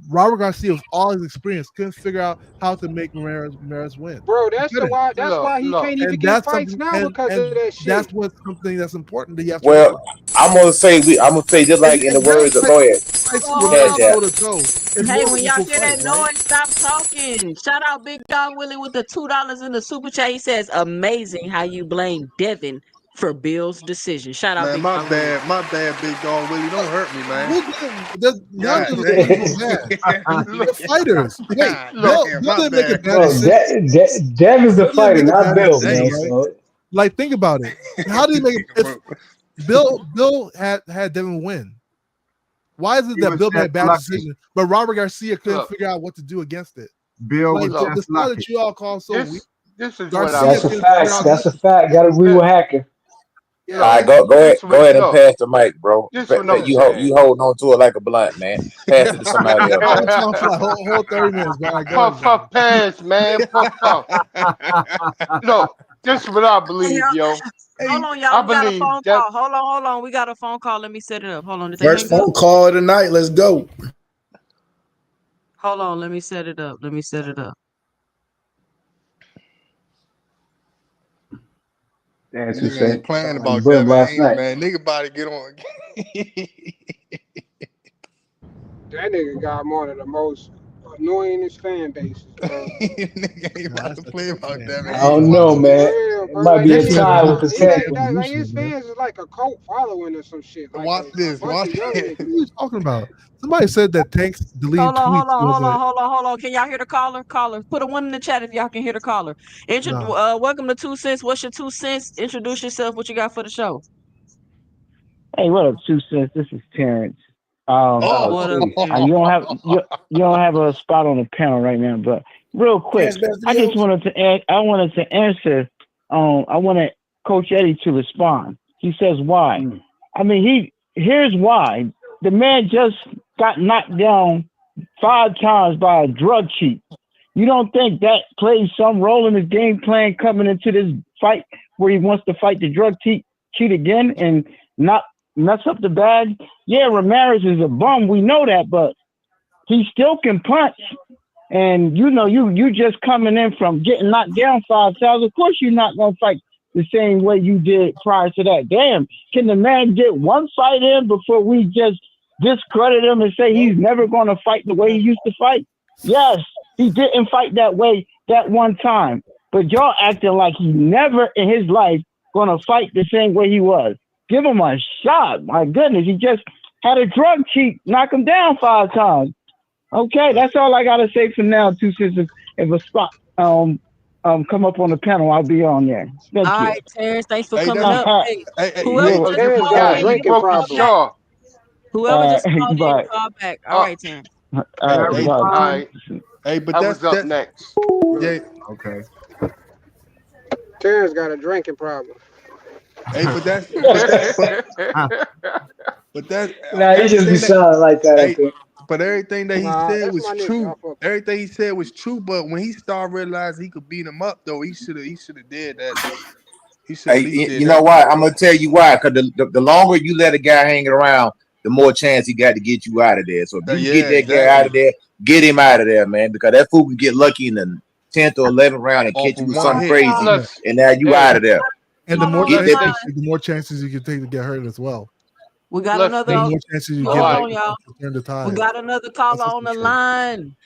Robert Garcia, with all his experience, couldn't figure out how to make Ramirez win. Bro, He that's the couldn't. that's look, why he look. can't even And get that's fights something, now and because of and that that's shit. what's something that's important that you have to Well, realize. I'm gonna say just like in the words of go ahead, Hold Cash on, App. toe to toe. It's Hey, more of when an y'all equal hear fight, that right? noise, stop talking. Shout out Big Dog Willie with the $2 in the super chat. He says, "Amazing how you blame Devin for Bill's decision." Shout out Man, Big Dog Willie. my bad, Big Dog Willie. Don't hurt me, man. None God of the damn. decisions were bad. Look, They're fighters. Wait, God look. damn, Bill my didn't make a bad. bad Bro, decision. Dev is the Bill didn't fighter, make a not bad Bill, decision, man. Damn. right? So Like, think about it. How did he make it? If Bill had Devin win, why is it He that was Bill made a just bad lucky. decision, but Robert Garcia couldn't Look, figure out what to do against it? Bill Like was look. the just style lucky. that you all call so weak, This is what I Garcia that's a believe. couldn't figure fact. out That's a nothing. fact. Got to agree with Hacker. All Yeah, right, Look, go this ahead, what and look. pass the mic, bro. This what I'm You saying. holding on to it like a blunt, man. Pass it to somebody else, I bro. was on for like whole 30 minutes. All right, go ahead, Puff guys. up pass, man. Puff up. Look, this is what I Hey, believe, yo. hold on, y'all. I We got a believe phone that. call. Hold on. We got a phone call. Let me set it up. Hold on. Did they First hang up? phone call of the night. Let's go. Hold on. Let me set it up. Let me set it up. That's who Nigga ain't said playing like about Bill Devin, last ain't he, night. man? Nigga about to get on. That nigga got one of the most annoyingest fan bases, bro. Nigga ain't Yeah, about that's to a play Tank about fan. Devin, I ain't he? don't know, For man. real, It bro. might Like be that a Tank fans nigga tie with got the he Tank got are fans. like his useless, man. fans is like a cult following or some shit. Like Watch a this, bunch watch of young this. What niggas. are you talking about? Somebody said that Tank's deleting tweets was a Hold on. Can y'all hear the caller? Caller, put a one in the chat if y'all can hear the caller. no. Welcome to 2 Cents. What's your 2 cents? Introduce yourself. What you got for the show? Hey, what up, 2 Cents? This is Terrence. Oh, What up, Peace. Terrence? You don't have a spot on the panel right now, but real quick, Terrence best I just videos. wanted to answer. I wanted Coach Eddie to respond. He says why. Mm. I mean, here's why. The man just got knocked down 5 times by a drug cheat. You don't think that plays some role in his game plan coming into this fight where he wants to fight the cheat again and not mess up the bag? Yeah, Ramirez is a bum. We know that, but he still can punch. And you know, you just coming in from getting knocked down 5 times. Of course, you're not gonna fight the same way you did prior to that. Damn, can the man get one fight in before we just discredit him and say he's never gonna fight the way he used to fight? Yes, he didn't fight that way that one time. But y'all acting like he never in his life gonna fight the same way he was. Give him a shot. My goodness, he just had a drug cheat, knock him down 5 times. Okay, that's all I gotta say for now. 2 Cents. If a spot come up on the panel, I'll be on there. All Thank you. right, Terrence. Thanks for hey, coming that's up. All Hey, whoever hey, you're just Terrence called got a Yeah, in, he you drinking can broke his call problem. back. jaw. Whoever just called in, but call back. All Uh, right, Terrence. Can I hey, but all respond? right. hey, but I was up that's next. yeah. Okay. Terrence got a drinking problem. Hey, but that's but that Nah, he just be everything that sounding like that, I hey, think. but everything that he Nah, said that's was my nigga. I true. fuck with him. Everything he said was true. But when he started realizing he could beat him up, though, he should have did that though. He should at Hey, least did you know that. why? I'm gonna tell you why. Because the longer you let a guy hanging around, the more chance he got to get you out of there. So if you can get Yeah, that guy out of exactly. there, get him out of there, man. Because that fool can get lucky in the 10th or 11th round and Off catch of you with one something hit. crazy, Yeah. Plus, and now you out hey, of there. And Hold Get plus that. they the more chances you can take to get hurt as well. We got plus The another. they more chances you all give Hold the right. on, y'all. to turn the We tide. got another caller That's on also the true. line.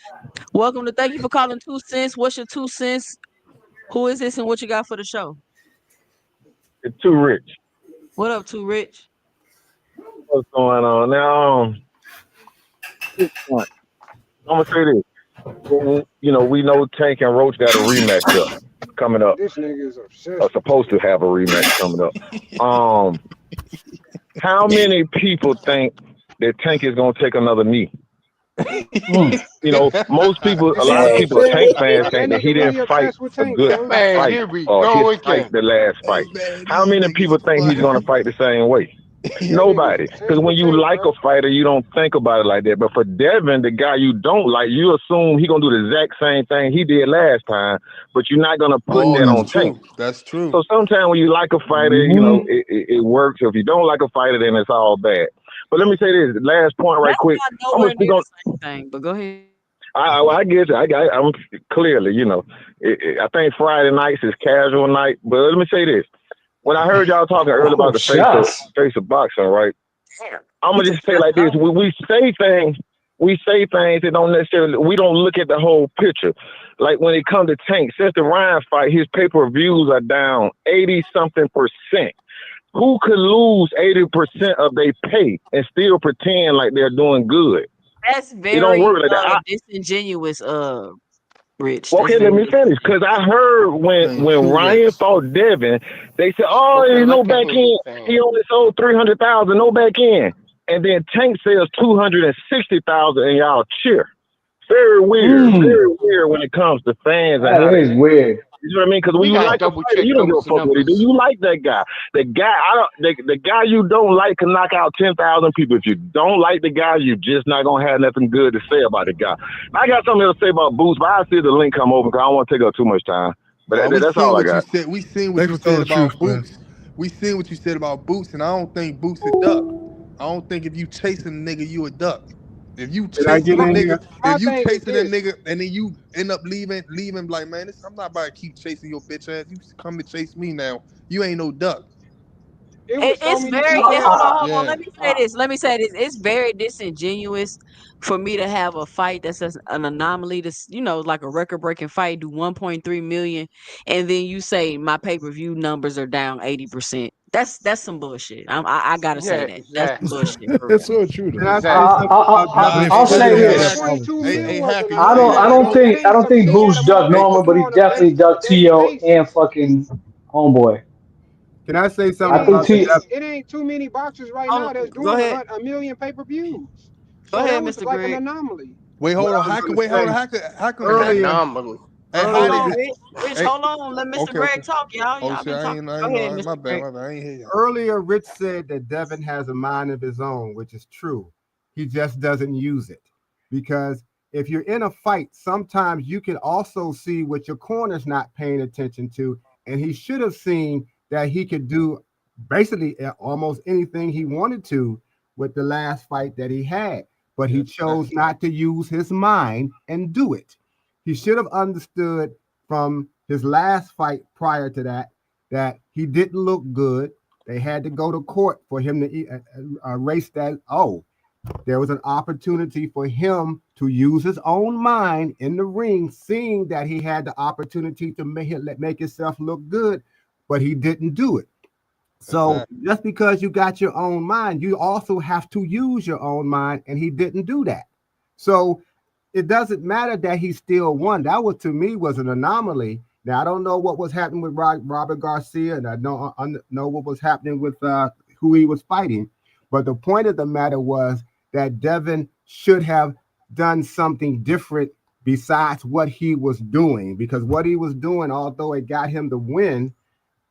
Welcome to. Thank you for calling 2 Cents. What's your 2 cents? Who is this and what you got for the show? It's too rich. What up, Too Rich? What's going on now? This point, I'm gonna say this. You know, we know Tank and Roach got a rematch up coming up. This nigga is obsessed with Supposed to Tank. have a rematch coming up. Um, how many people think that Tank is gonna take another knee? Mm. You know, most people, a Is he lot of Hey, people, obsessed? Tank fans Is that think that he nigga didn't really fight obsessed with a Tank, good bro? Man, fight here we or his go fight again. the last Hey fight. man, How these many niggas people think he's gonna funny. fight the same way? That nigga's Nobody. Because obsessed when with you Tank, like a bro. fighter, you don't think about it like that. But for Devin, the guy you don't like, you assume he gonna do the exact same thing he did last time, but you're not gonna put Oh, that that's on Tank. true. That's true. So sometimes when you like a fighter, you know, Mm-hmm. it works. If you don't like a fighter, then it's all bad. But let me say this, last point right That's quick. not I'm gonna nowhere speak near on. the same thing. But go ahead. I guess I'm clearly, you know, I think Friday nights is casual night. But let me say this. when I heard y'all talking earlier Oh, about the shots. face of boxing, right? I'm He gonna just just say it got like this: out. we say things that don't necessarily. We don't look at the whole picture. Like when it comes to Tank, since the Ryan fight, his pay-per-views are down 80 something percent. Who could lose 80% of their pay and still pretend like they're doing good? That's It don't very work like that. disingenuous, Rich. Well, That's okay, let very me finish. Cause disingenuous. I heard Man, when two Ryan X. fought Devin, they said, "Oh, Smoking there's no like a back hater end. fan. He only sold 300,000, no back end." And then Tank sells 260,000, and y'all cheer. Very Mm, weird when it comes to fans and that how they. is weird. You know what I mean? Because when We you gotta like a double fighter, check you don't give a those fuck what he do. numbers. You like that guy. The guy, I don't. The guy you don't like can knock out 10,000 people. If you don't like the guy, you just not gonna have nothing good to say about the guy. I got something to say about Boots, but I see the link come over because I don't want to take up too much time. But Nah, we that's seen all I what you got. said. We seen what Thanks you for telling said the truth, about man. Boots. We seen what you said about Boots, and I don't think Boots a duck. I don't think if you chasing a nigga, you a duck. If you Did I chasing get a My in nigga, here? if my you thing is chasing a this. nigga, and then you end up leaving like, man, I'm not about to keep chasing your bitch ass. You come to chase me now. You ain't no duck. It was so It's many very people that hold on. Yeah. Let me say this. Let me say this. It's very disingenuous for me to have a fight that's just an anomaly. That's like a record breaking fight, do 1.3 million, and then you say my pay per view numbers are down 80%. That's some bullshit. I gotta say Yeah, that. That's some exactly. bullshit for That's real. so true Can though. I say Exactly. something about But Nah, they Devin? I'll hey, still say didn't hey, have that this. problem. 1.2 hey, mil was an Hacker, I don't I anomaly, don't hey, bro. think I don't think They had Boots a ducked lot of Norman, people but he on the definitely ducked T.O. and database. fucking Homeboy. Can I say It something I ain't think about the T Devin? it ain't too many boxers right Hold now that's Go doing ahead. a million pay-per-views. Go So that ahead, was Mr. like an Greg. anomaly. wait, What hold I on, was Hacker, going to wait, hold on, say Hacker. earlier, Anomaly. Hey, how Hold earlier, did? on, Rich. Rich, Hey, hold on. Let Mr. okay, Greg okay. talk, y'all. Oh Y'all shit, been talking. I Go ain't ahead, know. Mr. My bad, Greg. my bad. I ain't hear y'all. earlier, Rich said that Devin has a mind of his own, which is true. He just doesn't use it because if you're in a fight, sometimes you can also see what your corner's not paying attention to, and he should have seen that he could do basically almost anything he wanted to with the last fight that he had, but he Yeah, chose that's true. not to use his mind and do it. He should have understood from his last fight prior to that he didn't look good. They had to go to court for him to erase that. Oh, there was an opportunity for him to use his own mind in the ring, seeing that he had the opportunity to make himself look good, but he didn't do it. So Exactly. just because you got your own mind, you also have to use your own mind, and he didn't do that. So it doesn't matter that he still won. That was to me was an anomaly. Now I don't know what was happening with Robert Garcia, and I don't know what was happening with who he was fighting. But the point of the matter was that Devin should have done something different besides what he was doing, because what he was doing, although it got him the win,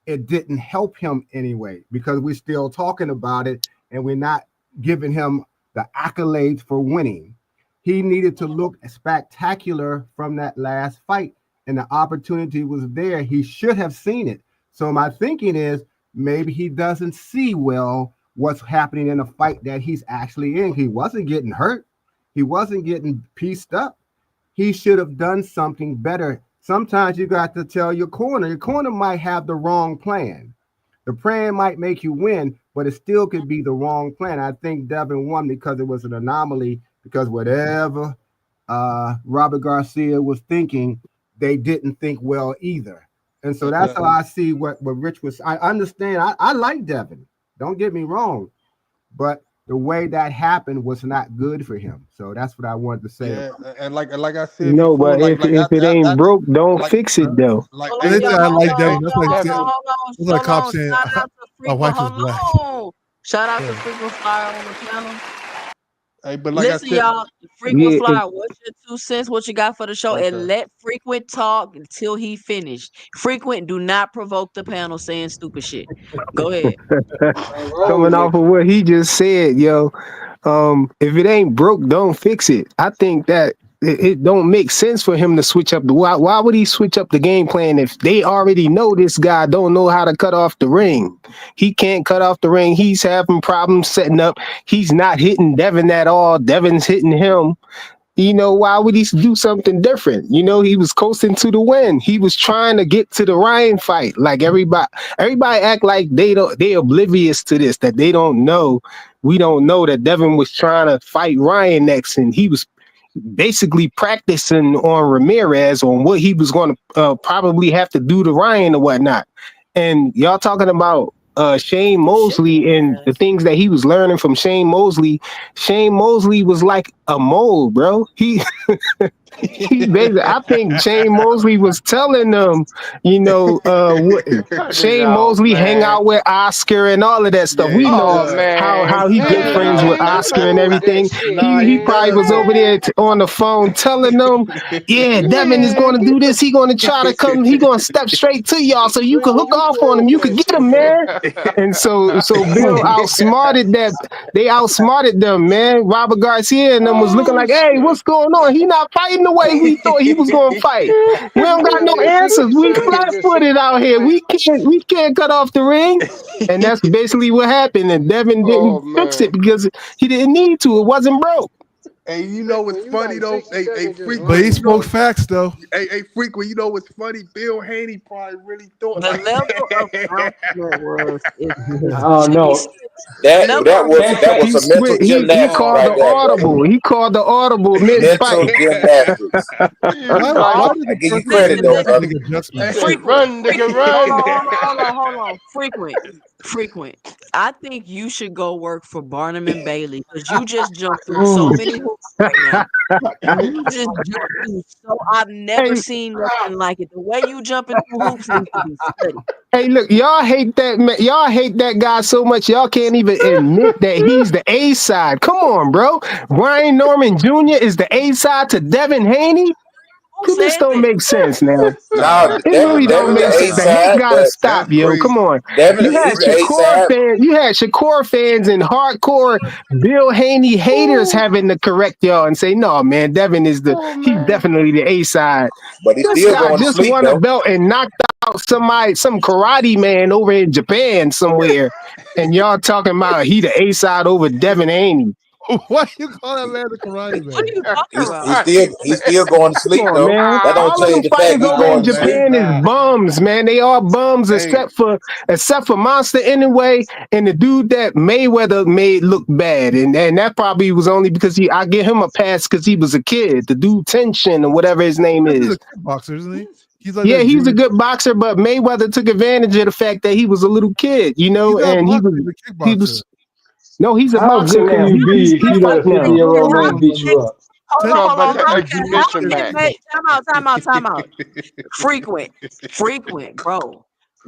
it didn't help him anyway because we're still talking about it and we're not giving him the accolades for winning. He needed to look spectacular from that last fight, and the opportunity was there. He should have seen it. So my thinking is maybe he doesn't see well what's happening in a fight that he's actually in. He wasn't getting hurt. He wasn't getting pieced up. He should have done something better. Sometimes you got to tell your corner. Your corner might have the wrong plan. The plan might make you win, but it still could be the wrong plan. I think Devin won because it was an anomaly, because whatever Robert Garcia was thinking, they didn't think well either. And so that's how Exactly. I see what Rich was. I understand. I like Devin. Don't get me wrong. But the way that happened was not good for him. So that's what I wanted to say Yeah, about and like I said No, before, but if it ain't broke, don't like fix it though. like Hold And on, they hey, y'all. say I Hold like on, Devin. hold That's on, like hold Kevin, on, hold on, it's like hold cop on. saying Shout out to my frequent. wife is Hold black. on. Shout out to Yeah. frequent flyer on the panel. hey, but like I Listen, said, y'all. Frequent Yeah, flyer. What's your 2 cents? What you got for the show? okay. And let frequent talk until he finished. Frequent, do not provoke the panel saying stupid shit. Go ahead. Roll coming with it. off of what he just said, yo. If it ain't broke, don't fix it. I think that it don't make sense for him to switch up the why would he switch up the game plan if they already know this guy don't know how to cut off the ring? He can't cut off the ring. He's having problems setting up. He's not hitting Devin at all. Devin's hitting him. Why would he do something different? He was coasting to the win. He was trying to get to the Ryan fight. Like everybody act like they oblivious to this, that they don't know. We don't know that Devin was trying to fight Ryan next, and he was basically practicing on Ramirez on what he was going to probably have to do to Ryan or whatnot. And y'all talking about Shane Mosley and the things that he was learning from Shane Mosley. Shane Mosley was like a mole, bro. He basically, I think Shane Mosley was telling them, Cut it Shane out, Mosley hang man. out with Oscar and all of that stuff. Yeah, We he Oh know does. man, how he Cut good it friends out. with man, Oscar and remove that everything. shit, Nah, He he probably man. was does. over there on the phone telling them, yeah, Devin is Man, going to get do this. He going to try to come. He going to step straight to y'all so you can hook off on him. You could get him, man. And so Bill outsmarted that. They outsmarted them, man. Robert Garcia and them was looking oh like, hey, shit. what's going on? He not fighting the way we thought he was going to fight. We don't got no answers. We So he just sit flat-footed out here. wait. We can't cut off the ring. And that's basically what happened. And Devin Oh didn't fix it man. because he didn't need to. It wasn't broke. Hey, you know what's Frequent, you funny like though? 60 Hey, seconds just frequent. But he running, You know, smoked bro. facts though. frequent. You know what's funny? Bill Haney probably really thought The like level of that. announcement was is I is don't Chase. know. The That level that of was Tank, that was He some announcement. mental switch. He gymnastics called Oh the right there, brother. audible. man. He called the audible mid fight. Mental gymnastics. He's Hold Why like, on. did I the give you person say credit Listen, he though, had to listen. brother. make he adjustments? said, Frequent, run, nigga, frequent. run. Hold on. Frequent. I think you should go work for Barnum and Bailey because you just jumped through so Mm. many hoops right now. You just jumped through so I've never Hey, seen nothing like it. The way you jumping through hoops needs to be studied. hey, look, y'all hate that man. Y'all hate that guy so much. Y'all can't even admit that he's the A side. Come on, bro. Brian Norman Jr. is the A side to Devin Haney. Who This said don't that? make sense now. Nah, Now It that really nah, don't Devin the make A sense. The nah. hate side, gotta but stop, That's yo. Come crazy. on. Devin You had is the A Shakur side. fans, and hardcore Bill Haney haters Ooh, having to correct y'all and say, no, man, Devin is oh he's man. definitely the A side. But he's This still guy going to just sleep won a though. belt and knocked out some karate man over in Japan somewhere. And y'all talking about he the A side over Devin Haney. Why you call that man the karate What are man? you talking He's about? still he's still going to Come sleep on, though. man. That don't All of them change the fact fighters he's over in going Nah, to sleep. Japan is nah. bums, man. They all bums Hey, except for Monster anyway, and the dude that Mayweather made look bad. And that probably was only because I give him a pass because he was a kid. The dude Tension or whatever his name This is a is. kickboxer, isn't he? He's like Yeah, that he's a junior. good boxer, but Mayweather took advantage of the fact that he was a little kid, He's not a and he boxer. was He's a he kickboxer. was no, he's a How boxer good can now. you be if He you let fight a now. 50-year-old How man beat you up? Talking hold about on. the How exhibition can match. time out. Frequent, bro.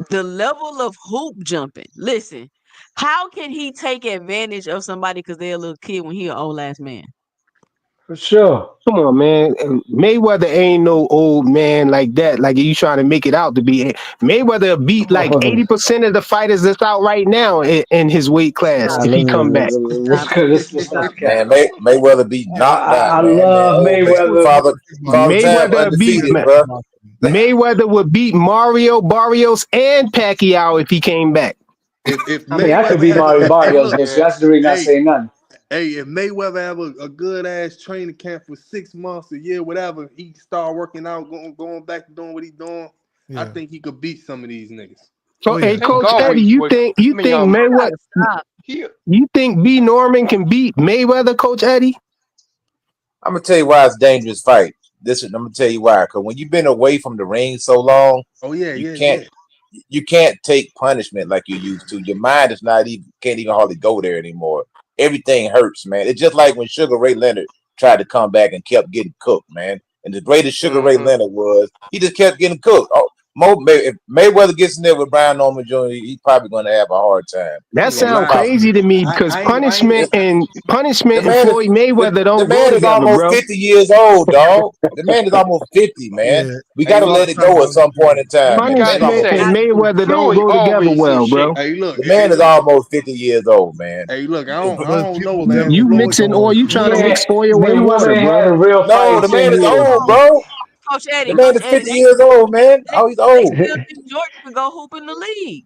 The level of hoop jumping. Listen, how can he take advantage of somebody because they're a little kid when he an old ass man? For sure. Come on, man. Mayweather ain't no old man like that. Like you trying to make it out to be. Mayweather beat like Motherfuckers. 80% of the fighters that's out right now in his weight class Nah, Stop if it. he come back. let's Stop it. let's stop cap. Man, Mayweather be knocked I out, man. Man, love old This man, was Mayweather. father kickboxer. time Mayweather beat undefeated, That's bro. kickboxing. Mayweather would beat Mario Barrios and Pacquiao if he came back. if I mean, I could Mayweather beat have Mario hey Barrios look, against you. Yeah. That's the reason I hey, say nothing. hey, if Mayweather have a good ass training camp for 6 months, a year, whatever, he start working out, going back to doing what he doing. I Yeah. think he could beat some of these niggas. Oh So, hey, yeah. Tank Coach Eddie, always was. I mean, Y'all Mayweather, gotta stop. he you think B Norman can beat Mayweather, Coach Eddie? I'm gonna tell you why it's a dangerous fight. I'm gonna tell you why. Because when you've been away from the ring so long, Oh yeah, you yeah, can't yeah. you can't take punishment like you used to. Your mind is not even can't even hardly go there anymore. Everything hurts, man. It's just like when Sugar Ray Leonard tried to come back and kept getting cooked, man. And the greatest Sugar Ray mm-hmm. Leonard was, he just kept getting cooked. Oh, if Mayweather gets in there with Brian Norman Jr., he's probably going to have a hard time. That I ain't gonna And he sounds lie. probably crazy to me because I ain't it, the punishment and man is Floyd Mayweather the don't go man is together, almost bro. 50 years old, dog. The man is almost 50, man. Yeah. We hey got to A lot let of look, it time go at down the some point field. in time, You man. The man got is to almost Punishment and say 50. Mayweather don't Floyd go together always in well, bro. shape. hey look, The hey man is look, almost 50 years old, man. hey look. And- But I don't know, people man. never You Floyd, mixing oil, you trying to Man, mix oil and water, Mayweather bro. had a real fight no, in the 10 man is years, old, man. bro. The man Coach is Eddie, 50 years old, man. they Oh, he's they old. still think Jordan can go hoop in the league.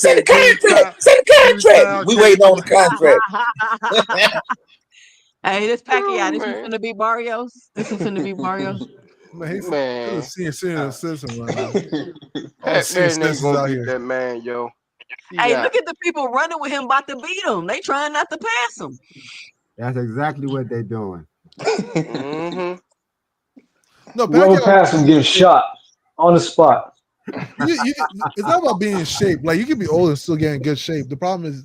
Say the said, give me time. contract. Say the Give me contract. time, We King. waiting on the contract. Hey, this Oh Pacquiao, this who man, finna be Barrios? This who finna be Barrios? Man, he's a man. senior citizen right now. All the Pat senior Man ain't citizens gonna out beat here. that man, yo. See Hey, that? look at the people running with him about to beat him. They trying not to pass him. That's exactly what they're doing. Mm-hmm. No, Whoever Pacquiao. passed him gets shot on the spot. It's not about being in shape. Like you can be old and still get in good shape. The problem is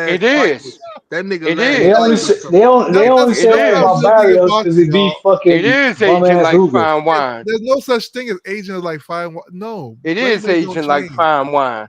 last It fight is. was that nigga It last They is. only fight was say, some. they only It say that's that not about is. really being Barrios because boxing, he beat dog. It fucking is bum aging ass like Luger. fine wine. There's no such thing as aging as like fine. No, It is flavors don't aging like change. fine wine.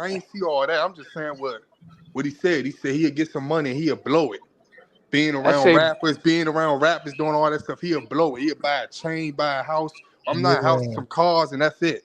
I ain't see all that. I'm just saying what he said. He said he'll get some money and he'll blow it. Being I around say, rappers, doing all that stuff, he'll blow it. He'll buy a chain, buy a house. I'm not a house, Yeah. some cars, and that's it.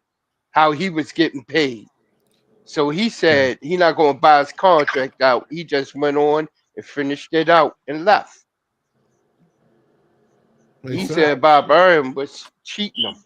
how he was getting paid. So he said he not going to buy his contract out. He just went on and finished it out and left. Makes He sense. said Bob Arum was cheating him.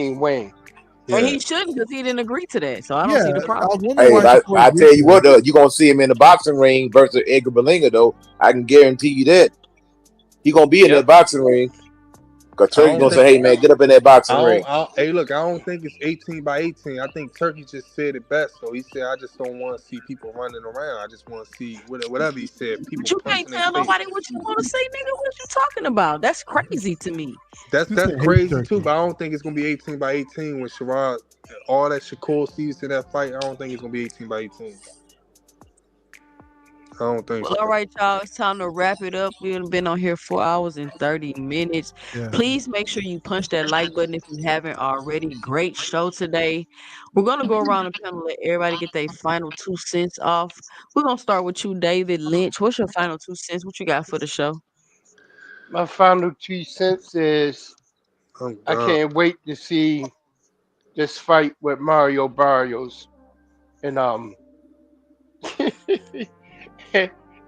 15 win. And Yeah. he shouldn't because he didn't agree to that. So I don't Yeah, see the I problem. was wondering Hey, why Shakur I agreed tell to you that. what, you're gonna see him in the boxing ring versus Edgar Berlanga, though. I can guarantee you that. He gonna be in Yep. that boxing ring. Cause I Turkey don't gonna say, think. "Hey man, get up in that boxing ring." Hey, look, I don't think it's 18-18. I think Turkey just said it best. So he said, "I just don't want to see people running around. I just want to see whatever he said, But people you can't punching their tell face." nobody what you want to say, nigga. What you talking about? That's crazy to me. That's He said hate crazy too. Turkey. But I don't think it's gonna be 18-18 when Sherrod, all that Shakur sees in that fight. I don't think it's gonna be 18-18. I don't think Well, so. all right, y'all. It's time to wrap it up. We've been on here 4 hours and 30 minutes. Yeah. Please make sure you punch that like button if you haven't already. Great show today. We're gonna go around the panel, let everybody get their final 2 cents off. We're gonna start with you, David Lynch. What's your final 2 cents? What you got for the show? My final 2 cents is Oh I God. can't wait to see this fight with Mario Barrios and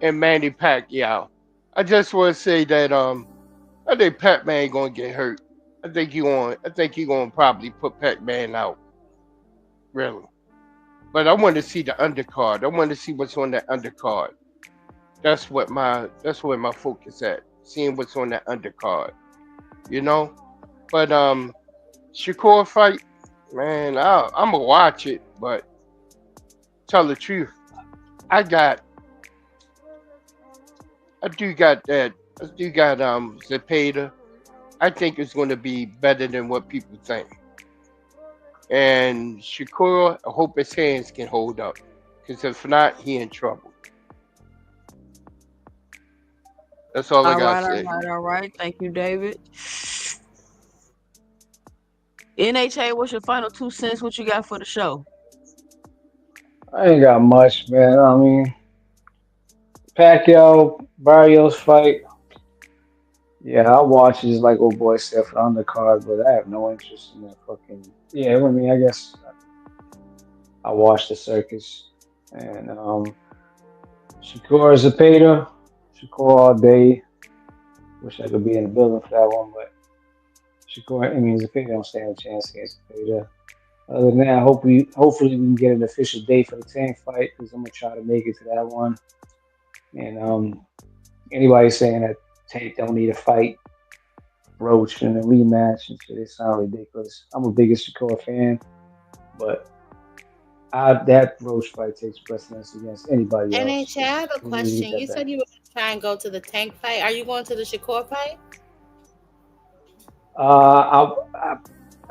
and Manny Pacquiao. I just want to say that I think Pac-Man gonna get hurt. I think he gonna probably put Pac-Man out. Really. But I want to see the undercard. I want to see what's on that undercard. That's where my focus at. Seeing what's on that undercard. You know? But Shakur fight, man, I'm gonna watch it, but tell the truth, I got I do got Zepeda. I think it's gonna be better than what people think. And Shakur, I hope his hands can hold up. Because if not, he in trouble. That's all I All gotta right, all say. right, all right. Thank you, David. NHA, what's your final 2 cents? What you got for the show? I ain't got much, man. I mean, Pacquiao Barrios fight. Yeah, I'll watch it just like old boy said for the undercard, but I have no interest in that fucking. Yeah, I mean, I guess I watch the circus and Shakur Zepeda, Shakur all day. Wish I could be in the building for that one, but Shakur, I mean, Zepeda don't stand a chance against Zepeda. Other than that, hopefully we can get an official date for the Tank fight because I'm gonna try to make it to that one. And anybody saying that Tank don't need a fight, Roach in a rematch and shit, it sound ridiculous. I'm a biggest Shakur fan, but that Roach fight takes precedence against anybody else. NHA, I have a We need to get question. You that back. said you were going to try and go to the Tank fight. Are you going to the Shakur fight?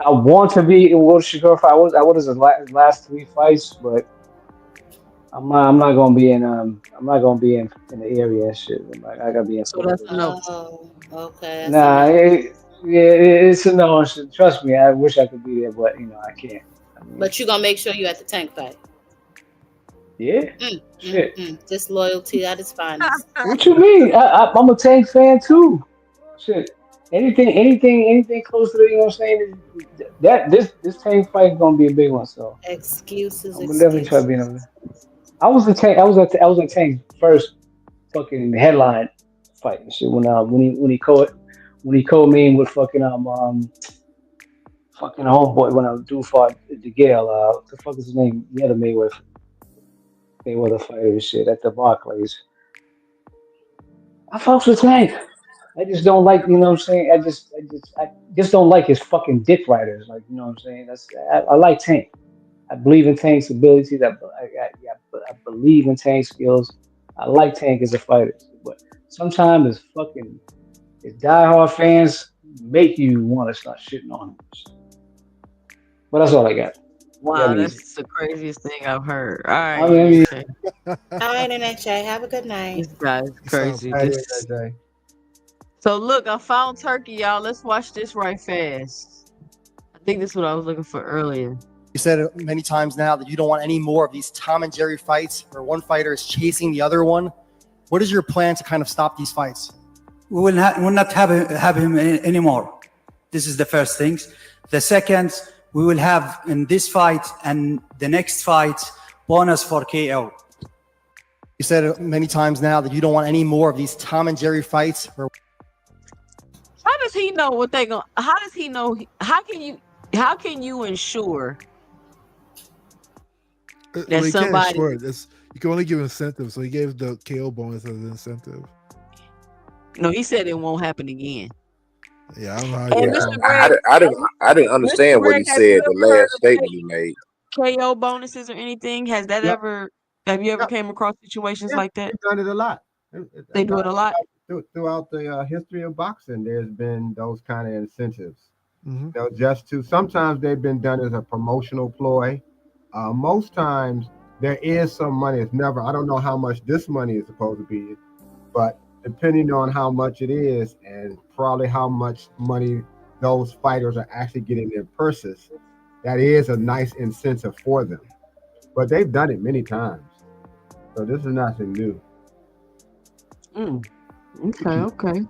I want to be in World Shakur fight. I was his last three fights, but I'm not gonna be in in the area and shit. I gotta be in So that's Florida. a no. Oh, okay. That's a Nah, no. it's a no. Trust me, I wish I could be there, but I can't. I mean, But you going to make sure you at the Tank fight. yeah, shit. Just loyalty at its finest. What you mean? I'm a Tank fan too. Shit. Anything close to the, you know what I'm saying? That this Tank fight is gonna be a big one. So Excuses, I'm gonna definitely try to be in excuses. there. I was a Tank's first fucking headline fight and shit when he co-main with fucking homeboy when I do fought the Gale. What the fuck is his name? The other Mayweather fighter and shit at the Barclays. I fucks with Tank. I just don't like, you know what I'm saying? I just don't like his fucking dick riders. Like, you know what I'm saying? I like Tank. I believe in Tank's abilities. I believe in Tank's skills. I like Tank as a fighter, but sometimes his diehard fans make you want to start shitting on him. But that's all I got. Yeah, I'm Wow, easy. that's the craziest thing I've heard. All right, I mean, NHA. All right, NHA. Have a good night. This guy's He sounds crazy. I crazy. did This. that day. So look, I found Turkey, y'all. Let's watch this right fast. I think this is what I was looking for earlier. You said it many times now that you don't want any more of these Tom and Jerry fights where one fighter is chasing the other one. What is your plan to kind of stop these fights? We will not have him anymore. This is the first thing. The second, we will have in this fight and the next fight bonus for KO. You said it many times now that you don't want any more of these Tom and Jerry fights where How does he know what they going? How does he know? How can you ensure Well, that you can't somebody? insure it. You can only give incentives. So he gave the KO bonus as an incentive. No, he said it won't happen again. Yeah, I don't know how And you. Mr. Greg, I didn't Mr. understand what Greg, he have you said. The ever heard last of statement he made. KO bonuses or anything? Has that Yep. ever? Have you ever Yep. came across situations Yeah, like that? we've done it a lot. They do it a lot. Throughout the history of boxing, there's been those kind of incentives. Mm-hmm. Just to sometimes they've been done as a promotional ploy. Most times there is some money. It's never. I don't know how much this money is supposed to be, but depending on how much it is, and probably how much money those fighters are actually getting in purses, that is a nice incentive for them. But they've done it many times, so this is nothing new. Mm, okay, okay.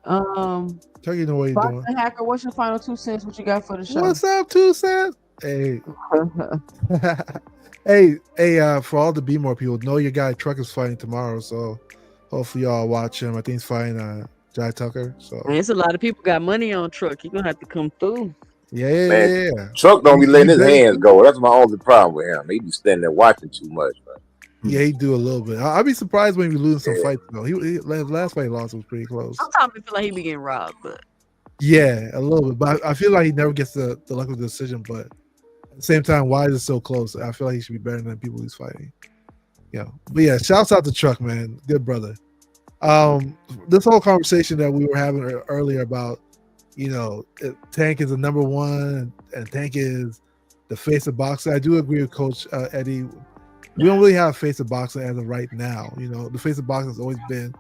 Um, Tell you know what you're doing. Boxing Hacker, what's your final 2 cents? What you got for the show? What's up, 2 cents? Hey, hey, for all the Be More people, know your guy Truck is fighting tomorrow, so hopefully y'all watch him. I think he's fighting Jai Tucker. So Man, it's a lot of people got money on Truck. You're gonna have to come through. Man, yeah. Chuck don't be letting He his better. hands go. That's my only problem with him. He be standing there watching too much, man. Yeah, he do a little bit. I'd be surprised when we losing some Yeah. fights though. Last fight he lost was pretty close. Sometimes I feel like he be getting robbed, but Yeah, a little bit, but I feel like he never gets the luck of the decision. But at the same time, why is it so close? I feel like he should be better than people he's fighting. But yeah, shouts out to Truck, man, good brother. This whole conversation that we were having earlier about, Tank is the number one and Tank is the face of boxing. I do agree with Coach Eddie. We don't really have a face of boxing as of right now. The face of boxing has always been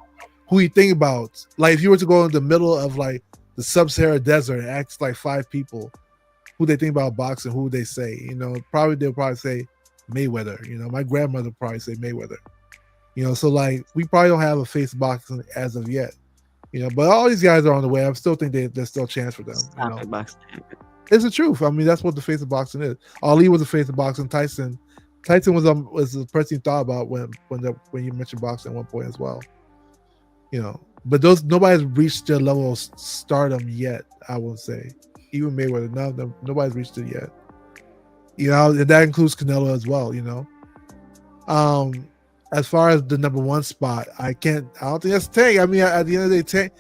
who you think about. Like if you were to go in the middle of like the sub-Saharan desert and ask like 5 people who they think about boxing, who would they say? They'll probably say Mayweather. My grandmother would probably say Mayweather. So like we probably don't have a face of boxing as of yet. But all these guys are on the way. I still think there's still a chance for them. It's the truth. I mean, that's what the face of boxing is. Ali was the face of boxing. Tyson was the person you thought about when you mentioned boxing at one point as well. But nobody's reached their level of stardom yet. I would say, even Mayweather, nobody's reached it yet. And that includes Canelo as well. As far as the number one spot, I don't think that's Tank. I mean, at the end of the day,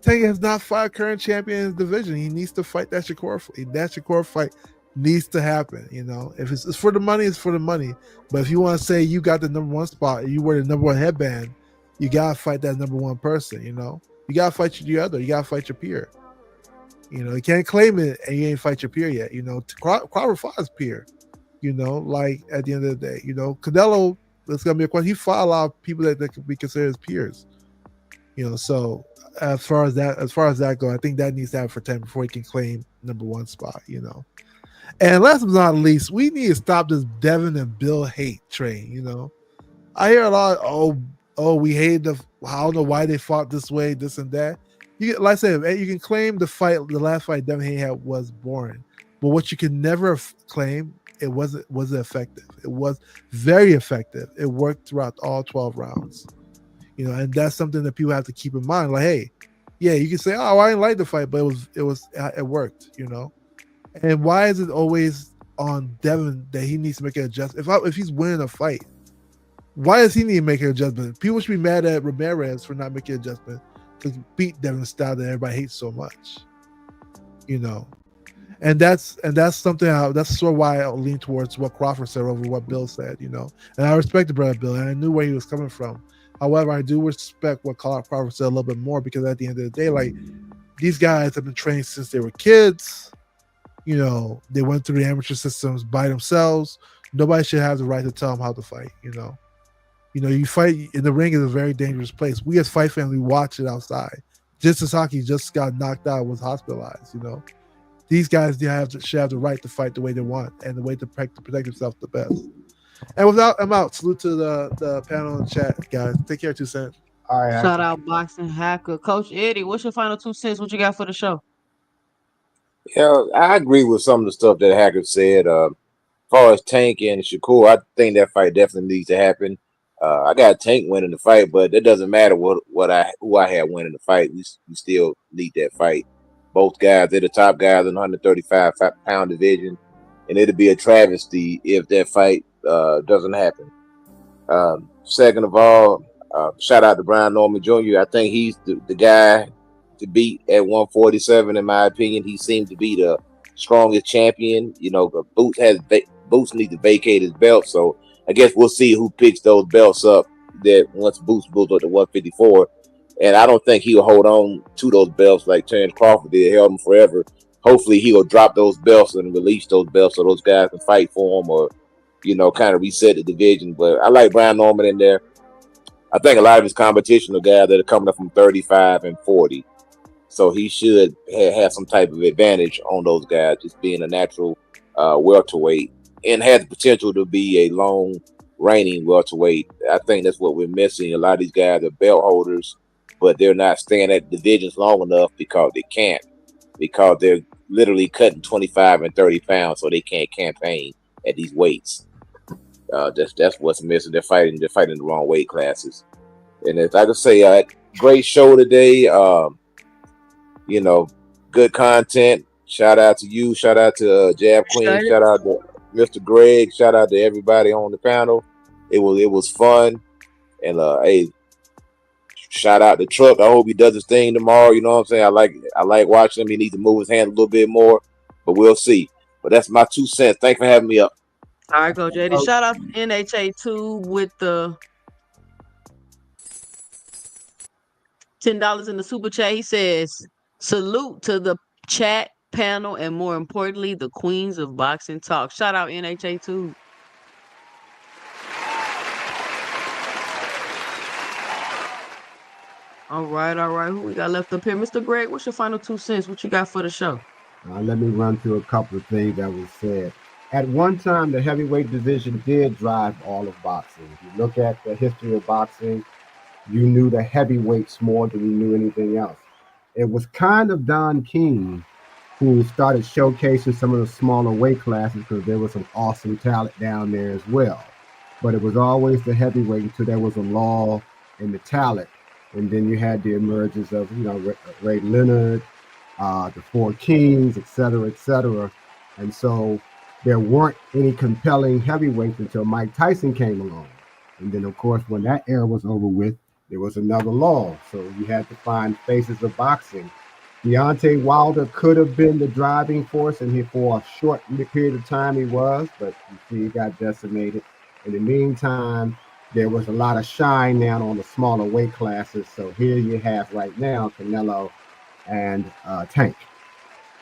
Tank has not fought a current champion in the division. He needs to fight that Shakur fight. That Shakur fight needs to happen. If it's for the money, it's for the money. But if you want to say you got the number one spot, you wear the number one headband, you gotta fight that number one person. You gotta fight your other. You gotta fight your peer. You can't claim it and you ain't fight your peer yet. Crawford fought his peer. Like at the end of the day, Canelo. It's gonna be a question. He fought a lot of people that could be considered his peers. So as far as that goes, I think that needs to happen for 10 before he can claim number one spot. And last but not least, we need to stop this Devin and Bill hate train. I hear a lot. We hate I don't know why they fought this way, this and that. Like I said, you can claim the last fight Devin Haney had was boring, but what you can never claim. It wasn't effective. It was very effective. It worked throughout all 12 rounds. And that's something that people have to keep in mind. Like, hey, yeah, you can say, "Oh, I didn't like the fight," but it worked. And why is it always on Devin that he needs to make an adjustment? If he's winning a fight, why does he need to make an adjustment? People should be mad at Ramirez for not making an adjustment to beat Devin's style that everybody hates so much. And that's something that's sort of why I lean towards what Crawford said over what Bill said, And I respect the brother Bill, and I knew where he was coming from. However, I do respect what Crawford said a little bit more because at the end of the day, like these guys have been trained since they were kids. They went through the amateur systems by themselves. Nobody should have the right to tell them how to fight. You fight in the ring is a very dangerous place. We as fight fans, we watch it outside. Just Sasaki just got knocked out, was hospitalized. These guys should have the right to fight the way they want and the way to protect themselves the best. And I'm out. Salute to the panel and chat, guys. Take care, 2 cents. All right. Shout out Boxing Hacker. Coach Eddie, what's your final 2 cents? What you got for the show? Yeah, I agree with some of the stuff that Hacker said. As far as Tank and Shakur, I think that fight definitely needs to happen. I got Tank winning the fight, but it doesn't matter who I had winning the fight. We still need that fight. Both guys, they're the top guys in the 135-pound division, and it'd be a travesty if that fight doesn't happen. Second of all, shout out to Brian Norman Jr. I think he's the guy to beat at 147. In my opinion, he seemed to be the strongest champion. You know, but Boots need to vacate his belt, so I guess we'll see who picks those belts up. That once Boots moves up to 154, and I don't think he'll hold on to those belts like Terrence Crawford did, held them forever. Hopefully, he'll drop those belts and release those belts so those guys can fight for him, or kind of reset the division. But I like Brian Norman in there. I think a lot of his competition are guys that are coming up from 35 and 40. So he should have some type of advantage on those guys, just being a natural welterweight, and has the potential to be a long reigning welterweight. I think that's what we're missing. A lot of these guys are belt holders, but they're not staying at divisions long enough because they can't, because they're literally cutting 25 and 30 pounds, so they can't campaign at these weights. That's what's missing. They're fighting the wrong weight classes. And as I can say, great show today. Good content. Shout out to you. Shout out to Jab Queen. Shout out to Mr. Greg. Shout out to everybody on the panel. It was fun. And hey, shout out to Truck. I hope he does his thing tomorrow. You know what I'm saying? I like watching him. He needs to move his hand a little bit more, but we'll see. But that's my 2 cents. Thanks for having me up. All right, Coach Eddie. Shout out to NHA2 with the $10 in the super chat. He says, salute to the chat panel and more importantly, the queens of boxing talk. Shout out NHA2. All right. Who we got left up here? Mr. Greg, what's your final 2 cents? What you got for the show? Let me run through a couple of things that was said. At one time, the heavyweight division did drive all of boxing. If you look at the history of boxing, you knew the heavyweights more than you knew anything else. It was kind of Don King who started showcasing some of the smaller weight classes because there was some awesome talent down there as well. But it was always the heavyweight until there was a lull in the talent. And then you had the emergence of, Ray Leonard, the Four Kings, et cetera. And so there weren't any compelling heavyweights until Mike Tyson came along. And then, of course, when that era was over with, there was another lull. So you had to find faces of boxing. Deontay Wilder could have been the driving force, and for a short period of time he was, but you see he got decimated. In the meantime, there was a lot of shine now on the smaller weight classes. So here you have right now Canelo and Tank.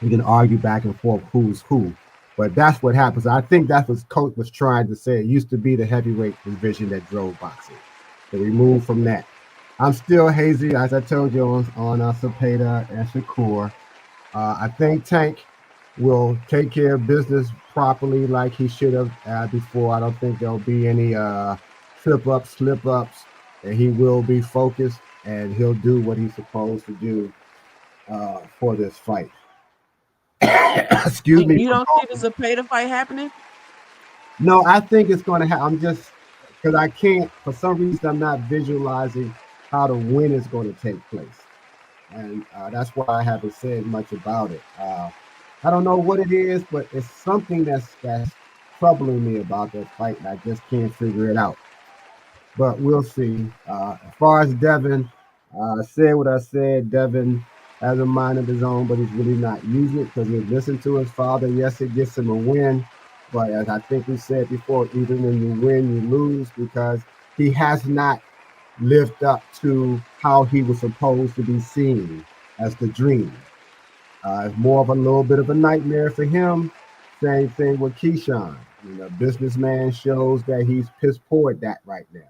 You can argue back and forth who's who, but that's what happens. I think that's what Coach was trying to say. It used to be the heavyweight division that drove boxing. So we moved from that. I'm still hazy, as I told you on Cepeda and Shakur. I think Tank will take care of business properly like he should have before. I don't think there'll be any slip-ups, and he will be focused, and he'll do what he's supposed to do for this fight. Excuse me. You don't see the Cepeda fight happening? No, I think it's going to happen. I'm just, because I can't, for some reason, I'm not visualizing how the win is going to take place. And that's why I haven't said much about it. I don't know what it is, but it's something that's troubling me about that fight, and I just can't figure it out. But we'll see. As far as Devin, I said what I said. Devin has a mind of his own, but he's really not using it because he listened to his father. Yes, it gets him a win. But as I think we said before, even when you win, you lose because he has not lived up to how he was supposed to be seen as the dream. It's more of a little bit of a nightmare for him. Same thing with Keyshawn. Businessman shows that he's piss poor at that right now.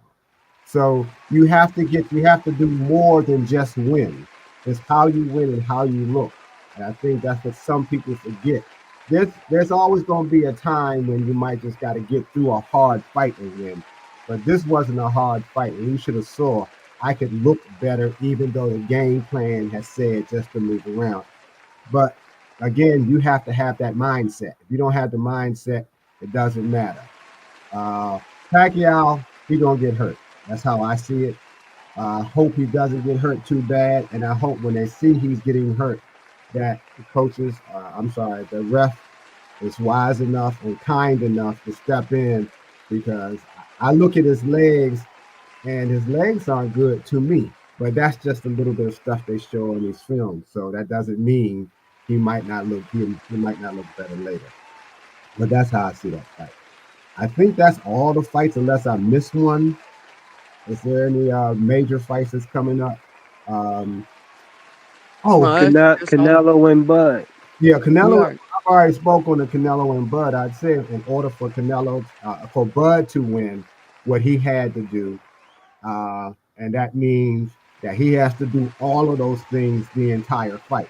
So you have to do more than just win. It's how you win and how you look. And I think that's what some people forget. There's always going to be a time when you might just got to get through a hard fight and win. But this wasn't a hard fight. And you should have saw I could look better even though the game plan has said just to move around. But again, you have to have that mindset. If you don't have the mindset, it doesn't matter. Pacquiao, he's going to get hurt. That's how I see it. I hope he doesn't get hurt too bad. And I hope when they see he's getting hurt, that the ref is wise enough and kind enough to step in, because I look at his legs and his legs aren't good to me. But that's just a little bit of stuff they show in these films. So that doesn't mean he might not look better later. But that's how I see that fight. I think that's all the fights, unless I miss one. Is there any major fights that's coming up? Um, oh, No, it's all Canelo and Bud. yeah, Canelo. right. I've already spoke on the Canelo and Bud. I'd say in order for for Bud to win, what he had to do, and that means that he has to do all of those things the entire fight.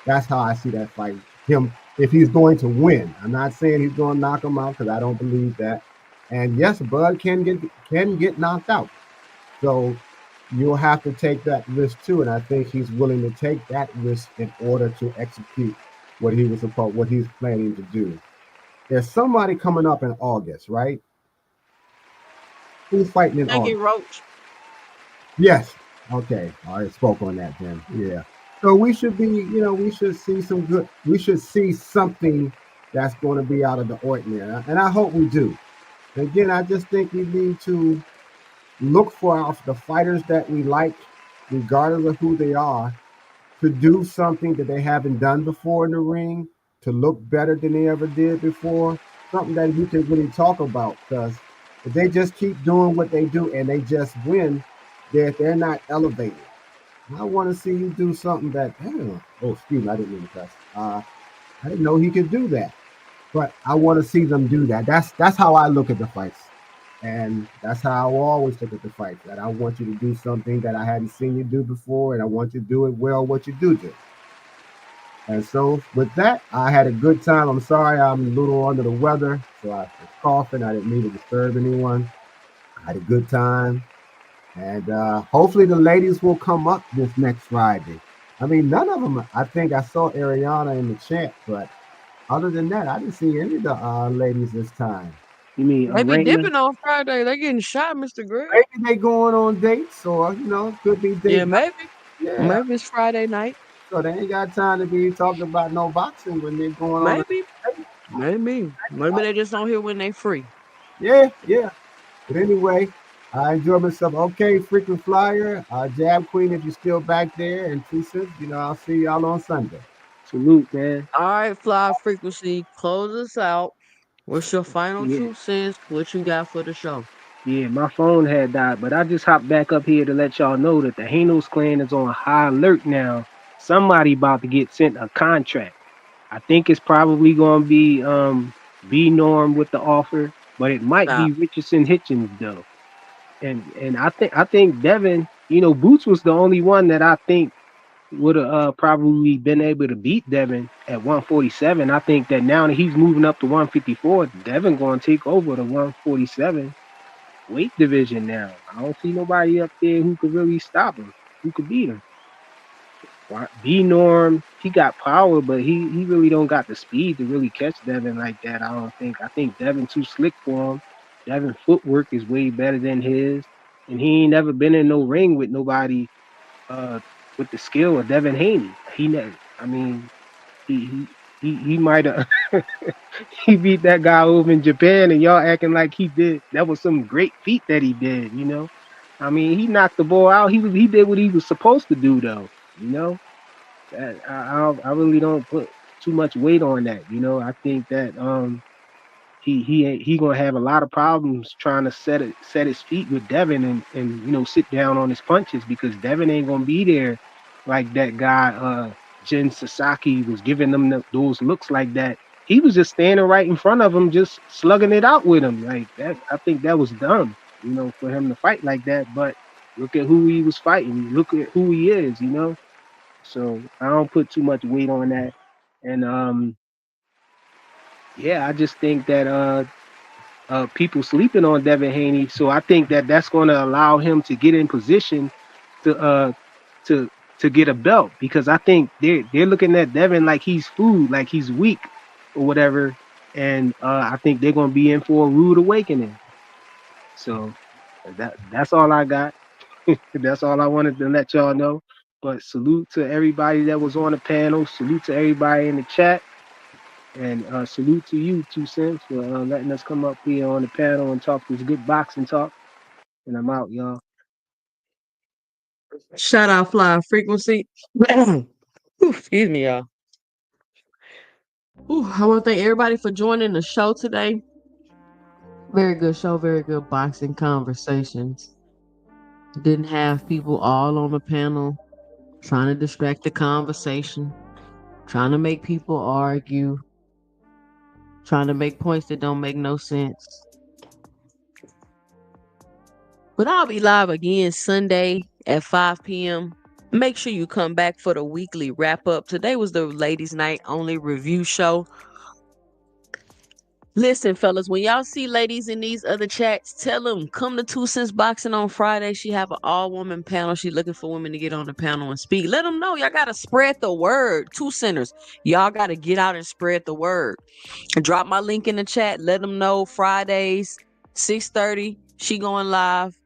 That's how I see that fight. Him, if he's going to win, I'm not saying he's going to knock him out because I don't believe that. And yes, Bud can get knocked out. So you'll have to take that risk too. And I think he's willing to take that risk in order to execute what he's planning to do. There's somebody coming up in August, right? Who's fighting in I get August? Roach. Yes. Okay. I already spoke on that then. Yeah. So we should be, we should see something that's going to be out of the ordinary. And I hope we do. And again, I just think we need to look for the fighters that we like, regardless of who they are, to do something that they haven't done before in the ring, to look better than they ever did before, something that you can really talk about. Because if they just keep doing what they do and they just win, they're not elevated. I want to see you do something that, oh, excuse me, I didn't mean to cuss. I didn't know he could do that, but I want to see them do that. That's how I look at the fights, and that's how I will always look at the fights. That I want you to do something that I hadn't seen you do before, and I want you to do it well. What you do. And so with that, I had a good time. I'm sorry I'm a little under the weather, so I was coughing. I didn't mean to disturb anyone. I had a good time. And hopefully the ladies will come up this next Friday. I mean, none of them. I think I saw Ariana in the chat, but other than that, I didn't see any of the ladies this time. You mean They be Raymond? dipping on Friday. They getting shot, Mr. Greg. Maybe they going on dates, or could be Yeah, date. maybe. Yeah, Maybe it's Friday night. so they ain't got time to be talking about no boxing when they're going on a Maybe. date. Maybe. Maybe they just on here when they free. Yeah, yeah. But anyway, I enjoy myself. Okay, frequent flyer, Jab Queen, if you're still back there, and two cents. I'll see y'all on Sunday. Salute, man. All right, Fly Frequency, close us out. What's your final Yeah, 2 cents? What you got for the show? yeah. My phone had died, but I just hopped back up here to let y'all know that the Hanos clan is on high alert now. Somebody about to get sent a contract. I think it's probably going to be B Norm with the offer, but it might Stop. be Richardson Hitchens though. And I think Devin, Boots was the only one that I think would have probably been able to beat Devin at 147. I think that now that he's moving up to 154, Devin going to take over the 147 weight division now. I don't see nobody up there who could really stop him, who could beat him. B Norm, he got power, but he really don't got the speed to really catch Devin like that. I don't think. I think Devin too slick for him. Devin footwork is way better than his, and he ain't never been in no ring with nobody uh with the skill of Devin Haney. I mean, he might have he beat that guy over in Japan, and y'all acting like he did. That was some great feat that he did. I mean, he knocked the ball out. He did what he was supposed to do, though. You know, I really don't put too much weight on that. I think that he gonna have a lot of problems trying to set his feet with Devin and sit down on his punches because Devin ain't gonna be there like that guy Jin Sasaki was giving them those looks like that. He was just standing right in front of him, just slugging it out with him like that. I think that was dumb, for him to fight like that. But look at who he was fighting. Look at who he is. So I don't put too much weight on that. And yeah, I just think that people sleeping on Devin Haney. So I think that that's going to allow him to get in position to to to get a belt because I think they're looking at Devin like he's food, like he's weak or whatever, and I think they're going to be in for a rude awakening. So that's all I got. That's all I wanted to let y'all know. But salute to everybody that was on the panel. Salute to everybody in the chat. And salute to you, 2 cents, for letting us come up here on the panel and talk this good boxing talk. And I'm out, y'all. Shout out Fly Frequency. Ooh, excuse me, y'all. Ooh, I want to thank everybody for joining the show today. Very good show, very good boxing conversations. Didn't have people all on the panel trying to distract the conversation, trying to make people argue, trying to make points that don't make no sense. But I'll be live again Sunday at 5 p.m. Make sure you come back for the weekly wrap up. Today was the ladies' night only review show. Listen, fellas, when y'all see ladies in these other chats, tell them come to 2 Cents Boxing on Friday. She have an all-woman panel. She looking for women to get on the panel and speak. Let them know y'all got to spread the word. 2 Centers, y'all got to get out and spread the word. Drop my link in the chat. Let them know Fridays, 6:30. She going live.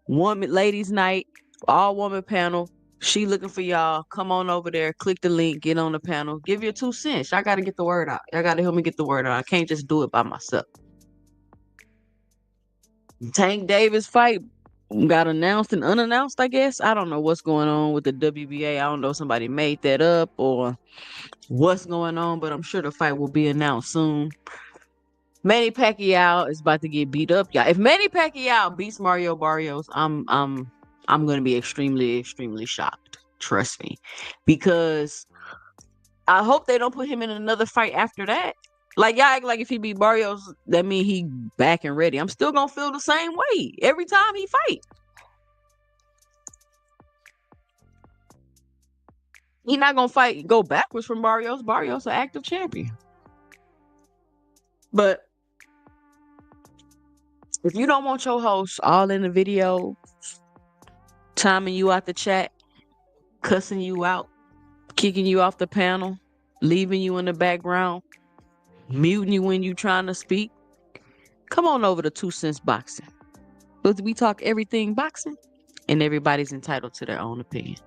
Ladies' night, all-woman panel. She looking for y'all. Come on over there. Click the link. Get on the panel. Give your 2 cents. Y'all got to get the word out. Y'all got to help me get the word out. I can't just do it by myself. Tank Davis fight got announced and unannounced, I guess. I don't know what's going on with the WBA. I don't know if somebody made that up or what's going on, but I'm sure the fight will be announced soon. Manny Pacquiao is about to get beat up, y'all. If Manny Pacquiao beats Mario Barrios, I'm gonna be extremely, extremely shocked. Trust me, because I hope they don't put him in another fight after that. Like y'all act like if he beat Barrios, that mean he back and ready. I'm still gonna feel the same way every time he fight. He not gonna go backwards from Barrios. Barrios an active champion. But if you don't want your host all in the video, timing you out the chat, cussing you out, kicking you off the panel, leaving you in the background, muting you when you trying to speak, come on over to 2 Cents Boxing. But we talk everything boxing, and everybody's entitled to their own opinion.